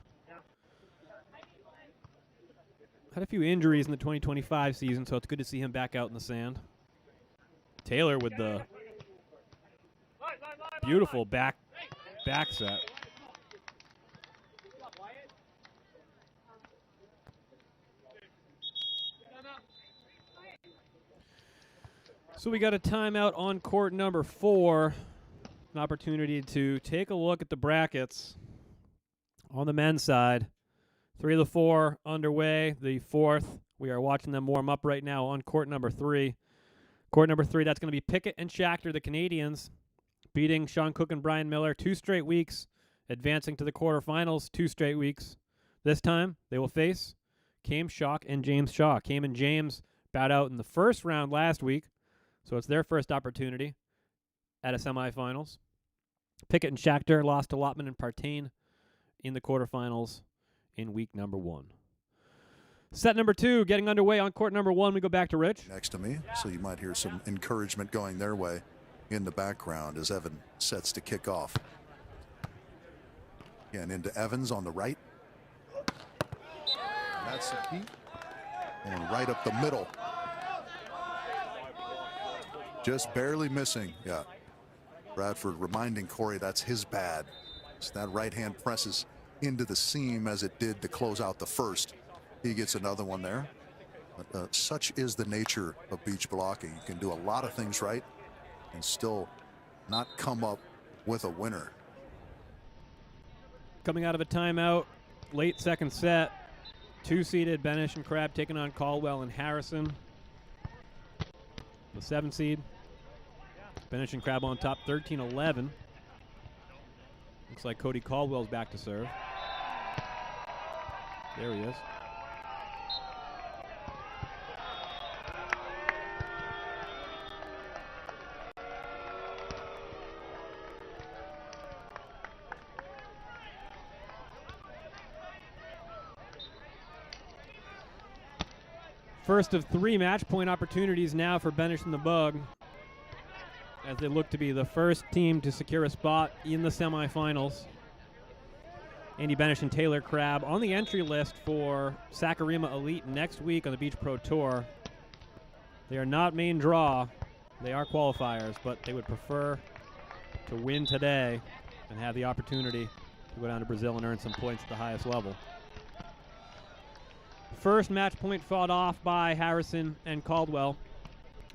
Had a few injuries in the 2025 season, so it's good to see him back out in the sand. Taylor with the beautiful back set. So we got a timeout on court number 4. An opportunity to take a look at the brackets on the men's side. 3 of the 4 underway. The 4th, we are watching them warm up right now on court number 3. Court number 3, that's going to be Pickett and Schachter, the Canadians, beating Sean Cook and Brian Miller 2 straight weeks, advancing to the quarterfinals 2 straight weeks. This time, they will face Cam Schock and James Shaw. Cam and James bowed out in the first round last week, so it's their first opportunity at a semifinals. Pickett and Schachter lost to Lotman and Partain in the quarterfinals in week number 1. Set number 2 getting underway on court number 1. We go back to Rich. Next to me, so you might hear some encouragement going their way in the background as Evan sets to kick off. Again, into Evans on the right. That's the key. And right up the middle. Just barely missing. Yeah. Bradford reminding Cory that's his bad. So that right hand presses into the seam as it did to close out the first. He gets another one there. But, such is the nature of beach blocking. You can do a lot of things right and still not come up with a winner. Coming out of a timeout, late second set, 2-seeded Benish and Crab taking on Caldwell and Harrison. The 7 seed. Benish and Crab on top, 13-11. Looks like Cody Caldwell's back to serve. There he is. first of 3 match point opportunities now for Benish and the Bug, as they look to be the first team to secure a spot in the semifinals. Andy Benish and Taylor Crab on the entry list for Sakurima Elite next week on the Beach Pro Tour. They are not main draw. They are qualifiers, but they would prefer to win today and have the opportunity to go down to Brazil and earn some points at the highest level. First match point fought off by Harrison and Caldwell.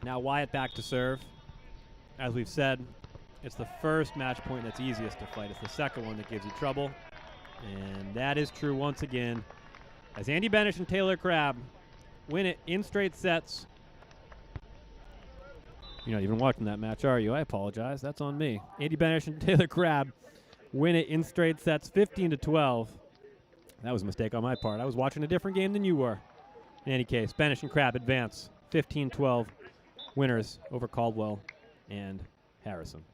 Now Wyatt back to serve. As we've said, it's the first match point that's easiest to fight. It's the second one that gives you trouble. And that is true once again, as Andy Benish and Taylor Crab win it in straight sets. You're not even watching that match, are you? I apologize. That's on me. Andy Benish and Taylor Crab win it in straight sets, 15-12. That was a mistake on my part. I was watching a different game than you were. In any case, Benish and Crab advance, 15-12 winners over Caldwell and Harrison.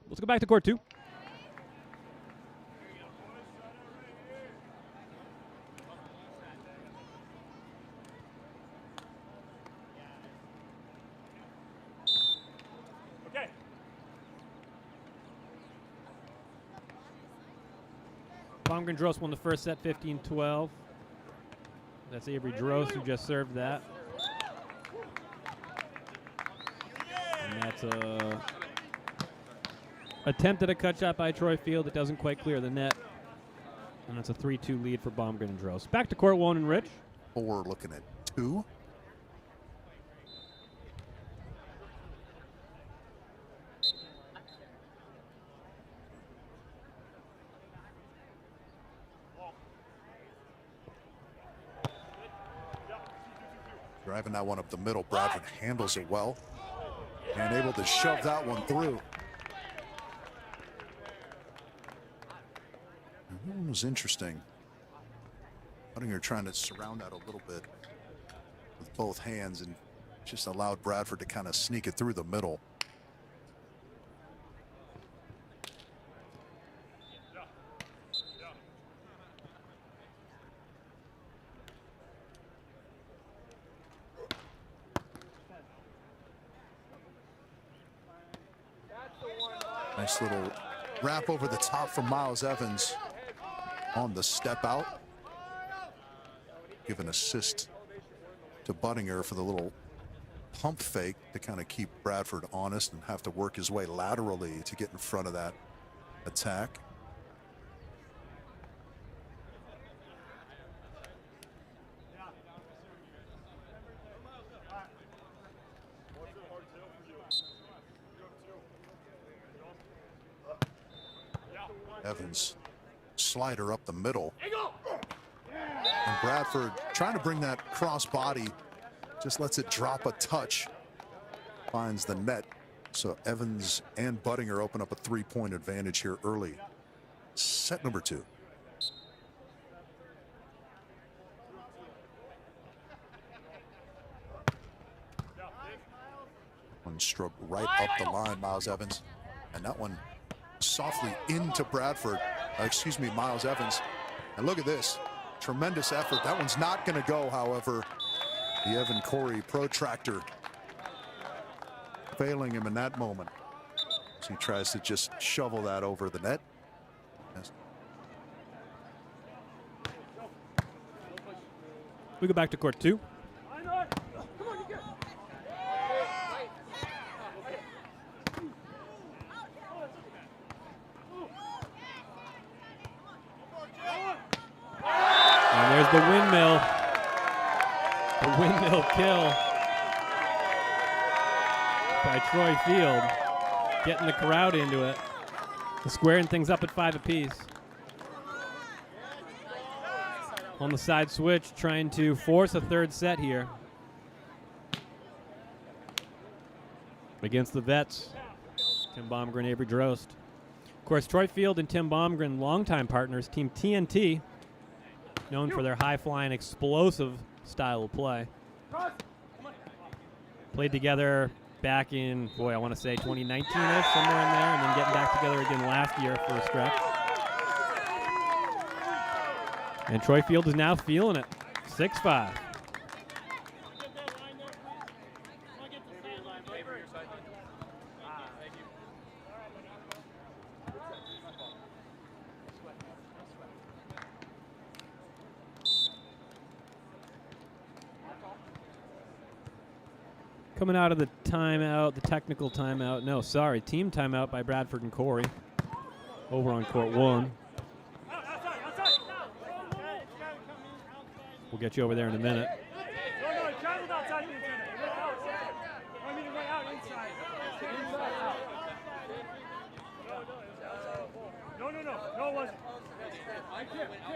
Let's go back to court 2. Baumgren Drost won the first set, 15-12. That's Avery Drost who just served that. And that's a attempt at a cut shot by Troy Field that doesn't quite clear the net. And that's a 3-2 lead for Baumgren and Drost. Back to court 1 and Rich. We're looking at 2. Driving that one up the middle. Bradford handles it well and able to shove that one through. That one was interesting. Buttinger trying to surround that a little bit with both hands and just allowed Bradford to kind of sneak it through the middle. Nice little wrap over the top from Miles Evans on the step out. Give an assist to Buttinger for the little pump fake to kind of keep Bradford honest and have to work his way laterally to get in front of that attack. Evans slider up the middle. And Bradford trying to bring that cross body, just lets it drop a touch, finds the net. So Evans and Buttinger open up a 3-point advantage here early. Set number 2. One stroke right up the line, Miles Evans. And that one softly into Bradford, Miles Evans. And look at this, tremendous effort. That one's not going to go, however. The Evan Cory protractor failing him in that moment as he tries to just shovel that over the net. Yes. We go back to court 2. And there's the windmill. The windmill kill by Troy Field, getting the crowd into it, squaring things up at 5 apiece. On the side switch, trying to force a third set here against the vets, Tim Baumgren, Avery Drost. Of course, Troy Field and Tim Baumgren, longtime partners, Team TNT, known for their high-flying, explosive style of play. Played together back in, I want to say 2019-ish, somewhere in there, and then getting back together again last year for a stretch. And Troy Field is now feeling it. 6-5. Coming out of the timeout, the technical timeout. No, sorry, team timeout by Bradford and Cory over on court 1. We'll get you over there in a minute. No, traveled outside the antenna. It went out. I mean, it went out inside. No, it wasn't.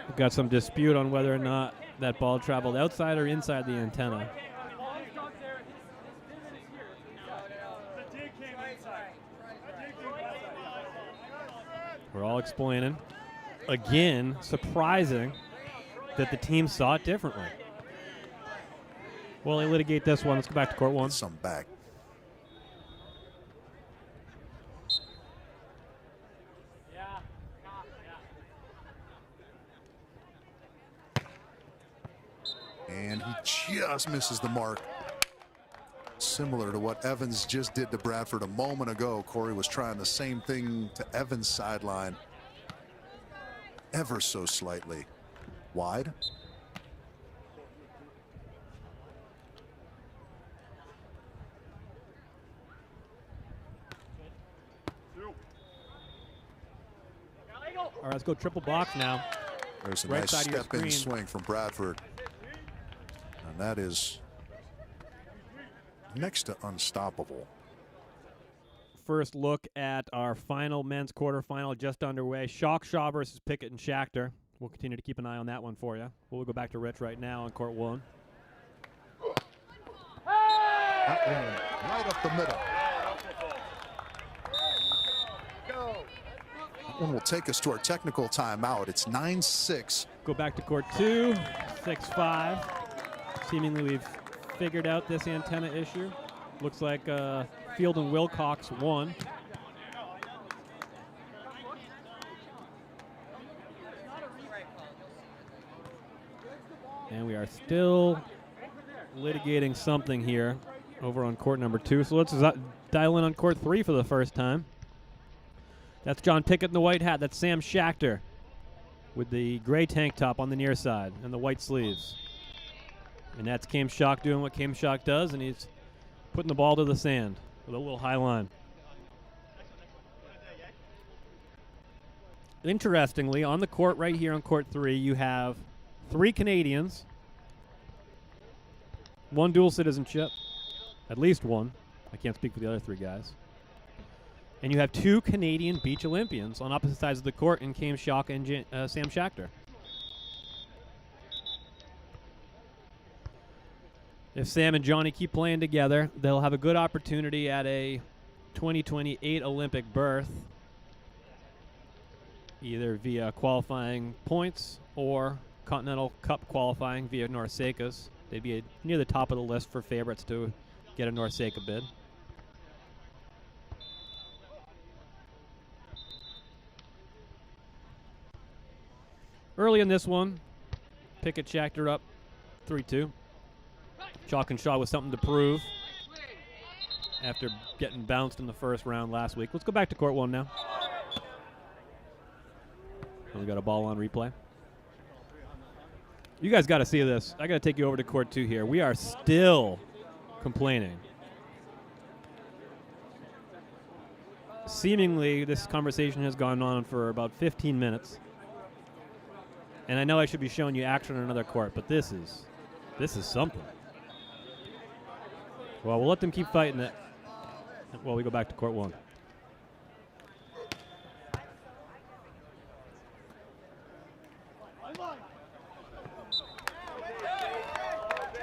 We've got some dispute on whether or not that ball traveled outside or inside the antenna. The dig came inside. We're all explaining. Again, surprising that the team saw it differently. Well, they litigate this one. Let's go back to court 1. Some back. And he just misses the mark. Similar to what Evans just did to Bradford a moment ago. Cory was trying the same thing to Evans' sideline. Ever so slightly wide. All right, let's go triple box now. There's a Right nice side of your step-in screen. swing from Bradford. And that is next to unstoppable. First look at our final men's quarterfinal just underway. Shaw versus Pickett and Schachter. We'll continue to keep an eye on that one for you. We'll go back to Rich right now on court 1. That one right up the middle. That one will take us to our technical timeout. It's 9-6. Go back to court 2, 6-5. Seemingly we've figured out this antenna issue. Looks like Field and Wilcox won. And we are still litigating something here over on court number 2. So let's dial in on court 3 for the first time. That's John Pickett in the white hat. That's Sam Schachter with the gray tank top on the near side and the white sleeves. And that's Cam Schock doing what Cam Schock does, and he's putting the ball to the sand with a little high line. Interestingly, on the court right here on court 3, you have 3 Canadians, 1 dual citizenship, at least 1. I can't speak for the other 3 guys. And you have 2 Canadian beach Olympians on opposite sides of the court in Cam Schock and Sam Schachter. If Sam and Johnny keep playing together, they'll have a good opportunity at a 2028 Olympic berth, either via qualifying points or Continental Cup qualifying via Norseca's. They'd be near the top of the list for favorites to get a Norseca bid. Early in this one, Pickett Schachter up 3-2. Chalk and Shaw with something to prove after getting bounced in the first round last week. Let's go back to court 1 now. We got a ball on replay. You guys got to see this. I got to take you over to court 2 here. We are still complaining. Seemingly, this conversation has gone on for about 15 minutes. And I know I should be showing you action on another court, but this is something. Well, we'll let them keep fighting it while we go back to court 1.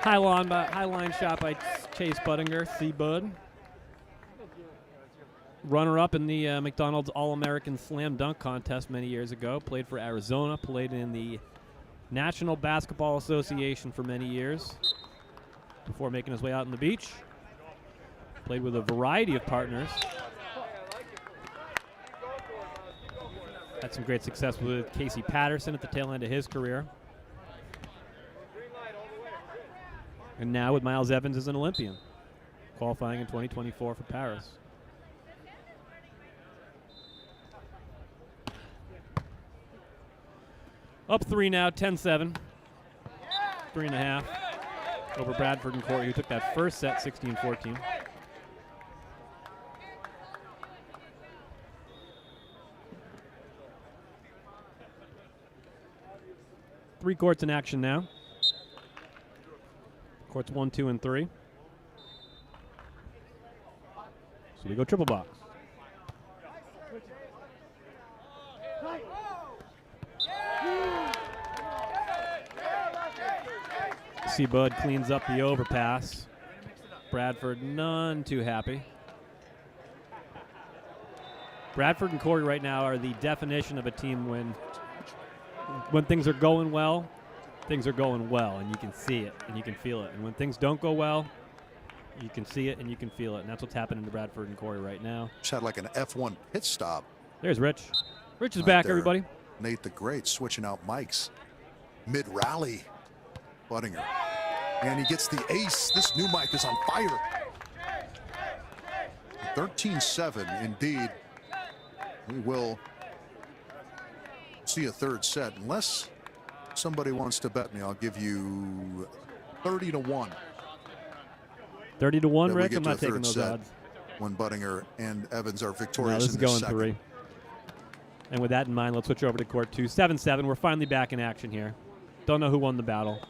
High line shot by Chase Budinger, C-Bud. Runner-up in the McDonald's All-American Slam Dunk Contest many years ago. Played for Arizona, played in the National Basketball Association for many years before making his way out on the beach. Played with a variety of partners. Had some great success with Casey Patterson at the tail end of his career. And now with Miles Evans as an Olympian, qualifying in 2024 for Paris. Up 3 now, 10-7. 3.5 over Bradford and Cory, who took that first set 16-14. Three courts in action now. Courts 1, 2, and 3. So we go triple box. See Bud cleans up the overpass. Bradford none too happy. Bradford and Cory right now are the definition of a team when things are going well, and you can see it and you can feel it. And when things don't go well, you can see it and you can feel it. And that's what's happening to Bradford and Cory right now. Just had like an F1 pit stop. There's Rich. Rich is Right back, there. everybody. Nate the Great switching out mics. Mid-rally. Buttinger. And he gets the ace. This new mic is on fire. 13-7 indeed. We will see a third set. Unless somebody wants to bet me, I'll give you 30-1. 30-1, that we Rick? get I'm to a not taking third those set odds. when Buttinger and Evans are No, victorious this is in this going second. 3. And with that in mind, let's switch over to court 2. 7-7. We're finally back in action here. Don't know who won the battle.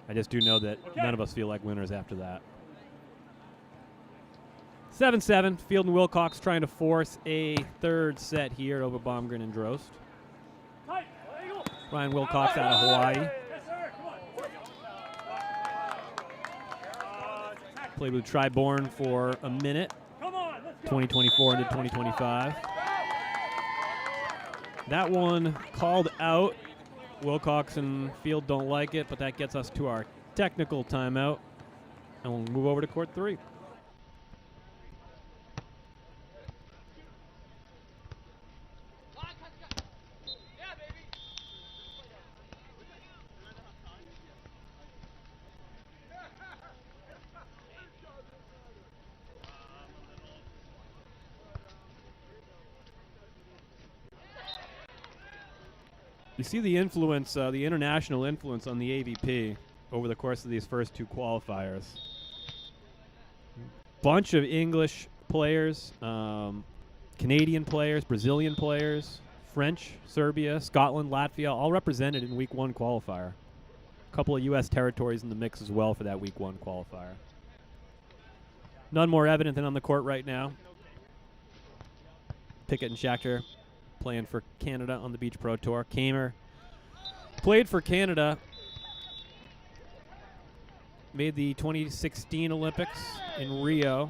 I just do know that none of us feel like winners after that. 7-7. Field and Wilcox trying to force a third set here over Baumgren and Drost. Ryan Wilcox out of Hawaii. Played with Triborn for a minute. 2024 into 2025. That one called out. Wilcox and Field don't like it, but that gets us to our technical timeout. And we'll move over to court 3. You see the influence, the international influence on the AVP over the course of these first 2 qualifiers. Bunch of English players, Canadian players, Brazilian players, French, Serbia, Scotland, Latvia, all represented in Week 1 qualifier. A couple of U.S. territories in the mix as well for that Week 1 qualifier. None more evident than on the court right now. Pickett and Schachter playing for Canada on the Beach Pro Tour. Kamer played for Canada, made the 2016 Olympics in Rio,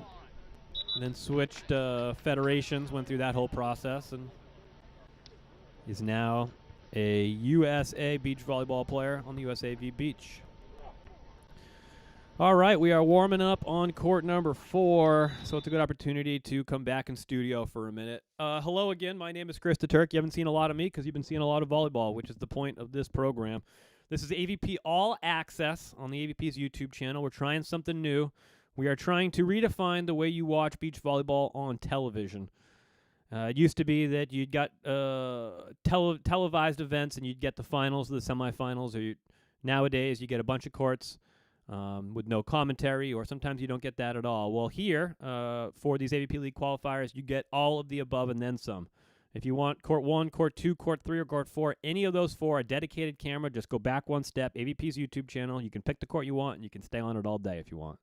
and then switched federations, went through that whole process, and is now a USA beach volleyball player on the USAV Beach. All right, we are warming up on court number 4, so it's a good opportunity to come back in studio for a minute. Hello again, my name is Chris the Turk. You haven't seen a lot of me because you've been seeing a lot of volleyball, which is the point of this program. This is AVP All Access on the AVP's YouTube channel. We're trying something new. We are trying to redefine the way you watch beach volleyball on television. It used to be that you'd got televised events and you'd get the finals, the semifinals, or nowadays you get a bunch of courts with no commentary, or sometimes you don't get that at all. Well, here, for these AVP League qualifiers, you get all of the above and then some. If you want court 1, court 2, court 3, or court 4, any of those 4, a dedicated camera, just go back one step, AVP's YouTube channel. You can pick the court you want, and you can stay on it all day if you want.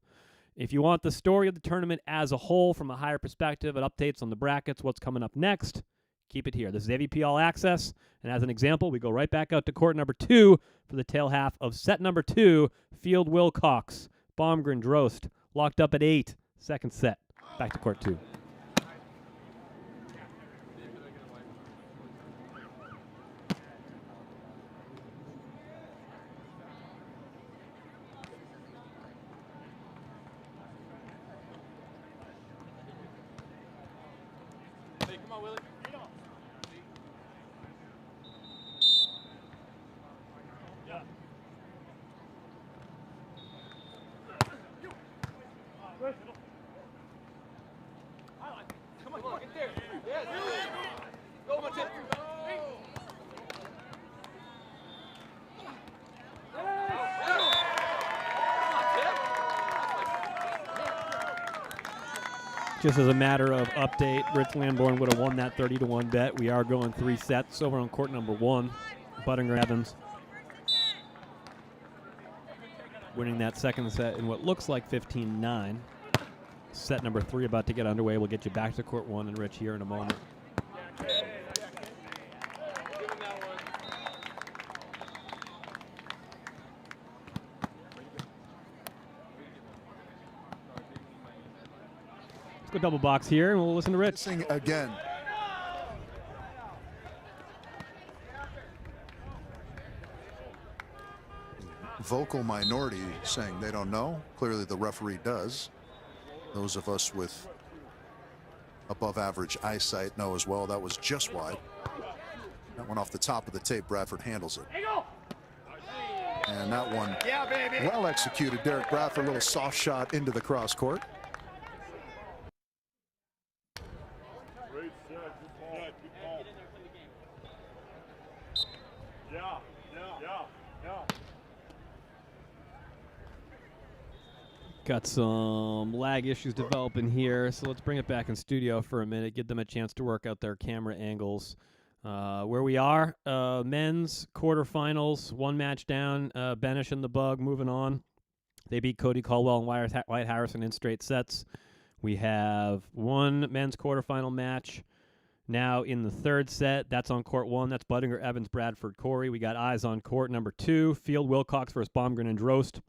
If you want the story of the tournament as a whole from a higher perspective and updates on the brackets, what's coming up next, keep it here. This is AVP All Access, and as an example, we go right back out to court number 2 for the tail half of set number 2, Field Wilcox, Baumgren, Drost, locked up at 8, second set. Back to court 2. Hey, come on, Willie. Come on, get there. Yes. Go, Matip. Just as a matter of update, Rich Lamborn would have won that 30-1 bet. We are going 3 sets over on court number 1. Buttinger Evans winning that second set in what looks like 15-9. Set number 3 about to get underway. We'll get you back to court 1 and Rich here in a moment. Let's go double box here, and we'll listen to Rich. Missing again. Vocal minority saying they don't know. Clearly the referee does. Those of us with above average eyesight know as well. That was just wide. That one off the top of the tape. Bradford handles it. And that one well executed. Derek Bradford, a little soft shot into the cross court. Great set. Good ball. Good ball. Yeah. Got some lag issues developing here, so let's bring it back in studio for a minute, give them a chance to work out their camera angles. Where we are, men's quarterfinals, 1 match down, Benish and the Bug moving on. They beat Cody Caldwell and Wyatt Harrison in straight sets. We have 1 men's quarterfinal match now in the 3rd set. That's on court 1. That's Buttinger, Evans, Bradford, Cory. We got eyes on court number 2. Field, Wilcox versus Baumgren and Drost.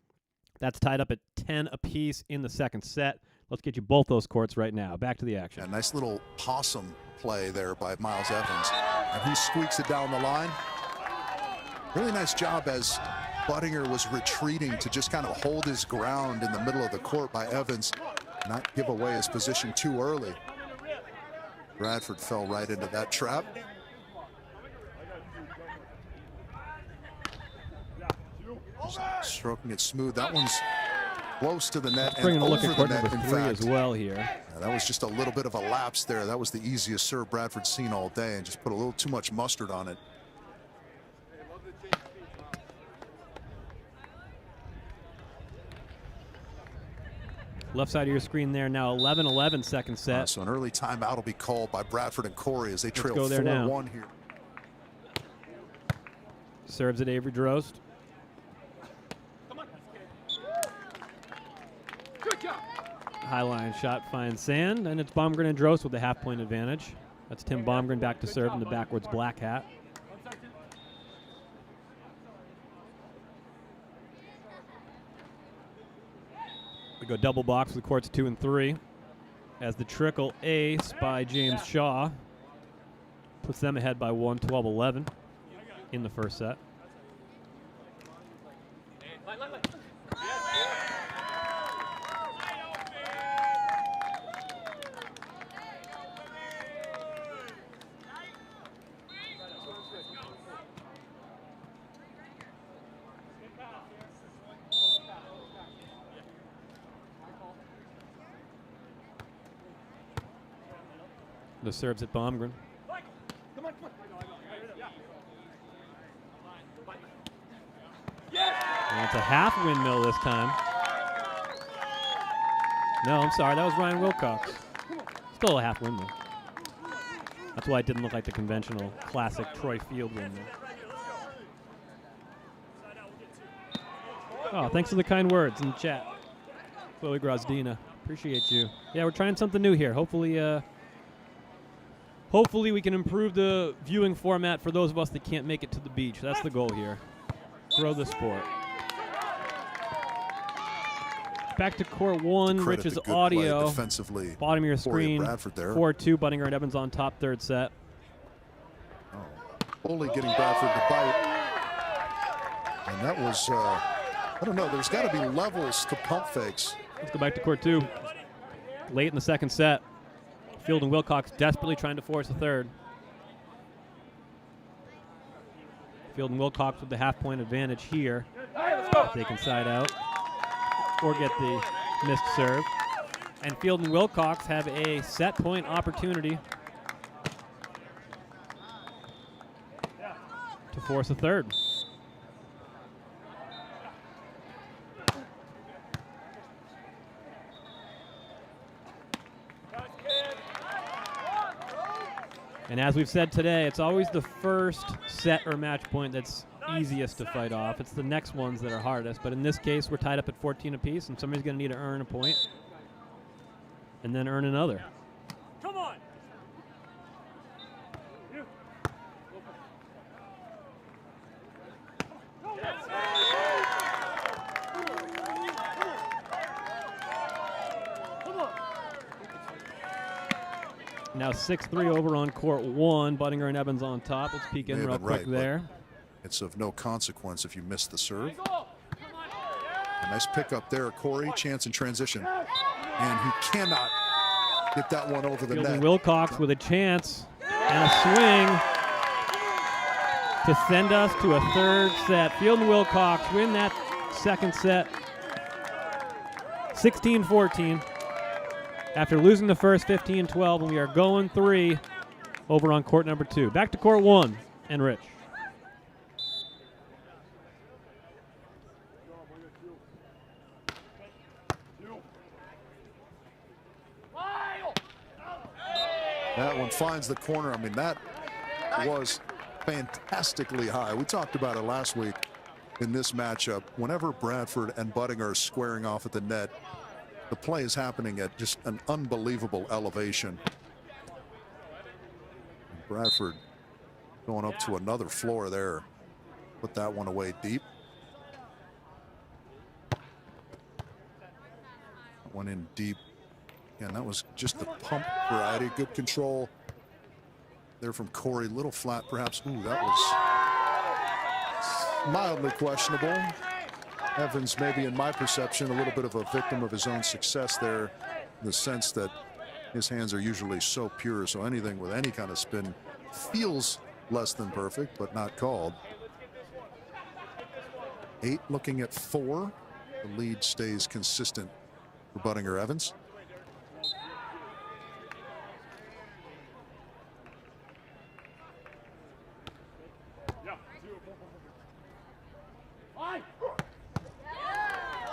That's tied up at 10 apiece in the 2nd set. Let's get you both those courts right now. Back to the action. A nice little possum play there by Miles Evans. And he squeaks it down the line. Really nice job as Buttinger was retreating to just kind of hold his ground in the middle of the court by Evans, not give away his position too early. Bradford fell right into that trap. Stroking it smooth. That one's close to the net. Let's bring and a look over at court the net, number in 3 fact. as well here. Yeah, that was just a little bit of a lapse there. That was the easiest serve Bradford's seen all day and just put a little too much mustard on it. Left side of your screen there now, 11-11 second set. So an early timeout will be called by Bradford and Cory as they trail go there now. 4-1 here. Serves at Avery Drost. Good job. High line shot finds sand, and it's Baumgren and Drost with a half-point advantage. That's Tim Baumgren back to serve in the backwards black hat. We go double box with courts 2 and 3 as the trickle ace by James Shaw puts them ahead by 1, 12-11 in the 1st set. The serves at Baumgren. And it's a half windmill this time. No, I'm sorry. That was Ryan Wilcox. Still a half windmill. That's why it didn't look like the conventional classic Troy Field windmill. Oh, thanks for the kind words in the chat. Chloe Grozdina. Appreciate you. Yeah, we're trying something new here. Hopefully we can improve the viewing format for those of us that can't make it to the beach. That's the goal here. Grow the sport. Back to court 1, Credit Rich's the good audio. play defensively. Bottom of your Cory screen, Bradford there. 4-2, Buttinger and Evans on top, 3rd set. Only getting Bradford to bite. And that was, I don't know, there's got to be levels to pump fakes. Let's go back to court 2. Late in the 2nd set. Field and Wilcox desperately trying to force a 3rd. Field and Wilcox with the half-point advantage here. If they can side out or get the missed serve. And Field and Wilcox have a set point opportunity to force a third. And as we've said today, it's always the first set or match point that's easiest to fight off. It's the next ones that are hardest. But in this case, we're tied up at 14 apiece, and somebody's going to need to earn a point and then earn another. Come on. Now 6-3 over on court one. Buttinger and Evans on top. Let's peek in real quick there. It's of no consequence if you miss the serve. A nice pickup there, Cory. Chance in transition. And he cannot get that one over the Field and net. Wilcox with a chance and a swing to send us to a third set. Field and Wilcox win that second set 16-14 after losing the first 15-12, and we are going 3 over on court number 2. Back to court 1 and Rich. That one finds the corner. I mean, that was fantastically high. We talked about it last week in this matchup. Whenever Bradford and Buttinger are squaring off at the net, the play is happening at just an unbelievable elevation. Bradford going up to another floor there. Put that one away deep. One in deep. And that was just the pump variety. Good control there from Cory. Little flat perhaps. Ooh, that was mildly questionable. Evans, maybe in my perception, a little bit of a victim of his own success there, in the sense that his hands are usually so pure, so anything with any kind of spin feels less than perfect, but not called. 8 looking at 4. The lead stays consistent for Buttinger Evans.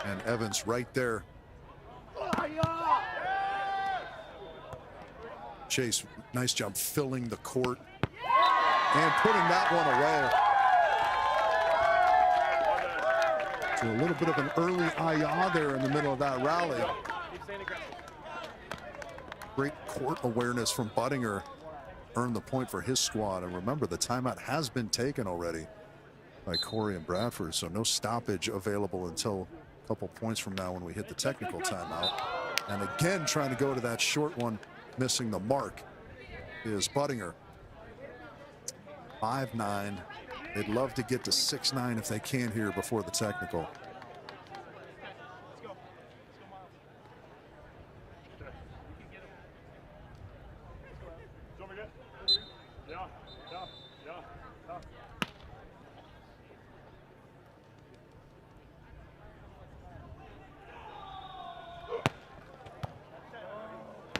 And Evans right there. Chase, nice job filling the court and putting that one away. So a little bit of an early ayah there in the middle of that rally. Great court awareness from Buttinger. Earned the point for his squad. And remember, the timeout has been taken already by Cory and Bradford, so no stoppage available until a couple points from now when we hit the technical timeout. And again, trying to go to that short one, missing the mark, is Buttinger. 5'9". They'd love to get to 6'9" if they can here before the technical.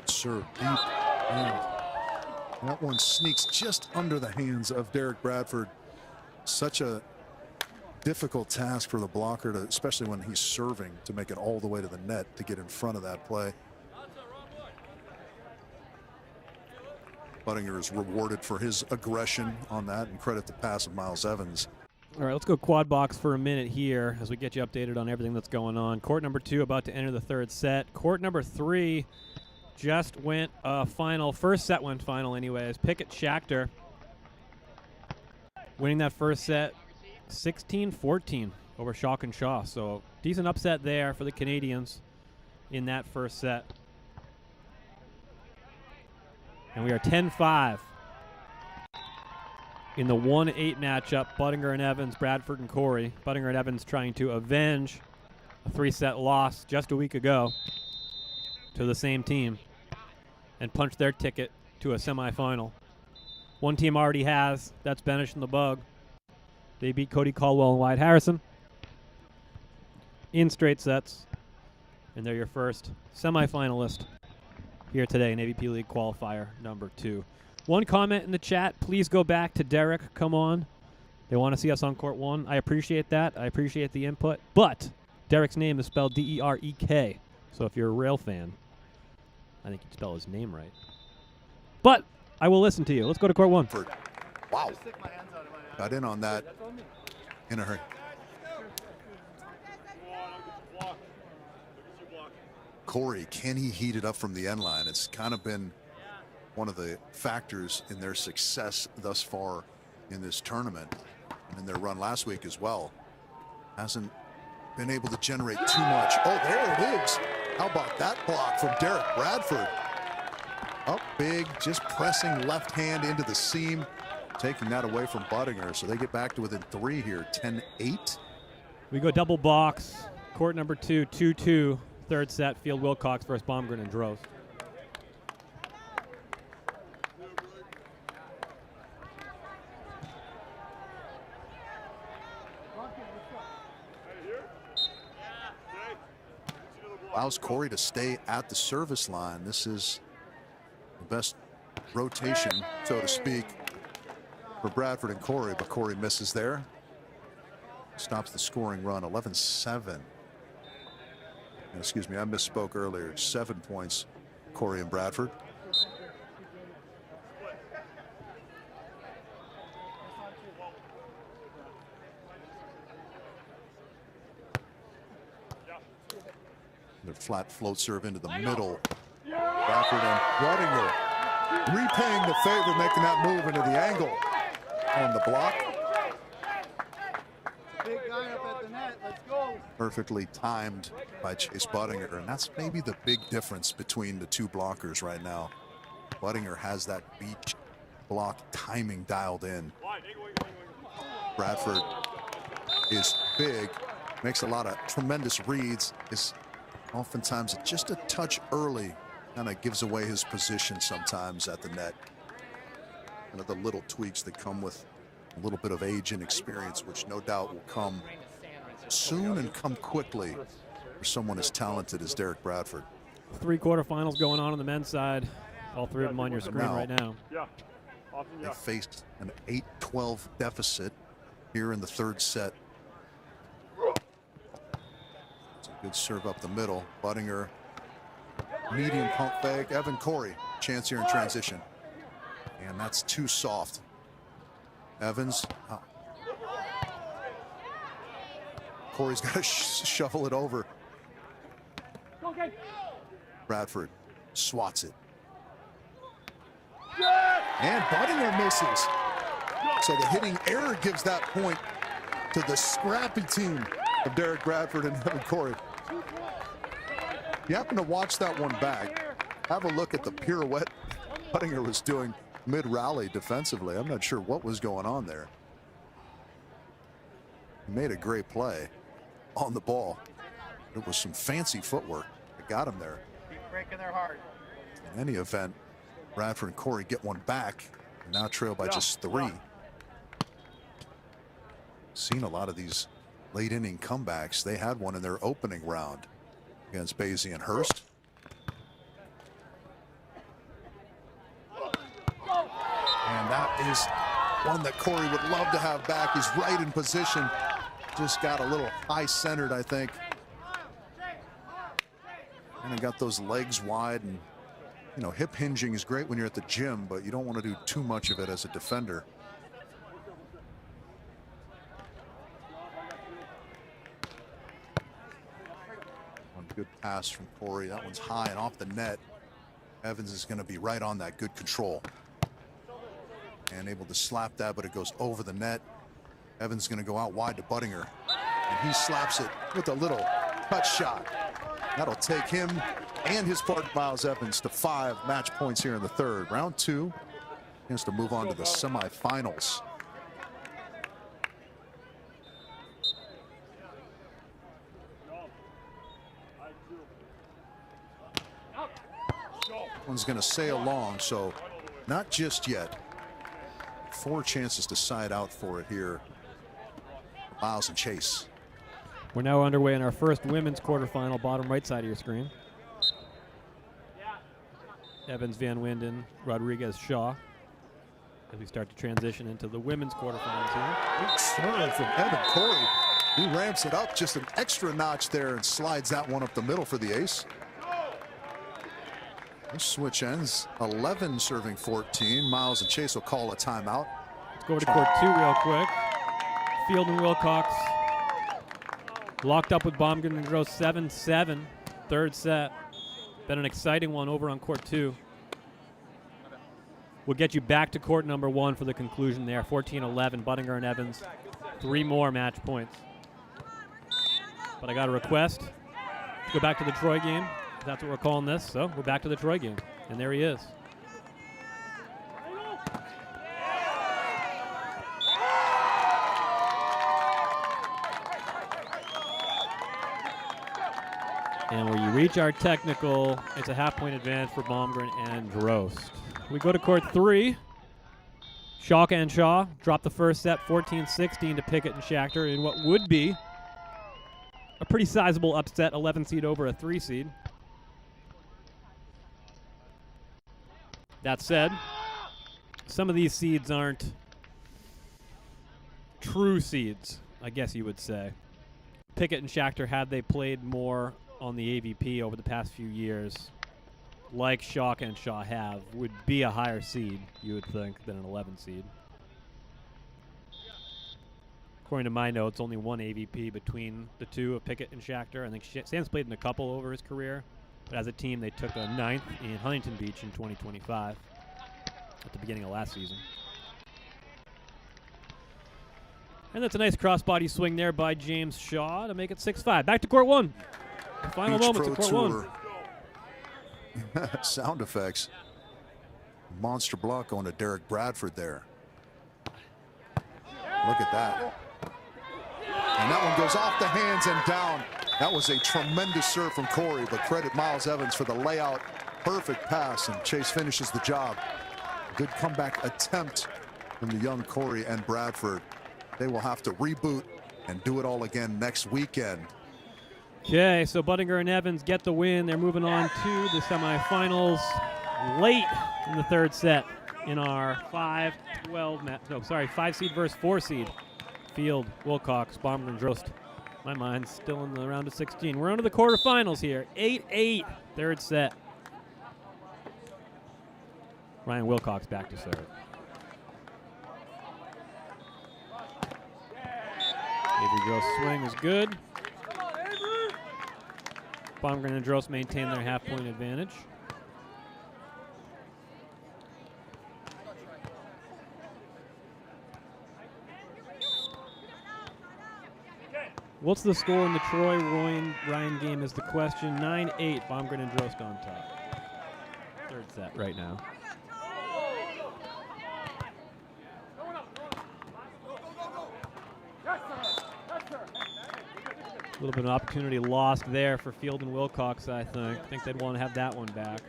Serve deep, and that one sneaks just under the hands of Derek Bradford. Such a difficult task for the blocker, to, especially when he's serving, to make it all the way to the net to get in front of that play. Buttinger is rewarded for his aggression on that, and credit the pass of Miles Evans. All right, let's go quad box for a minute here as we get you updated on everything that's going on. Court number 2 about to enter the third set. Court number 3 just went final. First set went final anyways. Pickett Schachter winning that first set 16-14 over Shock and Shaw. So decent upset there for the Canadians in that first set. And we are 10-5 in the 1-8 matchup. Buttinger and Evans, Bradford and Cory. Buttinger and Evans trying to avenge a 3-set loss just a week ago to the same team and punch their ticket to a semifinal. One team already has. That's Benish and the Bug. They beat Cody Caldwell and Wyatt Harrison in straight sets. And they're your first semifinalist here today in AVP League Qualifier number 2. One comment in the chat, please go back to Derek. Come on. They want to see us on court 1. I appreciate that. I appreciate the input. But Derek's name is spelled D-E-R-E-K. So if you're a rail fan, I think you'd spell his name right. But I will listen to you. Let's go to court 1. Wow. Got in on that in a hurry. Cory, can he heat it up from the end line? It's kind of been one of the factors in their success thus far in this tournament and in their run last week as well. Hasn't been able to generate too much. Oh, there it is. How about that block from Derek Bradford? Up big, just pressing left hand into the seam, taking that away from Buttinger. So they get back to within 3 here, 10-8. We go double box. Court number 2, 2-2. Third set, Field Wilcox versus Baumgren and Drost. Allows Cory to stay at the service line. This is the best rotation, so to speak, for Bradford and Cory, but Cory misses there. Stops the scoring run, 11-7. Excuse me, I misspoke earlier. 7 points, Cory and Bradford. Their flat float serve into the middle. Bradford and Buttinger repaying the favor, making that move into the angle on the block. Big guy up at the net. Let's go. Perfectly timed by Chase Buttinger, and that's maybe the big difference between the two blockers right now. Buttinger has that beach block timing dialed in. Bradford is big, makes a lot of tremendous reads, is oftentimes just a touch early, kind of gives away his position sometimes at the net. Kind of the little tweaks that come with a little bit of age and experience, which no doubt will come soon and come quickly for someone as talented as Derek Bradford. 3 quarterfinals going on the men's side. All 3 of them on your screen right now. They faced an 8-12 deficit here in the 3rd set. It's a good serve up the middle. Buttinger, medium pump fake. Evan Cory, chance here in transition. And that's too soft. Evans. Cory's got to shuffle it over. Bradford swats it. And Buttinger misses. So the hitting error gives that point to the scrappy team of Derek Bradford and Evan Cory. If you happen to watch that one back, have a look at the pirouette Buttinger was doing mid-rally defensively. I'm not sure what was going on there. He made a great play on the ball. It was some fancy footwork that got him there. Keep breaking their heart. In any event, Bradford and Cory get one back and now trail by just 3. Seen a lot of these late inning comebacks. They had one in their opening round against Basie and Hurst. And that is one that Cory would love to have back. He's right in position. Just got a little high-centered, I think. And he got those legs wide. And, you know, hip hinging is great when you're at the gym, but you don't want to do too much of it as a defender. One good pass from Cory. That one's high and off the net. Evans is going to be right on that. Good control. And able to slap that, but it goes over the net. Evans is going to go out wide to Buttinger. And he slaps it with a little cut shot. That'll take him and his partner Miles Evans to 5 match points here in the 3rd. Round 2. He has to move on to the semifinals. One's going to sail long, so not just yet. 4 chances to side out for it here. Miles and Chase. We're now underway in our first women's quarterfinal, bottom right side of your screen. Evans, Van Winden, Rodriguez, Shaw. As we start to transition into the women's quarterfinals here. Good serve from Evan Cory. He ramps it up just an extra notch there and slides that one up the middle for the ace. This switch ends 11 serving 14. Miles and Chase will call a timeout. Let's go over to court 2 real quick. Field and Wilcox locked up with Baumgren and Gross 7-7. Third set. Been an exciting one over on court 2. We'll get you back to court number 1 for the conclusion there. 14-11, Buttinger and Evans. 3 more match points. But I got a request to go back to the Troy game. That's what we're calling this. So we're back to the Troy game. And there he is. And where you reach our technical, it's a half-point advantage for Baumgren and Drost. We go to court 3. Schalke and Shaw drop the first set 14-16 to Pickett and Schachter in what would be a pretty sizable upset, 11 seed over a 3 seed. That said, some of these seeds aren't true seeds, I guess you would say. Pickett and Schachter, had they played more on the AVP over the past few years, like Schalke and Shaw have, would be a higher seed, you would think, than an 11 seed. According to my notes, only one AVP between the two of Pickett and Schachter. I think Sam's played in a couple over his career, but as a team, they took a 9th in Huntington Beach in 2025 at the beginning of last season. And that's a nice crossbody swing there by James Shaw to make it 6-5. Back to court 1. The final Beach moments of Pro court Tour. 1. Sound effects. Monster block going to Derek Bradford there. Look at that. And that one goes off the hands and down. That was a tremendous serve from Cory, but credit Miles Evans for the layout. Perfect pass, and Chase finishes the job. Good comeback attempt from the young Cory and Bradford. They will have to reboot and do it all again next weekend. Okay, so Buttinger and Evans get the win. They're moving on to the semifinals late in the third set in our 5 seed versus 4 seed. Field, Wilcox, Baumgren, and Drost. My mind's still in the round of 16. We're on to the quarterfinals here. 8-8, third set. Ryan Wilcox back to serve. Avery Drost swing is good. Baumgren and Drost maintain their half-point advantage. What's the score in the Troy-Ryan game is the question. 9-8, Baumgren and Drost on top. Third set right now. A little bit of opportunity lost there for Field and Wilcox, I think. I think they'd want to have that one back.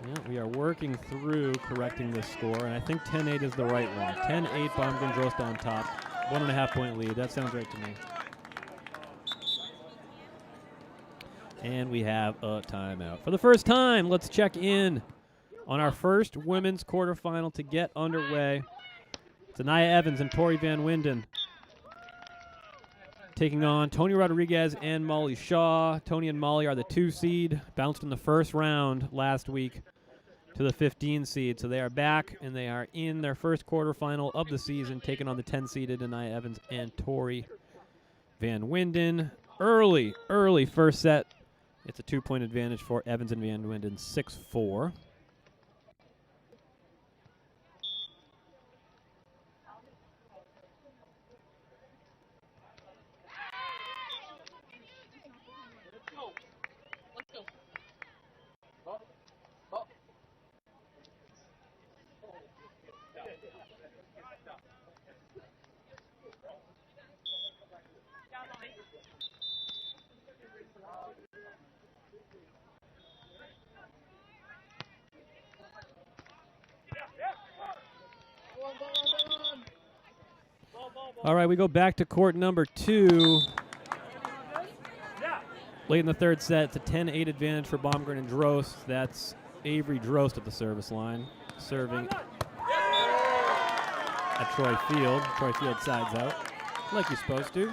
Yeah, we are working through correcting this score, and I think 10-8 is the right one. 10-8, Baumgren, Drost on top. 1.5-point lead. That sounds right to me. And we have a timeout. For the first time, let's check in on our first women's quarterfinal to get underway. It's Anaya Evans and Tori Van Winden taking on Tony Rodriguez and Molly Shaw. Tony and Molly are the 2 seed, bounced in the first round last week to the 15 seed. So they are back, and they are in their first quarterfinal of the season, taking on the 10-seeded Anaya Evans and Tori Van Winden. Early first set. It's a 2-point advantage for Evans and Van Winden, 6-4. All right, we go back to court number 2. Late in the third set, it's a 10-8 advantage for Baumgren and Drost. That's Avery Drost at the service line, serving at Troy Field. Troy Field sides out, like you're supposed to.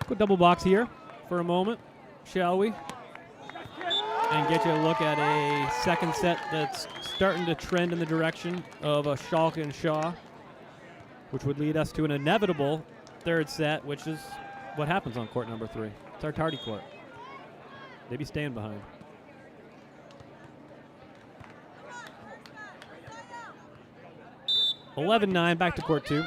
Go double box here for a moment, shall we? And get you a look at a second set that's starting to trend in the direction of a Schalke and Shaw, which would lead us to an inevitable third set, which is what happens on court number 3. It's our tardy court. They be staying behind. (11-9), back to court 2.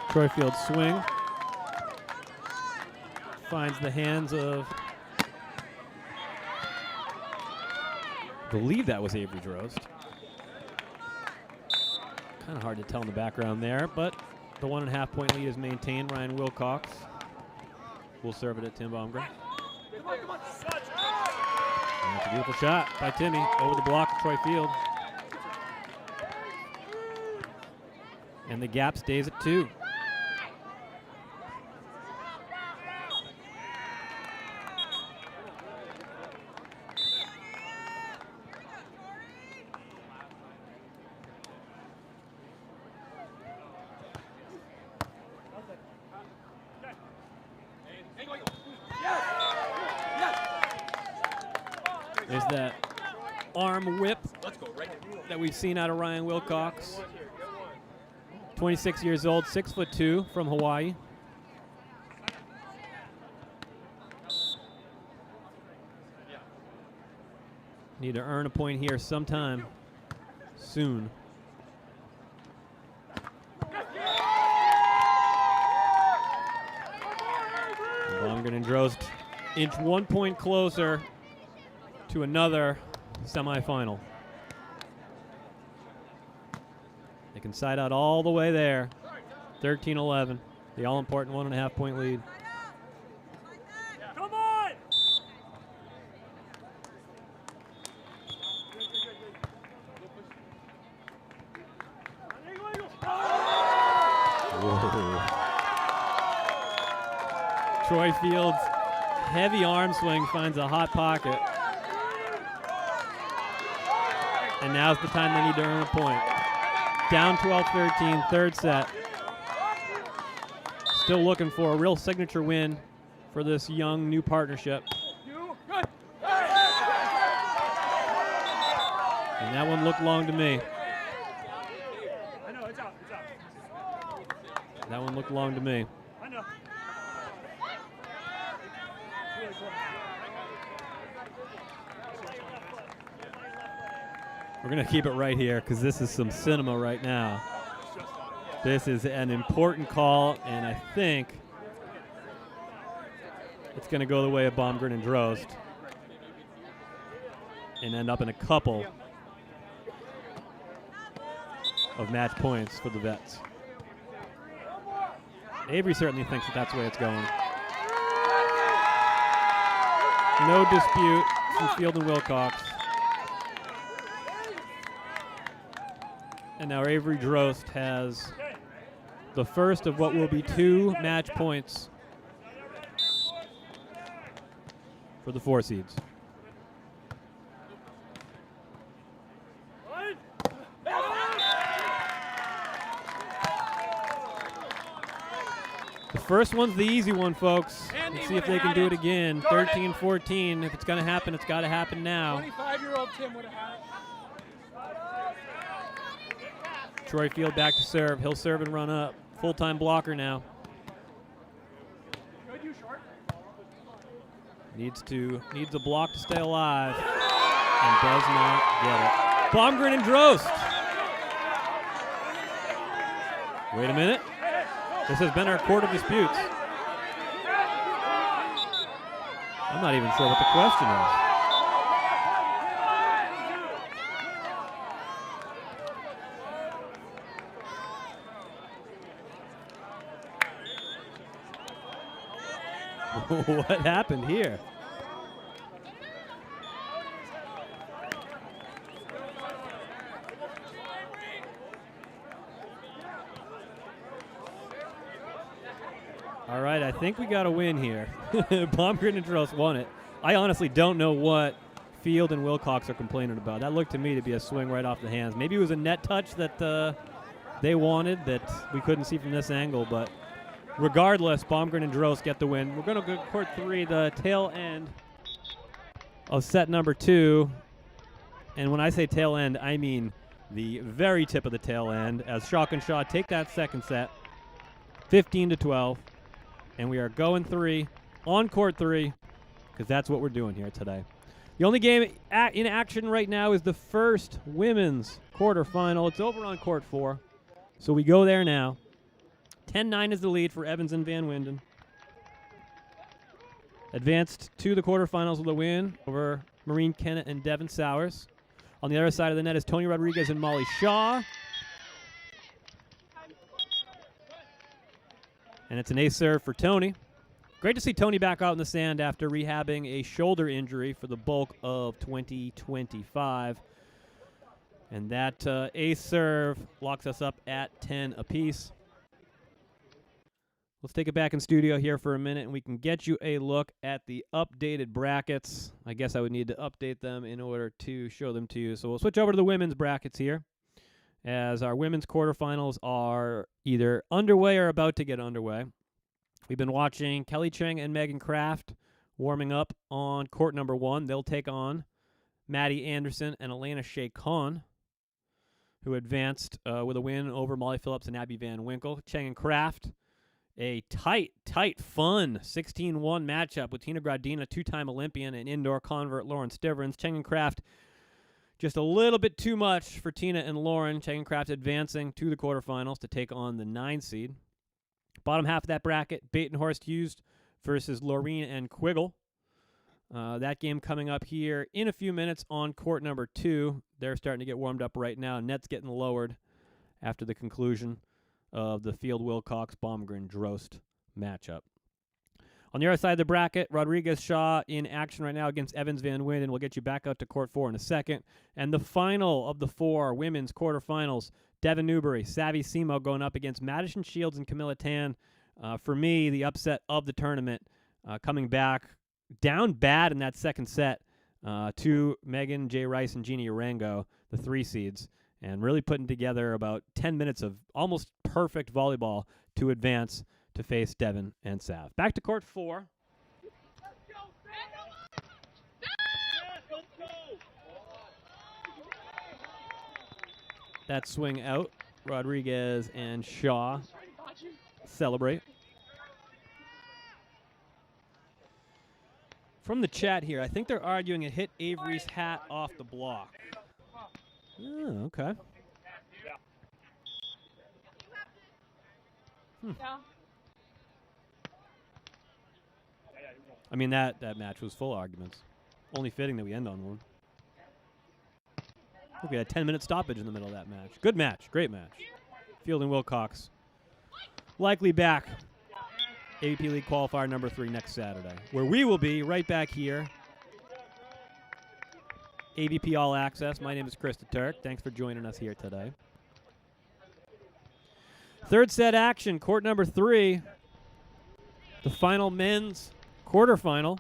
Troy Field swing. Finds the hands of, I believe that was Avery Drost. Kind of hard to tell in the background there, but the 1.5 point lead is maintained. Ryan Wilcox will serve it at Tim Baumgren. That's a beautiful shot by Timmy over the block of Troy Field. And the gap stays at 2. There's that arm whip that we've seen out of Ryan Wilcox. 26 years old, 6'2", from Hawaii. Need to earn a point here sometime soon. Baumgren and Drost inch 1 point closer to another semifinal. They can side out all the way there. 13-11, the all-important 1.5 point lead. Come on! Whoa. Troy Field's heavy arm swing finds a hot pocket. And now's the time they need to earn a point. Down 12-13, third set. Still looking for a real signature win for this young new partnership. And that one looked long to me. I know, it's out, it's out. That one looked long to me. I know. We're going to keep it right here because this is some cinema right now. This is an important call, and I think it's going to go the way of Baumgren and Drost and end up in a couple of match points for the Vets. Avery certainly thinks that that's the way it's going. No dispute from Field and Wilcox. And now Avery Drost has the first of what will be 2 match points for the 4 seeds. The first one's the easy one, folks. Let's see if they can do it again. 13-14. If it's going to happen, it's got to happen now. 25-year-old Tim would have had it. Troy Field back to serve. He'll serve and run up. Full-time blocker now. Needs a block to stay alive and does not get it. Baumgren and Drost. Wait a minute. This has been our court of disputes. I'm not even sure what the question is. What happened here? All right, I think we got a win here. Baumgren and Drost won it. I honestly don't know what Field and Wilcox are complaining about. That looked to me to be a swing right off the hands. Maybe it was a net touch that they wanted that we couldn't see from this angle, but regardless, Baumgren and Drost get the win. We're going to go to court 3, the tail end of set number 2. And when I say tail end, I mean the very tip of the tail end, as Shock and Shaw take that second set, 15-12. And we are going 3 on court 3 because that's what we're doing here today. The only game in action right now is the first women's quarterfinal. It's over on court 4. So we go there now. 10-9 is the lead for Evans and Van Winden. Advanced to the quarterfinals with a win over Maureen Kennett and Devin Sowers. On the other side of the net is Tony Rodriguez and Molly Shaw. And it's an ace serve for Tony. Great to see Tony back out in the sand after rehabbing a shoulder injury for the bulk of 2025. And that ace serve locks us up at 10 apiece. Let's take it back in studio here for a minute, and we can get you a look at the updated brackets. I guess I would need to update them in order to show them to you. So we'll switch over to the women's brackets here, as our women's quarterfinals are either underway or about to get underway. We've been watching Kelly Cheng and Megan Kraft warming up on court number 1. They'll take on Maddie Anderson and Elena Shea Khan, who advanced with a win over Molly Phillips and Abby Van Winkle. Cheng and Kraft, a tight, fun 16-1 matchup with Tina Gradina, 2-time Olympian, and indoor convert Lauren Stivrins. Cheng and Kraft, just a little bit too much for Tina and Lauren. Cheng and Kraft advancing to the quarterfinals to take on the 9 seed. Bottom half of that bracket, Batenhorst Hughes versus Laureen and Quiggle. That game coming up here in a few minutes on court number 2. They're starting to get warmed up right now. Net's getting lowered after the conclusion of the Field Wilcox Baumgren Drost matchup. On the other side of the bracket, Rodriguez Shaw in action right now against Evans Van Winden. We'll get you back out to court 4 in a second. And the final of the 4 women's quarterfinals, Devin Newbury, Savvy Simo going up against Madison Shields and Camilla Tan. For me, the upset of the tournament, coming back down bad in that second set to Megan J. Rice and Jeannie Arango, the 3 seeds, and really putting together about 10 minutes of almost perfect volleyball to advance to face Devin and Sav. Back to court 4. That swing out. Rodriguez and Shaw celebrate. From the chat here, I think they're arguing it hit Avery's hat off the block. Oh, okay. I mean, that match was full of arguments. Only fitting that we end on one. I think we had a 10-minute stoppage in the middle of that match. Good match. Great match. Field and Wilcox likely back. AVP League Qualifier number 3 next Saturday, where we will be right back here. AVP All Access. My name is Chris the Turk. Thanks for joining us here today. Third set action, court number 3. The final men's quarterfinal.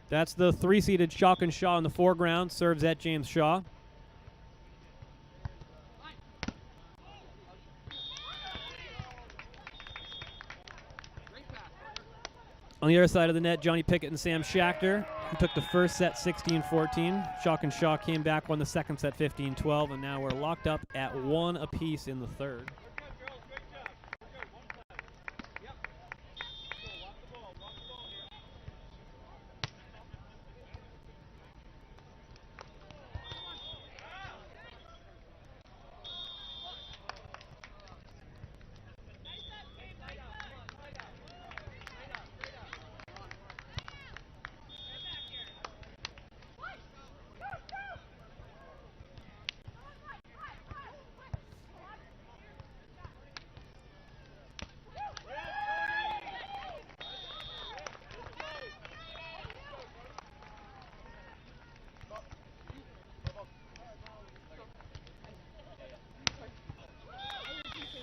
That's the 3-seeded Shock and Shaw in the foreground. Serves at James Shaw. On the other side of the net, Johnny Pickett and Sam Schachter, who took the first set 16-14. Shock and Shaw came back, won the second set 15-12, and now we're locked up at 1 apiece in the third.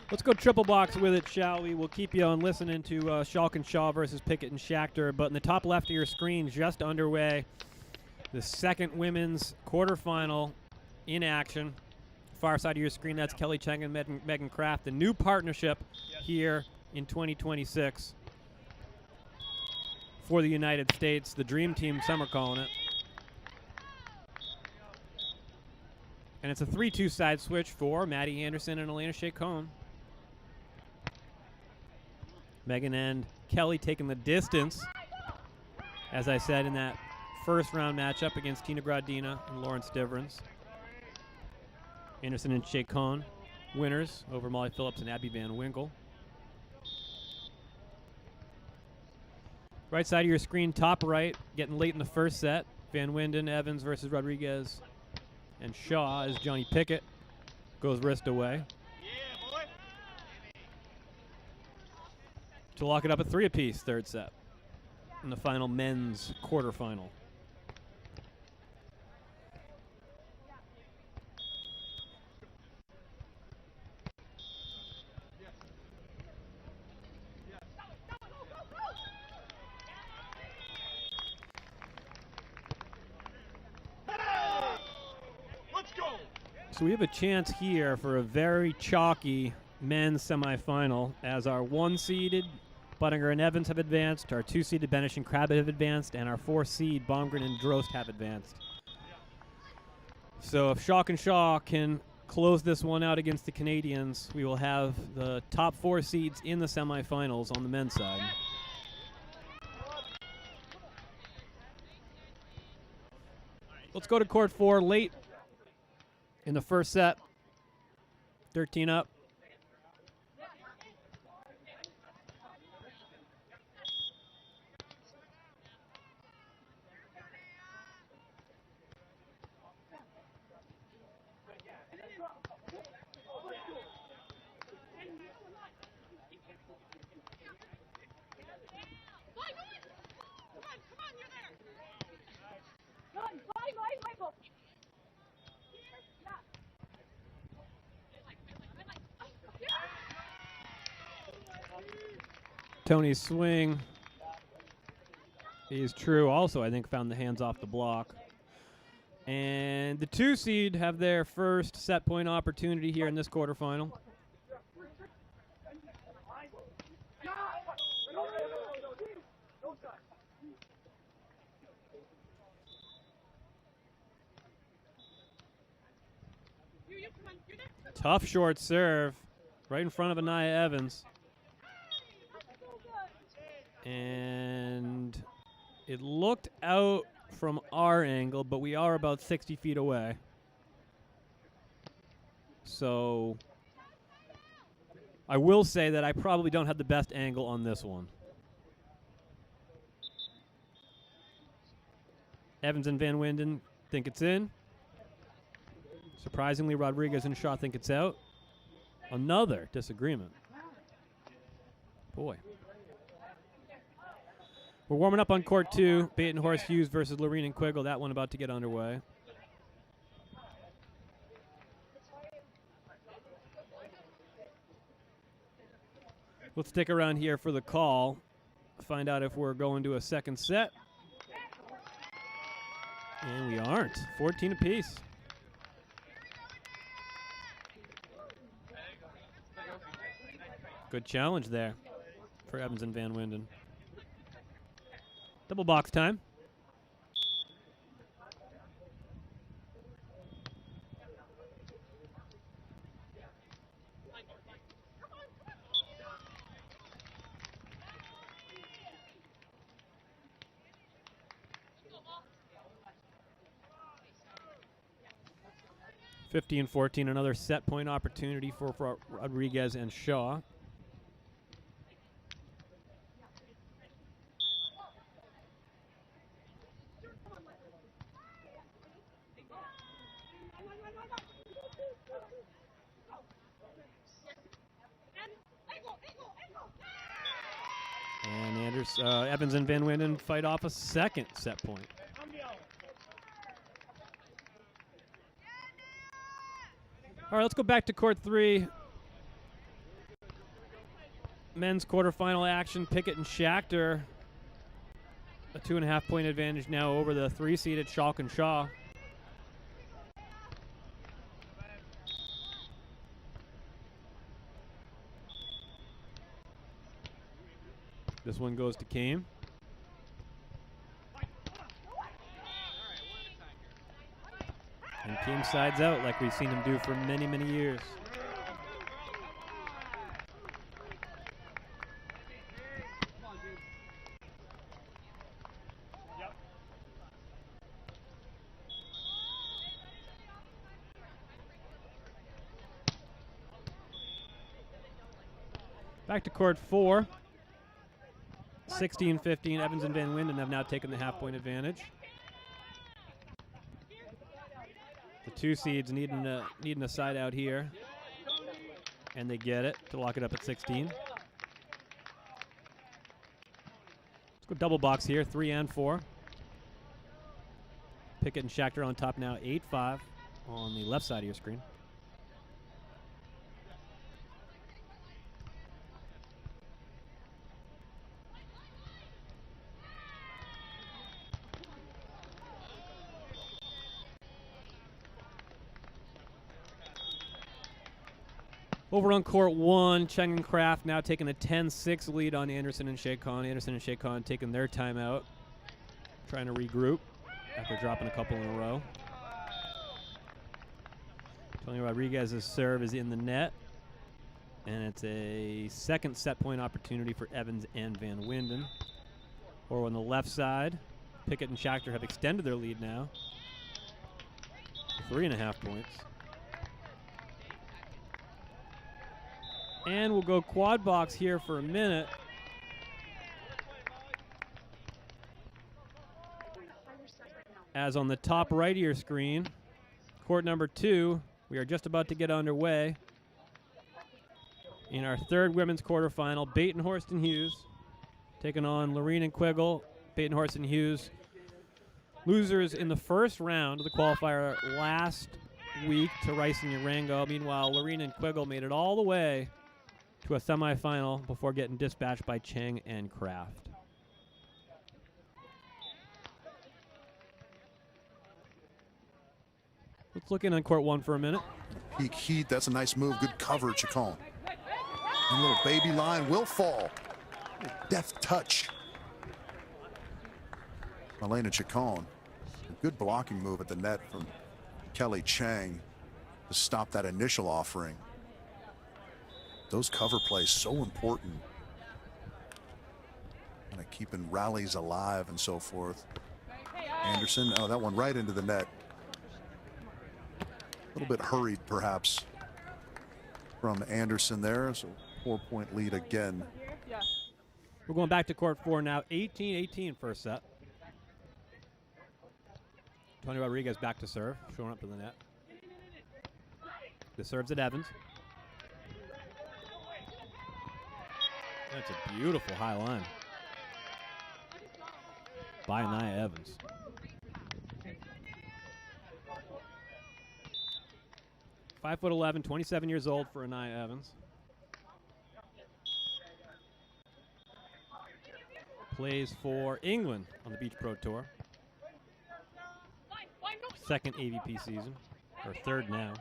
Let's go triple box with it, shall we? We'll keep you on listening to Schalk and Shaw versus Pickett and Schachter. But in the top left of your screen, just underway, the second women's quarterfinal in action. Far side of your screen, that's Kelly Cheng and Megan Kraft. The new partnership here in 2026 for the United States. The Dream Team, some are calling it. And it's a 3-2 side switch for Maddie Anderson and Elena Shea-Cohn. Megan and Kelly taking the distance, as I said, in that first round matchup against Tina Gradina and Lauren Stivrins. Anderson and Shea-Cohn, winners over Molly Phillips and Abby Van Winkle. Right side of your screen, top right, getting late in the first set. Van Winden, Evans versus Rodriguez and Shaw as Johnny Pickett goes wrist away. To lock it up at 3 apiece, third set. In the final men's quarterfinal. So we have a chance here for a very chalky men's semifinal as our 1-seeded Buttinger and Evans have advanced, our 2-seeded Benish and Crab have advanced, and our 4-seed Baumgren and Drost have advanced. So if Schalk and Shaw can close this one out against the Canadians, we will have the top 4 seeds in the semifinals on the men's side. Let's go to court 4 late in the first set. 13 up. Tony's swing is true. Also, I think found the hands off the block. And the 2-seed have their first set point opportunity here in this quarterfinal. Tough short serve right in front of Anaya Evans. And it looked out from our angle, but we are about 60 feet away. So I will say that I probably don't have the best angle on this one. Evans and Van Winden think it's in. Surprisingly, Rodriguez and Shaw think it's out. Another disagreement. Boy. We're warming up on court 2. Baton Horse Hughes versus Lorene and Quiggle. That one about to get underway. Let's stick around here for the call. Find out if we're going to a second set. And we aren't. 14 apiece. Good challenge there for Evans and Van Winden. Double box time. And 14, another set point opportunity for Rodriguez and Shaw. And Evans and Van Winden fight off a second set point. All right, let's go back to court 3. men's quarterfinal action. Pickett and Schachter. A 2.5 point advantage now over the 3-seeded Schalk and Shaw. This one goes to Kame. And Kame sides out like we've seen him do for many, many years. Back to court 4. 16-15. Evans and Van Winden have now taken the half-point advantage. The 2 seeds needing a side out here, and they get it to lock it up at 16. Let's go double box here, 3 and 4. Pickett and Schachter on top now, 8-5 on the left side of your screen. Over on court 1, Cheng and Kraft now taking a 10-6 lead on Anderson and Shakon. Anderson and Shakon taking their timeout, trying to regroup after dropping a couple in a row. Tony Rodriguez's serve is in the net, and it's a second set point opportunity for Evans and Van Winden. Or on the left side, Pickett and Schachter have extended their lead now to 3.5 points. And we'll go quad box here for a minute. As on the top right of your screen, court number 2, we are just about to get underway in our 3rd women's quarterfinal. Batenhorst and Hughes taking on Lorene and Quiggle. Batenhorst and Hughes, losers in the first round of the qualifier last week to Rice and Urango. Meanwhile, Lorene and Quiggle made it all the way to a semifinal before getting dispatched by Cheng and Kraft. Let's look in on court 1 for a minute. Peak heat, that's a nice move. Good cover, Chacon. And little baby line will fall. Deft touch. Elena Chacon. A good blocking move at the net from Kelly Chang to stop that initial offering. Those cover plays so important. Kind of keeping rallies alive and so forth. Anderson, oh, that one right into the net. A little bit hurried, perhaps, from Anderson there. So 4-point lead again. We're going back to court 4 now. 18-18 first set. Tony Rodriguez back to serve, showing up to the net. The serve's at Evans. That's a beautiful high line by Nia Evans. 5'11", 27 years old for Nia Evans. Plays for England on the Beach Pro Tour. 2nd AVP season, or 3rd now.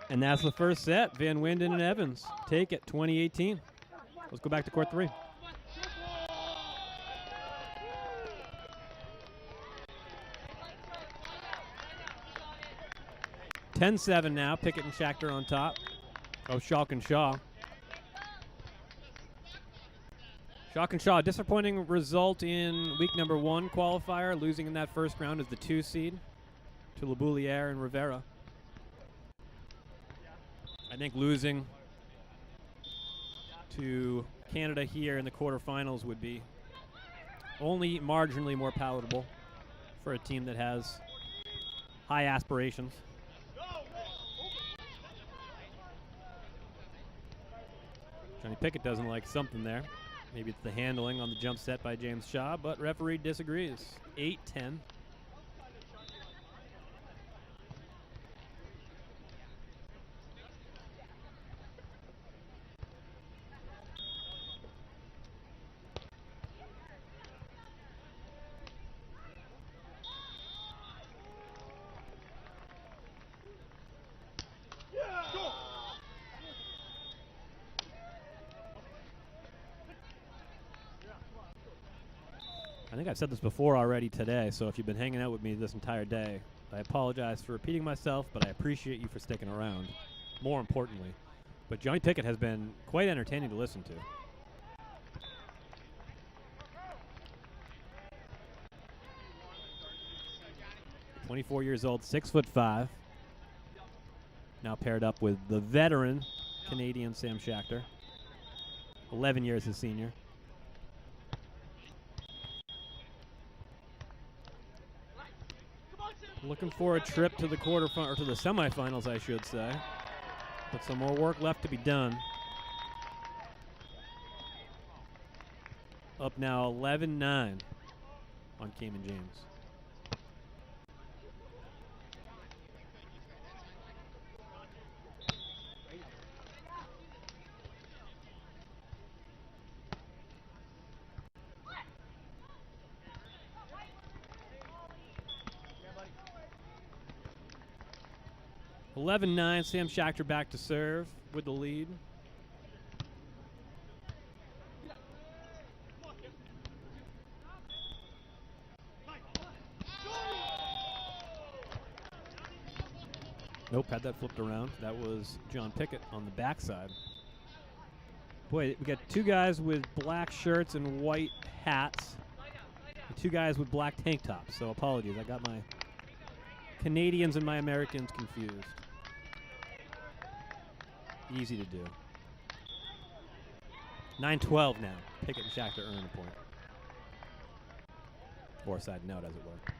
And that's the first set. Van Winden and Evans take it, 20-18. Let's go back to court 3. (10-7) now. Pickett and Schachter on top. Oh, Schalk and Shaw. Schalk and Shaw, disappointing result in week number 1 qualifier, losing in that first round as the 2 seed to Labouliere and Rivera. I think losing to Canada here in the quarterfinals would be only marginally more palatable for a team that has high aspirations. Johnny Pickett doesn't like something there. Maybe it's the handling on the jump set by James Shaw, but referee disagrees. 8-10. I think I've said this before already today, so if you've been hanging out with me this entire day, I apologize for repeating myself, but I appreciate you for sticking around, more importantly. But Johnny Pickett has been quite entertaining to listen to. He's 24 years old, 6'5". Now paired up with the veteran Canadian Sam Schachter, 11 years his senior. Looking for a trip to the quarterfinal, or to the semifinals, I should say. But some more work left to be done. Up now 11-9 on Cayman James. Yeah, 11-9, Sam Schachter back to serve with the lead. Nope, had that flipped around. That was John Pickett on the backside. Boy, we got two guys with black shirts and white hats, and two guys with black tank tops. So apologies, I got my Canadians and my Americans confused. Easy to do. 9-12 now. Pickett and Schachter earn a point. Or side note, as it were.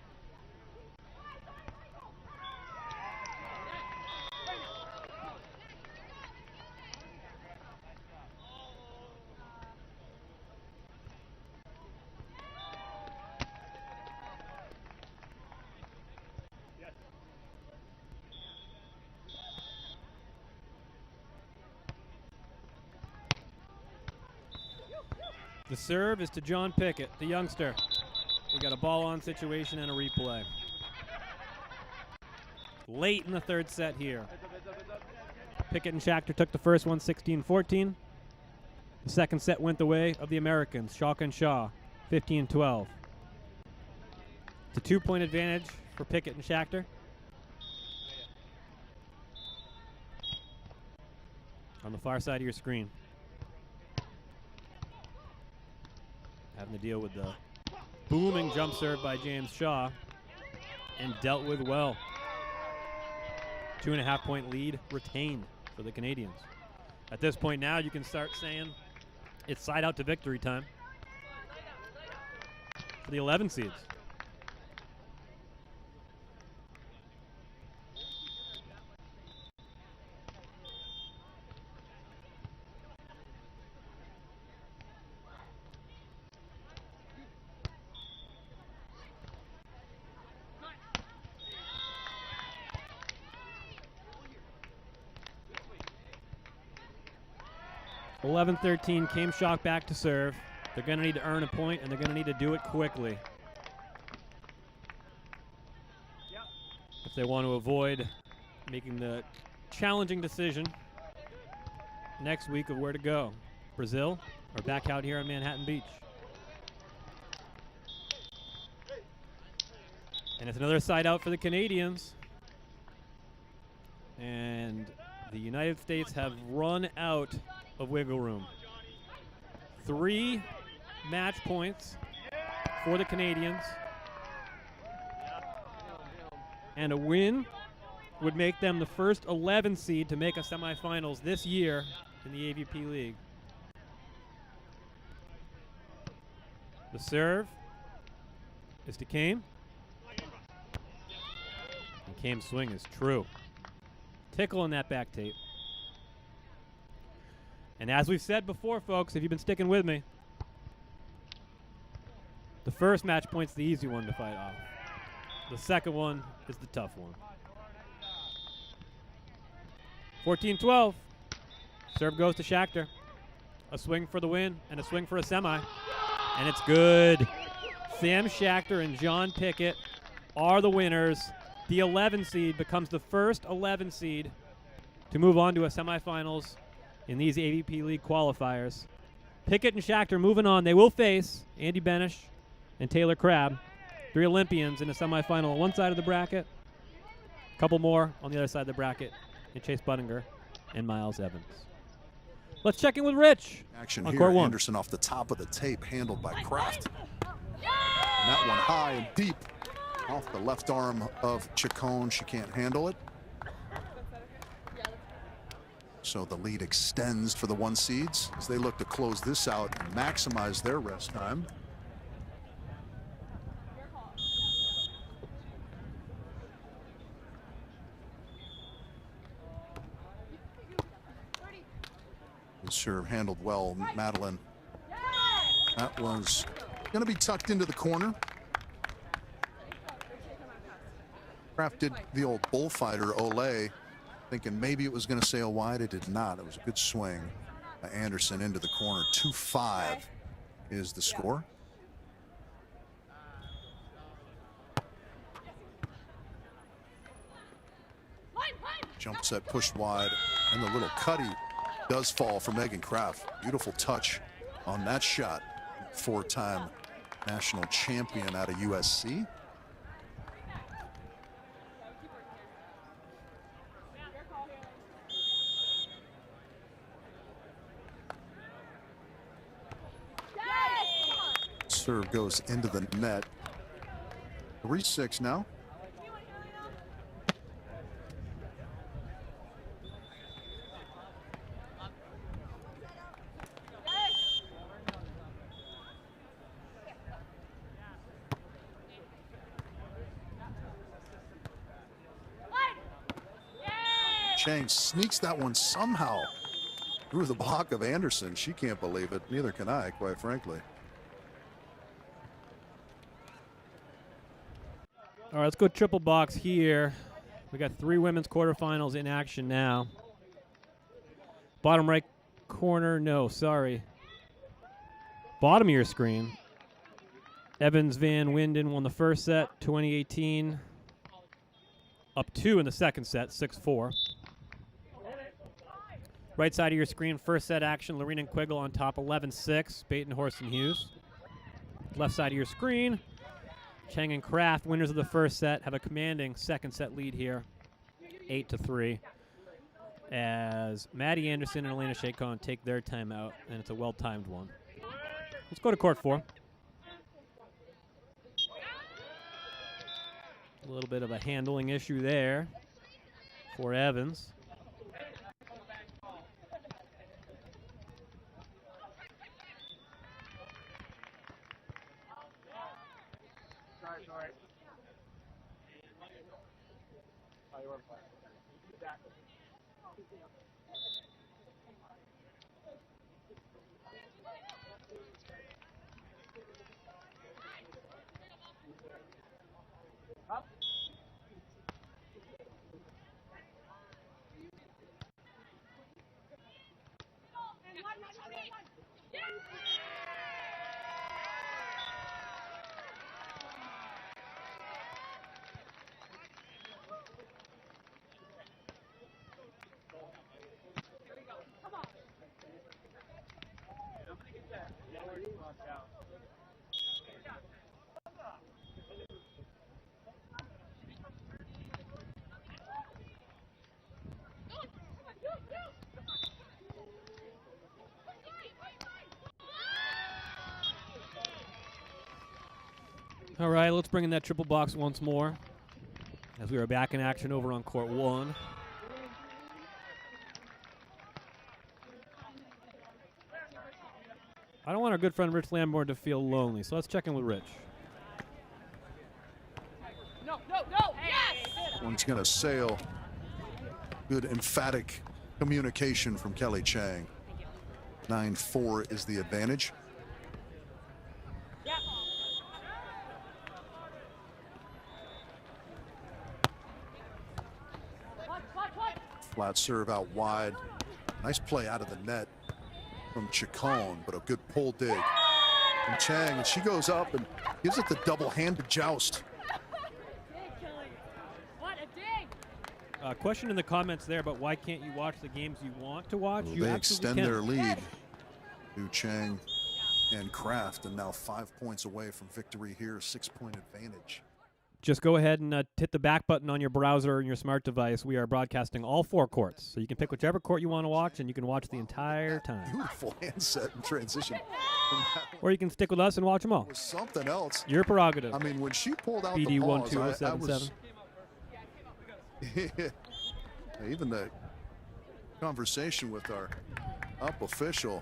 The serve is to John Pickett, the youngster. We got a ball-on situation and a replay. Late in the third set here. Pickett and Schachter took the first one 16-14. The second set went the way of the Americans, Schalk and Shaw, 15-12. It's a 2-point advantage for Pickett and Schachter. On the far side of your screen. Having to deal with the booming jump serve by James Shaw, and dealt with well. 2.5-point lead retained for the Canadians. At this point now, you can start saying it's side out to victory time for the 11 seeds. (11-13) came Schalk back to serve. They're going to need to earn a point, and they're going to need to do it quickly if they want to avoid making the challenging decision next week of where to go. Brazil or back out here on Manhattan Beach. And it's another side out for the Canadians. And the United States have run out of wiggle room. 3 match points for the Canadians. And a win would make them the first 11 seed to make a semifinals this year in the AVP League. The serve is to Kame. And Kame's swing is true. Tickle in that back tape. And as we've said before, folks, if you've been sticking with me, the first match point's the easy one to fight off. The second one is the tough one. 14-12. Serve goes to Schachter. A swing for the win and a swing for a semi. And it's good. Sam Schachter and John Pickett are the winners. The 11 seed becomes the first 11 seed to move on to a semifinals in these AVP League qualifiers. Pickett and Schachter moving on. They will face Andy Benish and Taylor Crab. 3 Olympians in the semifinal on one side of the bracket. A couple more on the other side of the bracket in Chase Budinger and Miles Evans. Let's check in with Rich. Action on here, court 1. Anderson off the top of the tape, handled by Kraft. And that one high and deep off the left arm of Chacon. She can't handle it. So the lead extends for the 1 seeds as they look to close this out and maximize their rest time. Serve handled well, Madeline. That was going to be tucked into the corner. Kraft did the old bullfighter Olay, thinking maybe it was going to sail wide. It did not. It was a good swing by Anderson into the corner. 2-5 is the score. Jump set pushed wide, and the little cutty does fall for Megan Kraft. Beautiful touch on that shot. 4-time national champion out of USC. Serve goes into the net. 3-6 now. Chang sneaks that one somehow through the block of Anderson. She can't believe it. Neither can I, quite frankly. All right, let's go triple box here. We got 3 women's quarterfinals in action now. Bottom right corner, no, sorry. Bottom of your screen. Evans Van Winden won the first set, 2018. Up 2 in the second set, 6-4. Right side of your screen, first set action, Lorena and Quiggle on top, 11-6, Baton, Horst, and Hughes. Left side of your screen, Chang and Kraft, winners of the first set, have a commanding second set lead here, 8-3. As Maddie Anderson and Elena Chacon take their timeout, and it's a well-timed one. Let's go to court 4. A little bit of a handling issue there for Evans. All right, let's bring in that triple box once more as we are back in action over on court 1. I don't want our good friend Rich Lamborn to feel lonely, so let's check in with Rich. No, yes! One's going to sail. Good emphatic communication from Kelly Chang. 9-4 is the advantage. Yeah. Flat serve out wide. Nice play out of the net from Chacon, but a good pull dig from Chang, and she goes up and gives it the double-handed joust. What a dig! Question in the comments there about why can't you watch the games you want to watch? Well, You they absolutely extend can. their lead. Du Chang and Kraft, and now 5 points away from victory here, 6-point advantage. Just go ahead and hit the back button on your browser and your smart device. We are broadcasting all 4 courts, so you can pick whichever court you want to watch, and you can watch the entire time. Beautiful handset and transition. Or you can stick with us and watch them all. Was something else. Your prerogative. I mean, when she pulled out BD the pause, I 12077. was even the conversation with our up official,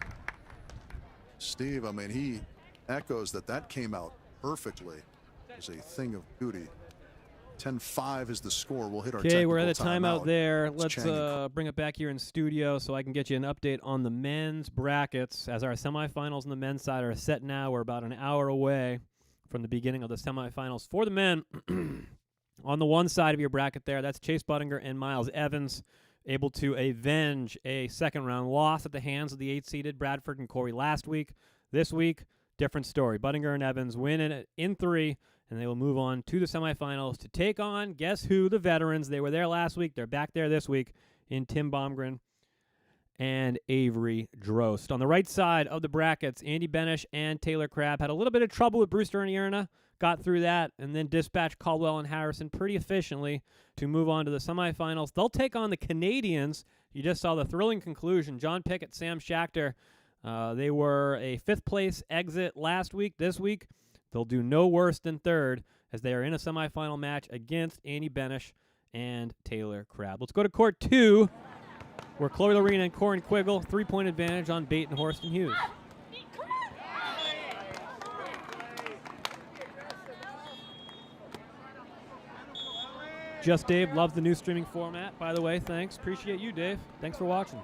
Steve. I mean, he echoes that came out perfectly. It's a thing of beauty. 10-5 is the score. We'll hit our Okay, we're at a timeout timeout there. It's Let's Chang bring it back here in studio so I can get you an update on the men's brackets. As our semifinals on the men's side are set now, we're about an hour away from the beginning of the semifinals for the men. On the one side of your bracket there, that's Chase Buttinger and Miles Evans, able to avenge a second-round loss at the hands of the 8-seeded Bradford and Cory last week. This week, different story. Buttinger and Evans win it in 3, and they will move on to the semifinals to take on, guess who, the veterans. They were there last week. They're back there this week in Tim Baumgren and Avery Drost. On the right side of the brackets, Andy Benish and Taylor Crab had a little bit of trouble with Brewster and Ierna, got through that, and then dispatched Caldwell and Harrison pretty efficiently to move on to the semifinals. They'll take on the Canadians. You just saw the thrilling conclusion. John Pickett, Sam Schachter. They were a 5th-place exit last week. This week, they'll do no worse than 3rd as they are in a semifinal match against Andy Benish and Taylor Crab. Let's go to court 2, where Chloe Lorena and Corin Quiggle, 3-point advantage on Bate and Horston Hughes. Just Dave loves the new streaming format, by the way. Thanks. Appreciate you, Dave. Thanks for watching.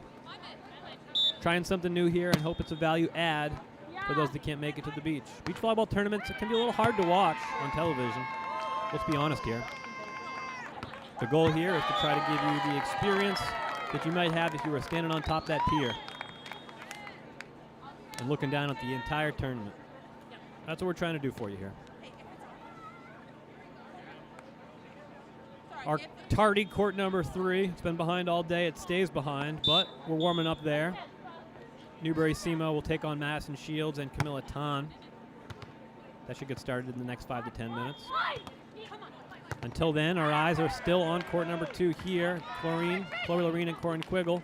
Trying something new here and hope it's a value add for those that can't make it to the beach. Beach volleyball tournaments, it can be a little hard to watch on television. Let's be honest here. The goal here is to try to give you the experience that you might have if you were standing on top of that pier and looking down at the entire tournament. That's what we're trying to do for you here. Our tardy court number 3. It's been behind all day. It stays behind, but we're warming up there. Newberry Semo will take on Madison Shields and Camilla Tan. That should get started in the next 5 to 10 minutes. Until then, our eyes are still on court number 2 here. Chloe Lorena and Corin Quiggle.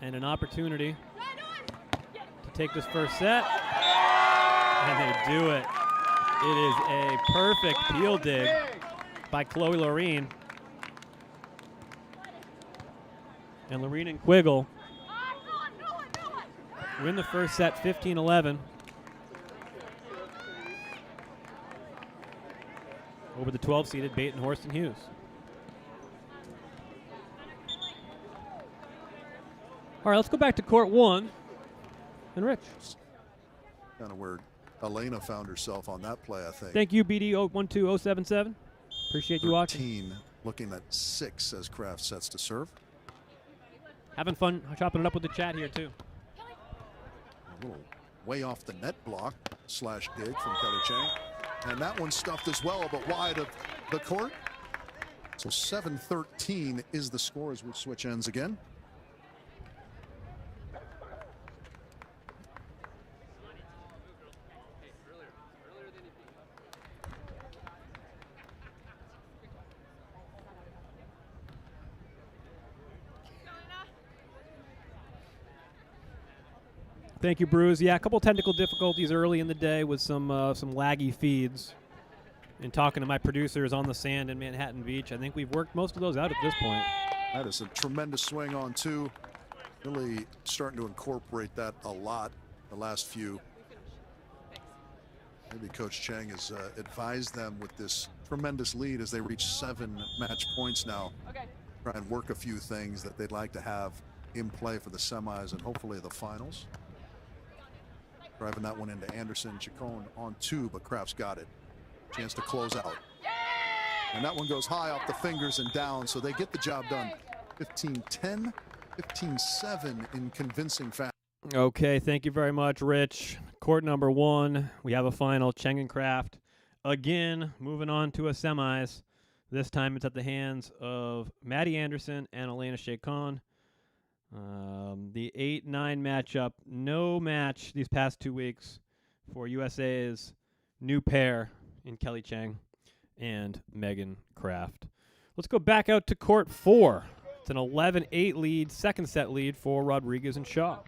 And an opportunity to take this first set. And they do it. It is a perfect peel dig by Chloe Lorene. And Lorene and Quiggle win the first set 15-11 over the 12-seeded Bate and Horston Hughes. All right, let's go back to court 1 and Rich. Kind of where Elena found herself on that play, I think. Thank you, BD 12077. Appreciate you watching. 13 looking at 6 as Kraft sets to serve. Having fun chopping it up with the chat here, too. A little way off the net block / dig from Kelly Chang. And that one stuffed as well, but wide of the court. So 7-13 is the score as we switch ends again. Thank you, Bruce. Yeah, a couple technical difficulties early in the day with some laggy feeds. And talking to my producers on the sand in Manhattan Beach, I think we've worked most of those out at this point. That is a tremendous swing on 2. Really starting to incorporate that a lot the last few. Maybe Coach Chang has advised them with this tremendous lead as they reach 7 match points now. Try and work a few things that they'd like to have in play for the semis and hopefully the finals. Driving that one into Anderson. Chacon on 2, but Kraft's got it. Chance to close out. And that one goes high off the fingers and down, so they get the job done. 15-10, 15-7 in convincing fashion. Okay, thank you very much, Rich. Court number 1, we have a final. Cheng and Kraft again moving on to a semis. This time it's at the hands of Maddie Anderson and Elena Chacon. The 8-9 matchup, no match these past 2 weeks for USA's new pair in Kelly Chang and Megan Kraft. Let's go back out to court 4. It's an 11-8 lead, second set lead for Rodriguez and Shaw.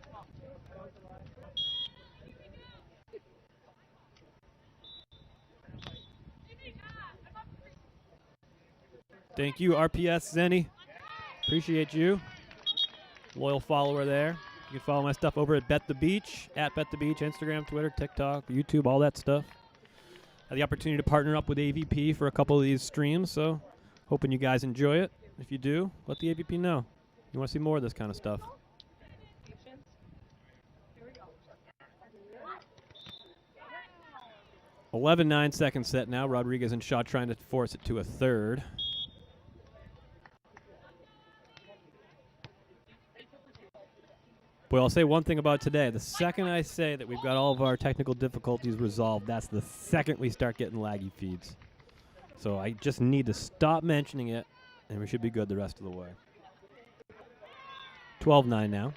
Thank you, RPS Zenny. Appreciate you. Loyal follower there. You can follow my stuff over at Bet the Beach, at Bet the Beach, Instagram, Twitter, TikTok, YouTube, all that stuff. Had the opportunity to partner up with AVP for a couple of these streams, so hoping you guys enjoy it. If you do, let the AVP know. You want to see more of this kind of stuff. 11-9 second set now. Rodriguez and Shaw trying to force it to a third. Boy, I'll say one thing about today. The second I say that we've got all of our technical difficulties resolved, that's the second we start getting laggy feeds. So I just need to stop mentioning it, and we should be good the rest of the way. 12-9 now.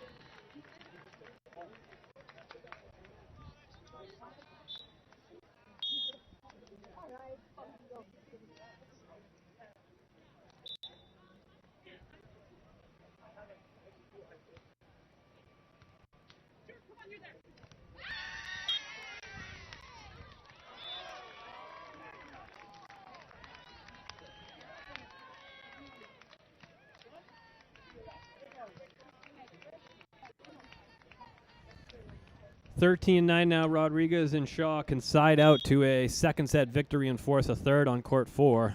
(13-9) now. Rodriguez and Shaw can side out to a second set victory and force a third on court 4.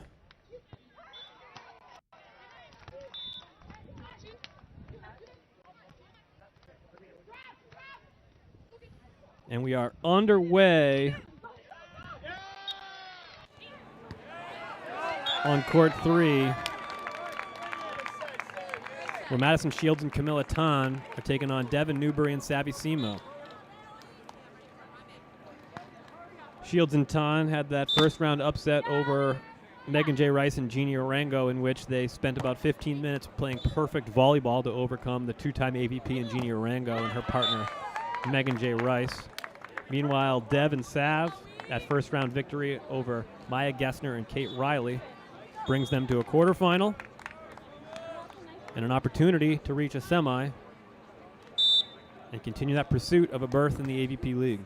And we are underway on court 3, where Madison Shields and Camilla Tan are taking on Devin Newbury and Savvy Simo. Shields and Tan had that first round upset over Megan J. Rice and Jeannie Orango, in which they spent about 15 minutes playing perfect volleyball to overcome the two-time AVP and Jeannie Orango and her partner, Megan J. Rice. Meanwhile, Dev and Sav, that first round victory over Maya Gessner and Kate Riley, brings them to a quarterfinal and an opportunity to reach a semi and continue that pursuit of a berth in the AVP League.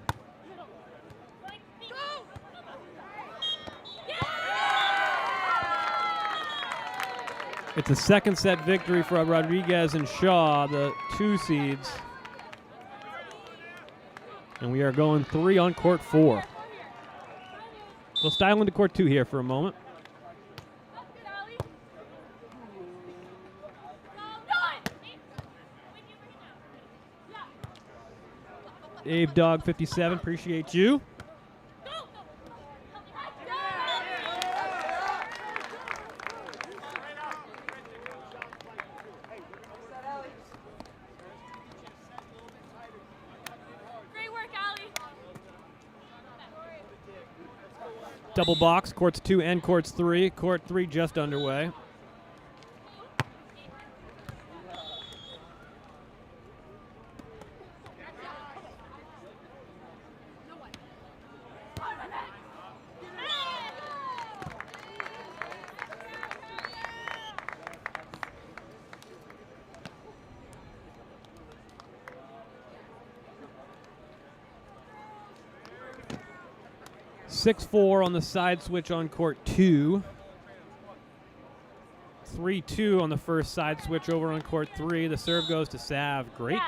It's a second set victory for Rodriguez and Shaw, the 2 seeds. And we are going 3 on court 4. We'll style into court 2 here for a moment. Dave Dog 57, appreciate you. Double box, courts 2 and courts 3. Court 3 just underway. (6-4) on the side switch on court 2. 3-2 on the first side switch over on court 3. The serve goes to Sav. Great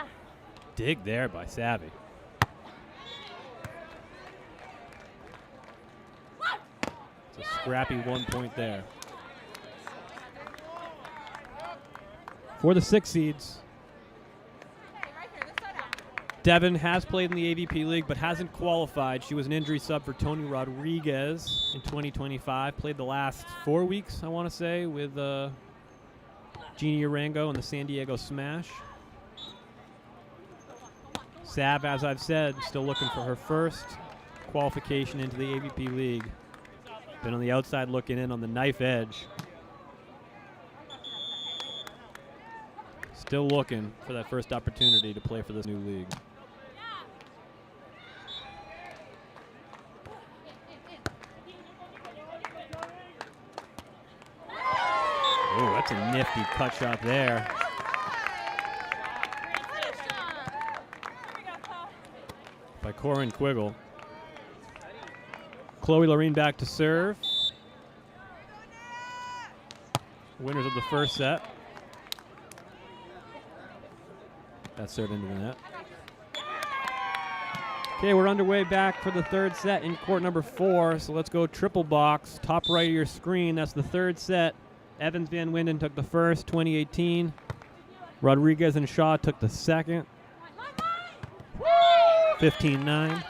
dig there by Savvy. It's a scrappy 1 point there. For the 6 seeds, Devin has played in the AVP League but hasn't qualified. She was an injury sub for Tony Rodriguez in 2025. Played the last 4 weeks, I want to say, with Jeannie Orango and the San Diego Smash. Sav, as I've said, still looking for her first qualification into the AVP League. Been on the outside looking in on the knife edge. Still looking for that first opportunity to play for this new league. Oh, that's a nifty cut shot there. By Corin Quiggle. Chloe Lorene back to serve. Winners of the first set. That serve into the net. Okay, we're underway back for the third set in court number 4. So let's go triple box. Top right of your screen, that's the third set. Evans Van Winden took the first, 2018. Rodriguez and Shaw took the second. 15-9.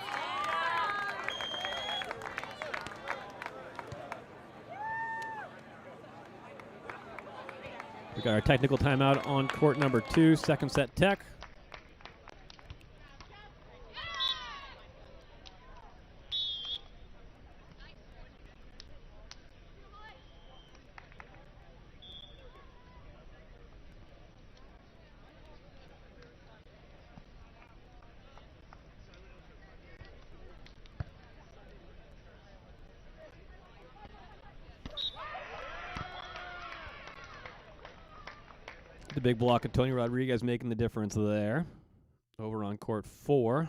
We got our technical timeout on court number 2, second set tech. The big block of Tony Rodriguez making the difference there. Over on court 4.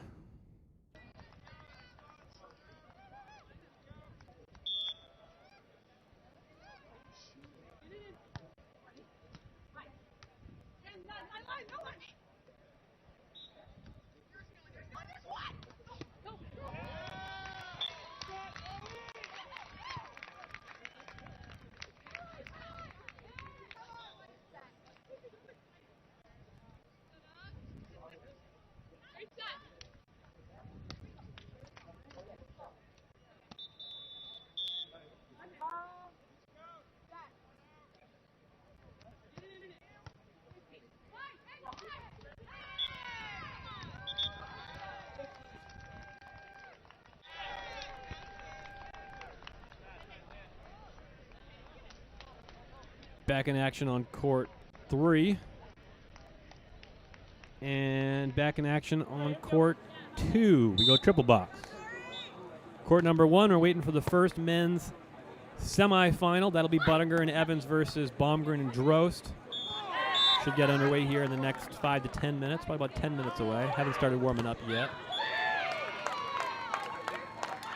Back in action on court 3. And back in action on court 2. We go triple box. Court number 1, we're waiting for the first men's semifinal. That'll be Buttinger and Evans versus Baumgren and Drost. Should get underway here in the next 5 to 10 minutes, probably about 10 minutes away. Haven't started warming up yet.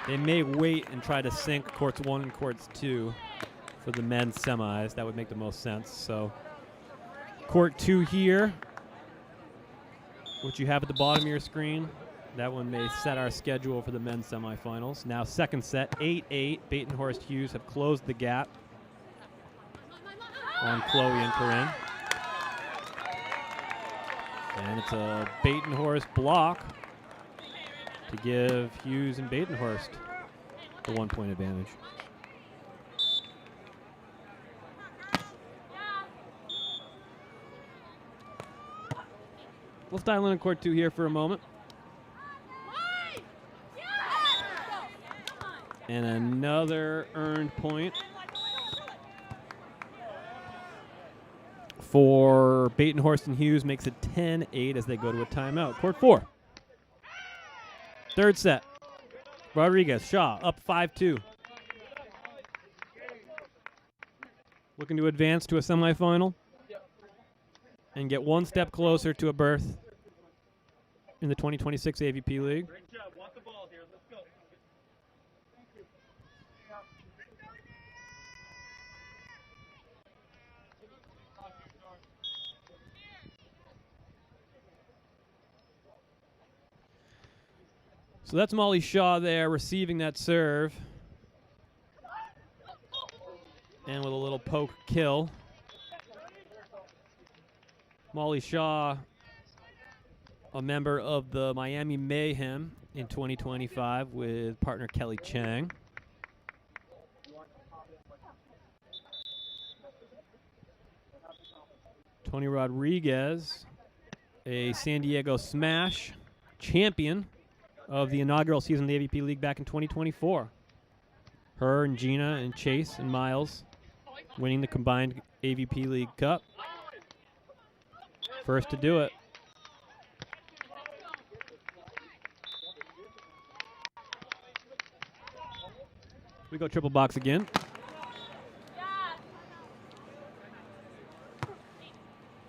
They may wait and try to sync courts 1 and courts 2 for the men's semis. That would make the most sense. So court 2 here, which you have at the bottom of your screen. That one may set our schedule for the men's semifinals. Now second set, 8-8. Batenhorst Hughes have closed the gap on Chloe and Corinne. And it's a Batenhorst block to give Hughes and Batenhorst the 1-point advantage. We'll style in court 2 here for a moment. And another earned point for Batenhorst and Hughes, makes it 10-8 as they go to a timeout. Court 4. Third set. Rodriguez, Shaw, up 5-2. Looking to advance to a semifinal and get one step closer to a berth in the 2026 AVP League. Great job. Want the ball here. Let's go. So that's Molly Shaw there receiving that serve. And with a little poke kill. Molly Shaw, a member of the Miami Mayhem in 2025 with partner Kelly Chang. Tony Rodriguez, a San Diego Smash champion of the inaugural season of the AVP League back in 2024. Her and Gina and Chase and Miles winning the combined AVP League Cup. First to do it. We go triple box again.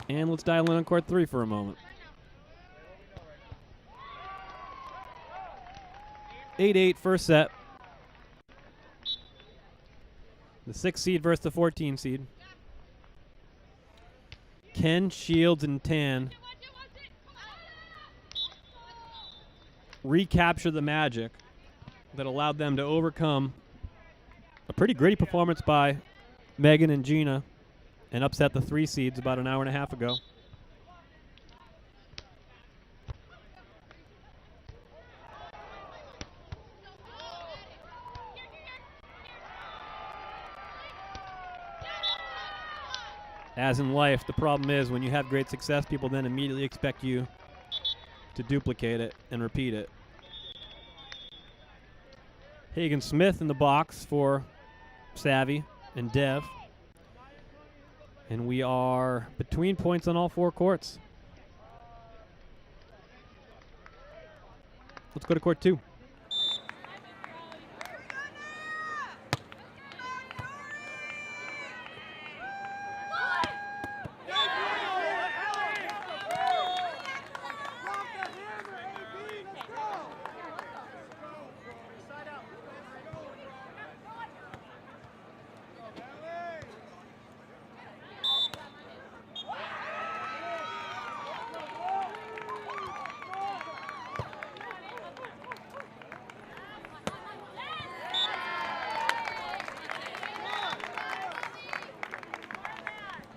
And let's dial in on court 3 for a moment. 8-8 first set. The 6 seed versus the 14 seed. Ken, Shields, and Tan recapture the magic that allowed them to overcome a pretty gritty performance by Megan and Gina and upset the 3 seeds about an hour and a half ago. As in life, the problem is when you have great success, people then immediately expect you to duplicate it and repeat it. Hagen Smith in the box for Savvy and Dev. And we are between points on all 4 courts. Let's go to court 2.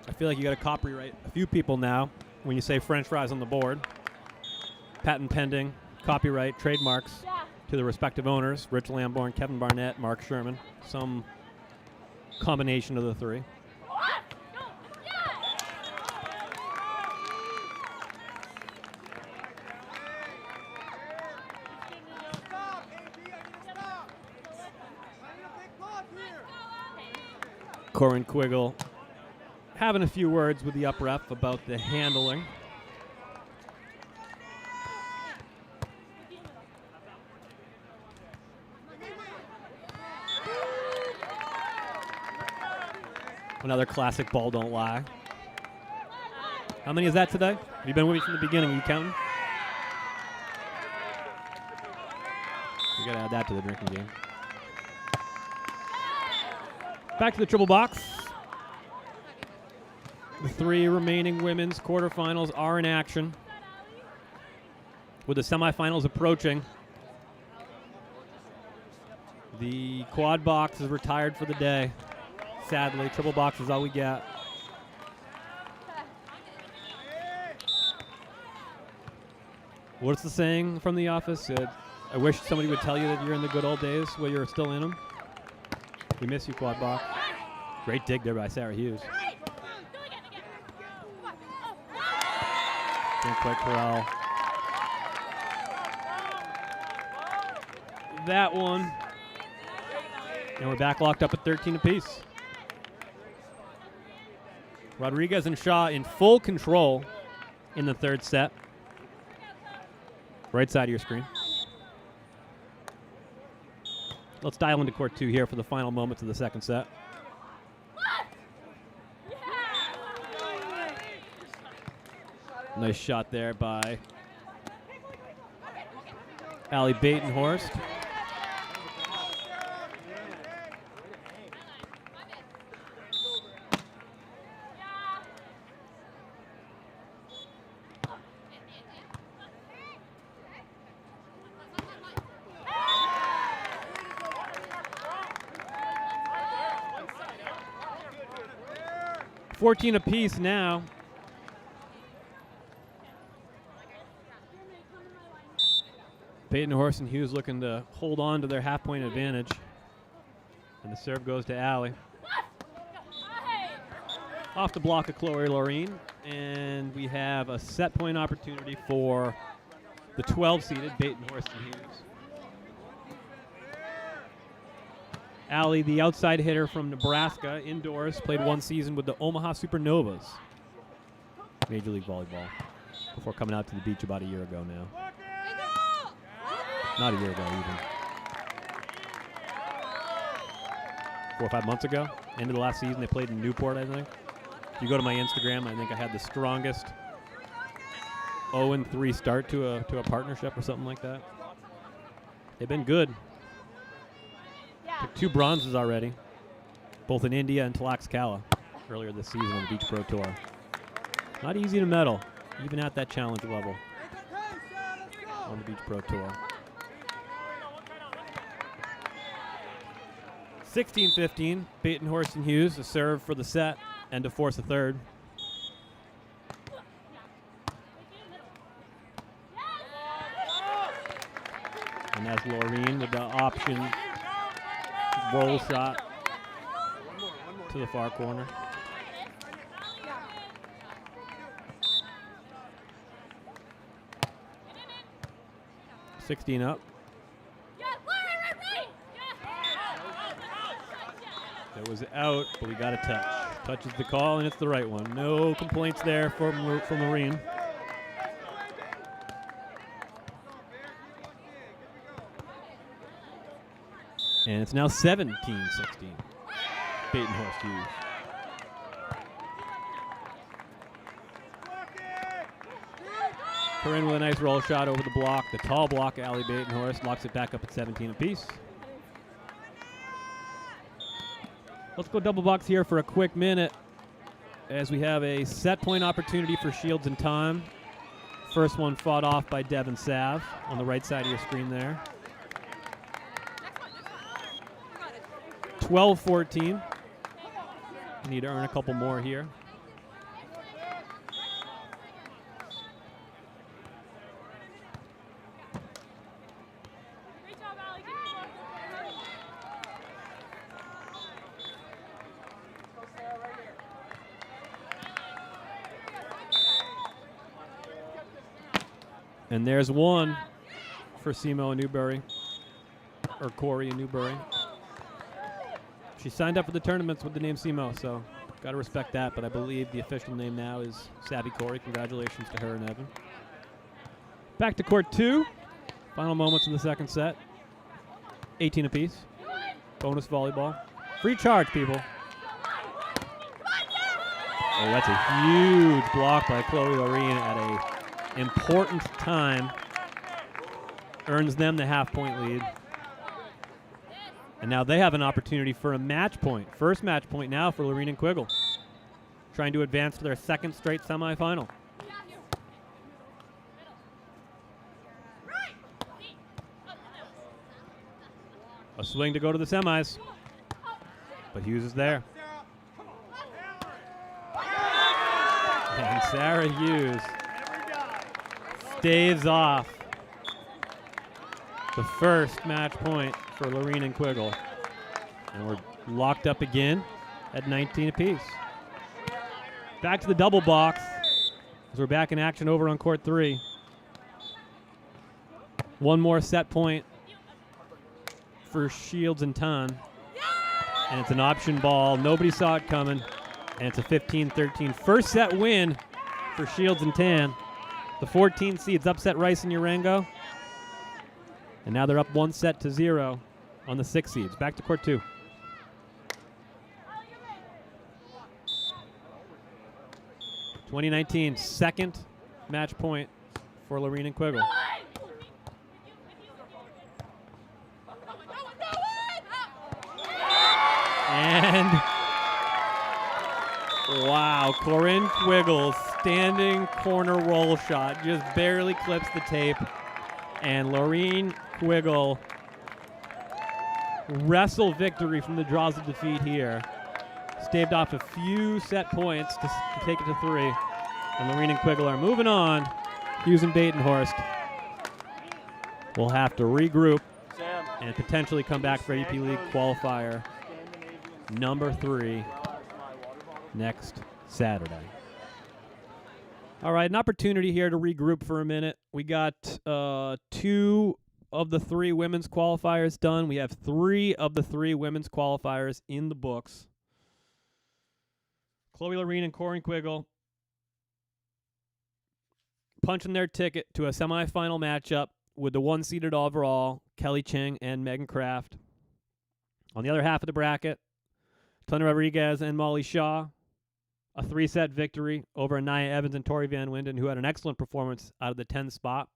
I feel like you got to copyright a few people now when you say French fries on the board. Patent pending, copyright, trademarks to the respective owners, Rich Lamborn, Kevin Barnett, Mark Sherman, some combination of the 3. Corin Quiggle having a few words with the up ref about the handling. Another classic ball don't lie. How many is that today? Have you been with me from the beginning? Are you counting? You gotta add that to the drinking game. Back to the triple box. The 3 remaining women's quarterfinals are in action, with the semifinals approaching. The quad box is retired for the day. Sadly, triple box is all we got. What's the saying from the office? I wish somebody would tell you that you're in the good old days where you're still in them. We miss you, quad box. Great dig there by Sarah Hughes. Quick corral. That one. And we're back locked up at 13 apiece. Rodriguez and Shaw in full control in the 3rd set. Right side of your screen. Let's dial into court 2 here for the final moments of the 2nd set. Nice shot there by Allie Batenhorst. $14 apiece now. Batenhorst and Hughes looking to hold on to their half-point advantage. And the serve goes to Allie. Off the block of Chloe Loreen. And we have a set point opportunity for the 12-seeded Batenhorst and Hughes. Allie, the outside hitter from Nebraska, indoors, played 1 season with the Omaha Supernovas. Major League Volleyball before coming out to the beach about a year ago now. Not a year ago, even. 4 or 5 months ago. End of the last season, they played in Newport, I think. If you go to my Instagram, I think I had the strongest 0-3 start to a partnership or something like that. They've been good. Took 2 bronzes already, both in India and Tlaxcala earlier this season on the Beach Pro Tour. Not easy to medal, even at that challenge level on the Beach Pro Tour. 16-15, Peyton Horst and Hughes to serve for the set and to force a third. And that's Laureen with the option roll shot to the far corner. $16 up. It was out, but we got a touch. Touches the call, and it's the right one. No complaints there from Laureen. And it's now 17-16. Peyton Horst Hughes. Corinne with a nice roll shot over the block. The tall block, Allie Peyton Horst locks it back up at 17 apiece. Let's go double box here for a quick minute as we have a set point opportunity for Shields and Time. First one fought off by Devin Sav on the right side of your screen there. 12-14. Need to earn a couple more here. And there's one for Simo and Newbury, or Cory and Newbury. She signed up for the tournaments with the name Simo, so got to respect that. But I believe the official name now is Savvy Cory. Congratulations to her and Evan. Back to court 2. Final moments in the second set. 18 apiece. Bonus volleyball. Free charge, people. Oh, that's a huge block by Chloe Laureen at a important time. Earns them the half-point lead. And now they have an opportunity for a match point. First match point now for Laureen and Quiggle. Trying to advance to their second straight semifinal. A swing to go to the semis. But Hughes is there. And Sarah Hughes staves off the first match point for Laureen and Quiggle. And we're locked up again at 19 apiece. Back to the double box as we're back in action over on court 3. One more set point for Shields and Tan. And it's an option ball. Nobody saw it coming. And it's a 15-13 first set win for Shields and Tan. The 14 seeds upset Rice and Urango. And now they're up 1-0 on the 6 seeds. Back to court 2. (2019) second match point for Laureen and Quiggle. And wow, Corinne Quiggle's standing corner roll shot just barely clips the tape. And Laureen Quiggle wrestle victory from the draws of defeat here. Staved off a few set points to take it to 3. And Laureen and Quiggle are moving on. Hughes and Batenhorst will have to regroup and potentially come back for AVP League Qualifier number 3 next Saturday. All right, an opportunity here to regroup for a minute. We got 2 of the 3 women's qualifiers done. We have 3 of the 3 women's qualifiers in the books. Chloe Laureen and Corinne Quiggle punching their ticket to a semifinal matchup with the 1-seeded overall, Kelly Ching and Megan Kraft. On the other half of the bracket, Tony Rodriguez and Molly Shaw, a 3-set victory over Anaya Evans and Tori Van Winden, who had an excellent performance out of the 10th spot.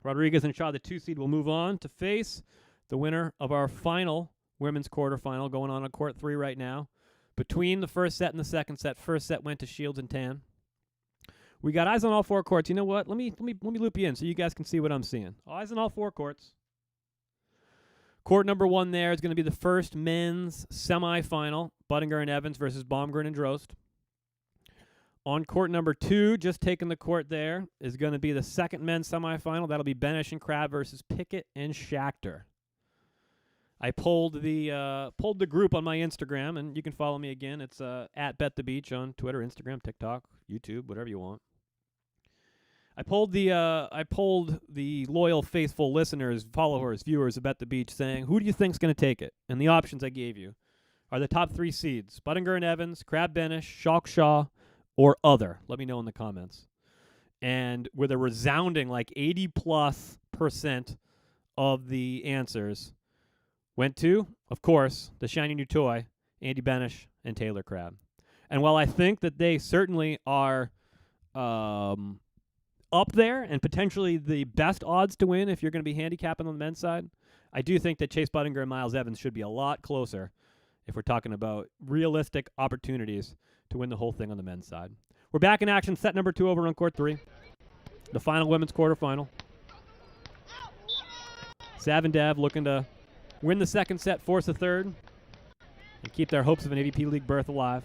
Rodriguez and Shaw, the 2-seed, will move on to face the winner of our final women's quarterfinal, going on court 3 right now. Between the first set and the second set, first set went to Shields and Tan. We got eyes on all 4 courts. You know what? Let me loop you in so you guys can see what I'm seeing. Eyes on all 4 courts. Court number 1 there is going to be the first men's semifinal, Buttinger and Evans versus Baumgren and Drost. On court number 2, just taking the court there, is going to be the second men's semifinal. That'll be Benish and Crab versus Pickett and Schachter. I polled the group on my Instagram, and you can follow me again. It's at BetTheBeach on Twitter, Instagram, TikTok, YouTube, whatever you want. I polled the loyal, faithful listeners, followers, viewers of Bet the Beach, saying, who do you think's going to take it? And the options I gave you are the top 3 seeds: Buttinger and Evans, Crab Benish, Shalk Shaw, or other. Let me know in the comments. And with a resounding 80+% of the answers went to, of course, the shiny new toy, Andy Benish and Taylor Crab. And while I think that they certainly are up there and potentially the best odds to win if you're going to be handicapping on the men's side, I do think that Chase Buttinger and Miles Evans should be a lot closer if we're talking about realistic opportunities to win the whole thing on the men's side. We're back in action, set number 2 over on court 3. The final women's quarterfinal. Sav and Dev looking to win the second set, force the third, and keep their hopes of an AVP League berth alive.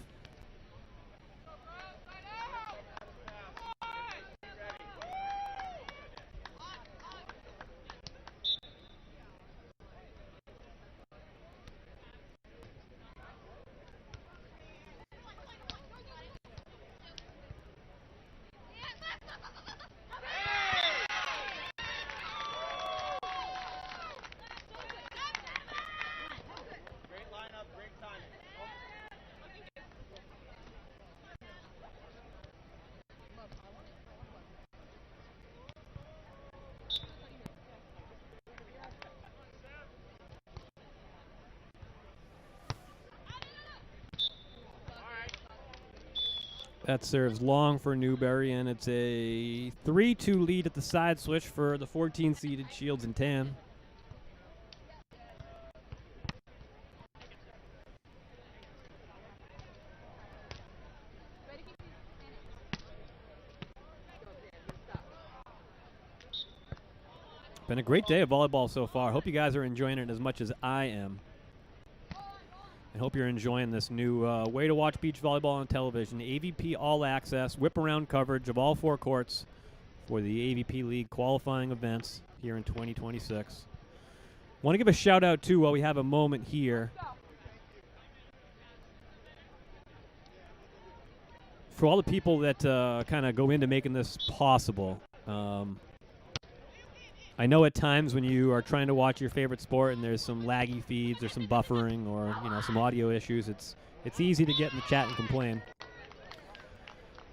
That serves long for Newberry, and it's a 3-2 lead at the side switch for the 14-seeded Shields and Tan. Been a great day of volleyball so far. Hope you guys are enjoying it as much as I am. I hope you're enjoying this new way to watch beach volleyball on television. AVP All Access, whip-around coverage of all 4 courts for the AVP League qualifying events here in 2026. Want to give a shout-out, too, while we have a moment here, for all the people that kind of go into making this possible. I know at times when you are trying to watch your favorite sport and there's some laggy feeds or some buffering or some audio issues, it's easy to get in the chat and complain.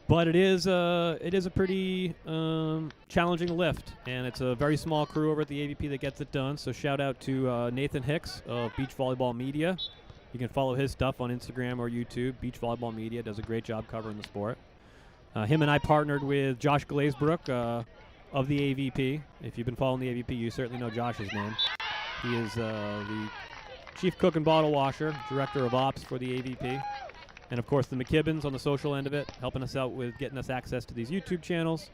But it is a pretty challenging lift, and it's a very small crew over at the AVP that gets it done. So shout out to Nathan Hicks of Beach Volleyball Media. You can follow his stuff on Instagram or YouTube. Beach Volleyball Media does a great job covering the sport. Him and I partnered with Josh Glazebrook of the AVP. If you've been following the AVP, you certainly know Josh's name. He is the chief cook and bottle washer, director of ops for the AVP. And, of course, the McKibbins on the social end of it, helping us out with getting us access to these YouTube channels.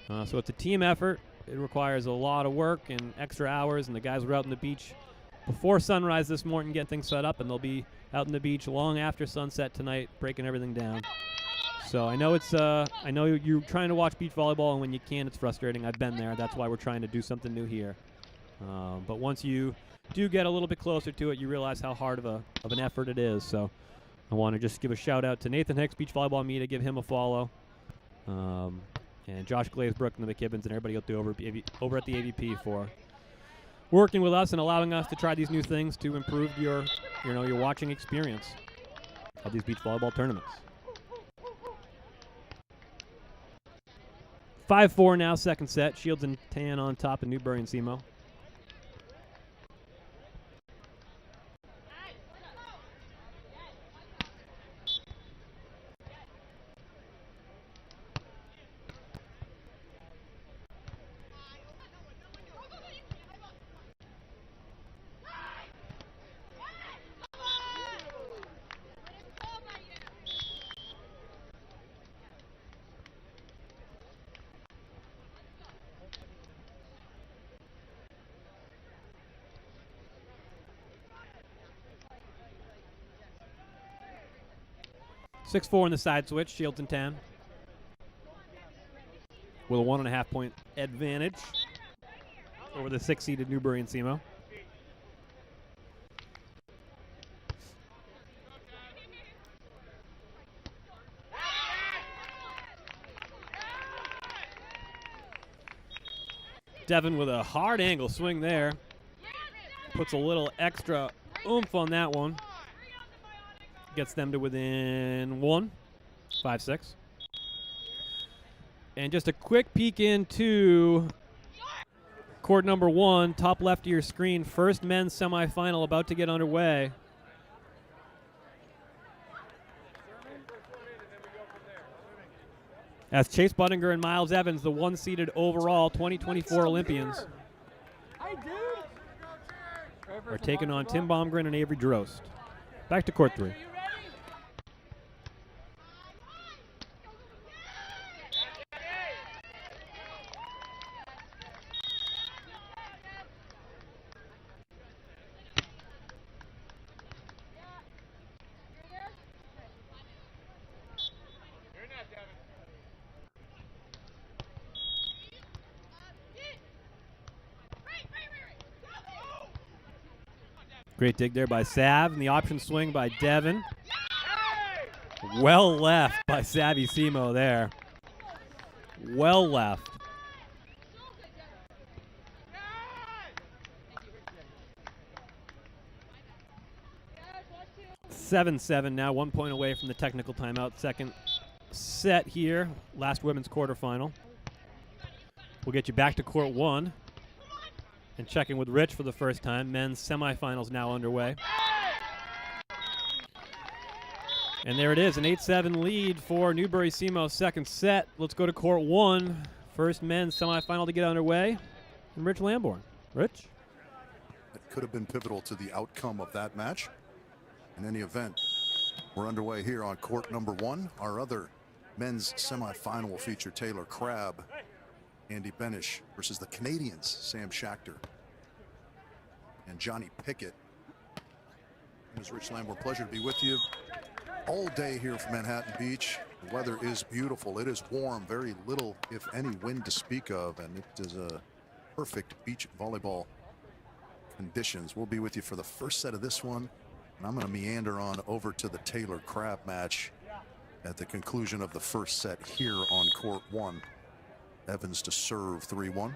So it's a team effort. It requires a lot of work and extra hours, and the guys were out on the beach before sunrise this morning getting things set up, and they'll be out on the beach long after sunset tonight, breaking everything down. So I know I know you're trying to watch beach volleyball, and when you can't, it's frustrating. I've been there. That's why we're trying to do something new here. But once you do get a little bit closer to it, you realize how hard of an effort it is. So I want to just give a shout out to Nathan Hicks, Beach Volleyball Media, give him a follow, and Josh Glazebrook and the McKibbins and everybody else over at the AVP for working with us and allowing us to try these new things to improve your watching experience of these beach volleyball tournaments. 5-4 now, second set. Shields and Tan on top of Newbury and SEMO. (6-4) in the side switch. Shields and Tan with a 1.5 point advantage over the 6-seeded Newbury and SEMO. Devin with a hard angle swing there. Puts a little extra oomph on that one. Gets them to within 1, 5-6. And just a quick peek into court number 1, top left of your screen. First men's semifinal about to get underway. As Chase Budinger and Miles Evans, the 1-seeded overall 2024 Olympians, are taking on Tim Baumgren and Avery Drost. Back to court 3. 'Great dig there by Sav, and the option swing by Devin. Well left by Savvy SEMO there. Well left. 7-7 now, 1 point away from the technical timeout. Second set here, last women's quarterfinal. We'll get you back to court 1 and checking with Rich for the first time. Men's semifinals now underway. And there it is, an 8-7 lead for Newbury SEMO second set. Let's go to court 1. First men's semifinal to get underway. And Rich Lamborn. Rich? It could have been pivotal to the outcome of that match. In any event, we're underway here on court number 1. Our other men's semifinal will feature Taylor Crab, Andy Benish versus the Canadians, Sam Schachter and Johnny Pickett. Ms. Rich Lamborn, pleasure to be with you all day here from Manhattan Beach. The weather is beautiful. It is warm, very little, if any, wind to speak of, and it is a perfect beach volleyball conditions. We'll be with you for the first set of this one, and I'm going to meander on over to the Taylor Crab match at the conclusion of the first set here on court 1. Evans to serve 3-1.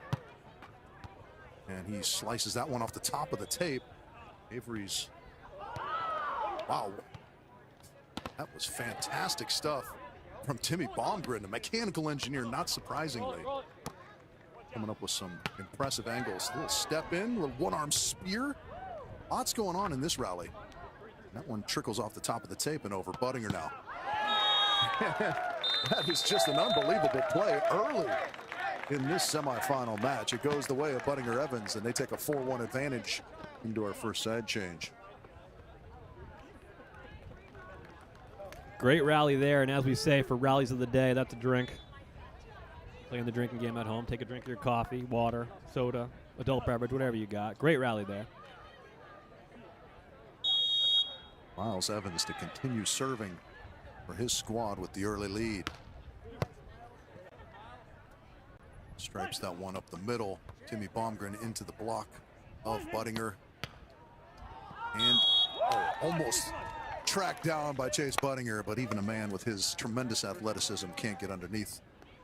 And he slices that one off the top of the tape. Avery's, wow. That was fantastic stuff from Timmy Baumgren, a mechanical engineer, not surprisingly. Coming up with some impressive angles. A little step in, a little one-arm spear. Lots going on in this rally. That one trickles off the top of the tape and over. Budinger now. That is just an unbelievable play early in this semifinal match. It goes the way of Budinger Evans, and they take a 4-1 advantage into our first side change. Great rally there, and as we say, for rallies of the day, that's a drink. Playing the drinking game at home. Take a drink of your coffee, water, soda, adult beverage, whatever you got. Great rally there. Miles Evans to continue serving for his squad with the early lead. Stripes that one up the middle. Timmy Baumgren into the block of Budinger. And almost tracked down by Chase Budinger, but even a man with his tremendous athleticism can't get underneath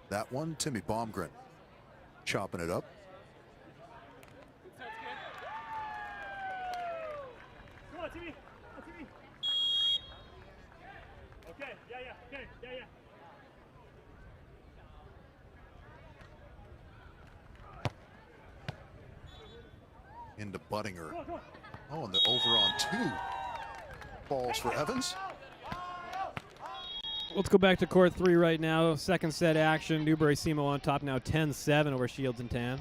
that one. Timmy Baumgren chopping it up. Come on, Timmy. Come on, Timmy. Okay, yeah. into Buttinger. Oh, and the over on 2 balls for Evans. Let's go back to court 3 right now. Second set action. Newbury-Semo on top now 10-7 over Shields and Tan.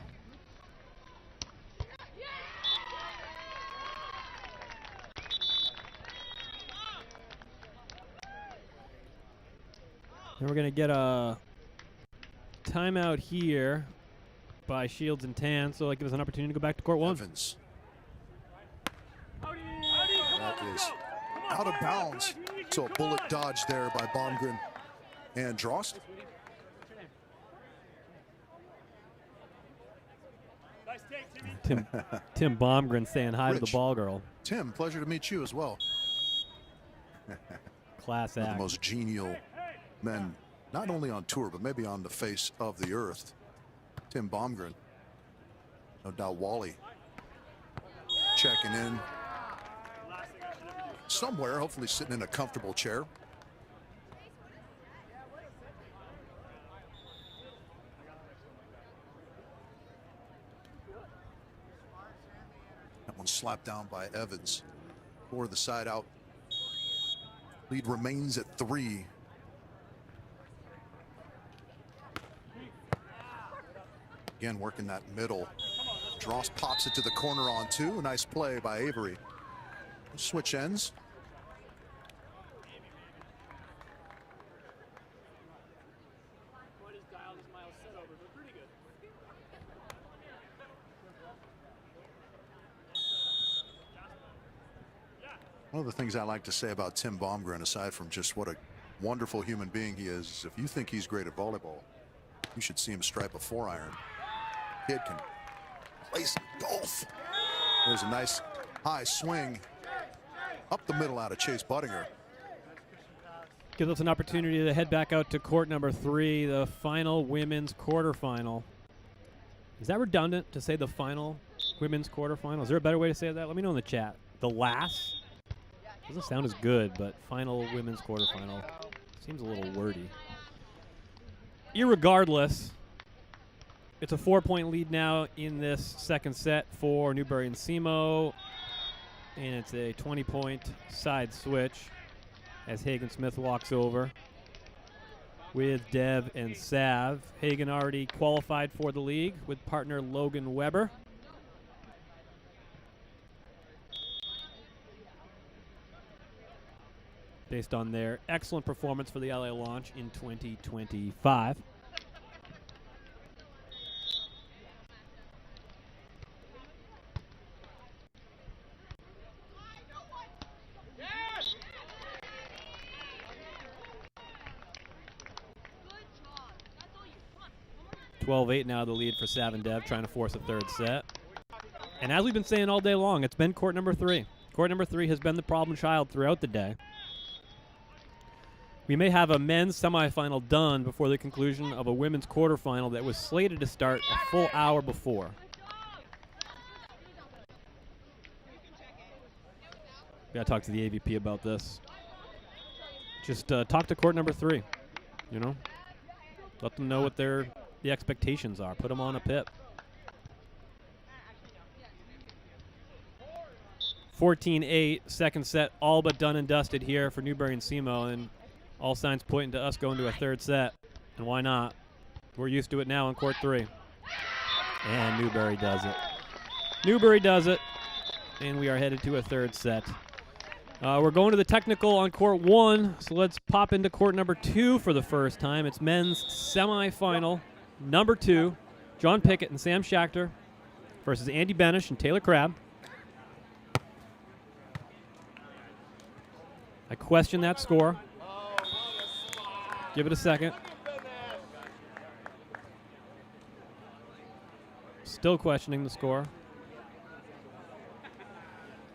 And we're going to get a timeout here by Shields and Tan, so that gives us an opportunity to go back to court 1. Evans. That is out of bounds. So a bullet dodge there by Baumgren and Drost. Tim Baumgren saying hi to the ball girl. Tim, pleasure to meet you as well. Class One of act. the most genial men, not only on tour, but maybe on the face of the earth. Tim Baumgren. No doubt Wally checking in somewhere, hopefully sitting in a comfortable chair. That one slapped down by Evans for the side out. Lead remains at 3. Again, working that middle. Drost pops it to the corner on 2. Nice play by Avery. Switch ends. One of the things I like to say about Tim Baumgren, aside from just what a wonderful human being he is, if you think he's great at volleyball, you should see him stripe a 4-iron. Kid can place both. There's a nice high swing up the middle out of Chase Buttinger. Gives us an opportunity to head back out to court number 3, the final women's quarterfinal. Is that redundant to say the final women's quarterfinal? Is there a better way to say that? Let me know in the chat. The last? Doesn't sound as good, but final women's quarterfinal seems a little wordy. Irregardless, it's a 4-point lead now in this second set for Newbury and Semo, and it's a 20-point side switch as Hagen Smith walks over with Dev and Sav. Hagen already qualified for the league with partner Logan Weber. Based on their excellent performance for the LA launch in 2025. Yes! 12-8 now the lead for Sav and Dev, trying to force a third set. And as we've been saying all day long, it's been court number 3. Court number 3 has been the problem child throughout the day. We may have a men's semifinal done before the conclusion of a women's quarterfinal that was slated to start a full hour before. Gotta talk to the AVP about this. Just talk to court number 3, you know? Let them know what the expectations are. Put them on a pip. 14-8, second set, all but done and dusted here for Newbury and Semo, and all signs pointing to us going to a third set. And why not? We're used to it now in court 3. And Newbury does it. Newbury does it, and we are headed to a third set. We're going to the technical on court 1, so let's pop into court number 2 for the first time. It's men's semifinal number 2. John Pickett and Sam Schachter versus Andy Benish and Taylor Crab. I question that score. Give it a second. Still questioning the score.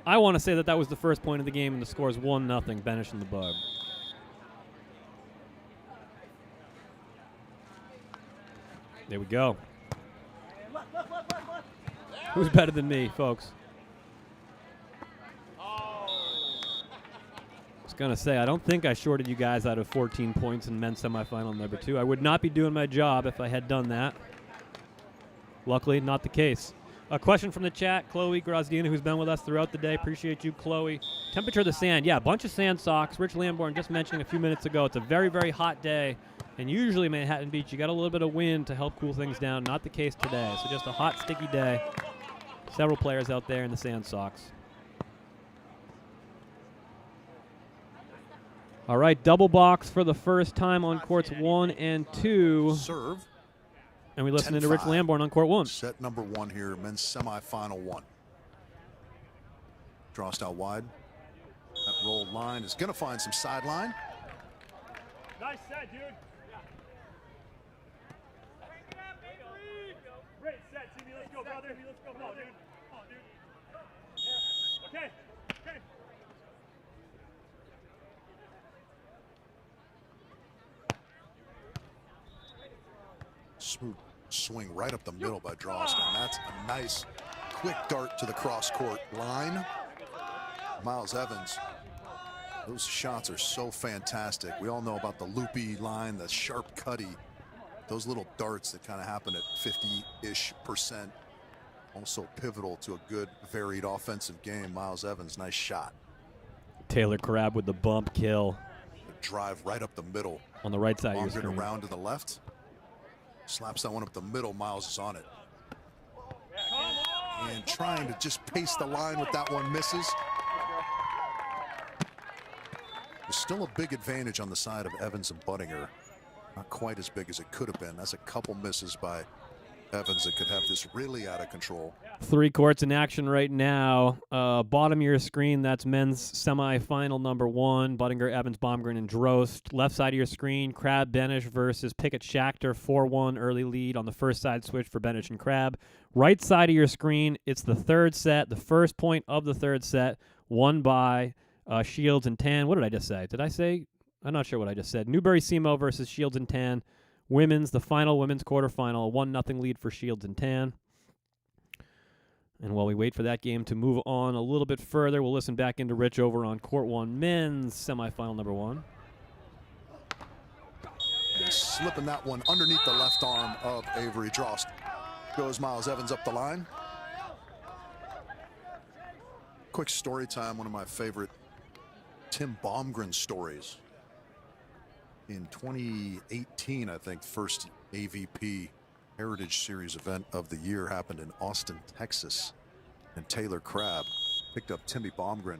I want to say that was the first point of the game and the score is 1-0, Benish and the Bug. There we go. Who's better than me, folks? Gonna say, I don't think I shorted you guys out of 14 points in men's semifinal number 2. I would not be doing my job if I had done that. Luckily, not the case. A question from the chat, Chloe Grozdina, who's been with us throughout the day. Appreciate you, Chloe. Temperature of the sand. Yeah, a bunch of sand socks. Rich Lamborn just mentioning a few minutes ago, it's a very, very hot day. And usually Manhattan Beach, you got a little bit of wind to help cool things down. Not the case today. So just a hot, sticky day. Several players out there in the sand socks. All right, double box for the first time on courts 1 and 2. Serve. And we listen to Rich Lamborn on court 1. Set number 1 here, men's semifinal 1. Drost out wide. That rolled line is going to find some sideline. Nice set, dude. Great set, Timmy. Let's go, brother. Let's go. Come on, dude. Come on, dude. Okay. Okay. Smooth swing right up the middle by Drost, and that's a nice quick dart to the cross court line. Miles Evans, those shots are so fantastic. We all know about the loopy line, the sharp cutty, those little darts that kind of happen at 50-ish%. Also pivotal to a good, varied offensive game. Miles Evans, nice shot. Taylor Crab with the bump kill. The drive right up the middle. On the right side of your Longer screen. around to the left. Slaps that one up the middle. Miles is on it. And trying to just pace the line with that one, misses. There's still a big advantage on the side of Evans and Buttinger. Not quite as big as it could have been. That's a couple misses by Evans that could have this really out of control. 3 courts in action right now. Bottom of your screen, that's men's semifinal number 1. Buttinger, Evans, Baumgren, and Drost. Left side of your screen, Crab, Benish versus Pickett, Schachter. 4-1 early lead on the first side switch for Benish and Crab. Right side of your screen, it's the third set, the first point of the third set, won by Shields and Tan. What did I just say? Did I say? I'm not sure what I just said. Newbury-Semo versus Shields and Tan. Women's, the final women's quarterfinal, a 1-0 lead for Shields and Tan. And while we wait for that game to move on a little bit further, we'll listen back into Rich over on court 1, men's semifinal number 1. And slipping that one underneath the left arm of Avery Drost. Goes Miles Evans up the line. Quick story time, one of my favorite Tim Baumgren stories. In 2018, I think, first AVP Heritage Series event of the year happened in Austin, Texas. And Taylor Crab picked up Timmy Baumgren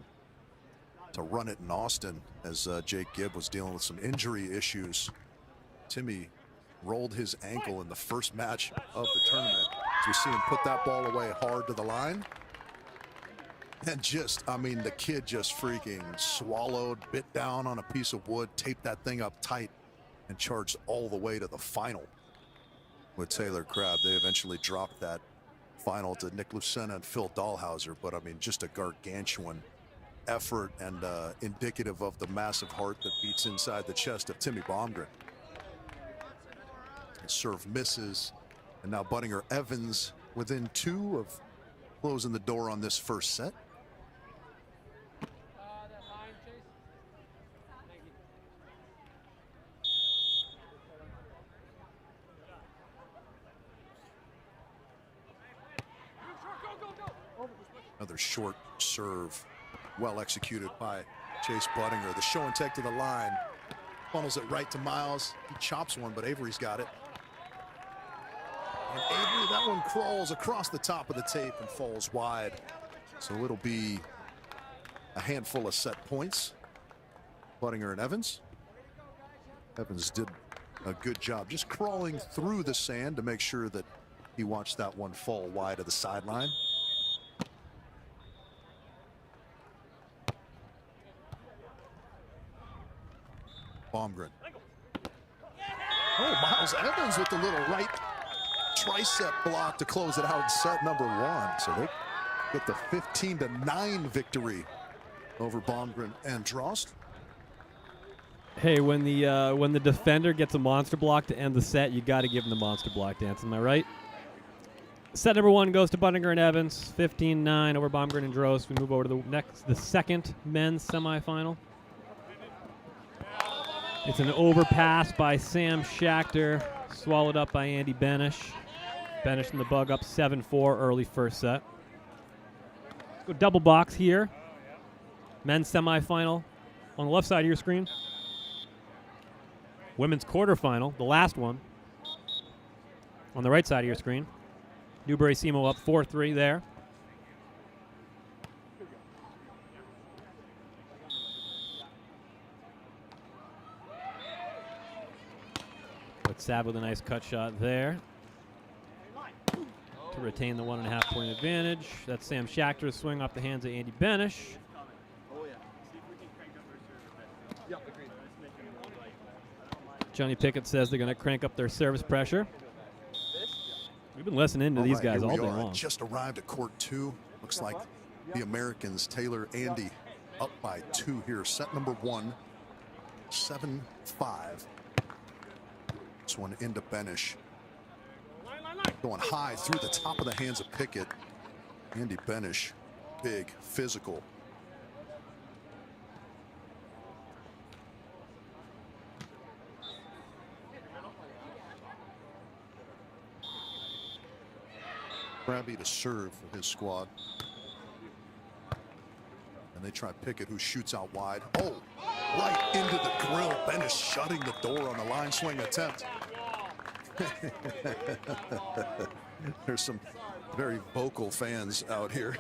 to run it in Austin as Jake Gibb was dealing with some injury issues. Timmy rolled his ankle in the first match of the tournament. So you see him put that ball away hard to the line. And just, I mean, the kid just freaking swallowed, bit down on a piece of wood, taped that thing up tight, and charged all the way to the final with Taylor Crab. They eventually dropped that final to Nick Lucena and Phil Dahlhauser, but I mean, just a gargantuan effort and indicative of the massive heart that beats inside the chest of Timmy Baumgren. Serve misses, and now Buttinger Evans within 2 of closing the door on this first set. That line, Chase. Thank you. Another short serve, well executed by Chase Buttinger. The show and take to the line, funnels it right to Miles. He chops one, but Avery's got it. And Avery, that one crawls across the top of the tape and falls wide. So it'll be a handful of set points. Buttinger and Evans. Evans did a good job just crawling through the sand to make sure that he watched that one fall wide of the sideline. Baumgren. Oh, Miles Evans with the little right tricep block to close it out in set number 1. So they get the 15-9 victory over Baumgren and Drost. Hey, when the defender gets a monster block to end the set, you got to give him the monster block dance. Am I right? Set number 1 goes to Buttinger and Evans, 15-9 over Baumgren and Drost. We move over to the second men's semifinal. It's an overpass by Sam Schachter, swallowed up by Andy Benish. Benish and the Bug up 7-4 early first set. Let's go double box here. Men's semifinal on the left side of your screen. Women's quarterfinal, the last one, on the right side of your screen. Newbury-Semo up 4-3 there. But Sav with a nice cut shot there to retain the 1.5 point advantage. That's Sam Schachter's swing off the hands of Andy Benish. Johnny Pickett says they're going to crank up their service pressure. We've been listening to these guys all day long. Just arrived at court 2. Looks like the Americans, Taylor, Andy, up by 2 here. Set number 1, 7-5. This one into Benish. Going high through the top of the hands of Pickett. Andy Benish, big, physical. Crabby to serve for his squad. And they try Pickett, who shoots out wide. Oh, right into the grill. Benish shutting the door on the line swing attempt. There's some very vocal fans out here.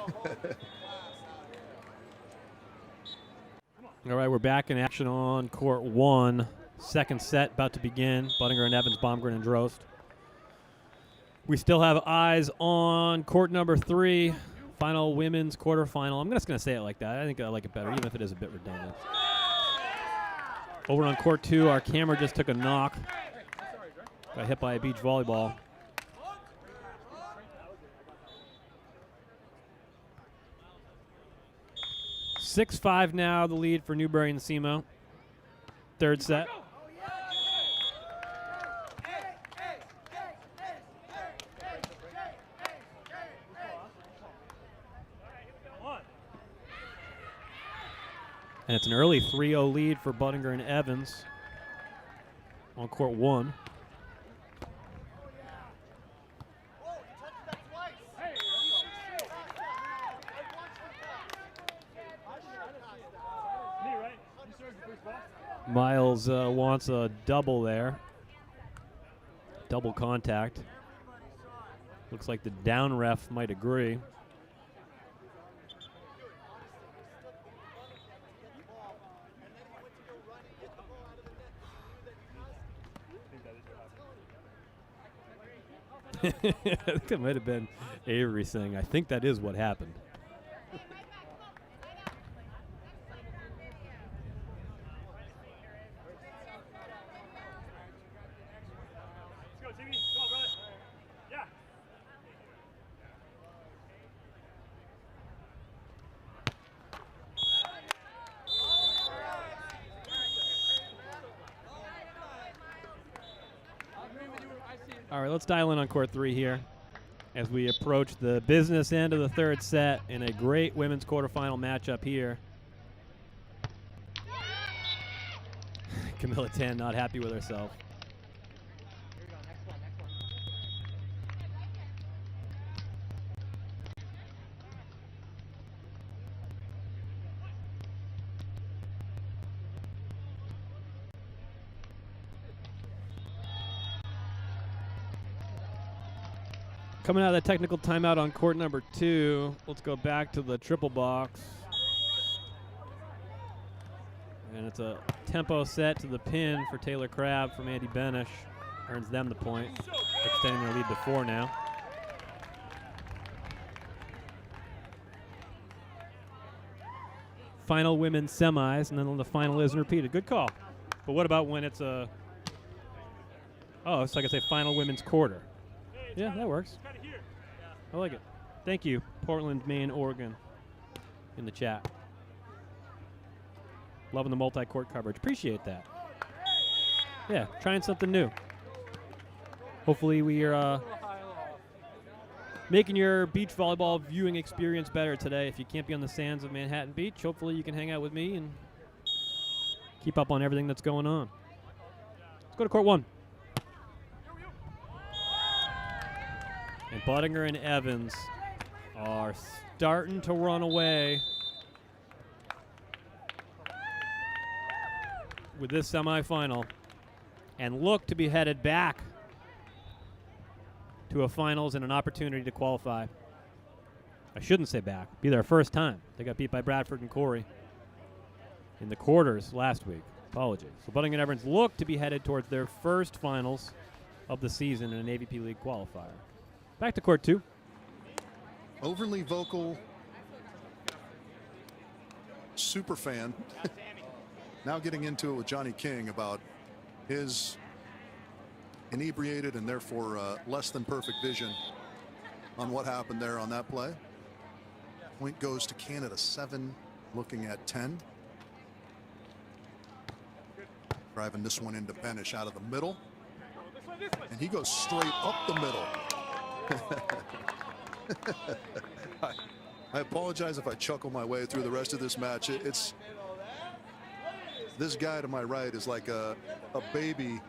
All right, we're back in action on court 1. Second set about to begin. Buttinger and Evans, Baumgren and Drost. We still have eyes on court number 3, final women's quarterfinal. I'm just going to say it like that. I think I like it better, even if it is a bit redundant. Over on court 2, our camera just took a knock. Got hit by a beach volleyball. (6-5) now, the lead for Newbury and Semo. Third set. And it's an early 3-0 lead for Buttinger and Evans on court 1. Miles wants a double there. Double contact. Looks like the down ref might agree. I think that might have been Avery saying, I think that is what happened. All right, let's dial in on court 3 here as we approach the business end of the third set in a great women's quarterfinal matchup here. Camilla Tan not happy with herself. Coming out of the technical timeout on court number 2, let's go back to the triple box. And it's a tempo set to the pin for Taylor Crab from Andy Benish. Earns them the point, extending their lead to 4 now. Final women's semis, and then the final isn't repeated. Good call. But what about when it's a... Oh, so I could say final women's quarter. Yeah, that works. I like it. Thank you, Portland, Maine, Oregon, in the chat. Loving the multi-court coverage. Appreciate that. Yeah, trying something new. Hopefully we are making your beach volleyball viewing experience better today. If you can't be on the sands of Manhattan Beach, hopefully you can hang out with me and keep up on everything that's going on. Let's go to court 1. And Buttinger and Evans are starting to run away with this semifinal and look to be headed back to a finals and an opportunity to qualify. I shouldn't say back. Be their first time. They got beat by Bradford and Cory in the quarters last week. Apologies. So Buttinger and Evans look to be headed towards their first finals of the season in an AVP League qualifier. Back to court 2. Overly vocal super fan. Now getting into it with Johnny King about his inebriated and therefore less than perfect vision on what happened there on that play. Point goes to Canada 7, looking at 10. Driving this one into Benish out of the middle. And he goes straight up the middle. I apologize if I chuckle my way through the rest of this match. It's this guy to my right is like a baby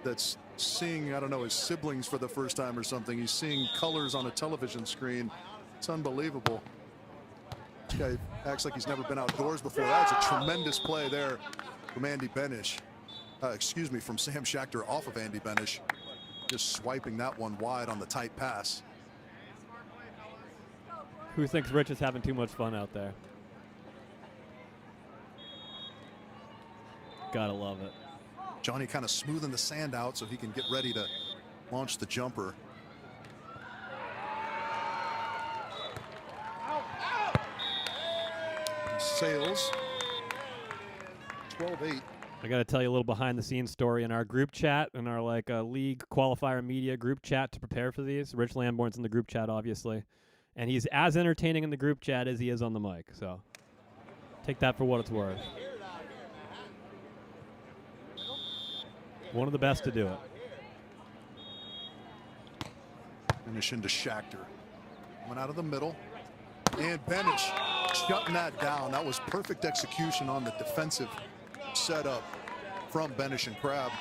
that's seeing, I don't know, his siblings for the first time or something. He's seeing colors on a television screen. It's unbelievable. This guy acts like he's never been outdoors before. That's a tremendous play there from Andy Benish. Excuse me, from Sam Schachter off of Andy Benish. Just swiping that one wide on the tight pass. Who thinks Rich is having too much fun out there? Gotta love it. Johnny kind of smoothing the sand out so he can get ready to launch the jumper. Sails. 12-8. I got to tell you a little behind the scenes story in our group chat, in our league qualifier media group chat to prepare for these. Rich Lamborn's in the group chat, obviously. And he's as entertaining in the group chat as he is on the mic. So take that for what it's worth. One of the best to do it. Finish into Schachter. Went out of the middle. And Benish shutting that down. That was perfect execution on the defensive setup from Benish and Crab.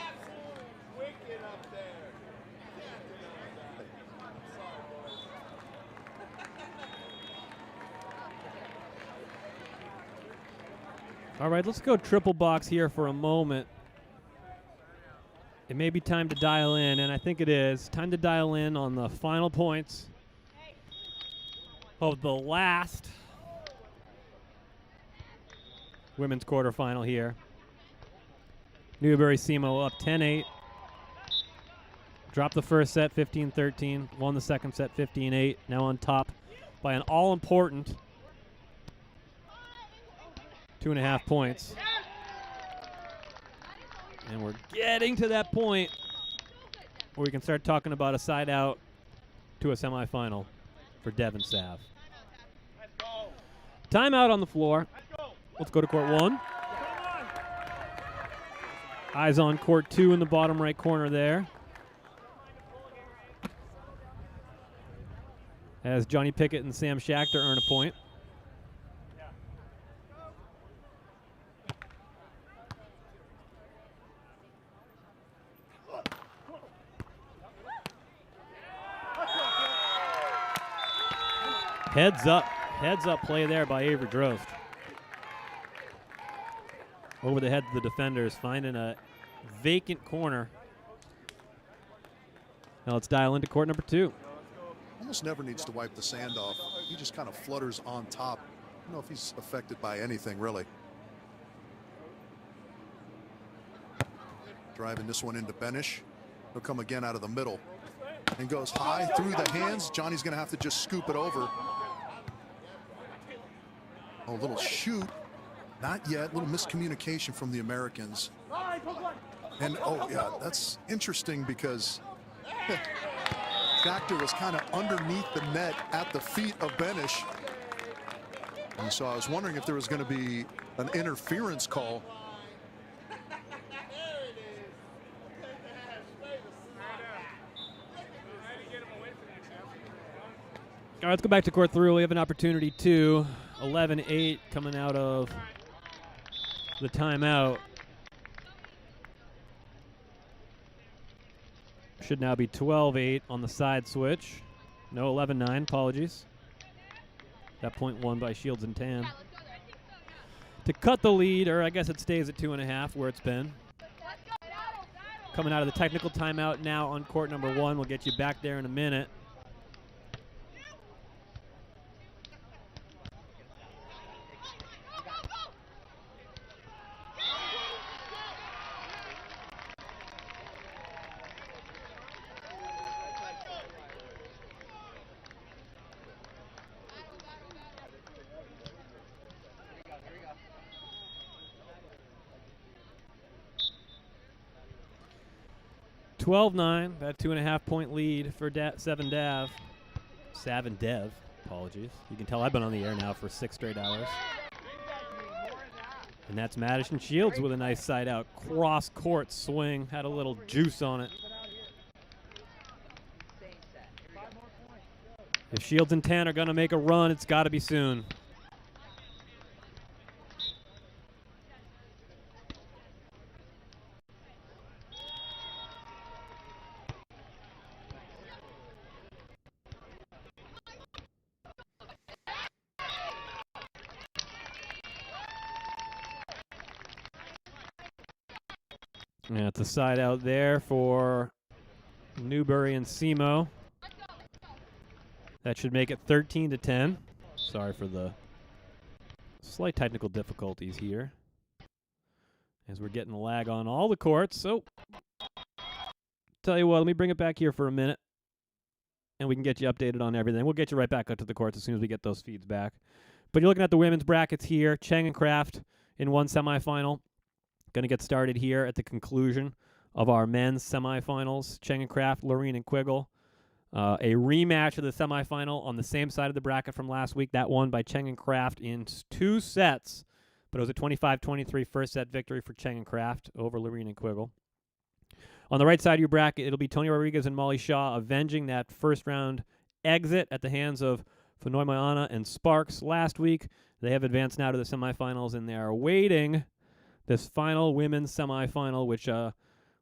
All right, let's go triple box here for a moment. It may be time to dial in, and I think it is. Time to dial in on the final points of the last women's quarterfinal here. Newbury-Semo up 10-8. Dropped the first set 15-13. Won the second set 15-8. Now on top by an all-important 2.5 points. And we're getting to that point where we can start talking about a side out to a semifinal for Devin Sav. Timeout on the floor. Let's go to court 1. Eyes on court 2 in the bottom right corner there. As Johnny Pickett and Sam Schachter earn a point. Heads up play there by Avery Drost. Over the heads of the defenders, finding a vacant corner. Now let's dial into court number 2. Almost never needs to wipe the sand off. He just kind of flutters on top. I don't know if he's affected by anything, really. Driving this one into Benish. He'll come again out of the middle. And goes high through the hands. Johnny's going to have to just scoop it over. Oh, a little shoot. Not yet. A little miscommunication from the Americans. And, oh, yeah, that's interesting because Schachter was kind of underneath the net at the feet of Benish. And so I was wondering if there was going to be an interference call. All right, let's go back to court 3. We have an opportunity to 11-8 coming out of the timeout. Should now be 12-8 on the side switch. No 11-9, apologies. That point won by Shields and Tan. To cut the lead, or I guess it stays at 2.5 where it's been. Coming out of the technical timeout now on court number 1. We'll get you back there in a minute. (12-9), that 2.5 point lead for Sav and Dev, apologies. You can tell I've been on the air now for 6 straight hours. And that's Madison Shields with a nice side out cross court swing. Had a little juice on it. If Shields and Tan are going to make a run, it's got to be soon. Yeah, it's a side out there for Newbury and Semo. That should make it 13-10. Sorry for the slight technical difficulties here, as we're getting a lag on all the courts. So, tell you what, let me bring it back here for a minute, and we can get you updated on everything. We'll get you right back up to the courts as soon as we get those feeds back. But you're looking at the women's brackets here. Cheng and Kraft in one semifinal. Going to get started here at the conclusion of our men's semifinals. Cheng and Kraft, Lorene and Quiggle. A rematch of the semifinal on the same side of the bracket from last week. That won by Cheng and Kraft in 2 sets. But it was a 25-23 first set victory for Cheng and Kraft over Lorene and Quiggle. On the right side of your bracket, it'll be Tony Rodriguez and Molly Shaw avenging that first round exit at the hands of Fenoy Mayana and Sparks last week. They have advanced now to the semifinals, and they are awaiting this final women's semifinal, which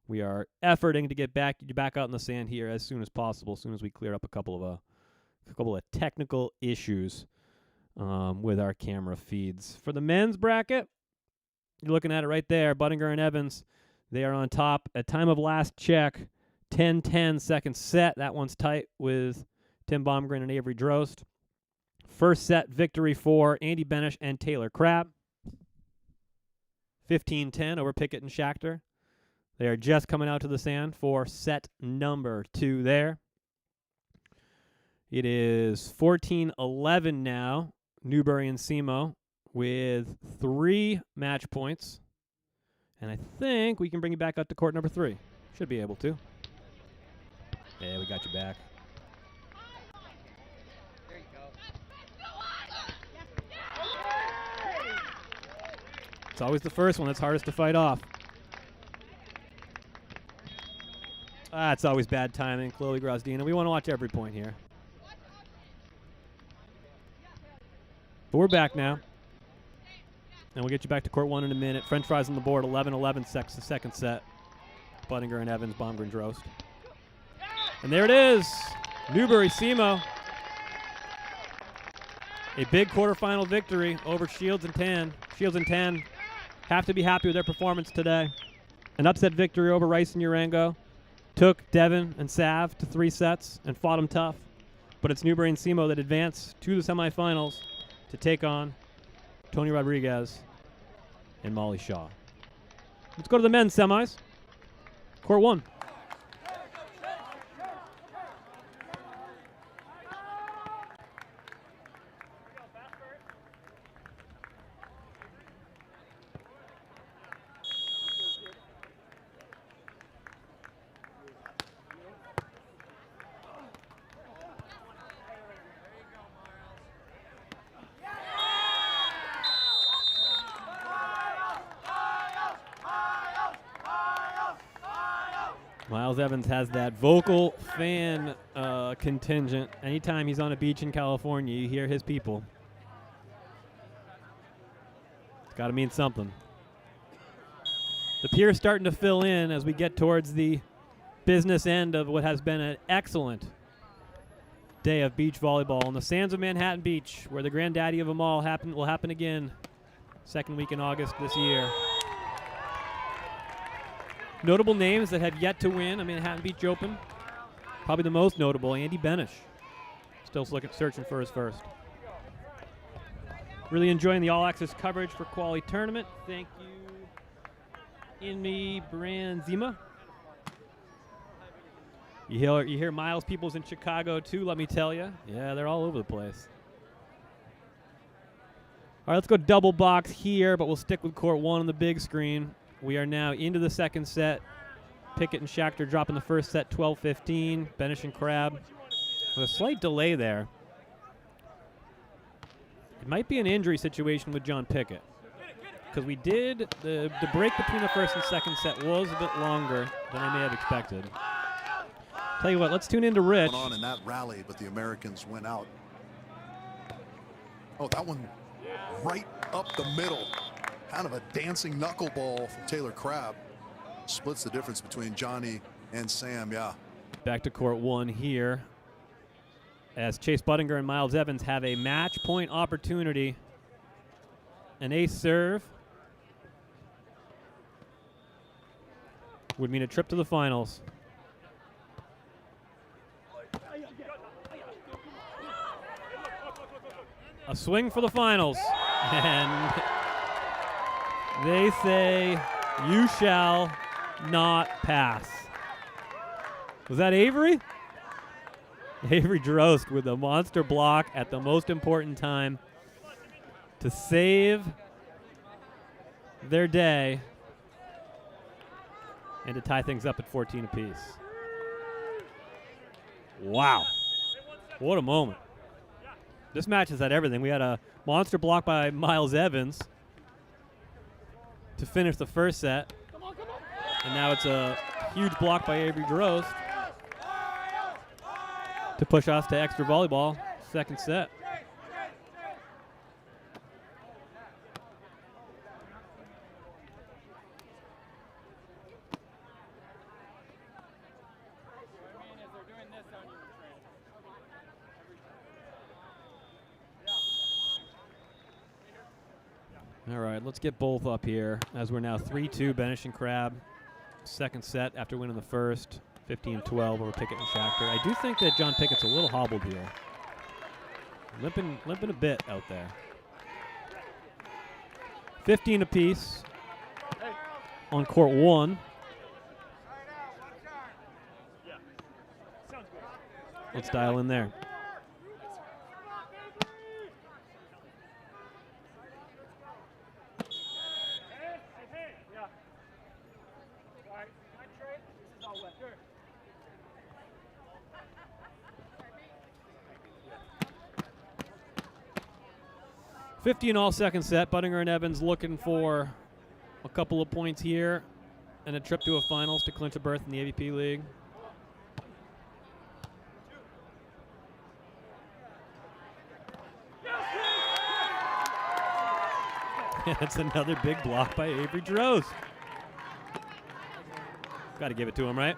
we are efforting to get back out in the sand here as soon as possible, as soon as we clear up a couple of technical issues with our camera feeds. For the men's bracket, you're looking at it right there. Buttinger and Evans, they are on top. At time of last check, 10-10 second set. That one's tight with Tim Baumgren and Avery Drost. First set victory for Andy Benish and Taylor Crab. 15-10 over Pickett and Schachter. They are just coming out to the sand for set number 2 there. It is 14-11 now, Newbury and Semo with 3 match points. And I think we can bring you back up to court number 3. Should be able to. Yeah, we got you back. It's always the first one that's hardest to fight off. It's always bad timing. Chloe Grozdina. We want to watch every point here. But we're back now. And we'll get you back to court 1 in a minute. French fries on the board. 11-11 the second set. Buttinger and Evans, Baumgren, Drost. And there it is. Newbury Semo. A big quarterfinal victory over Shields and Tan. Shields and Tan have to be happy with their performance today. An upset victory over Rice and Urango. Took Devin and Sav to 3 sets and fought them tough. But it's Newbury and Semo that advance to the semifinals to take on Tony Rodriguez and Molly Shaw. Let's go to the men's semis. Court 1. Miles Evans has that vocal fan contingent. Anytime he's on a beach in California, you hear his people. It's got to mean something. The pier's starting to fill in as we get towards the business end of what has been an excellent day of beach volleyball on the sands of Manhattan Beach, where the granddaddy of them all will happen again. Second week in August this year. Notable names that have yet to win a Manhattan Beach Open. Probably the most notable, Andy Benish. Still searching for his first. Really enjoying the all-access coverage for Quali Tournament. Thank you, Inmi Branzima. You hear Miles Peoples in Chicago too, let me tell you. Yeah, they're all over the place. All right, let's go double box here, but we'll stick with court 1 on the big screen. We are now into the second set. Pickett and Schachter dropping the first set 12-15. Benish and Crab with a slight delay there. It might be an injury situation with John Pickett, because we did, the break between the first and second set was a bit longer than I may have expected. Tell you what, let's tune into Rich. On in that rally, but the Americans went out. Oh, that one right up the middle. Kind of a dancing knuckleball from Taylor Crab. Splits the difference between Johnny and Sam, yeah. Back to court 1 here, as Chase Buttinger and Miles Evans have a match point opportunity. An ace serve would mean a trip to the finals. A swing for the finals. And they say, you shall not pass. Was that Avery? Avery Drost with a monster block at the most important time to save their day and to tie things up at 14 apiece. Wow. What a moment. This match has had everything. We had a monster block by Miles Evans to finish the first set. And now it's a huge block by Avery Drost to push us to extra volleyball, second set. All right, let's get both up here as we're now 3-2 Benish and Crab. Second set after winning the first, 15-12 over Pickett and Schachter. I do think that John Pickett's a little hobbled here. Limping a bit out there. 15 apiece on court 1. Let's dial in there. In all second set. Buttinger and Evans looking for a couple of points here and a trip to a finals to clinch a berth in the AVP League. That's another big block by Avery Drost. Got to give it to him, right?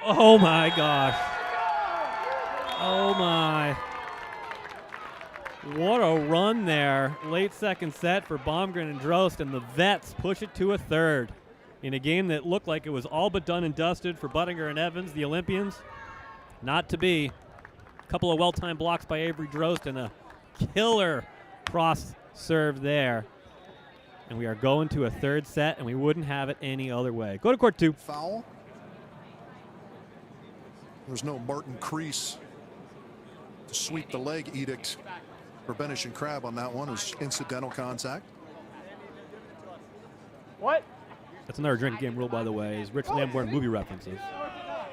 Oh my gosh. Oh my. What a run there. Late second set for Baumgren and Drost, and the vets push it to a third in a game that looked like it was all but done and dusted for Buttinger and Evans, the Olympians. Not to be. A couple of well-timed blocks by Avery Drost and a killer cross serve there. And we are going to a third set, and we wouldn't have it any other way. Go to court 2. Foul. There's no Martin Crease to sweep the leg edict for Benish and Crab on that one. It was incidental contact. What? That's another drinking game rule, by the way, is Rich Lamborn movie references.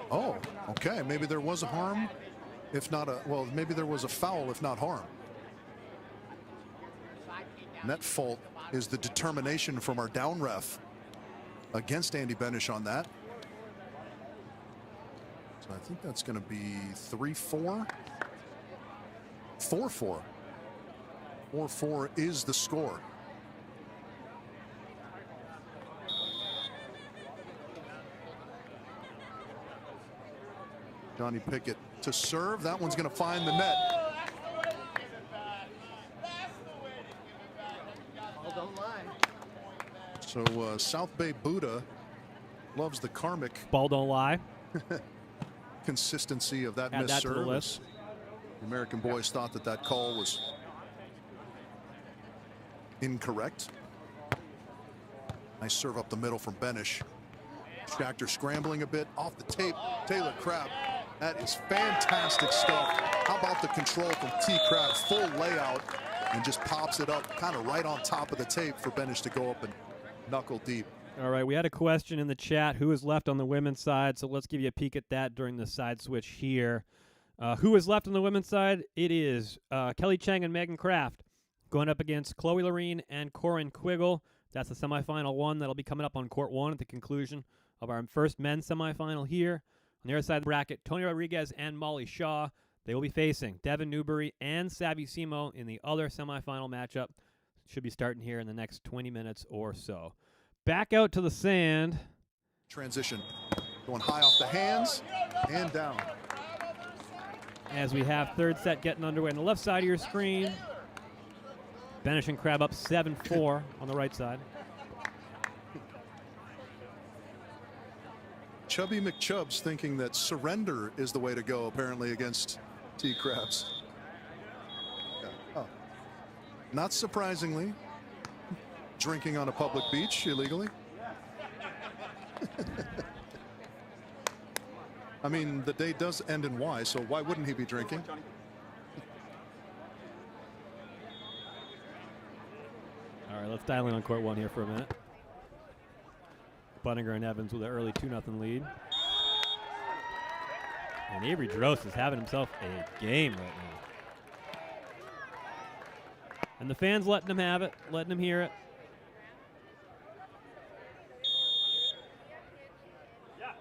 Oh, okay. Maybe there was a harm, if not a, well, maybe there was a foul, if not harm. Net fault is the determination from our down ref against Andy Benish on that. So I think that's going to be 3-4. 4-4. 4-4 is the score. Johnny Pickett to serve. That one's going to find the net. Ball don't lie. So South Bay Buddha loves the karmic Ball don't lie. consistency of that Add missed that to the serve. list. The American boys thought that that call was incorrect. Nice serve up the middle from Benish. Schachter scrambling a bit off the tape. Taylor Crab. That is fantastic stuff. How about the control from T. Crab? Full layout and just pops it up kind of right on top of the tape for Benish to go up and knuckle deep. All right, we had a question in the chat. Who is left on the women's side? So let's give you a peek at that during the side switch here. Who is left on the women's side? It is Kelly Cheng and Megan Kraft going up against Chloe Lorene and Corin Quiggle. That's the semifinal one that'll be coming up on court one at the conclusion of our first men's semifinal here. On the other side of the bracket, Tony Rodriguez and Molly Shaw. They will be facing Devin Newbury and Savvy Simo in the other semifinal matchup. Should be starting here in the next 20 minutes or so. Back out to the sand. Transition going high off the hands and down. As we have third set getting underway on the left side of your screen. Benish and Crab up 7-4 on the right side. Chubby McChubb's thinking that surrender is the way to go, apparently, against T. Crabs. Yeah. Oh. Not surprisingly, drinking on a public beach illegally. I mean, the day does end in Y, so why wouldn't he be drinking? All right, let's dial in on court one here for a minute. Bunninger and Evans with an early 2-0 lead. And Avery Drost is having himself a game right now. And the fans letting him have it, letting him hear it. Yeah.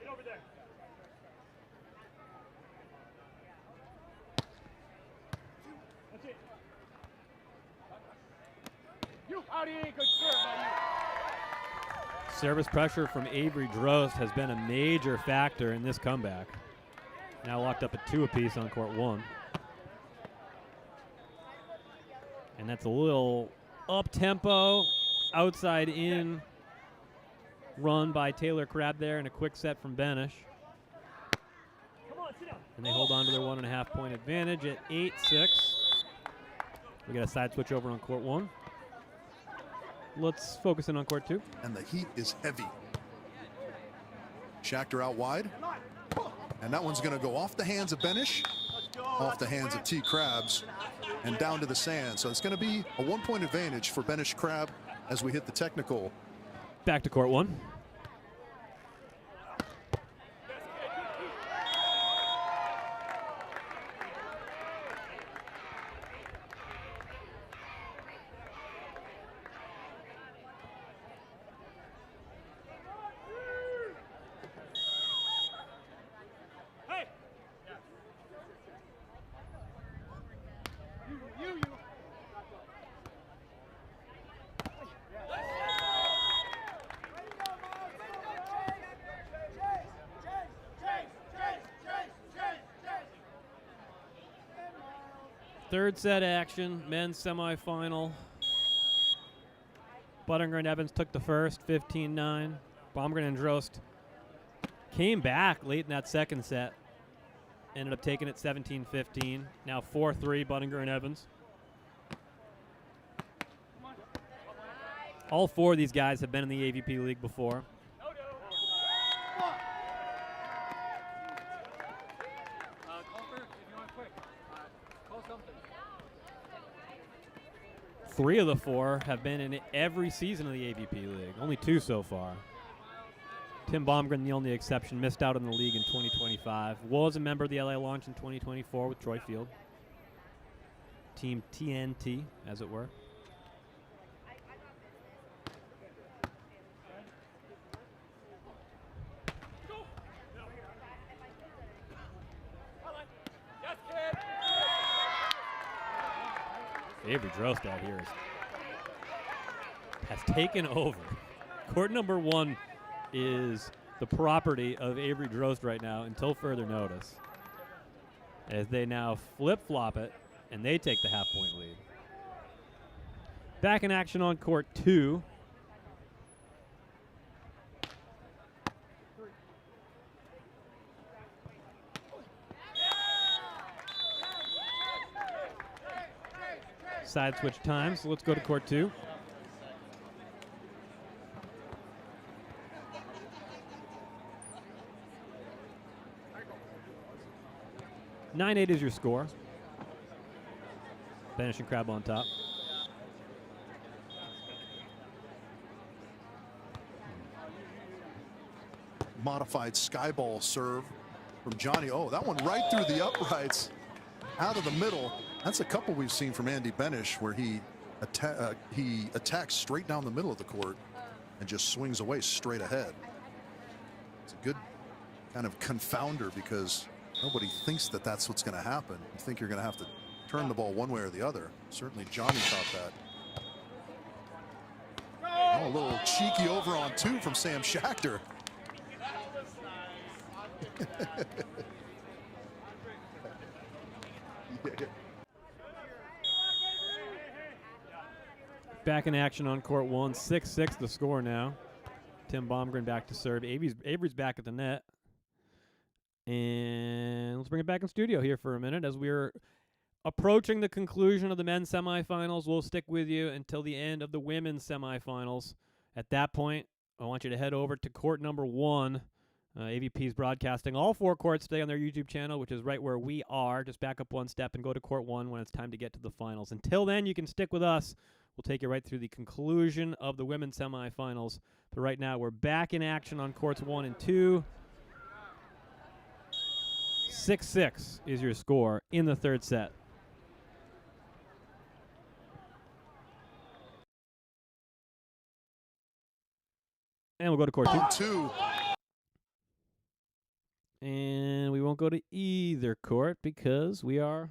Get over there. That's it. You out here, good serve, buddy. Service pressure from Avery Drost has been a major factor in this comeback. Now locked up at 2 apiece on court one. And that's a little up-tempo, outside-in run by Taylor Crab there, and a quick set from Benish. Come on, sit down. And they hold on to their 1.5 point advantage at 8-6. We got a side switch over on court one. Let's focus in on court two. And the heat is heavy. Schachter out wide. And that one's going to go off the hands of Benish, off the hands of T. Crabs, and down to the sand. So it's going to be a 1 point advantage for Benish Crab as we hit the technical. Back to court one. Third set action, men's semifinal. Buttinger and Evans took the first, 15-9. Baumgren and Drost came back late in that second set. Ended up taking it 17-15. Now 4-3, Buttinger and Evans. All four of these guys have been in the AVP League before. Three of the four have been in every season of the AVP League. Only two so far. Tim Baumgren, the only exception, missed out on the league in 2025. Was a member of the LA launch in 2024 with Troy Field. Team TNT, as it were. Avery Drost out here has taken over. Court number one is the property of Avery Drost right now until further notice, as they now flip-flop it, and they take the half-point lead. Back in action on court 2. Side switch time, so let's go to court 2. (9-8) is your score. Benish and Crab on top. Modified skyball serve from Johnny. Oh, that one right through the uprights, out of the middle. That's a couple we've seen from Andy Benish, where he attacks straight down the middle of the court and just swings away straight ahead. It's a good kind of confounder, because nobody thinks that that's what's going to happen. You think you're going to have to turn the ball one way or the other. Certainly Johnny thought that. Oh, a little cheeky over on 2 from Sam Schachter. Back in action on court 1. 6-6 the score now. Tim Baumgren back to serve. Avery's back at the net. And let's bring it back in studio here for a minute as we're approaching the conclusion of the men's semifinals. We'll stick with you until the end of the women's semifinals. At that point, I want you to head over to court number 1. AVP's broadcasting all 4 courts today on their YouTube channel, which is right where we are. Just back up one step and go to court 1 when it's time to get to the finals. Until then, you can stick with us. We'll take you right through the conclusion of the women's semifinals. But right now, we're back in action on courts 1 and 2. 6-6 is your score in the third set. And we'll go to court 2. And we won't go to either court because we are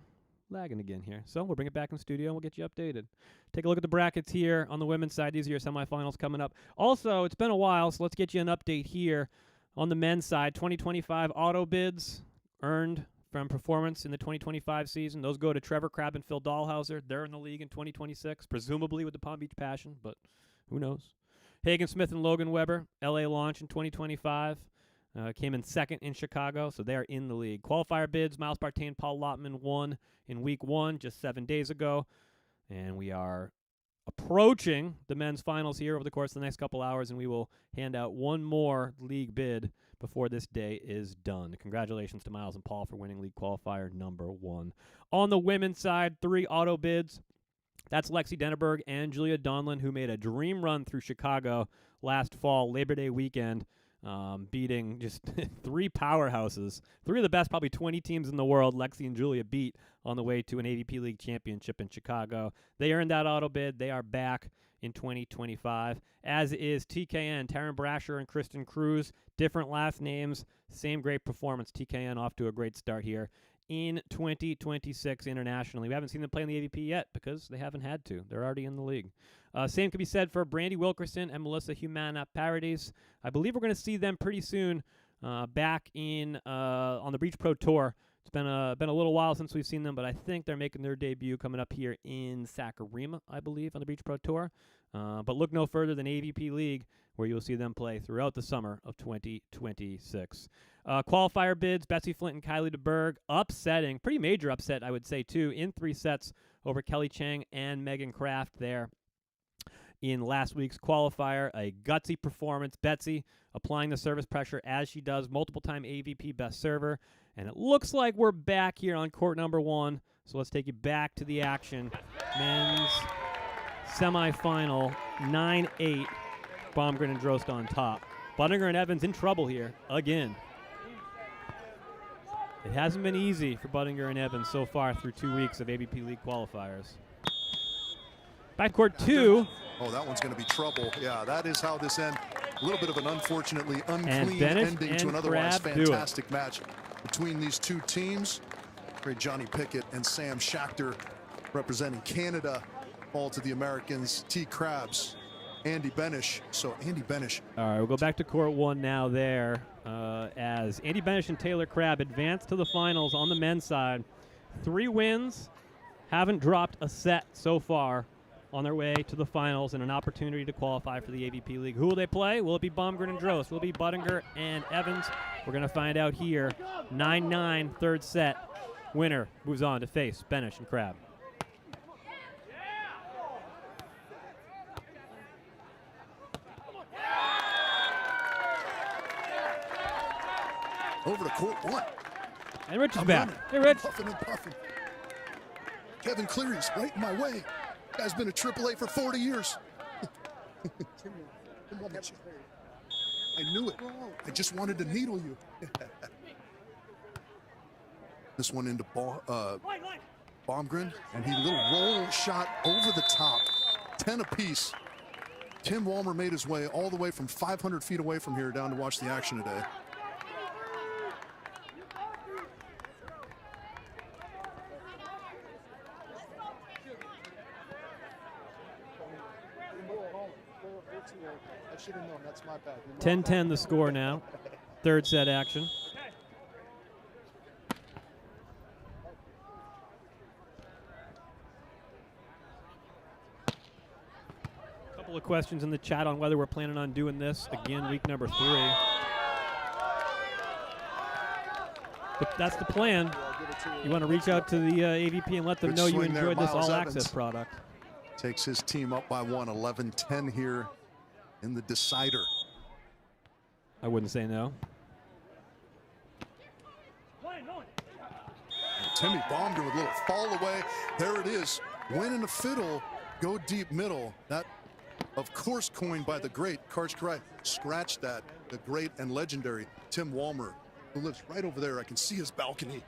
lagging again here. So we'll bring it back in the studio and we'll get you updated. Take a look at the brackets here on the women's side. These are your semifinals coming up. Also, it's been a while, so let's get you an update here on the men's side. 2025 auto bids earned from performance in the 2025 season. Those go to Trevor Crab and Phil Dahlhauser. They're in the league in 2026, presumably with the Palm Beach Passion, but who knows. Hagen Smith and Logan Weber, LA launch in 2025. Came in second in Chicago, so they are in the league. Qualifier bids, Miles Partain, Paul Lottman won in week 1 just 7 days ago. And we are approaching the men's finals here over the course of the next couple hours, and we will hand out one more league bid before this day is done. Congratulations to Miles and Paul for winning league qualifier number 1. On the women's side, 3 auto bids. That's Lexi Denneberg and Julia Donlin, who made a dream run through Chicago last fall, Labor Day weekend, beating just 3 powerhouses. 3 of the best, probably 20 teams in the world, Lexi and Julia beat on the way to an AVP League championship in Chicago. They earned that auto bid. They are back in 2025, as is TKN, Taryn Brasher and Kristen Cruz. Different last names, same great performance. TKN off to a great start here in 2026 internationally. We haven't seen them play in the AVP yet because they haven't had to. They're already in the league. Same could be said for Brandy Wilkerson and Melissa Humana Paradis. I believe we're going to see them pretty soon back in on the Breach Pro Tour. It's been a little while since we've seen them, but I think they're making their debut coming up here in Sakarima, I believe, on the Breach Pro Tour. But look no further than AVP League, where you'll see them play throughout the summer of 2026. Qualifier bids, Betsy Flint and Kylie DeBerg, upsetting, pretty major upset, I would say, too, in 3 sets over Kelly Chang and Megan Kraft there in last week's qualifier. A gutsy performance. Betsy applying the service pressure as she does, multiple-time AVP best server. And it looks like we're back here on court number 1. So let's take you back to the action. Men's semifinal, 9-8. Baumgren and Drost on top. Budinger and Evans in trouble here again. It hasn't been easy for Budinger and Evans so far through 2 weeks of AVP League qualifiers. Backcourt 2. Oh, that one's going to be trouble. Yeah, that is how this ends. A little bit of an unfortunately unclean Benish ending and to an otherwise Crab fantastic match between these 2 teams. Great Johnny Pickett and Sam Schachter representing Canada fall to the Americans. T. Crabs Andy Benish. So Andy Benish. All right, we'll go back to court 1 now there as Andy Benish and Taylor Crab advance to the finals on the men's side. 3 wins, haven't dropped a set so far on their way to the finals and an opportunity to qualify for the AVP League. Who will they play? Will it be Baumgren and Drost? Will it be Buttinger and Evans? We're going to find out here. 9-9, third set. Winner moves on to face Benish and Crab. Over to court 1. And Rich is I'm back. running. Hey, Rich. Puffing and puffing. Kevin Cleary's right in my way. Guy's been a AAA for 40 years. I knew it. I just wanted to needle you. This one into Baumgren, and he little roll shot over the top. 10 apiece. Tim Walmer made his way all the way from 500 feet away from here down to watch the action today. I should have known. That's my bad. 10-10 the score now. Third set action. Couple of questions in the chat on whether we're planning on doing this again week number 3. But that's the plan. You want to reach out to the AVP and let them Good know you swing there, enjoyed this Miles all-access Evans. product. Takes his team up by 1, 11-10 here in the decider. I wouldn't say no. Timmy Baumgren with a little fall away. There it is. Winning a fiddle, go deep middle. That, of course, coined by the great Karch Karai. Scratch that. The great and legendary Tim Walmer, who lives right over there. I can see his balcony.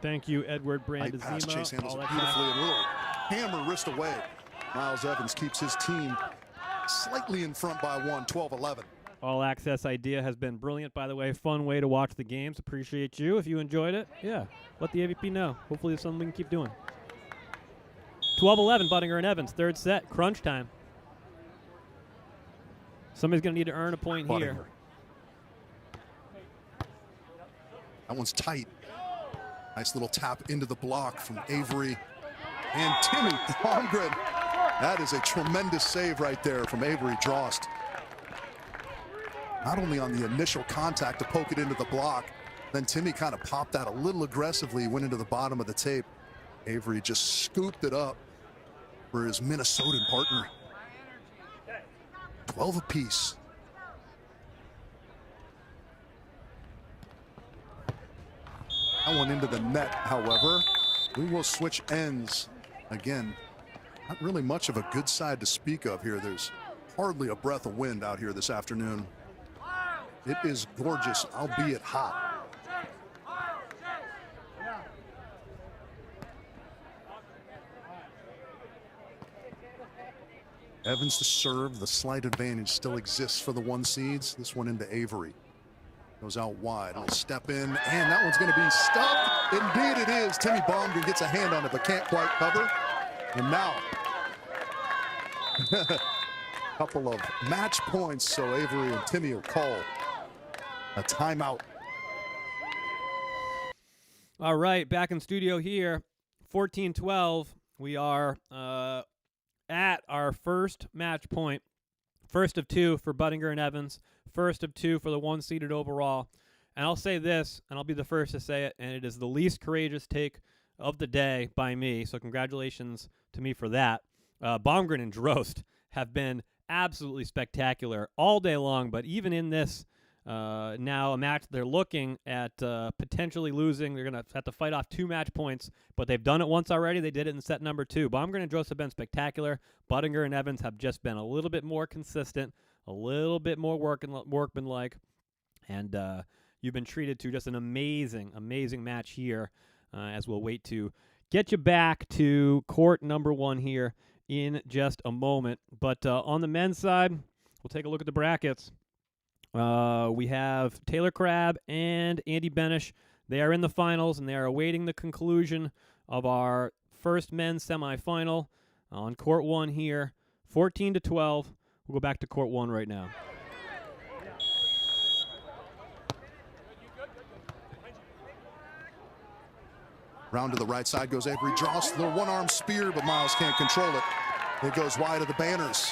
Thank you, Edward Right pass, Brandazima. Chase handles All it that beautifully. time. And a little hammer wrist away. Miles Evans keeps his team slightly in front by 1, 12-11. All access idea has been brilliant, by the way. Fun way to watch the games. Appreciate you. If you enjoyed it, yeah, let the AVP know. Hopefully it's something we can keep doing. 12-11, Buttinger and Evans. Third set, crunch time. Somebody's going to need to earn a point here. Buttinger. That one's tight. Nice little tap into the block from Avery and Timmy Baumgren. That is a tremendous save right there from Avery Drost. Not only on the initial contact to poke it into the block, then Timmy kind of popped that a little aggressively, went into the bottom of the tape. Avery just scooped it up for his Minnesotan partner. 12 apiece. That one into the net, however. We will switch ends again. Not really much of a good side to speak of here. There's hardly a breath of wind out here this afternoon. It is gorgeous, albeit hot. Evans to serve. The slight advantage still exists for the 1 seeds. This one into Avery. Goes out wide. I'll step in, and that one's going to be stuffed. Indeed it is. Timmy Baumgren gets a hand on it, but can't quite cover. And now, a couple of match points, so Avery and Timmy will call a timeout. All right, back in studio here, 14-12. We are at our first match point. First of 2 for Buttinger and Evans. First of 2 for the 1-seeded overall. And I'll say this, and I'll be the first to say it, and it is the least courageous take of the day by me, so congratulations to me for that. Baumgren and Drost have been absolutely spectacular all day long, but even in this now a match they're looking at potentially losing. They're going to have to fight off 2 match points, but they've done it once already. They did it in set number 2. Baumgren and Drost have been spectacular. Buttinger and Evans have just been a little bit more consistent, a little bit more workmanlike, and you've been treated to just an amazing, amazing match here as we'll wait to get you back to court number 1 here in just a moment. But on the men's side, we'll take a look at the brackets. We have Taylor Crab and Andy Benish. They are in the finals, and they are awaiting the conclusion of our first men's semifinal on court 1 here, 14-12. We'll go back to court 1 right now. Round to the right side goes Avery Drost. Little one-arm spear, but Miles can't control it. It goes wide of the banners.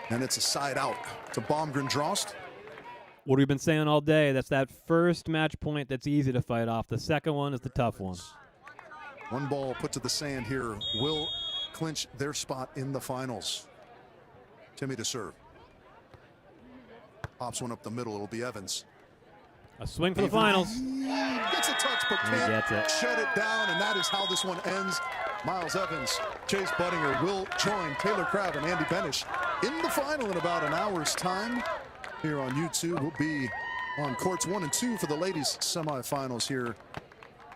And it's a side out to Baumgren Drost. What we've been saying all day, that's that first match point that's easy to fight off. The second one is the tough one. One ball put to the sand here will clinch their spot in the finals. Timmy to serve. Pops one up the middle. It'll be Evans. A swing for the finals. Gets a touch, but can't shut it down, and that is how this one ends. Miles Evans, Chase Budinger will join Taylor Crab and Andy Benish in the final in about an hour's time. Here on YouTube, we'll be on courts 1 and 2 for the ladies' semifinals here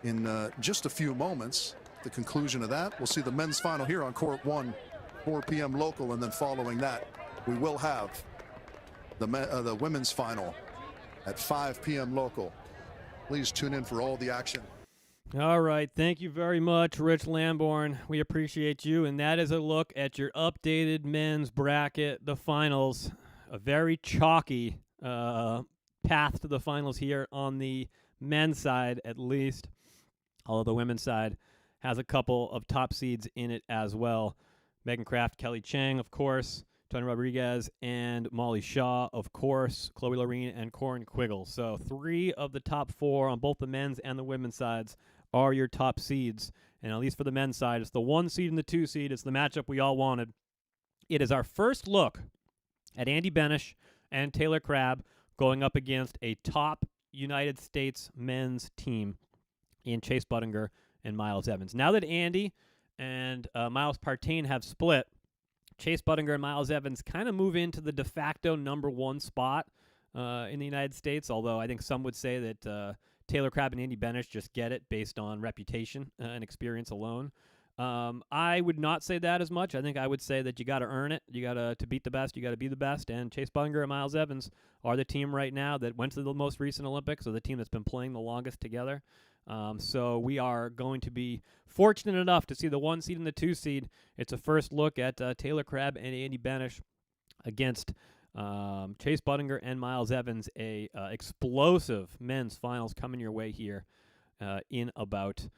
in just a few moments. The conclusion of that, we'll see the men's final here on court 1, 4 p.m. local, and then following that, we will have the women's final at 5 p.m. local. Please tune in for all the action. All right. Thank you very much, Rich Lamborn. We appreciate you. And that is a look at your updated men's bracket, the finals. A very chalky path to the finals here on the men's side, at least. Although the women's side has a couple of top seeds in it as well. Megan Kraft, Kelly Chang, of course. Tony Rodriguez and Molly Shaw, of course, Chloe Lorene and Corin Quiggle. So 3 of the top 4 on both the men's and the women's sides are your top seeds. And at least for the men's side, it's the 1 seed and the 2 seed. It's the matchup we all wanted. It is our first look at Andy Benish and Taylor Crab going up against a top United States men's team in Chase Budinger and Miles Evans. Now that Andy and Miles Partain have split, Chase Budinger and Miles Evans kind of move into the de facto number 1 spot in the United States, although I think some would say that Taylor Crab and Andy Benish just get it based on reputation and experience alone. I would not say that as much. I think I would say that you got to earn it. You got to beat the best. You got to be the best. And Chase Budinger and Miles Evans are the team right now that went to the most recent Olympics, or the team that's been playing the longest together. So we are going to be fortunate enough to see the 1 seed and the 2 seed. It's a first look at Taylor Crab and Andy Benish against Chase Budinger and Miles Evans. A explosive men's finals coming your way here in about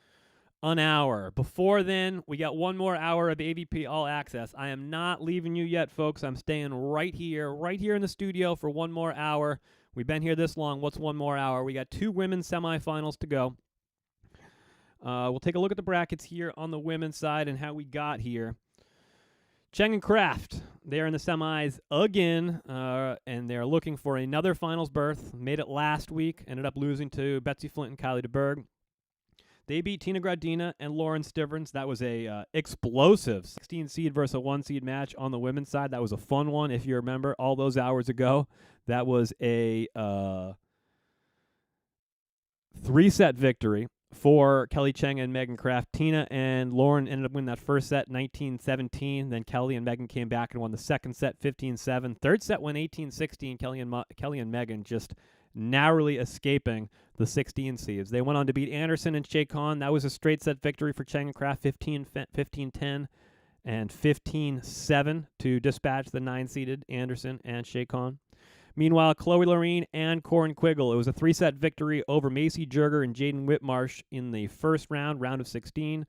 an hour. Before then, we got 1 more hour of AVP All Access. I am not leaving you yet, folks. I'm staying right here in the studio for 1 more hour. We've been here this long. What's 1 more hour? We got 2 women's semifinals to go. We'll take a look at the brackets here on the women's side and how we got here. Cheng and Kraft, they're in the semis again, and they're looking for another finals berth. Made it last week, ended up losing to Betsy Flint and Kylie DeBerg. They beat Tina Gradina and Lauren Stivrins. That was a explosive 16 seed versus a 1 seed match on the women's side. That was a fun one, if you remember, all those hours ago. That was a 3-set victory for Kelly Cheng and Megan Kraft. Tina and Lauren ended up winning that first set 19-17. Then Kelly and Megan came back and won the second set 15-7. Third set went 18-16. Kelly and Megan just narrowly escaping the 16 seeds. They went on to beat Anderson and Shea Khan. That was a straight set victory for Cheng and Kraft, 15-10 and 15-7 to dispatch the 9-seeded Anderson and Shea Khan. Meanwhile, Chloe Lorene and Corin Quiggle, it was a 3-set victory over Macy Jurger and Jaden Whitmarsh in the first round of 16.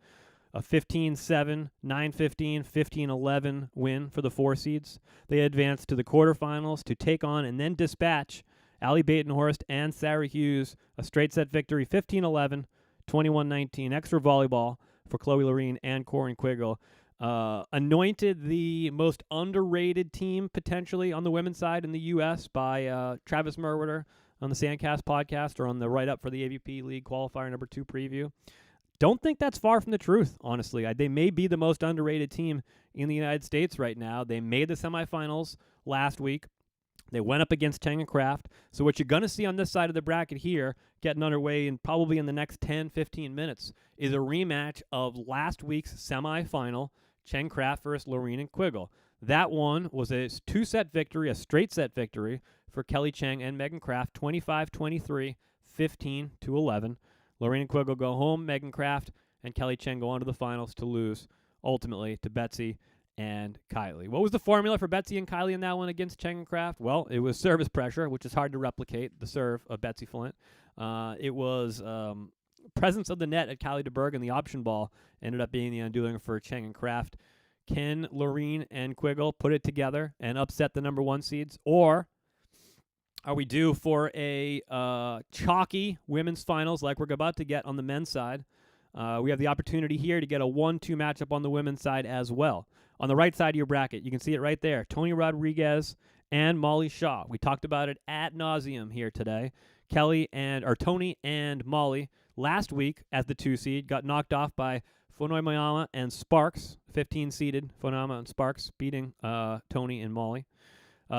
A 15-7, 9-15, 15-11 win for the 4 seeds. They advanced to the quarterfinals to take on and then dispatch Allie Batenhorst and Sarah Hughes. A straight set victory, 15-11, 21-19. Extra volleyball for Chloe Lorene and Corin Quiggle. Anointed the most underrated team potentially on the women's side in the U.S. by Travis Merwitter on the Sandcast podcast, or on the write-up for the AVP League Qualifier number 2 preview. Don't think that's far from the truth, honestly. They may be the most underrated team in the United States right now. They made the semifinals last week. They went up against Cheng and Kraft. So what you're going to see on this side of the bracket here, getting underway and probably in the next 10, 15 minutes, is a rematch of last week's semifinal, Cheng Kraft versus Lorene and Quiggle. That one was a 2-set victory, a straight set victory for Kelly Cheng and Megan Kraft, 25-23, 15-11. Lorraine and Quiggle go home. Megan Kraft and Kelly Cheng go on to the finals to lose, ultimately, to Betsy and Kylie. What was the formula for Betsy and Kylie in that one against Cheng and Kraft? Well, it was service pressure, which is hard to replicate, the serve of Betsy Flint. It was presence of the net at Kylie DeBerg, and the option ball ended up being the undoing for Cheng and Kraft. Can Lorraine and Quiggle put it together and upset the number 1 seeds? Or are we due for a chalky women's finals like we're about to get on the men's side? We have the opportunity here to get a 1-2 matchup on the women's side as well. On the right side of your bracket, you can see it right there. Tony Rodriguez and Molly Shaw. We talked about it ad nauseum here today. Tony and Molly last week as the 2 seed got knocked off by Fonoyama and Sparks, 15-seeded Fonoyama and Sparks beating Tony and Molly.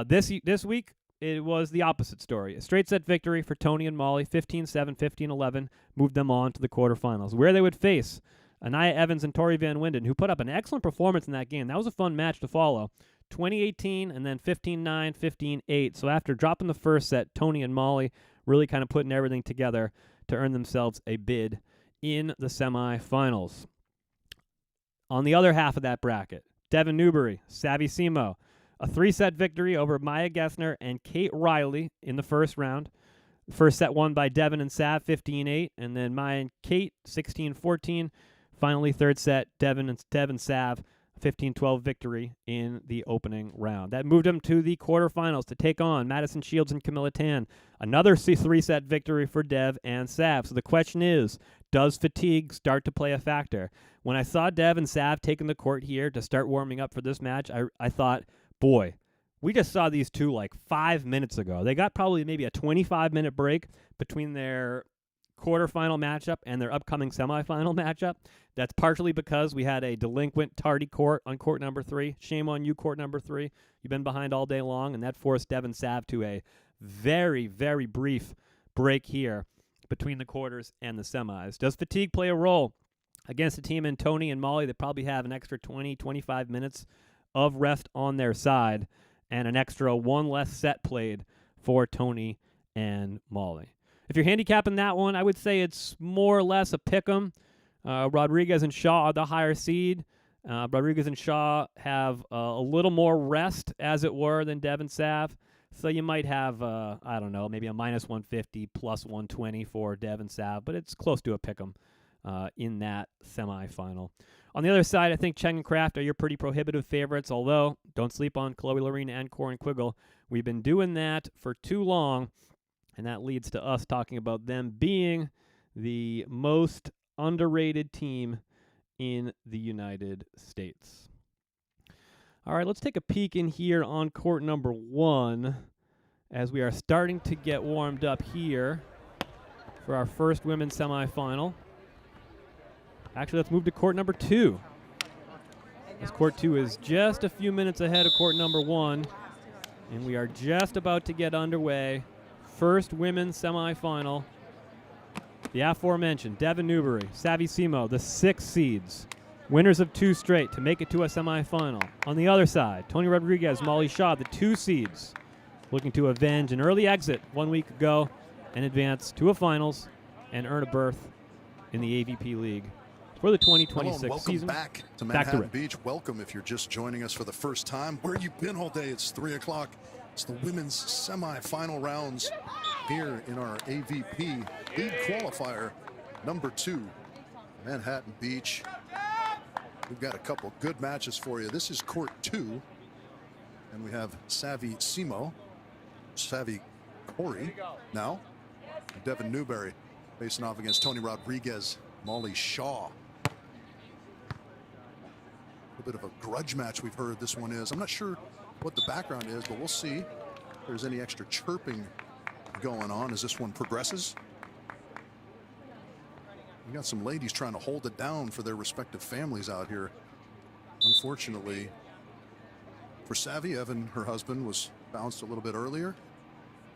This week, it was the opposite story. A straight set victory for Tony and Molly, 15-7, 15-11, moved them on to the quarterfinals, where they would face Anaya Evans and Tori Van Winden, who put up an excellent performance in that game. That was a fun match to follow. 20-18 and then 15-9, 15-8. So after dropping the first set, Tony and Molly really kind of putting everything together to earn themselves a bid in the semifinals. On the other half of that bracket, Devin Newberry, Savvy Simo, a 3-set victory over Maya Gessner and Kate Riley in the first round. First set won by Devin and Sav, 15-8, and then Maya and Kate, 16-14. Finally, third set, Devin Sav, 15-12 victory in the opening round. That moved them to the quarterfinals to take on Madison Shields and Camilla Tan. Another 3-set victory for Dev and Sav. So the question is, does fatigue start to play a factor? When I saw Dev and Sav taking the court here to start warming up for this match, I thought, boy, we just saw these two like 5 minutes ago. They got probably maybe a 25-minute break between their quarterfinal matchup and their upcoming semifinal matchup. That's partially because we had a delinquent tardy court on court number 3. Shame on you, court number 3. You've been behind all day long, and that forced Devin Sav to a very, very brief break here between the quarters and the semis. Does fatigue play a role against a team in Tony and Molly that probably have an extra 20, 25 minutes of rest on their side and an extra 1 less set played for Tony and Molly? If you're handicapping that one, I would say it's more or less a pick-em. Rodriguez and Shaw are the higher seed. Rodriguez and Shaw have a little more rest, as it were, than Devin Sav. So you might have, I don't know, maybe a minus 150, plus 120 for Devin Sav, but it's close to a pick-em in that semifinal. On the other side, I think Cheng and Kraft are your pretty prohibitive favorites, although don't sleep on Chloe Lorena and Corin Quiggle. We've been doing that for too long, and that leads to us talking about them being the most underrated team in the United States. All right, let's take a peek in here on court number 1 as we are starting to get warmed up here for our first women's semifinal. Actually, let's move to court number 2. This court 2 is just a few minutes ahead of court number 1, and we are just about to get underway. First women's semifinal. The aforementioned Devin Newberry, Savvy Simo, the 6 seeds. Winners of 2 straight to make it to a semifinal. On the other side, Tony Rodriguez, Molly Shaw, the 2 seeds, looking to avenge an early exit 1 week ago and advance to a finals and earn a berth in the AVP League for the 2026 welcome season. Back to Manhattan Beach. Welcome if you're just joining us for the first time. Where you been all day? It's 3 o'clock. It's the women's semifinal rounds here in our AVP League Qualifier number 2, Manhattan Beach. We've got a couple good matches for you. This is court 2, and we have Savvy Simo, Savvy Cory now, and Devin Newberry facing off against Tony Rodriguez, Molly Shaw. A bit of a grudge match we've heard this one is. I'm not sure what the background is, but we'll see if there's any extra chirping going on as this one progresses. We got some ladies trying to hold it down for their respective families out here. Unfortunately for Savvy, Evan, her husband, was bounced a little bit earlier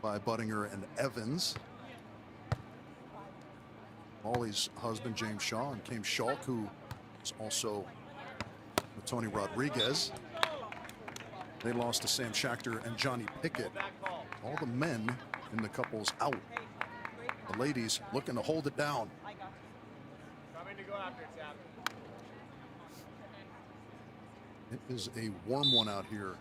by Buttinger and Evans. Molly's husband, James Shaw, and Kame Schalk, who is also with Tony Rodriguez. They lost to Sam Schachter and Johnny Pickett All the men in the couples out. The ladies looking to hold it down. Coming to go after it, Sam. It is a warm one out here.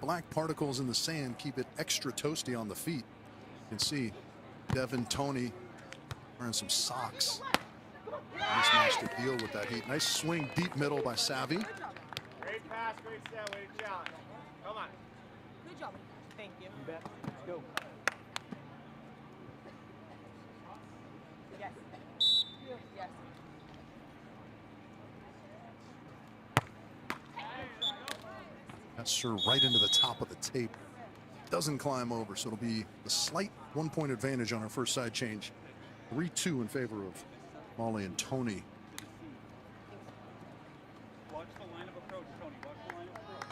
Black particles in the sand keep it extra toasty on the feet. You can see Devin, Tony wearing some socks. Mismatch to deal with that heat. Nice swing deep middle by Savvy. Great pass, great set, way to challenge. Come on. Good job. Thank you. You bet. Let's go. Yes. Yes. That's her right into the top of the tape. Doesn't climb over, so it'll be a slight 1-point advantage on our first side change. 3-2 in favor of Molly and Tony. Watch the line of approach, Tony. Watch the line of approach.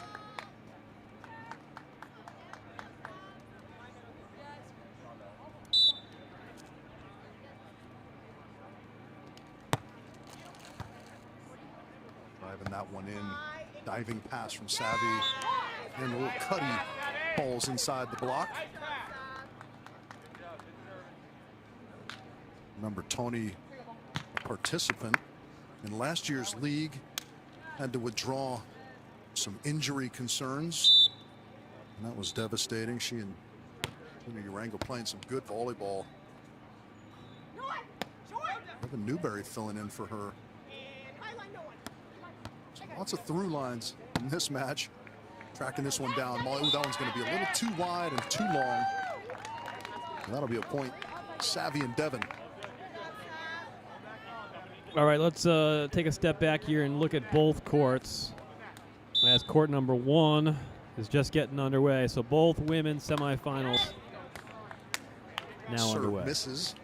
Driving that one in. Diving pass from Savvy. And a little cutty falls inside the block. Remember, Tony, a participant in last year's league, had to withdraw some injury concerns, and that was devastating. She and Tuna Urango playing some good volleyball. Evan Newberry filling in for her. So lots of through lines in this match. Tracking this one down. Molly, that one's going to be a little too wide and too long. And that'll be a point. Savvy and Devin. All right, let's take a step back here and look at both courts. As court number 1 is just getting underway. So both women's semifinals now Serve underway. misses.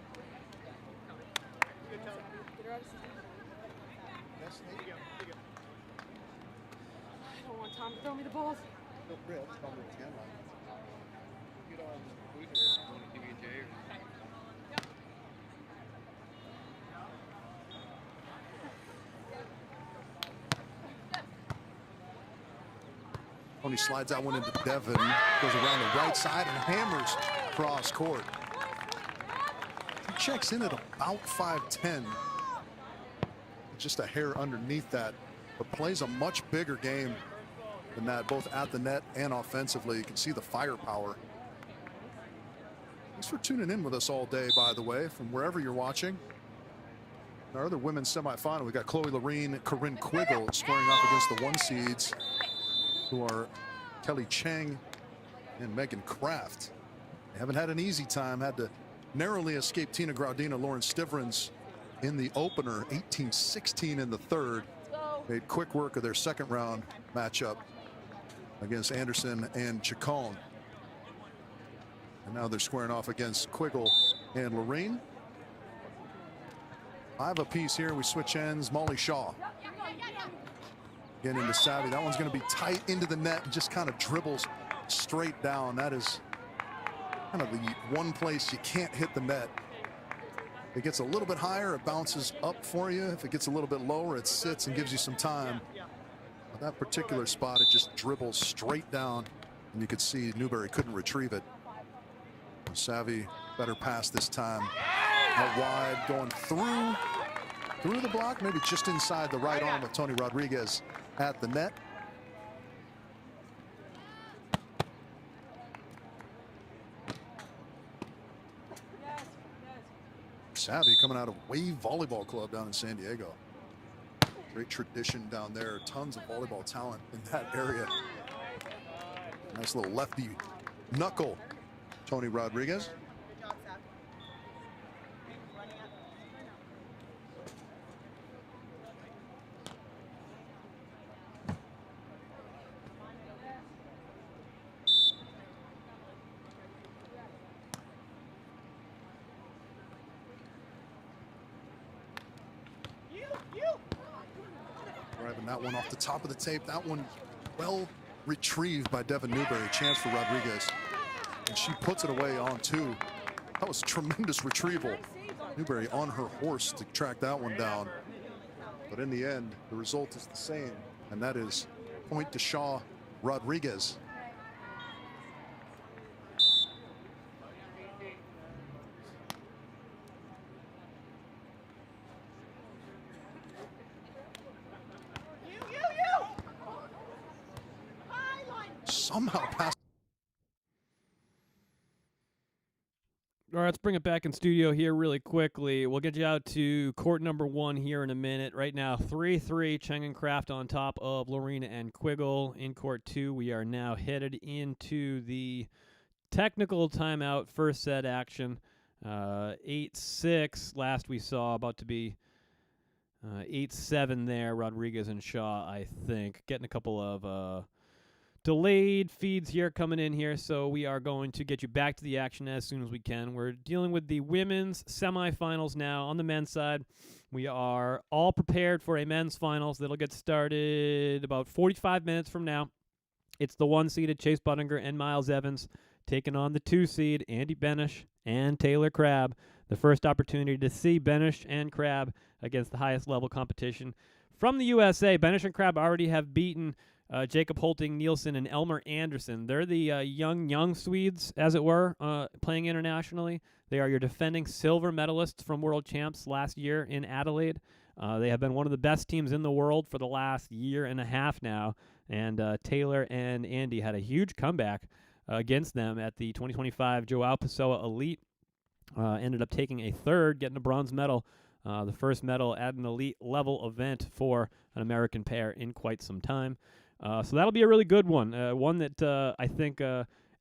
I don't want Tom to throw me the balls. Tony slides that one into Devin. Goes around the right side and hammers cross court. He checks in at about 5'10". Just a hair underneath that, but plays a much bigger game than that, both at the net and offensively. You can see the firepower. Thanks for tuning in with us all day, by the way, from wherever you're watching. Our other women's semifinal, we got Chloe Lorene, Corinne Quiggle squaring off against the 1 seeds, who are Kelly Chang and Megan Kraft. They haven't had an easy time, had to narrowly escape Tina Graudina, Lauren Stivrins in the opener, 18-16 in the third. Made quick work of their second round matchup against Anderson and Chacon. And now they're squaring off against Quiggle and Lorene. 5 apiece here. We switch ends. Molly Shaw getting into Savvy. That one's going to be tight into the net and just kind of dribbles straight down. That is kind of the one place you can't hit the net. If it gets a little bit higher, it bounces up for you. If it gets a little bit lower, it sits and gives you some time. But that particular spot, it just dribbles straight down, and you could see Newberry couldn't retrieve it. Savvy better pass this time. Out wide, going through the block, maybe just inside the right arm of Tony Rodriguez at the net. Savvy coming out of Wave Volleyball Club down in San Diego. Great tradition down there. Tons of volleyball talent in that area. Nice little lefty knuckle, Tony Rodriguez. Driving that one off the top of the tape. That one well retrieved by Devin Newberry. Chance for Rodriguez. And she puts it away on 2. That was tremendous retrieval. Newberry on her horse to track that one down. But in the end, the result is the same. And that is point to Shaw Rodriguez. Somehow passed. All right, let's bring it back in studio here really quickly. We'll get you out to court number 1 here in a minute. Right now, 3-3, Cheng and Kraft on top of Lorena and Quiggle. In court 2, we are now headed into the technical timeout first set action. 8-6 last we saw, about to be 8-7 there. Rodriguez and Shaw, I think. Getting a couple of delayed feeds here coming in here, so we are going to get you back to the action as soon as we can. We're dealing with the women's semifinals now. On the men's side, we are all prepared for a men's finals that'll get started about 45 minutes from now. It's the 1-seeded Chase Budinger and Miles Evans taking on the 2-seed Andy Benish and Taylor Crab. The first opportunity to see Benish and Crab against the highest level competition from the USA. Benish and Crab already have beaten Jacob Holting, Nielsen, and Elmer Anderson. They're the young Swedes, as it were, playing internationally. They are your defending silver medalists from World Champs last year in Adelaide. They have been one of the best teams in the world for the last year and a half now, and Taylor and Andy had a huge comeback against them at the 2025 Joao Pessoa Elite. Ended up taking a third, getting a bronze medal, the first medal at an elite level event for an American pair in quite some time. So that'll be a really good one, one that I think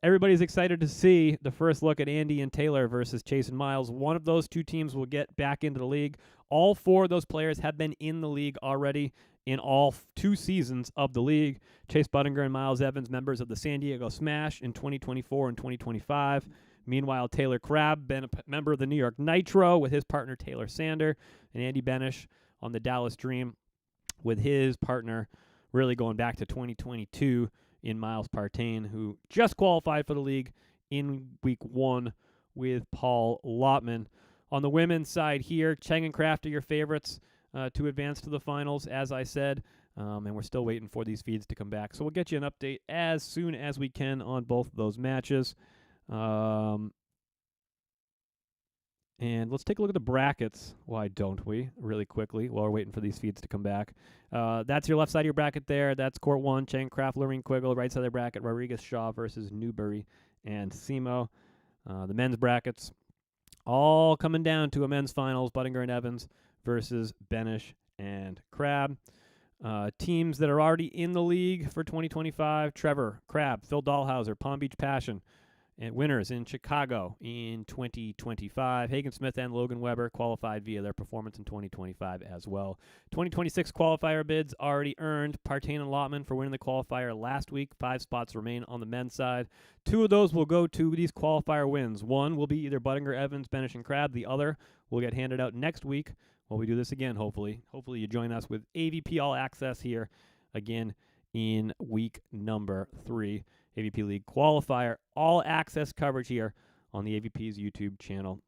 everybody's excited to see. The first look at Andy and Taylor versus Chase and Miles. One of those two teams will get back into the league. All 4 of those players have been in the league already in all 2 seasons of the league. Chase Budinger and Miles Evans, members of the San Diego Smash in 2024 and 2025. Meanwhile, Taylor Crab, been a member of the New York Nitro with his partner Taylor Sander, and Andy Benish on the Dallas Dream with his partner, really going back to 2022 in Miles Partain, who just qualified for the league in week 1 with Paul Lotman. On the women's side here, Cheng and Kraft are your favorites to advance to the finals, as I said, and we're still waiting for these feeds to come back. So we'll get you an update as soon as we can on both of those matches. And let's take a look at the brackets. Why don't we? Really quickly, while we're waiting for these feeds to come back. That's your left side of your bracket there. That's court 1, Cheng, Kraft, Lorene, Quiggle. Right side of the bracket, Rodriguez, Shaw versus Newbury and Simo. The men's brackets, all coming down to a men's finals. Budinger and Evans versus Benish and Crab. Teams that are already in the league for 2025, Trevor, Crab, Phil Dahlhauser, Palm Beach Passion. And winners in Chicago in 2025. Hagen Smith and Logan Weber qualified via their performance in 2025 as well. 2026 qualifier bids already earned. Partain and Lotman for winning the qualifier last week. 5 spots remain on the men's side. 2 of those will go to these qualifier wins. One will be either Budinger, Evans, Benish, and Crab. The other will get handed out next week while we do this again, hopefully. Hopefully you join us with AVP All Access here again in week number 3. AVP League Qualifier, all access coverage here on the AVP's YouTube channel.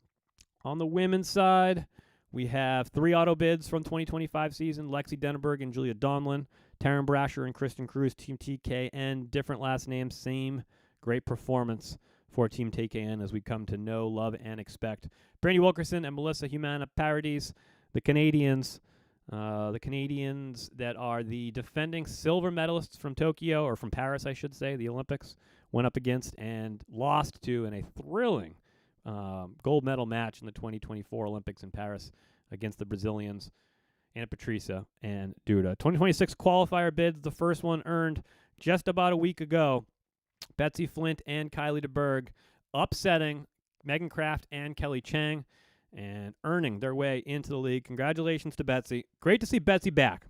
On the women's side, we have 3 auto bids from 2025 season. Lexi Denneberg and Julia Donlin, Taryn Brasher and Kristen Cruz, Team TKN, different last names, same great performance for Team TKN as we come to know, love, and expect. Brandy Wilkerson and Melissa Humana Paradis, the Canadians that are the defending silver medalists from Tokyo, or from Paris, I should say, the Olympics, went up against and lost to in a thrilling gold medal match in the 2024 Olympics in Paris against the Brazilians, Ana Patricia and Duda. 2026 qualifier bids, the first one earned just about a week ago. Betsy Flint and Kylie DeBerg upsetting Megan Kraft and Kelly Chang and earning their way into the league. Congratulations to Betsy. Great to see Betsy back.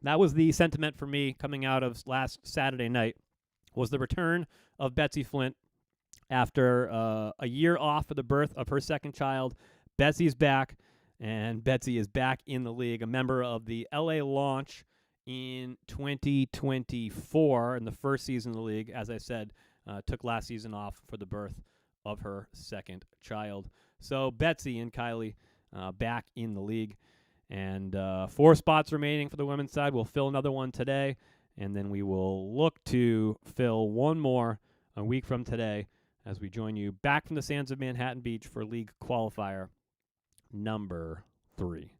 That was the sentiment for me coming out of last Saturday night, was the return of Betsy Flint after a year off for the birth of her second child. Betsy's back, and Betsy is back in the league, a member of the LA launch in 2024 in the first season of the league. As I said, took last season off for the birth of her second child. So Betsy and Kylie back in the league. And 4 spots remaining for the women's side. We'll fill another one today. And then we will look to fill one more a week from today as we join you back from the sands of Manhattan Beach for League Qualifier number 3.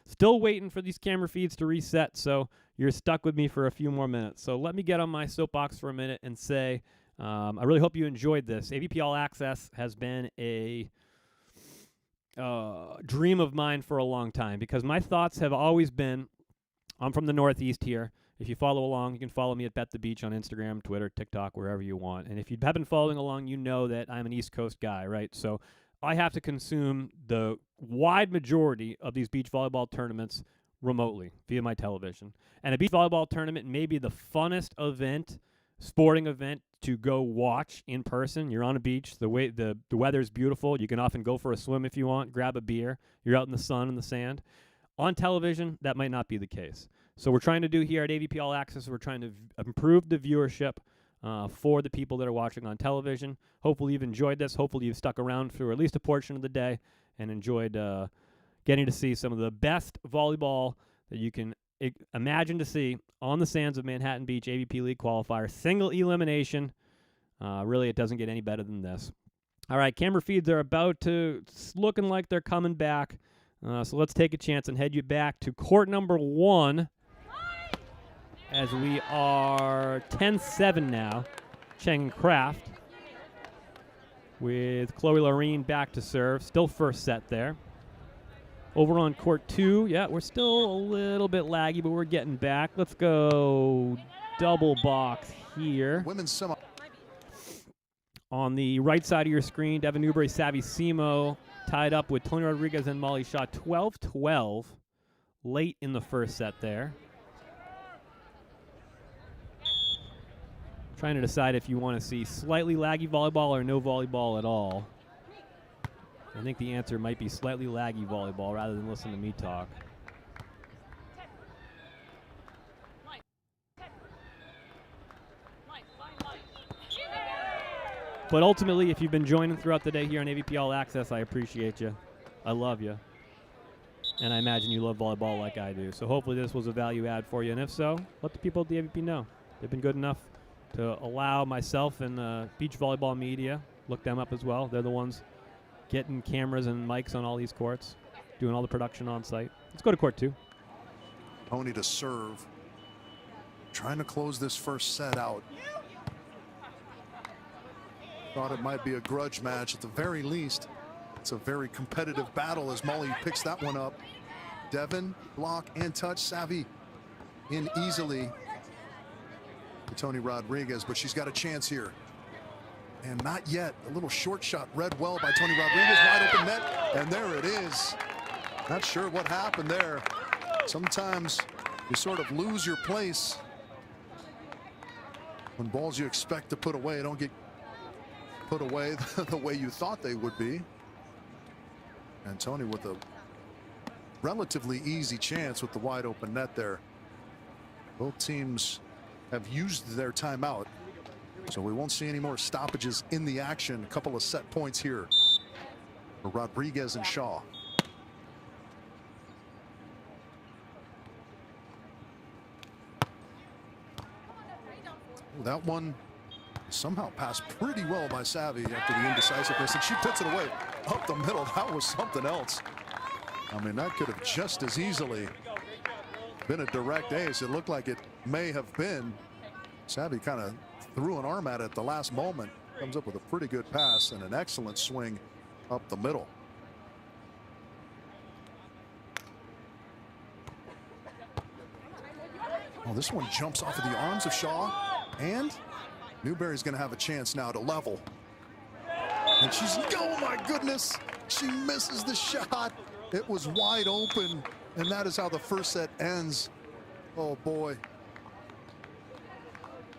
Still waiting for these camera feeds to reset, so you're stuck with me for a few more minutes. So let me get on my soapbox for a minute and say I really hope you enjoyed this. AVP All Access has been a dream of mine for a long time because my thoughts have always been, I'm from the Northeast here. If you follow along, you can follow me at Bet the Beach on Instagram, Twitter, TikTok, wherever you want. And if you have been following along, you know that I'm an East Coast guy, right? So I have to consume the wide majority of these beach volleyball tournaments remotely via my television. And a beach volleyball tournament may be the funnest event, sporting event to go watch in person. You're on a beach. The weather's beautiful. You can often go for a swim if you want, grab a beer. You're out in the sun and the sand. On television, that might not be the case. So we're trying to do here at AVP All Access, we're trying to improve the viewership for the people that are watching on television. Hopefully you've enjoyed this. Hopefully you've stuck around for at least a portion of the day and enjoyed getting to see some of the best volleyball that you can imagine to see on the sands of Manhattan Beach, AVP League Qualifier. Single elimination. Really, it doesn't get any better than this. All right, camera feeds are it's looking like they're coming back. So let's take a chance and head you back to court number 1 as we are 10-7 now. Cheng and Kraft with Chloe Lorene back to serve. Still first set there. Over on court 2, yeah, we're still a little bit laggy, but we're getting back. Let's go double box here. Women's semi. On the right side of your screen, Devin Newberry, Savvy Simo tied up with Tony Rodriguez and Molly Shaw. 12-12 late in the first set there. Trying to decide if you want to see slightly laggy volleyball or no volleyball at all. I think the answer might be slightly laggy volleyball rather than listen to me talk. But ultimately, if you've been joining throughout the day here on AVP All Access, I appreciate you. I love you. And I imagine you love volleyball like I do. So hopefully this was a value add for you. And if so, let the people at the AVP know. They've been good enough to allow myself and beach volleyball media, look them up as well. They're the ones getting cameras and mics on all these courts, doing all the production on site. Let's go to court 2. Tony to serve. Trying to close this first set out. Thought it might be a grudge match at the very least. It's a very competitive battle as Molly picks that one up. Devin, block and touch. Savvy in easily to Tony Rodriguez, but she's got a chance here. And not yet. A little short shot read well by Tony Rodriguez. Wide open net. And there it is. Not sure what happened there. Sometimes you sort of lose your place when balls you expect to put away don't get put away the way you thought they would be. And Tony with a relatively easy chance with the wide open net there. Both teams have used their timeout, so we won't see any more stoppages in the action. A couple of set points here for Rodriguez and Shaw. That one somehow passed pretty well by Savvy after the indecisiveness, and she puts it away up the middle. That was something else. I mean, that could have just as easily been a direct ace. It looked like it may have been. Savvy kind of threw an arm at it at the last moment. Comes up with a pretty good pass and an excellent swing up the middle. Oh, this one jumps off of the arms of Shaw, and Newberry's going to have a chance now to level. And she's, oh my goodness, she misses the shot. It was wide open, and that is how the first set ends. Oh boy.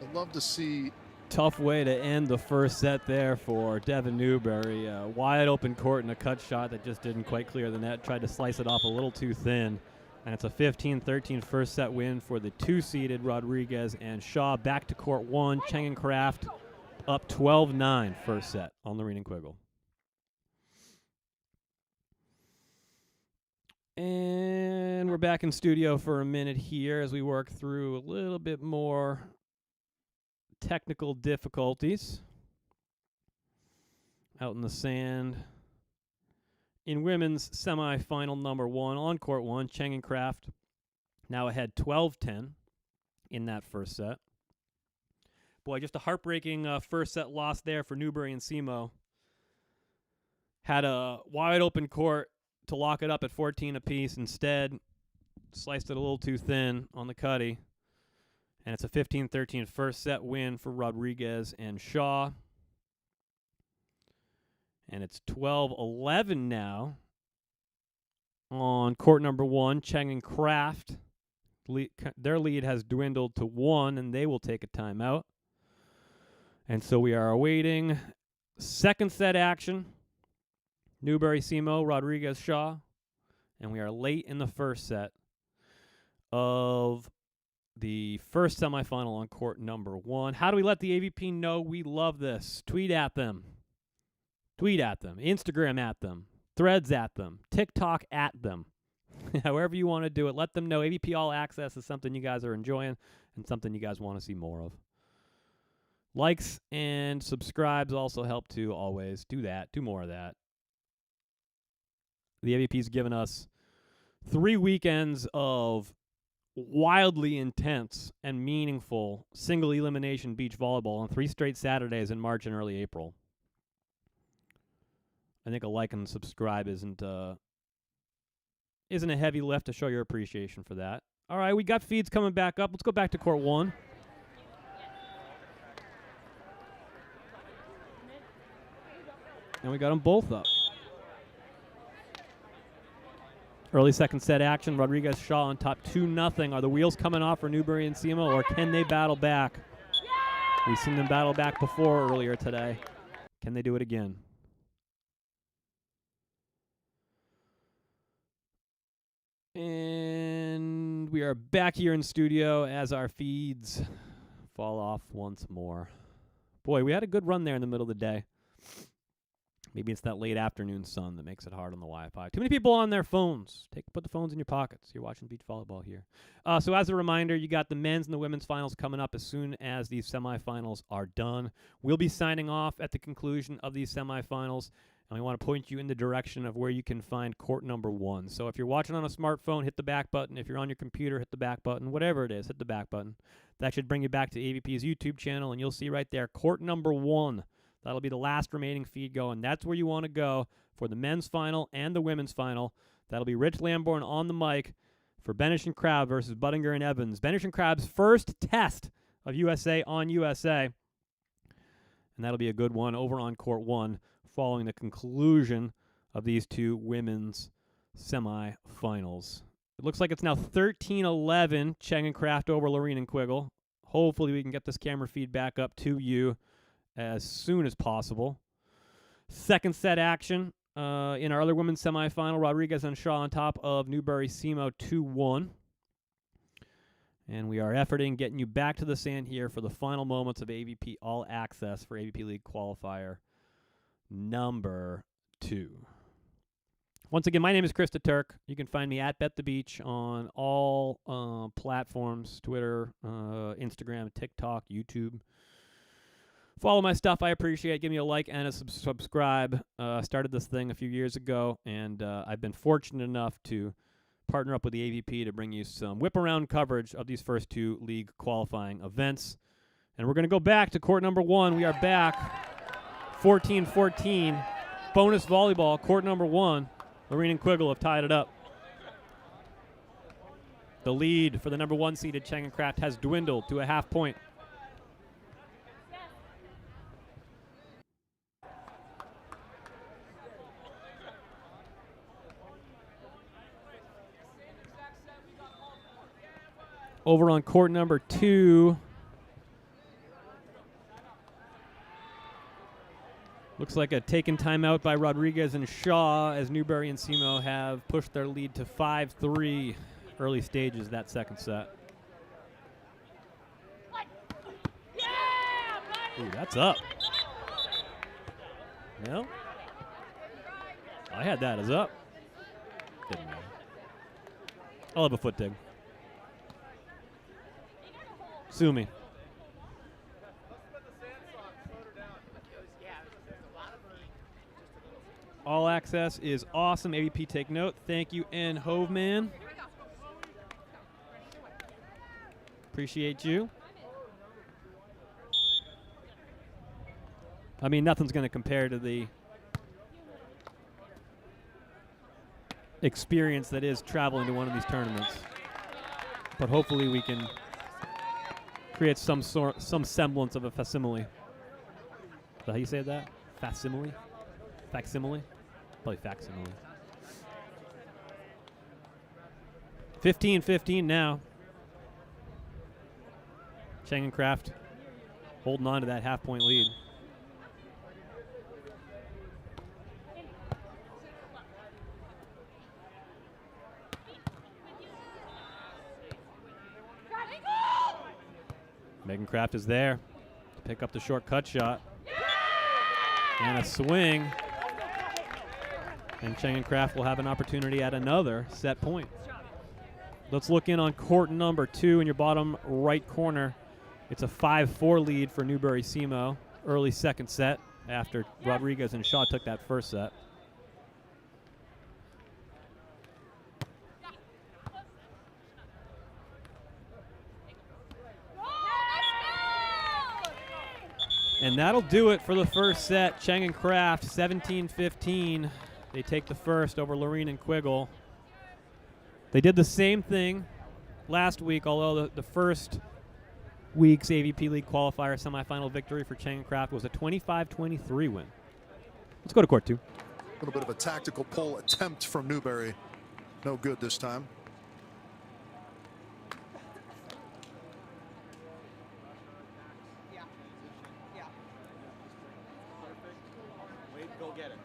I'd love to see. Tough way to end the first set there for Devin Newberry. Wide open court and a cut shot that just didn't quite clear the net. Tried to slice it off a little too thin. And it's a 15-13 first set win for the 2-seeded Rodriguez and Shaw. Back to court 1. Cheng and Kraft up 12-9 first set on Lorene and Quiggle. And we're back in studio for a minute here as we work through a little bit more technical difficulties out in the sand. In women's semifinal number 1 on court 1, Cheng and Kraft now ahead 12-10 in that first set. Boy, just a heartbreaking first set loss there for Newbury and SEMO. Had a wide open court to lock it up at 14 apiece. Instead, sliced it a little too thin on the cutty. And it's a 15-13 first set win for Rodriguez and Shaw. And it's 12-11 now on court number 1, Cheng and Kraft. Their lead has dwindled to 1, and they will take a timeout. And so we are awaiting second set action. Newbury, SEMO, Rodriguez, Shaw. And we are late in the first set of the first semifinal on court number 1. How do we let the AVP know we love this? Tweet at them. Tweet at them. Instagram at them. Threads at them. TikTok at them. However you want to do it, let them know AVP All Access is something you guys are enjoying and something you guys want to see more of. Likes and subscribes also help too, always. Do that. Do more of that. The AVP's given us 3 weekends of wildly intense and meaningful single-elimination beach volleyball on 3 straight Saturdays in March and early April. I think a like and subscribe isn't a heavy lift to show your appreciation for that. All right, we got feeds coming back up. Let's go back to court 1. And we got them both up. Early second set action. Rodriguez Shaw on top 2-0. Are the wheels coming off for Newbury and SEMO, or can they battle back? We've seen them battle back before earlier today. Can they do it again? And we are back here in studio as our feeds fall off once more. Boy, we had a good run there in the middle of the day. Maybe it's that late afternoon sun that makes it hard on the Wi-Fi. Too many people on their phones. Put the phones in your pockets. You're watching beach volleyball here. So as a reminder, you got the men's and the women's finals coming up as soon as these semifinals are done. We'll be signing off at the conclusion of these semifinals, and we want to point you in the direction of where you can find court number 1. So if you're watching on a smartphone, hit the back button. If you're on your computer, hit the back button. Whatever it is, hit the back button. That should bring you back to AVP's YouTube channel, and you'll see right there court number 1. That'll be the last remaining feed going. That's where you want to go for the men's final and the women's final. That'll be Rich Lamborn on the mic for Benish and Crab versus Buttinger and Evans. Benish and Crab's first test of USA on USA. And that'll be a good one over on court 1 following the conclusion of these 2 women's semifinals. It looks like it's now 13-11, Cheng and Kraft over Lorene and Quiggle. Hopefully we can get this camera feed back up to you as soon as possible. Second set action in our other women's semifinal. Rodriguez and Shaw on top of Newbury SEMO 2-1. And we are efforting getting you back to the sand here for the final moments of AVP All Access for AVP League Qualifier number 2. Once again, my name is Krista Turk. You can find me at Bet the Beach on all platforms, Twitter, Instagram, TikTok, YouTube. Follow my stuff. I appreciate it. Give me a like and a subscribe. Started this thing a few years ago, and I've been fortunate enough to partner up with the AVP to bring you some whip-around coverage of these first 2 league qualifying events. And we're going to go back to court number 1. We are back 14-14. Bonus volleyball, court number 1. Lorene and Quiggle have tied it up. The lead for the number 1 seeded Cheng and Kraft has dwindled to a half point. Over on court number 2. Looks like a taken timeout by Rodriguez and Shaw as Newbury and SEMO have pushed their lead to 5-3 early stages of that second set. Ooh, that's up. No? I had that as up. Didn't matter. I'll have a foot dig. Sue me. All access is awesome. AVP, take note. Thank you, N. Hoveman. Appreciate you. I mean, nothing's going to compare to the experience that is traveling to one of these tournaments. But hopefully we can create some semblance of a facsimile. Is that how you say that? Facsimile? Facsimile? Probably facsimile. 15-15 now. Chang and Kraft holding on to that half-point lead. Megan Kraft is there to pick up the short cut shot. And a swing. And Chang and Kraft will have an opportunity at another set point. Let's look in on court number 2 in your bottom right corner. It's a 5-4 lead for Newbury SEMO. Early second set after Rodriguez and Shaw took that first set. And that'll do it for the first set. Chang and Kraft, 17-15. They take the first over Lorene and Quiggle. They did the same thing last week, although the first week's AVP League Qualifier semifinal victory for Chang and Kraft was a 25-23 win. Let's go to court 2. A little bit of a tactical pull attempt from Newbury. No good this time. Go get it.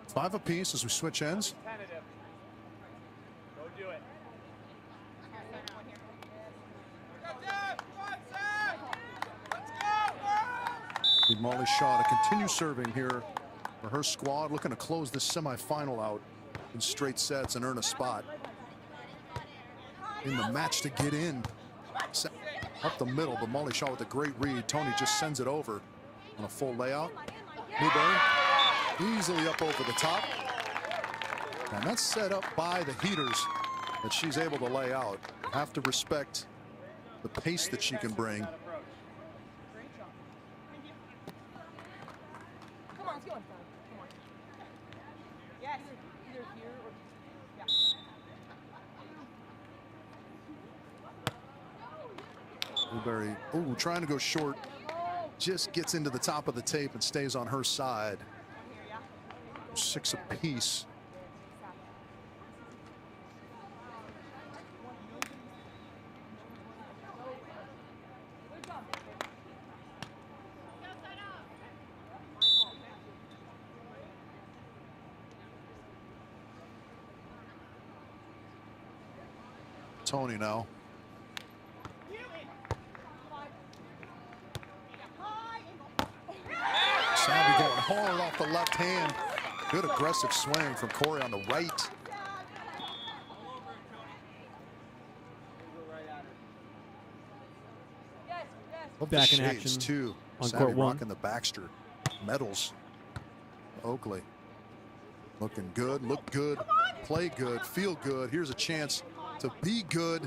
5 apiece as we switch ends. Tentative. Go do it. Need Molly Shaw to continue serving here for her squad, looking to close this semifinal out in straight sets and earn a spot in the match to get in. Up the middle, but Molly Shaw with a great read. Tony just sends it over on a full layout. Newbury easily up over the top. And that's set up by the heaters that she's able to lay out. Have to respect the pace that she can bring. Come on, let's go. Come on. Yes, either here or yeah. Newbury, trying to go short. Just gets into the top of the tape and stays on her side. 6 apiece. Tony now. Savvy going hard off the left hand. Good aggressive swing from Cory on the right. Back in action too. on Savvy court 1. rocking the Baxter medals. Oakley looking good, look good, play good, feel good. Here's a chance to be good.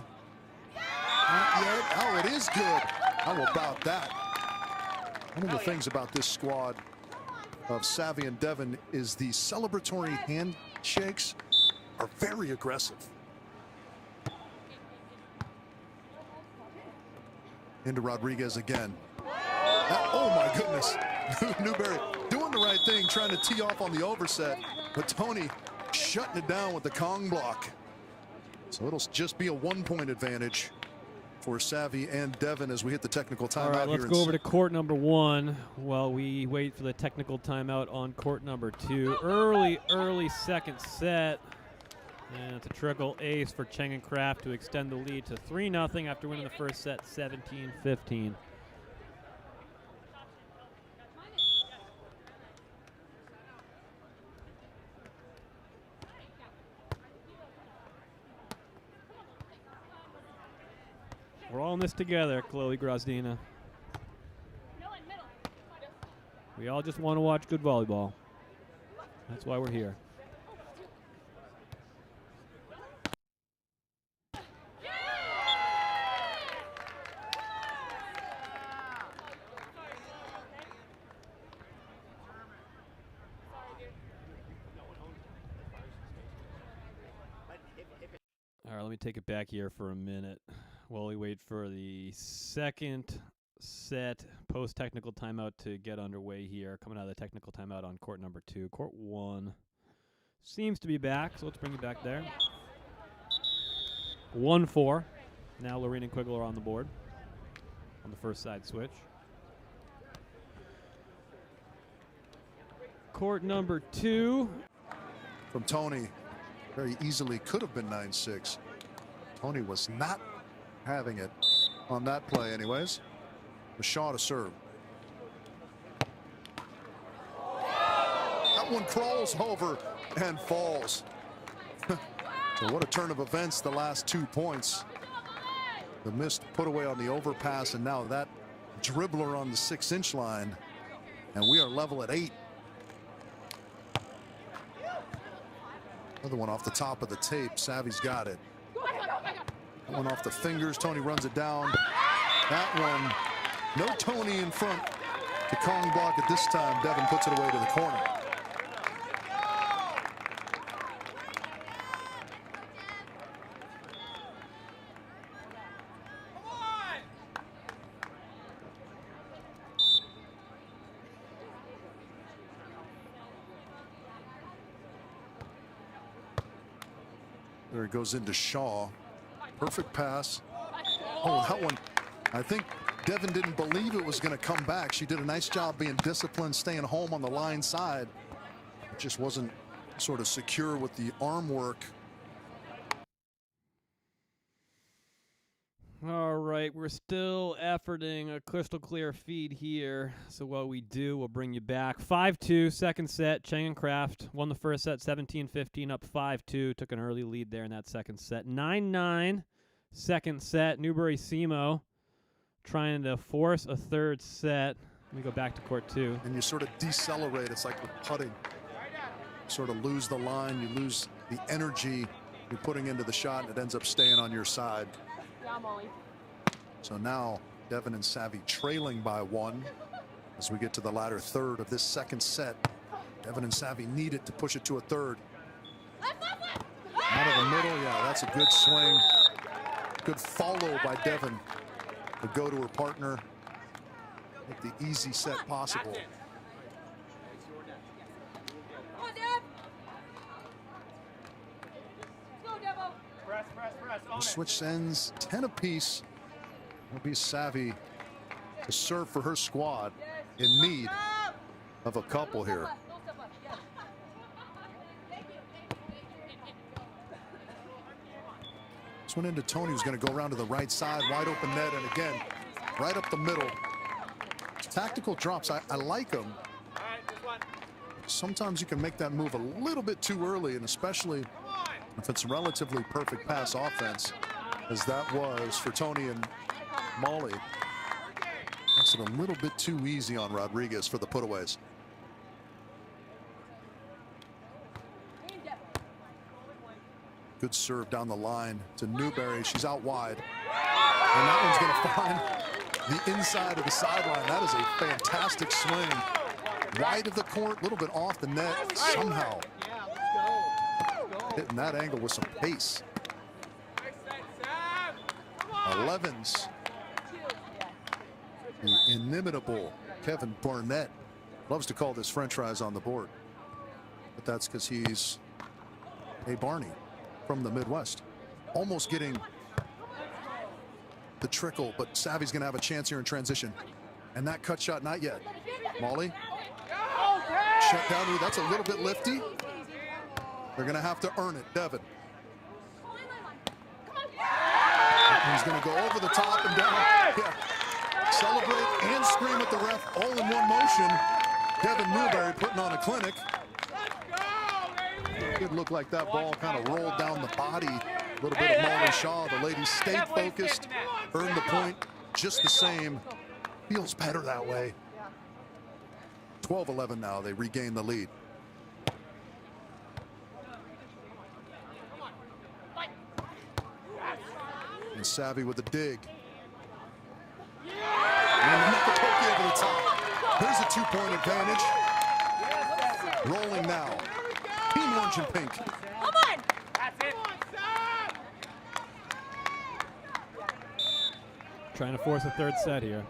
Not yet. Oh, it is good. How about that? One of the things about this squad of Savvy and Devon is the celebratory handshakes are very aggressive. Into Rodriguez again. Oh my goodness. Newbury doing the right thing, trying to tee off on the overset, but Tony shutting it down with the Kong block. So it'll just be a 1-point advantage for Savvy and Devon as we hit the technical timeout. All right, let's go over to court number 1 while we wait for the technical timeout on court number 2. Early second set. And it's a trickle ace for Chang and Kraft to extend the lead to 3-0 after winning the first set 17-15. this together, Chloe Grozdina. We all just want to watch good volleyball. That's why we're here. All right, let me take it back here for a minute while we wait for the second set post-technical timeout to get underway here. Coming out of the technical timeout on court number 2. Court 1 seems to be back, so let's bring it back there. 1-4. Now Lorene and Quiggler on the board on the first side switch. Court number 2. From Tony, very easily could have been 9-6. Tony was not having it on that play anyways. Shaw to serve. That one crawls over and falls. So what a turn of events, the last 2 points. The missed put away on the overpass, and now that dribbler on the 6-inch line. And we are level at 8. Another one off the top of the tape. Savvy's got it. That one off the fingers. Tony runs it down. That one, no Tony in front. The Kong block at this time. Devin puts it away to the corner. There it goes into Shaw. Perfect pass. Oh, that one, I think Devin didn't believe it was going to come back. She did a nice job being disciplined, staying home on the line side. Just wasn't sort of secure with the arm work. All right, we're still efforting a crystal clear feed here. So what we do, we'll bring you back. 5-2, second set. Cheng and Kraft won the first set, 17-15, up 5-2. Took an early lead there in that second set. 9-9, second set. Newbury-Semo trying to force a third set. Let me go back to court 2. And you sort of decelerate. It's like with putting. You sort of lose the line. You lose the energy you're putting into the shot, and it ends up staying on your side. So now Devin and Savvy trailing by 1 as we get to the latter third of this second set. Devin and Savvy need it to push it to a third. Out of the middle, yeah, that's a good swing. Good follow by Devin to go to her partner. Make the easy set possible. The switch ends 10 apiece. Will be Savvy to serve for her squad in need of a couple here. This one into Tony, who's going to go around to the right side, wide open net, and again, right up the middle. Tactical drops, I like them. Sometimes you can make that move a little bit too early, and especially if it's relatively perfect pass offense, as that was for Tony and Molly. Makes it a little bit too easy on Rodriguez for the putaways. Good serve down the line to Newberry. She's out wide. And that one's going to find the inside of the sideline. That is a fantastic swing. Wide of the court, a little bit off the net. Somehow hitting that angle with some pace. 11s. The inimitable Kevin Barnett loves to call this French fries on the board. But that's because he's a Barney from the Midwest. Almost getting the trickle, but Savvy's going to have a chance here in transition. And that cut shot, not yet. Molly. Shut down. That's a little bit lifty. They're going to have to earn it. Devin. He's going to go over the top and down. Yeah. Celebrate and scream at the ref all in one motion. Devin Newberry putting on a clinic. It looked like that ball kind of rolled down the body A little bit of Molly Shaw. The ladies stayed focused, earned the point just the same. Feels better that way. 12-11 now. They regain the lead. And Savvy with the dig. And another poke over the top. There's a 2-point advantage. Rolling now. Team orange and pink. Come on! That's it. Trying to force a third set here.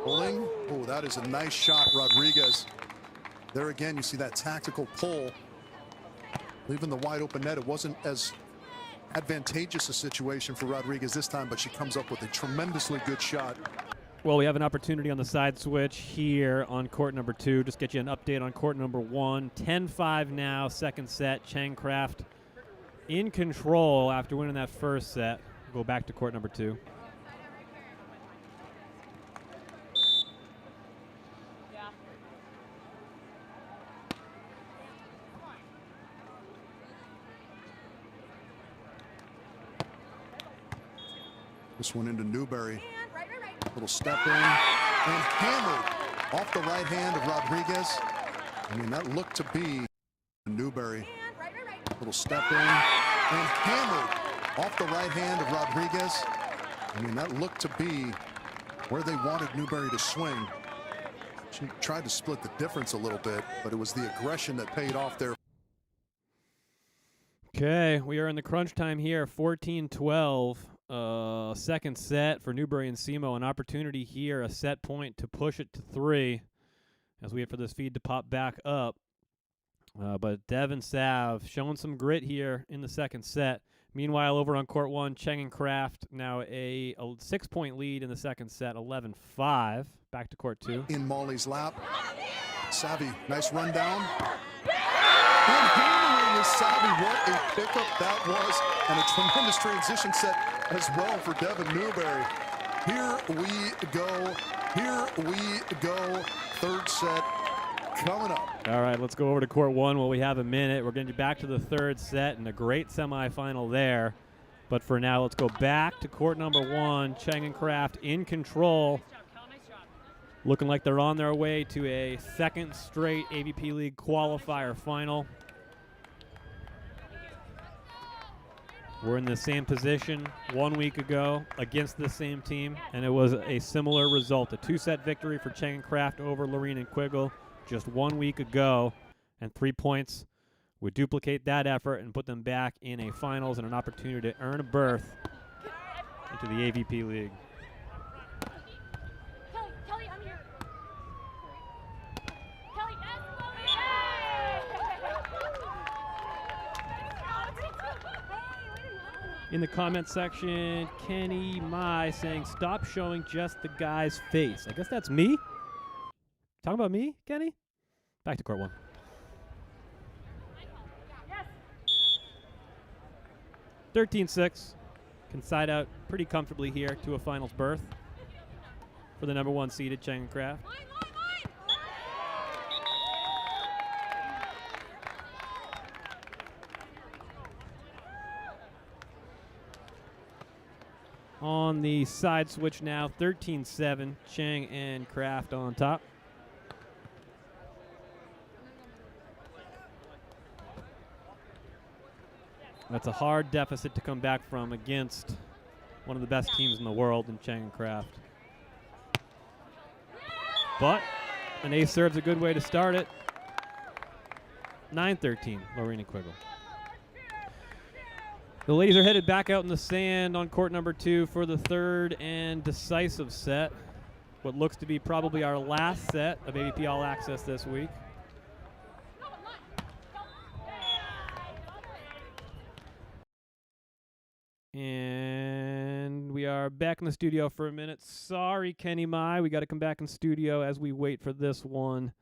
Pulling. Oh, that is a nice shot, Rodriguez. There again, you see that tactical pull. Leaving the wide open net. It wasn't as advantageous a situation for Rodriguez this time, but she comes up with a tremendously good shot. Well, we have an opportunity on the side switch here on court number 2. Just get you an update on court number 1. 10-5 now, second set. Changcraft in control after winning that first set. Go back to court number 2. This one into Newberry. Little step in and hammered off the right hand of Rodriguez. I mean, that looked to be Newberry. Little step in and hammered off the right hand of Rodriguez. I mean, that looked to be where they wanted Newberry to swing. She tried to split the difference a little bit, but it was the aggression that paid off there. Okay, we are in the crunch time here, 14-12. Second set for Newberry and Semo. An opportunity here, a set point to push it to 3 as we wait for this feed to pop back up. But Devin Sav showing some grit here in the second set. Meanwhile, over on court 1, Cheng and Kraft now a 6-point lead in the second set, 11-5. Back to court 2. In Molly's lap. Savvy, nice rundown. And hammering with Savvy, what a pickup that was. And a tremendous transition set as well for Devin Newberry. Here we go. Here we go. Third set coming up. All right, let's go over to court 1 while we have a minute. We're going to be back to the third set and a great semifinal there. But for now, let's go back to court number 1. Cheng and Kraft in control. Looking like they're on their way to a second straight AVP League Qualifier final. We're in the same position 1 week ago against the same team, and it was a similar result. A 2-set victory for Cheng and Kraft over Lorene and Quiggle just 1 week ago, and 3 points would duplicate that effort and put them back in a finals and an opportunity to earn a berth into the AVP League. Kelly, I'm here. Kelly, In the comment section, Kenny Mai saying, stop showing just the guy's face. I guess that's me? Talking about me, Kenny? Back to court 1. Yes. 13-6. Can side out pretty comfortably here to a finals berth for the number 1 seeded Cheng and Kraft. On the side switch now, 13-7, Cheng and Kraft on top. That's a hard deficit to come back from against one of the best teams in the world in Cheng and Kraft. But an ace serve's a good way to start it. 9-13, Lorene and Quiggle. The ladies are headed back out in the sand on court number 2 for the third and decisive set. What looks to be probably our last set of AVP All Access this week. And we are back in the studio for a minute. Sorry, Kenny Mai. We got to come back in studio as we wait for this one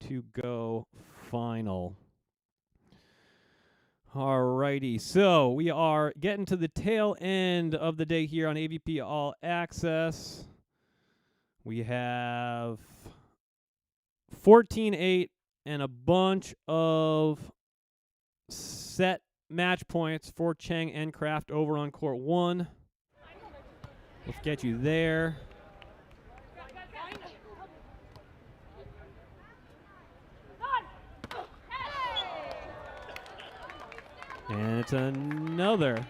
to go final. Alrighty, so we are getting to the tail end of the day here on AVP All Access. We have 14-8 and a bunch of set match points for Cheng and Kraft over on court 1. Let's get you there. And it's another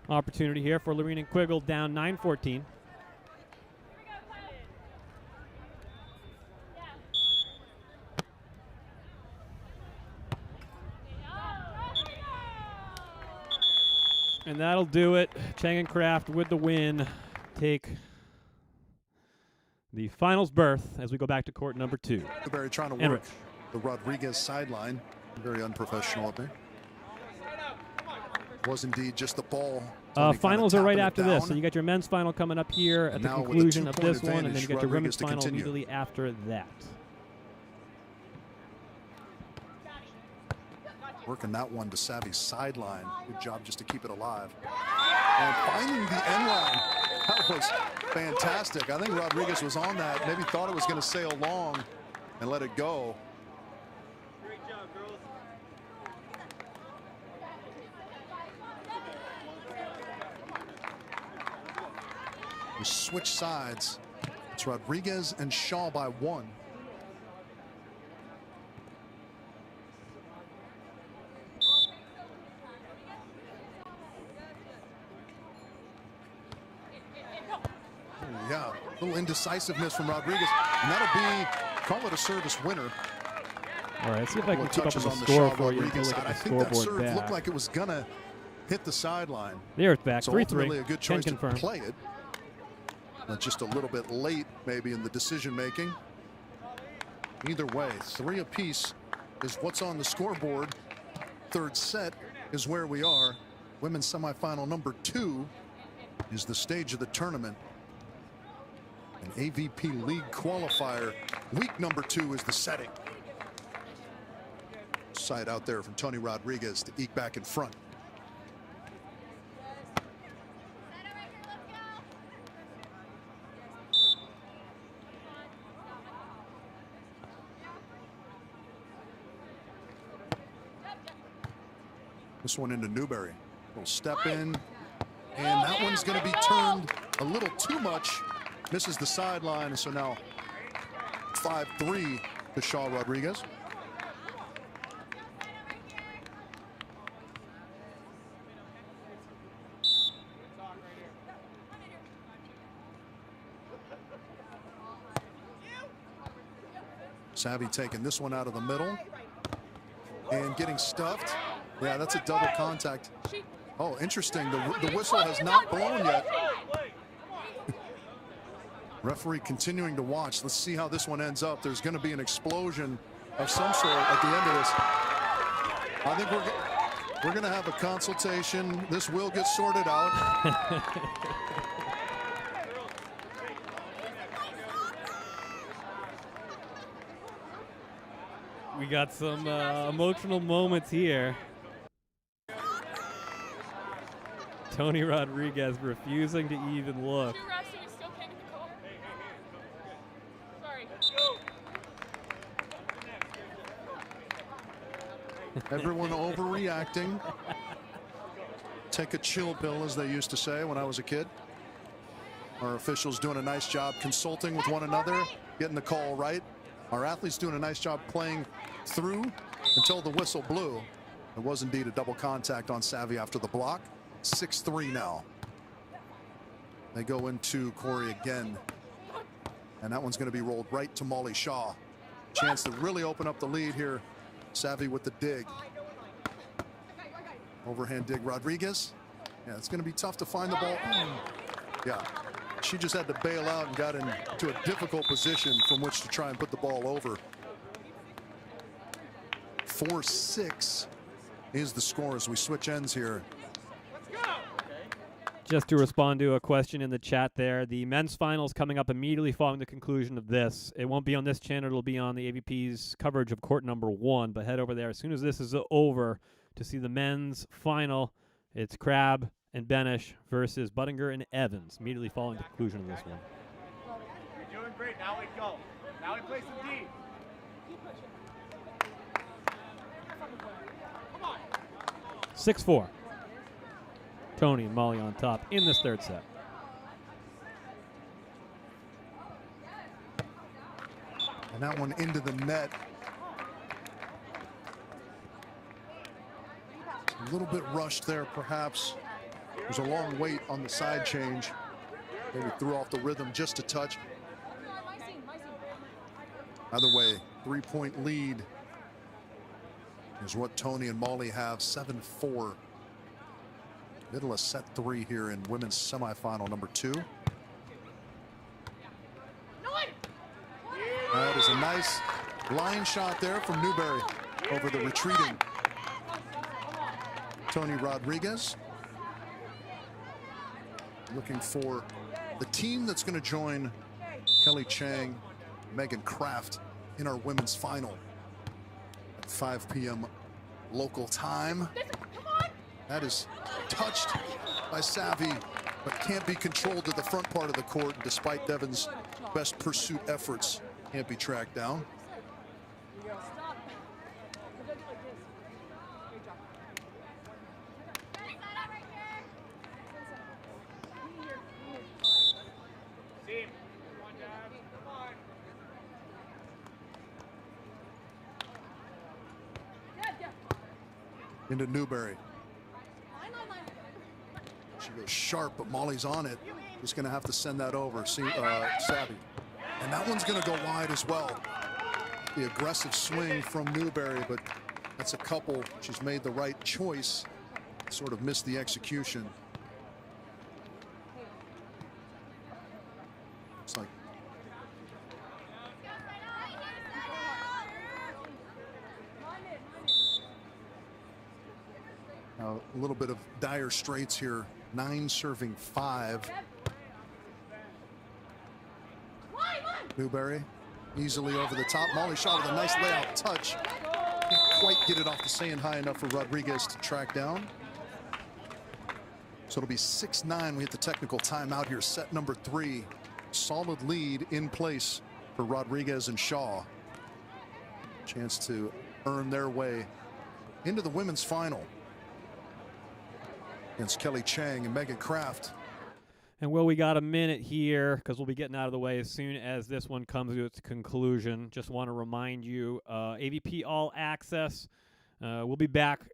opportunity here for Lorene and Quiggle, down 9-14. And that'll do it. Cheng and Kraft with the win take the finals berth as we go back to court number 2. Barry trying to And work Rich. the Rodriguez sideline. Very unprofessional of me. Was indeed just the ball. Tony Finals kinda are right tapping it after this. down. So you got your men's final coming up here at And the now with a conclusion of 2-point this one, and then advantage, you got your women's Rodriguez to final continue. immediately after that. Working that one to Savvy's sideline. Good job just to keep it alive. And finding the end line. That was fantastic. I think Rodriguez was on that. Maybe thought it was going to sail long and let it go. Great job, girls. We switch sides. It's Rodriguez and Shaw by 1. Yeah, a little indecisiveness from Rodriguez, and that'll be, call it a service winner. All right, let's see if I can keep up with Touches the on the score Shaw for you. Until Rodriguez we side. get I the think that scoreboard serve back. looked like it was gonna hit the sideline. There it's back, So 3-3. ultimately a good Can choice to confirm. play it. But just a little bit late maybe in the decision making. Either way, 3 apiece is what's on the scoreboard. Third set is where we are. Women's semifinal number 2 is the stage of the tournament. An AVP League Qualifier. Week number 2 is the setting. Side out there from Tony Rodriguez to eke back in front. This one into Newberry. Little step in. And that one's going to be turned a little too much. Misses the sideline. And so now 5-3 to Shaw Rodriguez. Savvy taking this one out of the middle and getting stuffed. Yeah, that's a double contact. Oh, interesting. The whistle has not blown yet. Referee continuing to watch. Let's see how this one ends up. There's going to be an explosion of some sort at the end of this. I think we're going to have a consultation. This will get sorted out. We got some emotional moments here. Tony Rodriguez refusing to even look. Everyone overreacting. Take a chill pill, as they used to say when I was a kid. Our officials doing a nice job consulting with one another, getting the call right. Our athletes doing a nice job playing through until the whistle blew. It was indeed a double contact on Savvy after the block. 6-3 now. They go into Cory again. And that one's going to be rolled right to Molly Shaw. Chance to really open up the lead here. Savvy with the dig. Overhand dig Rodriguez. Yeah, it's going to be tough to find the ball. Yeah, she just had to bail out and got into a difficult position from which to try and put the ball over. 4-6 is the score as we switch ends here. Just to respond to a question in the chat there, the men's finals coming up immediately following the conclusion of this. It won't be on this channel. It'll be on the AVP's coverage of court number 1. But head over there as soon as this is over to see the men's final. It's Crab and Benish versus Buttinger and Evans immediately following the conclusion of this one. Good, now we go. Now we play some D. Keep pushing. Come on. 6-4. Tony and Molly on top in this third set. And that one into the net. A little bit rushed there, perhaps. There's a long wait on the side change. Maybe threw off the rhythm just a touch. Either way, 3-point lead is what Tony and Molly have, 7-4. Middle of set 3 here in women's semifinal number 2. That is a nice line shot there from Newberry over the retreating Tony Rodriguez. Looking for the team that's going to join Kelly Chang, Megan Kraft in our women's final at 5 p.m. local time. That is touched by Savvy, but can't be controlled to the front part of the court. Despite Devon's best pursuit efforts, can't be tracked down. Into Newberry. She goes sharp, but Molly's on it. Just going to have to send that over. See, Savvy. And that one's going to go wide as well. The aggressive swing from Newberry, but that's a couple. She's made the right choice. Sort of missed the execution. It's like a little bit of dire straits here. 9 serving 5. Newberry easily over the top. Molly shot with a nice layout touch. Can't quite get it off the sand high enough for Rodriguez to track down. So it'll be 6-9. We hit the technical timeout here. Set number 3. Solid lead in place for Rodriguez and Shaw. Chance to earn their way into the women's final against Kelly Chang and Megan Kraft. And Will, we got a minute here because we'll be getting out of the way as soon as this one comes to its conclusion. Just want to remind you, AVP All Access. We'll be back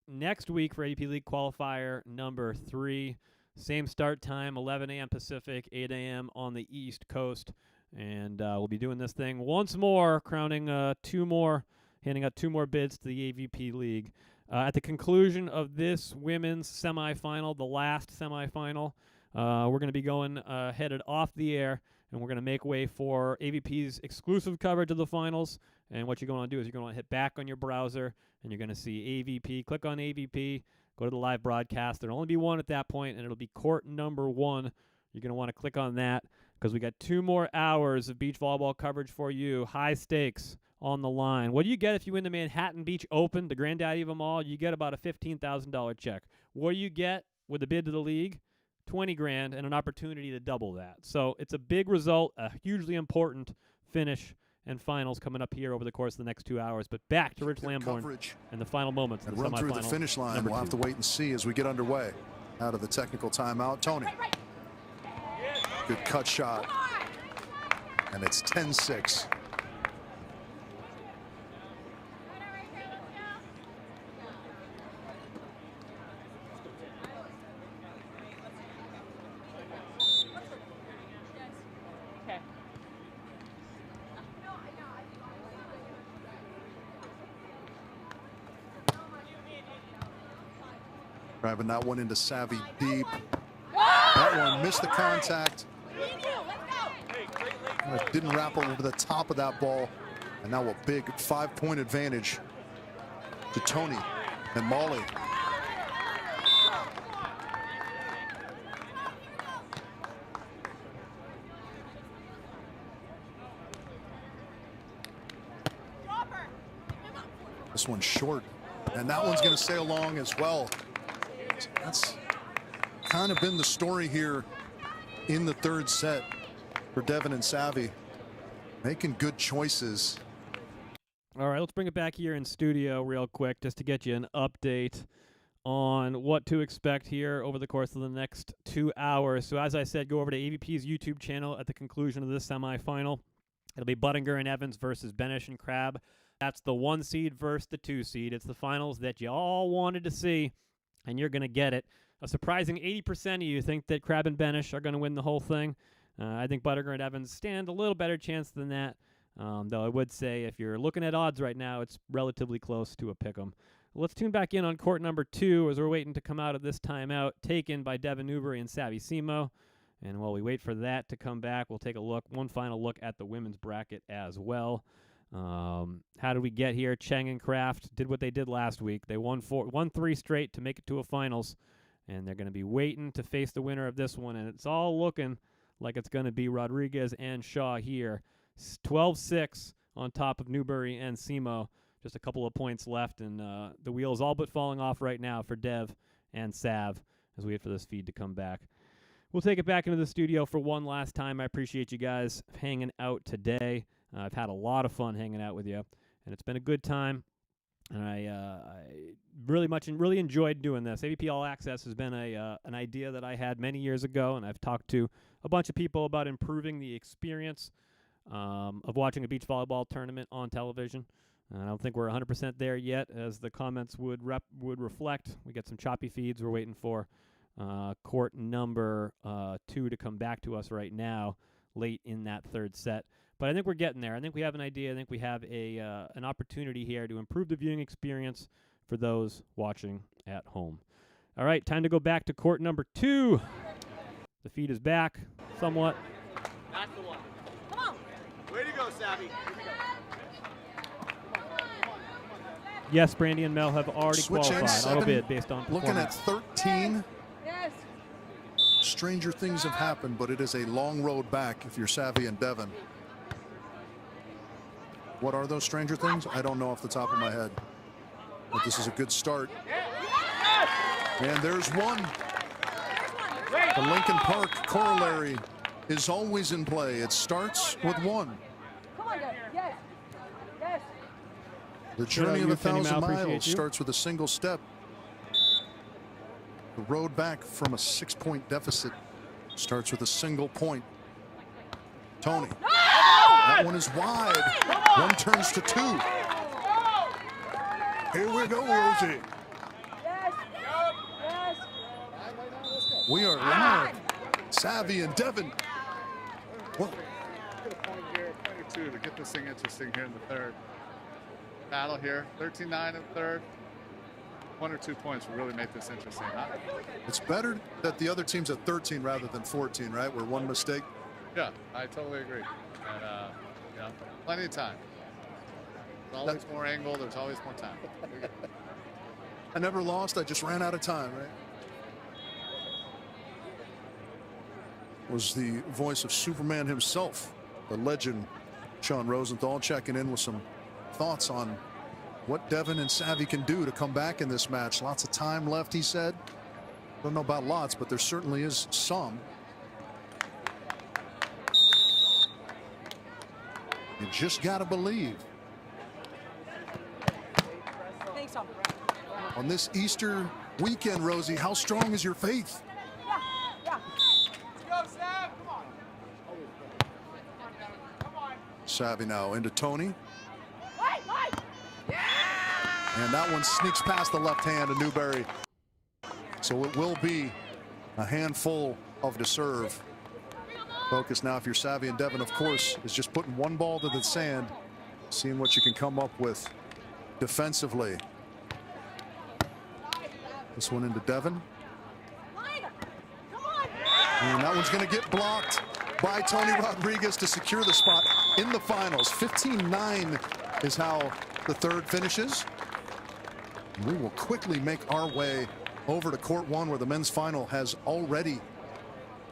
next week for AVP League Qualifier number 3. Same start time, 11 a.m. Pacific, 8 a.m. on the East Coast. And we'll be doing this thing once more, crowning handing out 2 more bids to the AVP League. At the conclusion of this women's semifinal, the last semifinal, we're going to be headed off the air, and we're going to make way for AVP's exclusive coverage of the finals. And what you're going to do is you're going to hit back on your browser, and you're going to see AVP. Click on AVP, go to the live broadcast. There'll only be one at that point, and it'll be court number 1. You're going to want to click on that because we got 2 more hours of beach volleyball coverage for you. High stakes on the line. What do you get if you win the Manhattan Beach Open, the granddaddy of them all? You get about a $15,000 check. What do you get with a bid to the league? $20,000 and an opportunity to double that. So it's a big result, a hugely important finish and finals coming up here over the course of the next 2 hours. But back to Rich Lamborn and the final moments of the run semifinal. Through the finish line. We'll have to wait and see as we get underway. Out of the technical timeout, Tony. Good cut shot. And it's 10-6. Driving that one into Savvy deep. That one missed the contact. Didn't wrap over the top of that ball. And now a big 5-point advantage to Tony and Molly. This one's short, and that one's going to sail along as well. That's kind of been the story here in the third set for Devon and Savvy. Making good choices. All right, let's bring it back here in studio real quick just to get you an update on what to expect here over the course of the next 2 hours. So as I said, go over to AVP's YouTube channel at the conclusion of this semifinal. It'll be Buttinger and Evans versus Benish and Crab. That's the 1 seed versus the 2 seed. It's the finals that you all wanted to see, and you're going to get it. A surprising 80% of you think that Crab and Benish are going to win the whole thing. I think Buttinger and Evans stand a little better chance than that. Though I would say if you're looking at odds right now, it's relatively close to a pick'em. Let's tune back in on court number 2 as we're waiting to come out of this timeout taken by Devin Newberry and Savvy Simo. And while we wait for that to come back, we'll take a look, one final look at the women's bracket as well. How did we get here? Cheng and Kraft did what they did last week. They won 3 straight to make it to a finals, and they're going to be waiting to face the winner of this one. And it's all looking like it's going to be Rodriguez and Shaw here. 12-6 on top of Newberry and Simo. Just a couple of points left, and the wheel's all but falling off right now for Dev and Sav as we wait for this feed to come back. We'll take it back into the studio for one last time. I appreciate you guys hanging out today. I've had a lot of fun hanging out with you, and it's been a good time. And I really enjoyed doing this. AVP All Access has been an idea that I had many years ago, and I've talked to a bunch of people about improving the experience of watching a beach volleyball tournament on television. I don't think we're 100% there yet, as the comments would reflect. We get some choppy feeds. We're waiting for court number 2 to come back to us right now, late in that third set. But I think we're getting there. I think we have an idea. I think we have an opportunity here to improve the viewing experience for those watching at home. All right, time to go back to court number 2. The feed is back somewhat. That's the one. Come on. Way to go, Savvy. Yes, Brandy and Mel have already Switch qualified. ends, Auto 7. bid based on Looking at performance. 13. Yes. Stranger things have happened, but it is a long road back if you're Savvy and Devin. What are those stranger things? I don't know off the top of my head. But this is a good start. And there's one. The Lincoln Park corollary is always in play. It starts with 1. Come on, guys. Yes. Yes. The journey of you, 1,000 Finny Mal, miles appreciate you. starts with a single step. The road back from a 6-point deficit starts with a single point. Tony. That one is wide. 1 turns to 2. Here we go, Rosie. Yes. Yes. We are live. Savvy and Devin. Well, Get a point here, a point or 2 to get this thing interesting here in the third. Battle here, 13-9 in the third. 1 or 2 points will really make this interesting, huh? it's better that the other team's at 13 rather than 14, right? Where 1 mistake. Yeah, I totally agree. And, you know, plenty of time. There's always more angle, there's always more time. I never lost. I just ran out of time, right? Was the voice of Superman himself, the legend, Sean Rosenthal, checking in with some thoughts on what Devin and Savvy can do to come back in this match. Lots of time left, he said. Don't know about lots, but there certainly is some. You just got to believe. Thanks, Tom. On this Easter weekend, Rosie, how strong is your faith? Yeah. Let's go, Sav. Come on. Come on. Savvy now into Tony. Wait. And that one sneaks past the left hand of Newberry. So it will be a handful of to serve. Focus now, if you're Savvy and Devin, of course, is just putting 1 ball to the sand, seeing what you can come up with defensively. This one into Devin. And that one's going to get blocked by Tony Rodriguez to secure the spot in the finals. 15-9 is how the third finishes. We will quickly make our way over to court 1, where the men's final has already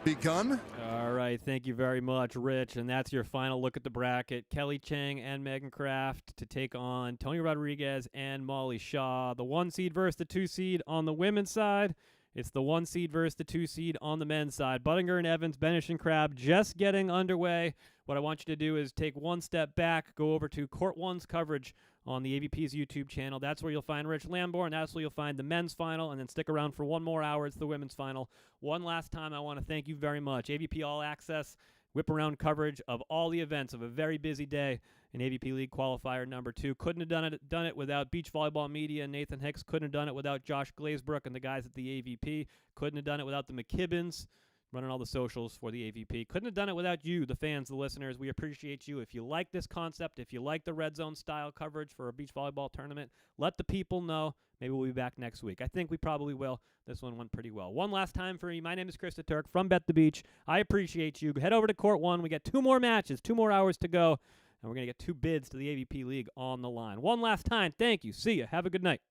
begun. All right, thank you very much, Rich. And that's your final look at the bracket. Kelly Cheng and Megan Kraft to take on Tony Rodriguez and Molly Shaw. The 1 seed versus the 2 seed on the women's side. It's the 1 seed versus the 2 seed on the men's side. Buttinger and Evans, Benish and Crab just getting underway. What I want you to do is take one step back, go over to Court 1's coverage on the AVP's YouTube channel. That's where you'll find Rich Lamborn. That's where you'll find the men's final, and then stick around for one more hour. It's the women's final. One last time, I want to thank you very much. AVP All Access, whip-around coverage of all the events of a very busy day in AVP League Qualifier number 2. Couldn't have done it without Beach Volleyball Media and Nathan Hicks. Couldn't have done it without Josh Glazebrook and the guys at the AVP. Couldn't have done it without the McKibbins running all the socials for the AVP. Couldn't have done it without you, the fans, the listeners. We appreciate you. If you like this concept, if you like the red zone style coverage for a beach volleyball tournament, let the people know. Maybe we'll be back next week. I think we probably will. This one went pretty well. One last time for me. My name is Chris the Turk from Bet the Beach. I appreciate you. Head over to Court 1. We got 2 more matches, 2 more hours to go, and we're going to get 2 bids to the AVP League on the line. One last time, thank you. See ya. Have a good night.